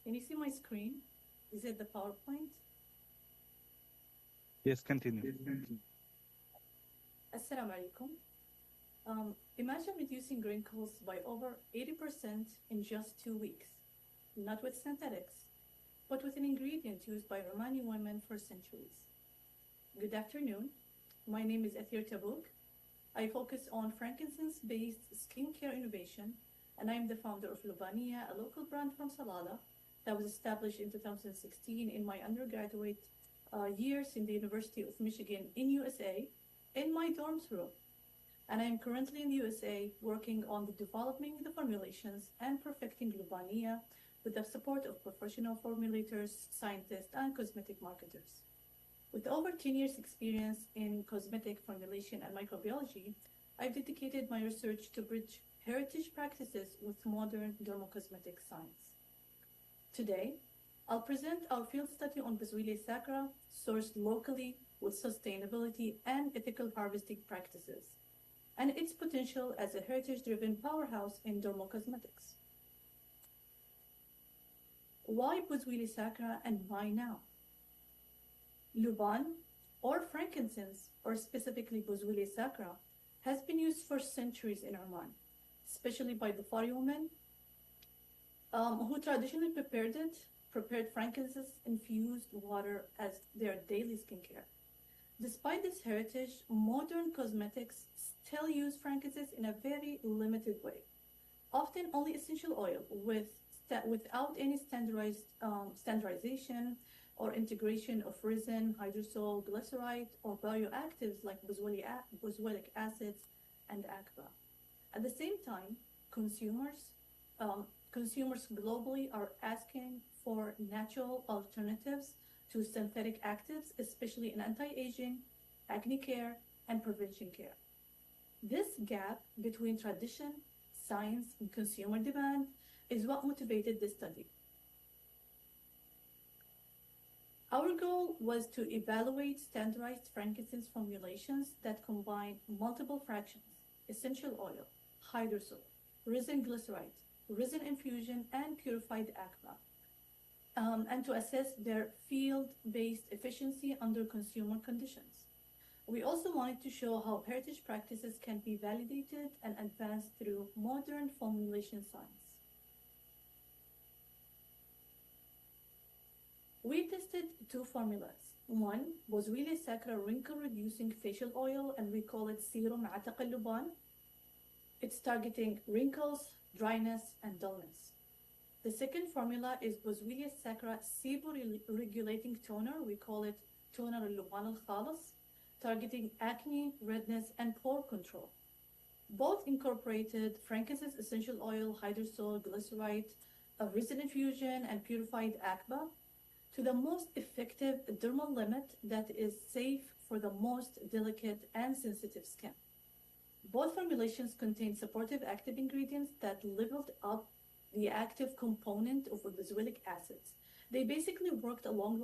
Can you see my screen? Is it the PowerPoint? Yes, continue. Assalamu alaikum. Imagine reducing wrinkles by over 80% in just 2 weeks, not with synthetics, but with an ingredient used by Romani women for centuries. Good afternoon. My name is Athir Tabuk. I focus on frankincense-based skincare innovation, and I am the founder of Lubaniya, a local brand from Salala that was established in 2016 in my undergraduate years in the University of Michigan in USA, in my dorms room. And I am currently in the USA working on the developing the formulations and perfecting Lubaniya with the support of professional formulators, scientists, and cosmetic marketers. With over 10 years experience in cosmetic formulation and microbiology, I've dedicated my research to bridge heritage practices with modern dermocosmetic science. Today, I'll present our field study on Boswellia sacra, sourced locally with sustainability and ethical harvesting practices, and its potential as a heritage-driven powerhouse in dermocosmetics. Why Boswellia sacra and why now? Luban, or frankincense, or specifically Boswellia sacra, has been used for centuries in Oman, especially by the Dhofar women who traditionally prepared frankincense-infused water as their daily skincare. Despite this heritage, modern cosmetics still use frankincense in a very limited way, often only essential oil without any standardization or integration of resin, hydrosol, glyceride, or bioactives like boswellic acids and akba. At the same time, consumers globally are asking for natural alternatives to synthetic actives, especially in anti-aging, acne care, and prevention care. This gap between tradition, science, and consumer demand is what motivated this study. Our goal was to evaluate standardized frankincense formulations that combine multiple fractions, essential oil, hydrosol, resin glyceride, resin infusion, and purified akba, and to assess their field-based efficiency under consumer conditions. We also wanted to show how heritage practices can be validated and advanced through modern formulation science. We tested 2 formulas. One, Boswellia sacra wrinkle-reducing facial oil, and we call it Serum Ataq al-Luban. It's targeting wrinkles, dryness, and dullness. The second formula is Boswellia sacra sebo-regulating toner. We call it Toner al-Luban al-Khalis, targeting acne, redness, and pore control. Both incorporated frankincense essential oil, hydrosol, glyceride, resin infusion, and purified akba to the most effective dermal limit that is safe for the most delicate and sensitive skin. Both formulations contain supportive active ingredients that leveled up the active component of boswellic acids. They basically worked along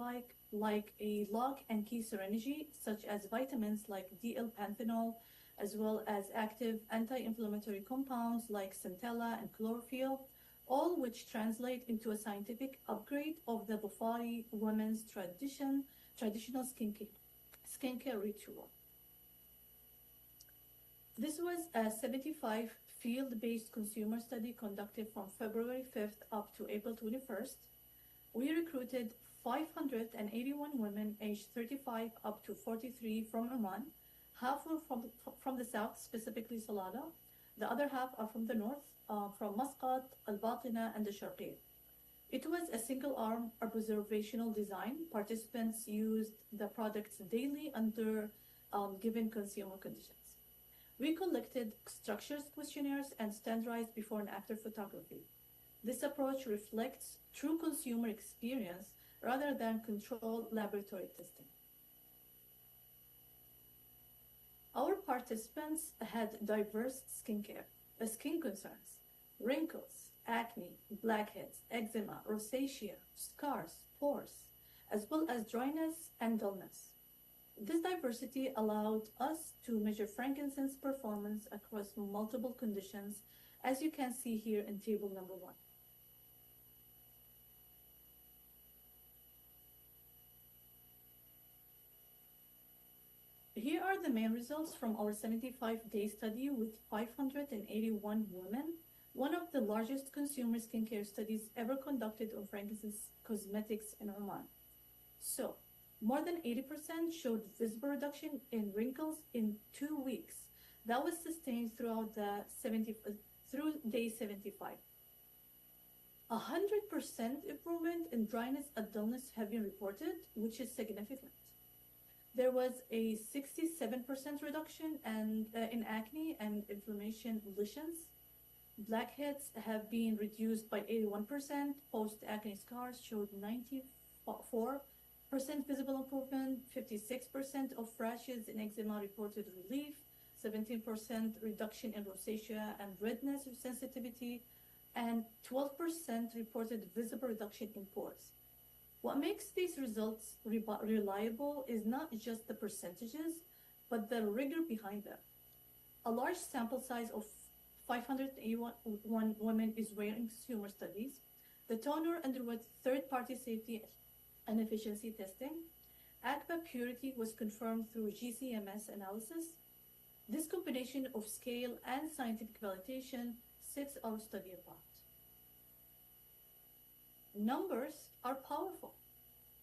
like a lock and key synergy, such as vitamins like DL-panthenol, as well as active anti-inflammatory compounds like centella and chlorophyll, all which translate into a scientific upgrade of the Dhofari women's traditional skincare ritual. This was a 75 field-based consumer study conducted from February 5th up to April 21st. We recruited 581 women aged 35 up to 43 from Oman. Half were from the south, specifically Salala. The other half are from the north, from Muscat, Al-Batina, and the Sharqiyya. It was a single-arm observational design. Participants used the products daily under given consumer conditions. We collected structured questionnaires and standardized before and after photography. This approach reflects true consumer experience rather than controlled laboratory testing. Our participants had diverse skin concerns, wrinkles, acne, blackheads, eczema, rosacea, scars, pores, as well as dryness and dullness. This diversity allowed us to measure frankincense performance across multiple conditions, as you can see here in table number 1. Here are the main results from our 75-day study with 581 women, one of the largest consumer skincare studies ever conducted on frankincense cosmetics in Oman. So, more than 80% showed visible reduction in wrinkles in 2 weeks. That was sustained throughout through day 75. 100% improvement in dryness and dullness have been reported, which is significant. There was a 67% reduction in acne and inflammation lesions. Blackheads have been reduced by 81%. Post-acne scars showed 94% visible improvement. 56% of rashes in eczema reported relief. 17% reduction in rosacea and redness sensitivity. And 12% reported visible reduction in pores. What makes these results reliable is not just the percentages, but the rigor behind them. A large sample size of 581 women is rare in consumer studies. The toner underwent third-party safety and efficiency testing. ACPA purity was confirmed through GCMS analysis. This combination of scale and scientific validation sets our study apart. Numbers are powerful,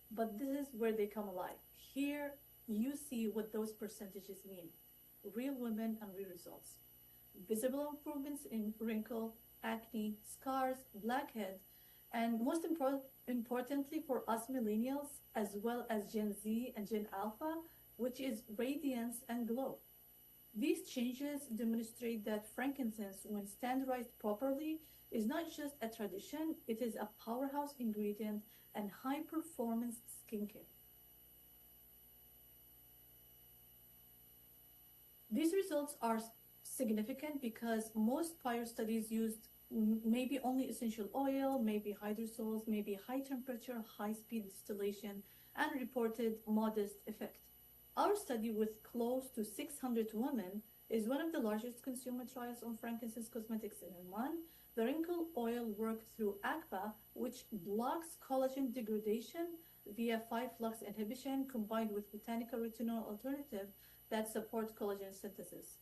but this is where they come alive. Here you see what those percentages mean. Real women and real results. Visible improvements in wrinkle, acne, scars, blackhead, and most importantly for us millennials, as well as Gen Z and Gen Alpha, which is radiance and glow. These changes demonstrate that frankincense, when standardized properly, is not just a tradition, it is a powerhouse ingredient and high-performance skincare. These results are significant because most prior studies used maybe only essential oil, maybe hydrosols, maybe high temperature, high-speed distillation, and reported modest effect. Our study with close to 600 women is one of the largest consumer trials on frankincense cosmetics in Oman. The wrinkle oil worked through ACPA, which blocks collagen degradation via 5-flux inhibition combined with botanical retinol alternative that support collagen synthesis.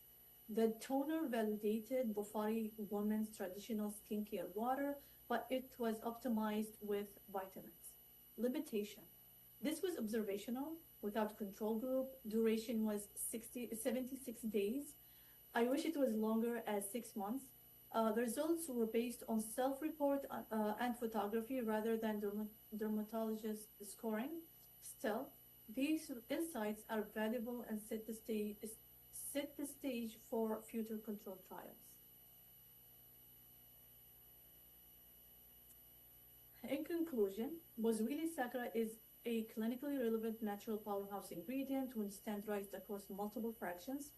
The toner validated Dhofar women's traditional skincare water, but it was optimized with vitamins. Limitation. This was observational, without control group. Duration was 76 days. I wish it was longer as 6 months. The results were based on self-report and photography rather than dermatologist scoring. Still, these insights are valuable and set the stage for future control trials. In conclusion, Boswellia sacra is a clinically relevant natural powerhouse ingredient when standardized across multiple fractions.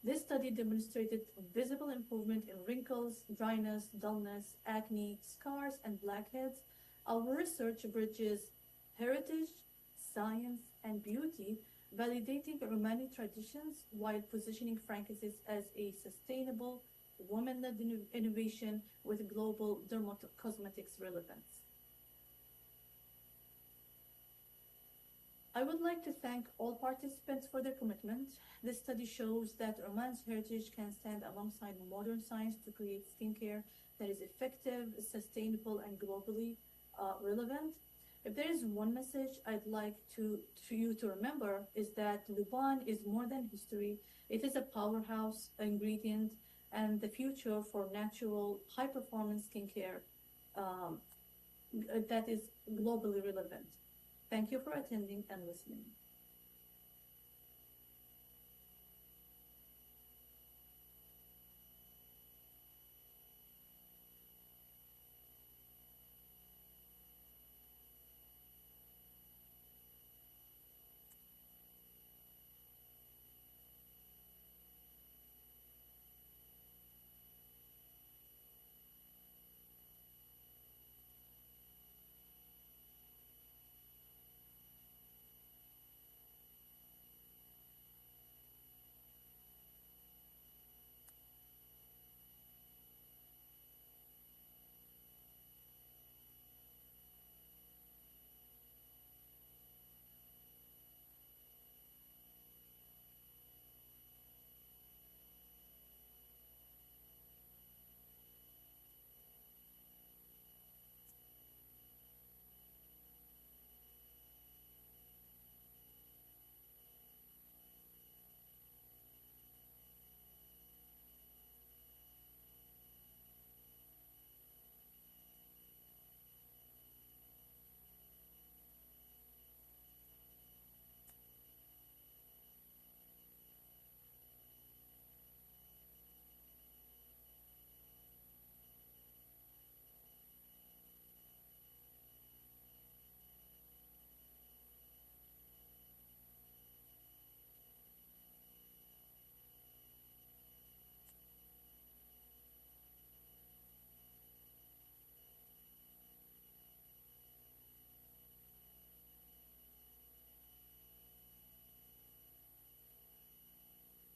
This study demonstrated visible improvement in wrinkles, dryness, dullness, acne, scars, and blackheads. Our research bridges heritage, science, and beauty, validating Omani traditions while positioning frankincense as a sustainable, woman-led innovation with global dermocosmetics relevance. I would like to thank all participants for their commitment. This study shows that Oman's heritage can stand alongside modern science to create skincare that is effective, sustainable, and globally relevant. If there is one message I'd like you to remember is that Luban is more than history. It is a powerhouse ingredient and the future for natural high-performance skincare that is globally relevant. Thank you for attending and listening.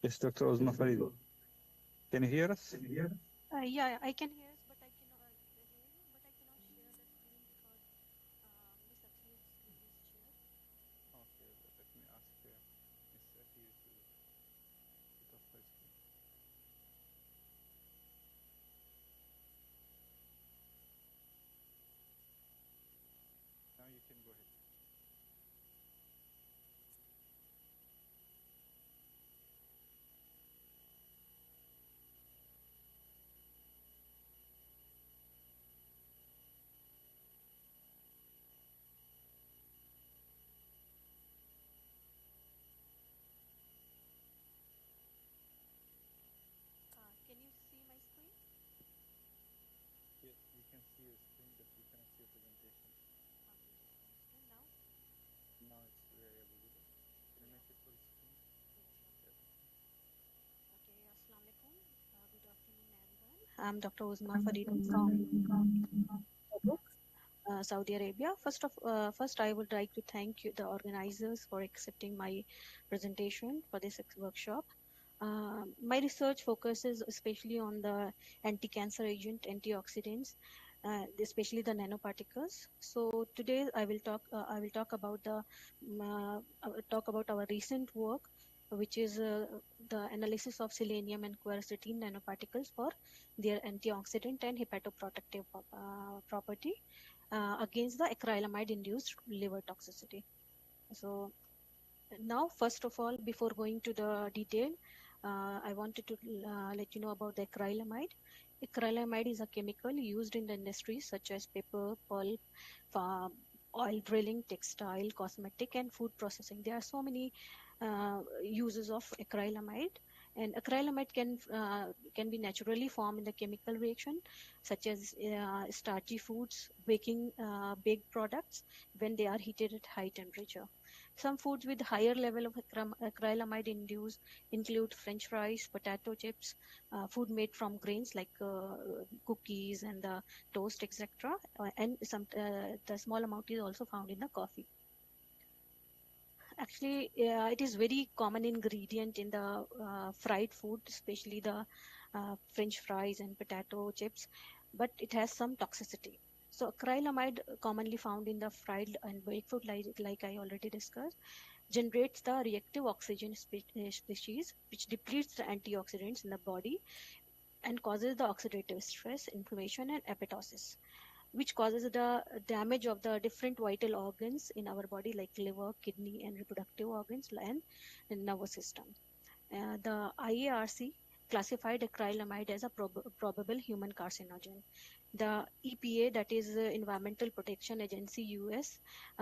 Yes, Dr. Uzma Farid. Can you hear us? Yeah, I can hear us, but I cannot hear you, but I cannot share the screen because Miss Akhil's screen is shared. Okay, let me ask Ms. Akhil to put off her screen. Now you can go ahead. Can you see my screen? Yes, we can see your screen, but we cannot see your presentation. Okay, now? Now it's very visible. Can you make it full screen? Okay, Assalamu alaikum. Good afternoon, everyone. I'm Dr. Uzma Farid from Saudi Arabia. First, I would like to thank the organizers for accepting my presentation for this workshop. My research focuses especially on the anti-cancer agent, antioxidants, especially the nanoparticles. So today I will talk about our recent work, which is the analysis of selenium and quercetin nanoparticles for their antioxidant and hepatoprotective property against the acrylamide-induced liver toxicity. So now, first of all, before going to the detail, I wanted to let you know about the acrylamide. Acrylamide is a chemical used in the industries such as paper, pulp, oil drilling, textile, cosmetic, and food processing. There are so many uses of acrylamide, and acrylamide can be naturally formed in the chemical reaction, such as starchy foods, baked products when they are heated at high temperature. Some foods with higher level of acrylamide induced include French fries, potato chips, food made from grains like cookies and the toast, etc. And the small amount is also found in the coffee. Actually, it is very common ingredient in the fried food, especially the French fries and potato chips, but it has some toxicity. So acrylamide, commonly found in the fried and baked food, like I already discussed, generates the reactive oxygen species, which depletes the antioxidants in the body and causes the oxidative stress, inflammation, and apoptosis, which causes the damage of the different vital organs in our body, like liver, kidney, and reproductive organs and nervous system. The IARC classified acrylamide as a probable human carcinogen. the EPA, that is Environmental Protection Agency US,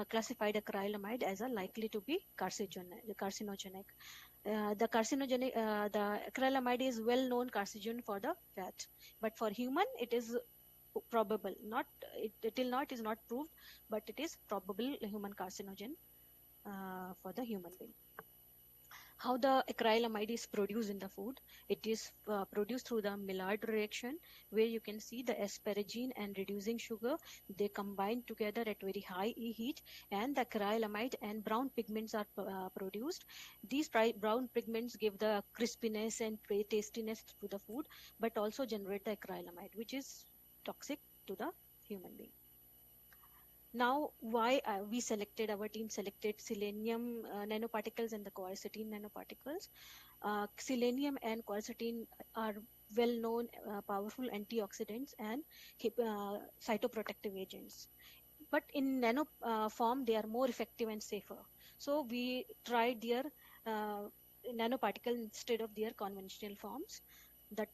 classified acrylamide as a likely to be carcinogenic. The acrylamide is well-known carcinogen for the rat, but for human it is probable, till now it is not proved, but it is probable human carcinogen for the human being. How the acrylamide is produced in the food? It is produced through the Maillard reaction, where you can see the asparagine and reducing sugar, they combine together at very high heat, and the acrylamide and brown pigments are produced. These brown pigments give the crispiness and tastiness to the food, but also generate the acrylamide, which is toxic to the human being. Now, why our team selected selenium nanoparticles and the quercetin nanoparticles. Selenium and quercetin are well-known powerful antioxidants and cytoprotective agents. But in nano form, they are more effective and safer. So we tried their nanoparticle instead of their conventional forms. That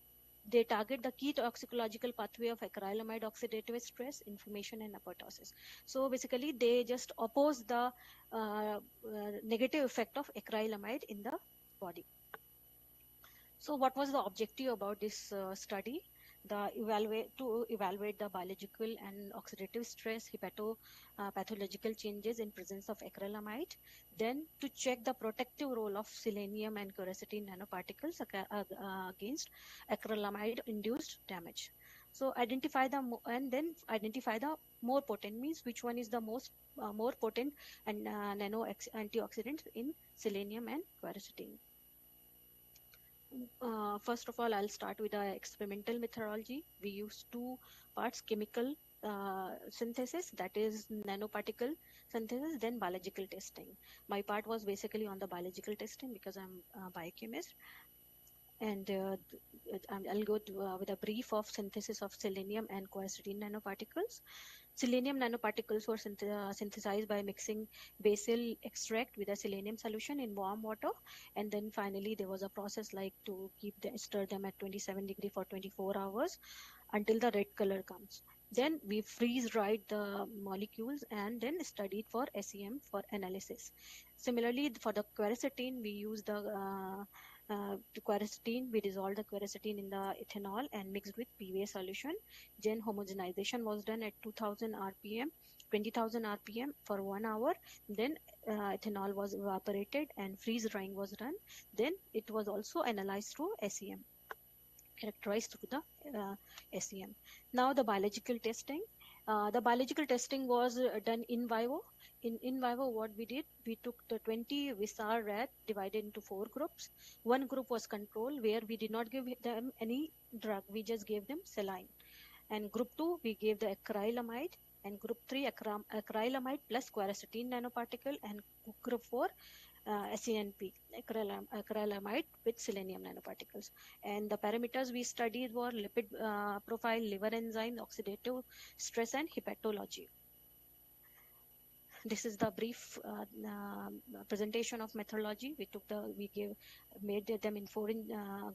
they target the key toxicological pathway of acrylamide oxidative stress, inflammation, and apoptosis. So basically, they just oppose the negative effect of acrylamide in the body. So what was the objective about this study? To evaluate the biological and oxidative stress, hepatopathological changes in presence of acrylamide, then to check the protective role of selenium and quercetin nanoparticles against acrylamide-induced damage. So identify the more potent, means which one is the more potent and nano antioxidants in selenium and quercetin. First of all, I'll start with the experimental methodology. We use 2 parts: chemical synthesis, that is nanoparticle synthesis, then biological testing. My part was basically on the biological testing because I'm a biochemist. And I'll go with a brief of synthesis of selenium and quercetin nanoparticles. Selenium nanoparticles were synthesized by mixing basil extract with a selenium solution in warm water, and then finally there was a process like to stir them at 27 degrees for 24 hours until the red color comes. Then we freeze-dried the molecules and then studied for SEM for analysis. Similarly, for the quercetin, we use the quercetin, we dissolved the quercetin in the ethanol and mixed with PVA solution. Then homogenization was done at 20,000 RPM, 20,000 RPM for 1 hour. Then ethanol was evaporated and freeze drying was done. Then it was also analyzed through SEM, characterized through the SEM. Now the biological testing. The biological testing was done in vivo. In vivo, what we did, we took the 20 viscera rat divided into 4 groups. One group was control, where we did not give them any drug, we just gave them saline. And group 2, we gave the acrylamide, and group 3, acrylamide plus quercetin nanoparticle, and group 4, SENP, acrylamide with selenium nanoparticles. And the parameters we studied were lipid profile, liver enzyme, oxidative stress, and hepatology. This is the brief presentation of methodology. We made them in 4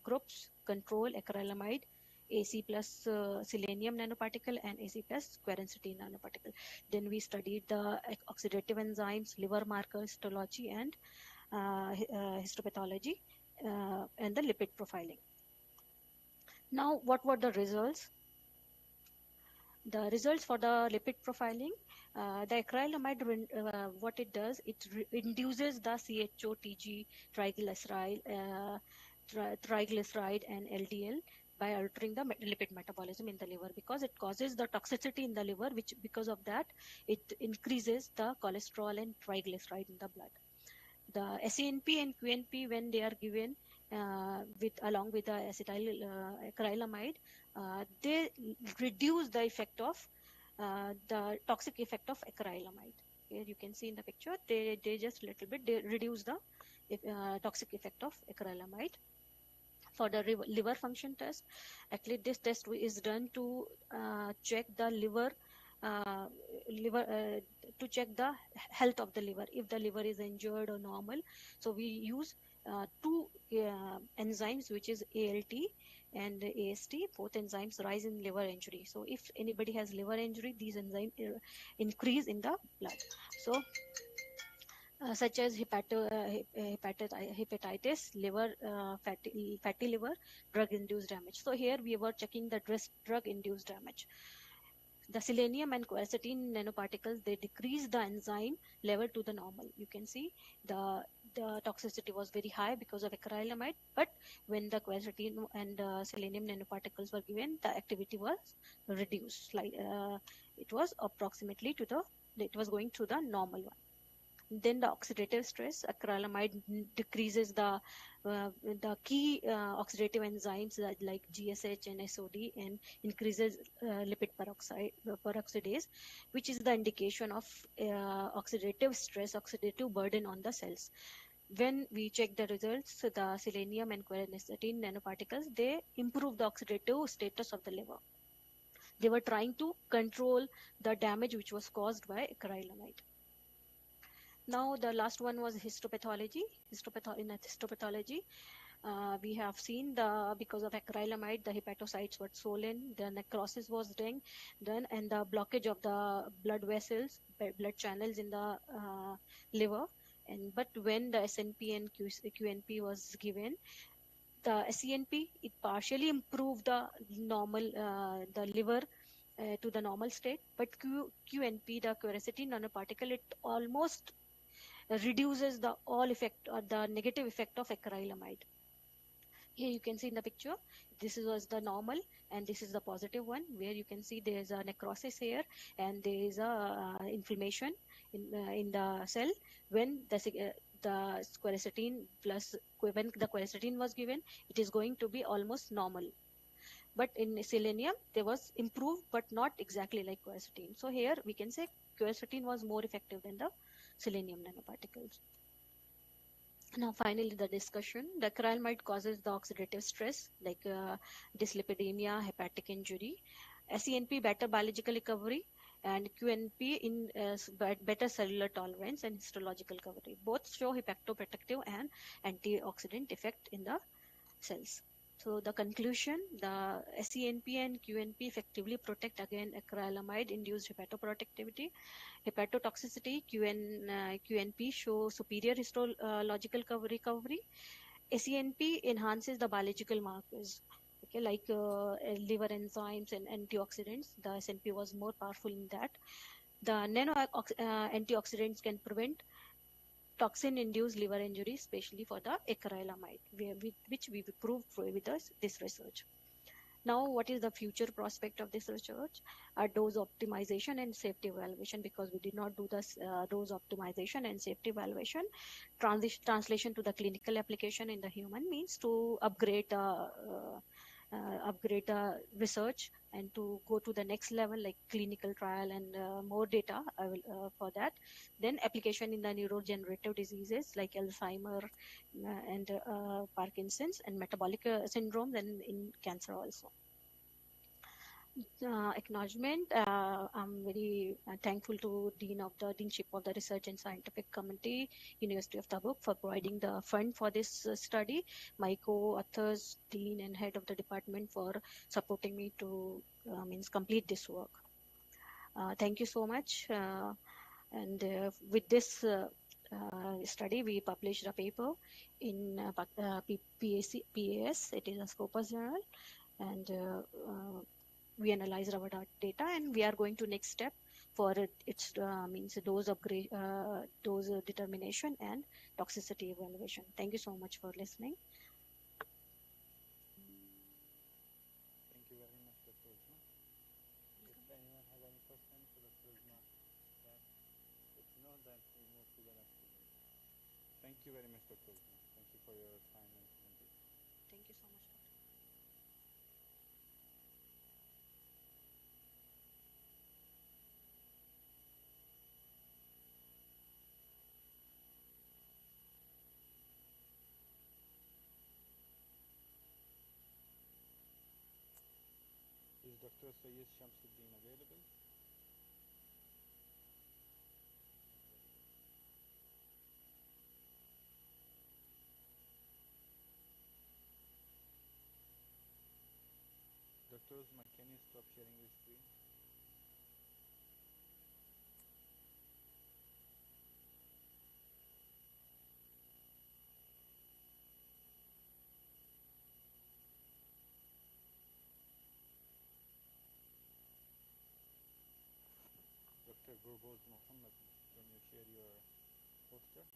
groups: control, acrylamide, AC plus selenium nanoparticle, and AC plus quercetin nanoparticle. Then we studied the oxidative enzymes, liver markers, histology, and histopathology, and the lipid profiling. Now, what were the results? The results for the lipid profiling, the acrylamide, what it does, it induces the CHO-TG triglyceride and LDL by altering the lipid metabolism in the liver, because it causes the toxicity in the liver, which because of that, it increases the cholesterol and triglyceride in the blood. The SENP and QNP, when they are given along with the acetyl acrylamide, they reduce the effect of the toxic effect of acrylamide. Here you can see in the picture, they just little bit, they reduce the toxic effect of acrylamide. For the liver function test, actually this test is done to check the liver liver to check the health of the liver, if the liver is injured or normal. So we use two enzymes, which is ALT and AST. Both enzymes rise in liver injury. So if anybody has liver injury, these enzymes increase in the blood. So such as hepatitis, liver, fatty liver, drug-induced damage. So here we were checking the drug-induced damage. The selenium and quercetin nanoparticles, they decrease the enzyme level to the normal. You can see the toxicity was very high because of acrylamide, but when the quercetin and selenium nanoparticles were given, the activity was reduced. Like it was approximately it was going to the normal one. Then the oxidative stress, acrylamide decreases the key oxidative enzymes like GSH and SOD, and increases lipid peroxidase, which is the indication of oxidative stress, oxidative burden on the cells. When we check the results, the selenium and quercetin nanoparticles, they improve the oxidative status of the liver. They were trying to control the damage which was caused by acrylamide. Now the last one was histopathology. In histopathology, we have seen because of acrylamide, the hepatocytes were swollen, the necrosis was done, and the blockage of the blood vessels, blood channels in the liver. But when the SNP and QNP was given, the SCNP, it partially improved the normal the liver to the normal state, but QNP, the quercetin nanoparticle, it almost reduces the effect or the negative effect of acrylamide. Here you can see in the picture, this was the normal and this is the positive one, where you can see there is a necrosis here and there is a inflammation in the cell when the quercetin plus when the quercetin was given, it is going to be almost normal. But in selenium, there was improved, but not exactly like quercetin. So here we can say quercetin was more effective than the selenium nanoparticles. Now finally the discussion. The acrylamide causes the oxidative stress like dyslipidemia, hepatic injury. SCNP, better biological recovery, and QNP in better cellular tolerance and histological recovery. Both show hepatoprotective and antioxidant effect in the cells. So the conclusion, the SCNP and QNP effectively protect against acrylamide-induced hepatoprotectivity. Hepatotoxicity, QNP show superior histological recovery. SCNP enhances the biological markers, okay, like liver enzymes and antioxidants. The SNP was more powerful in that. The nano antioxidants can prevent toxin-induced liver injury, especially for the acrylamide, which we proved with this research. Now, what is the future prospect of this research? Dose optimization and safety evaluation, because we did not do this dose optimization and safety evaluation. Translation to the clinical application in the human means to upgrade the research and to go to the next level like clinical trial and more data for that. Then application in the neurodegenerative diseases like Alzheimer and Parkinson's and metabolic syndrome, and in cancer also. Acknowledgement. I'm very thankful to Deanship of the Research and Scientific Committee, University of Tabuk, for providing the fund for this study. My co-authors, Dean and Head of the Department for supporting me to complete this work. Thank you so much. And with this study, we published a paper in PAS. It is a Scopus journal, and we analyzed our data, and we are going to next step for its dose upgrade, dose determination and toxicity evaluation. Thank you so much for listening. Thank you very much, Dr. Uzma. If anyone has any questions for Dr. Uzma, if not, then we move to the next one. Thank you very much, Dr. Uzma. Thank you for your time and presentation. Thank you so much. Is Dr. Sayyid Shamsuddin available? Dr. Osman, can you stop sharing your screen? Dr. Gurbaz Mohammed, can you share your poster?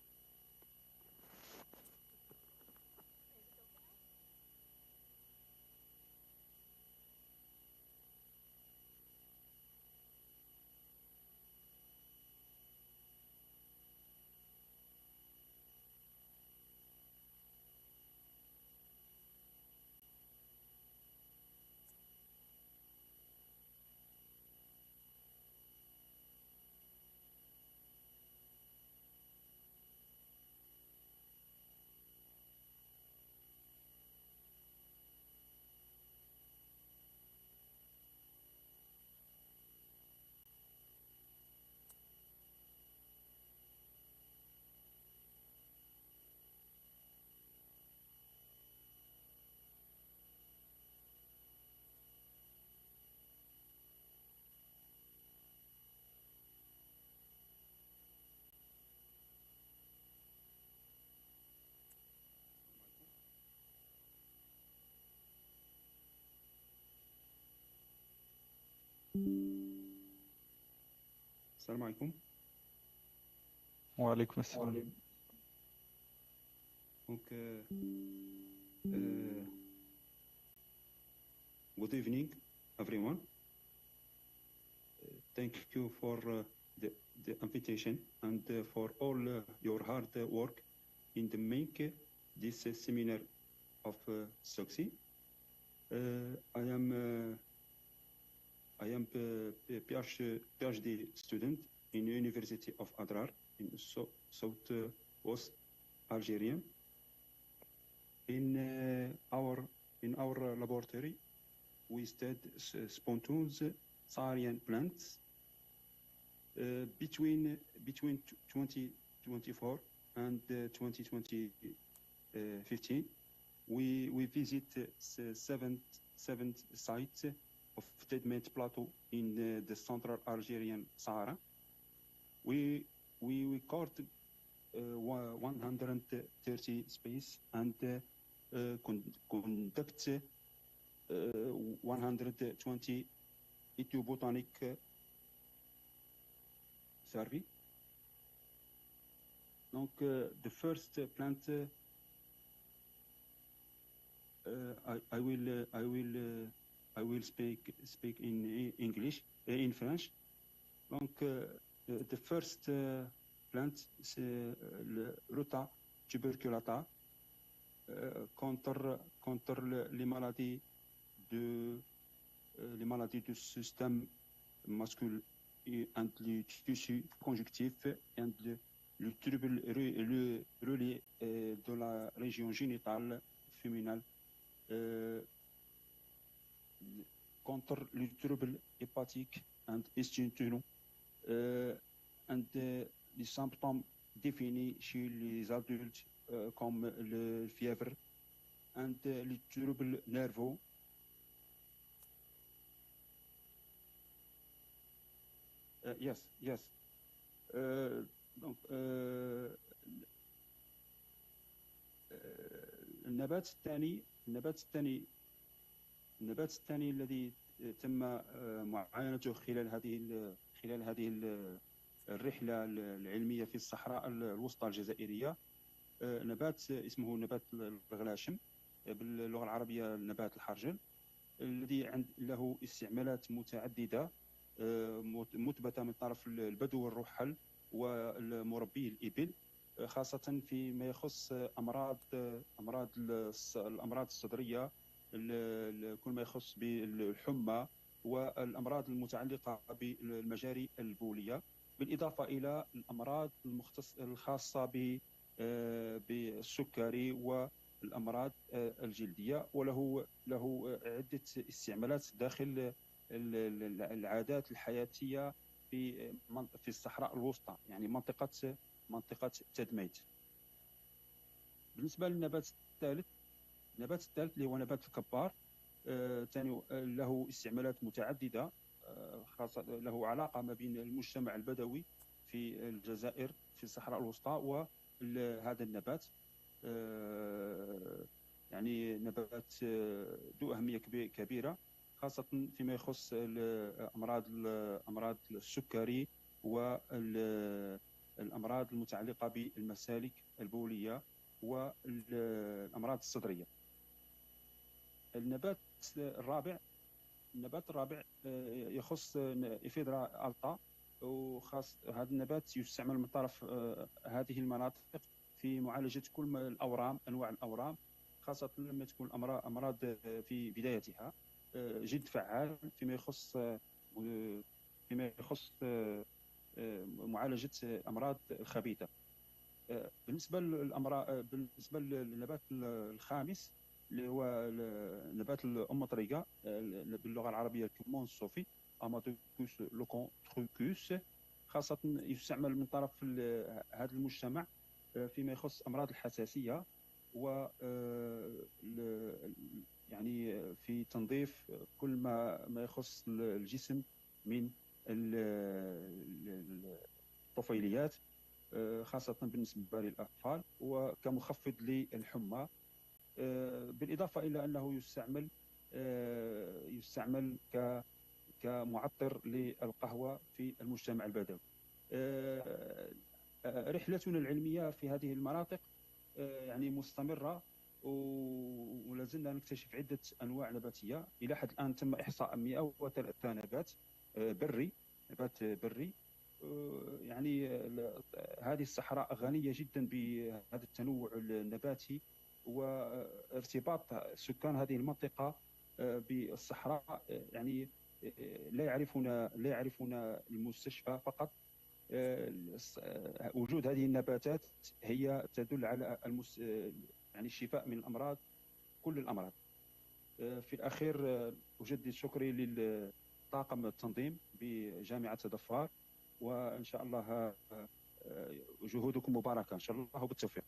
السلام عليكم. وعليكم السلام. Donc, good evening, everyone. Thank you for the invitation and for all your hard work in the make this seminar of success. I am a PhD student in University of Adrar in South-West Algeria. In our laboratory, we study spontaneous Saharian plants. Between 2024 and 2015, we visit seven sites of treatment plateau in the central Algerian Sahara. We record 130 space and conduct 120 ethnobotanic survey. Donc, the first plant I will speak in English, in French. Donc, the first plant, c'est le Ruta tuberculata contre les maladies du système masculin et le tissu conjonctif et le trouble relié de la région génitale féminine. Contre le trouble hépatique and intestinal and les symptômes définis chez les adultes comme le fièvre and les troubles nerveux. Yes. Donc النبات الثاني الذي تم معاينته خلال هذه الرحلة العلمية في الصحراء الوسطى الجزائرية، نبات اسمه نبات الغلاشم، باللغة العربية نبات الحرجل، الذي له استعمالات متعددة مثبتة من طرف البدو والرحل والمربي الإبل، خاصة فيما يخص الأمراض الصدرية، كل ما يخص بالحمى والأمراض المتعلقة بالمجاري البولية، بالإضافة إلى الأمراض الخاصة بالسكري والأمراض الجلدية، وله عدة استعمالات داخل العادات الحياتية في الصحراء الوسطى، يعني منطقة تدميت. بالنسبة للنبات الثالث اللي هو نبات الكبار، ثاني له استعمالات متعددة، خاصة له علاقة ما بين المجتمع البدوي في الجزائر في الصحراء الوسطى وهذا النبات. يعني نبات ذو أهمية كبيرة، خاصة فيما يخص أمراض السكري والأمراض المتعلقة بالمسالك البولية والأمراض الصدرية. النبات الرابع يخص إفيدرا ألتا، وخاص هذا النبات يستعمل من طرف هذه المناطق في معالجة كل الأورام، أنواع الأورام، خاصة لما تكون أمراض في بدايتها، جد فعال فيما يخص معالجة الأمراض الخبيثة. بالنسبة للنبات الخامس اللي هو نبات الأمطريقة باللغة العربية الكمون الصوفي، أماتوكوس لوكونتروكوس، خاصة يستعمل من طرف هذا المجتمع فيما يخص أمراض الحساسية و يعني في تنظيف كل ما يخص الجسم من الطفيليات، خاصة بالنسبة للأطفال، وكمخفض للحمى، بالإضافة إلى أنه يستعمل كمعطر للقهوة في المجتمع البدوي. رحلتنا العلمية في هذه المناطق يعني مستمرة، ولازلنا نكتشف عدة أنواع نباتية. إلى حد الآن تم إحصاء 103 نبات بري. يعني هذه الصحراء غنية جدا بهذا التنوع النباتي، وارتباط سكان هذه المنطقة بالصحراء يعني لا يعرفون المستشفى فقط. وجود هذه النباتات هي تدل على يعني الشفاء من الأمراض، كل الأمراض. في الأخير أجدد شكري للطاقم التنظيم بجامعة ظفار، وإن شاء الله جهودكم مباركة إن شاء الله، وبالتوفيق.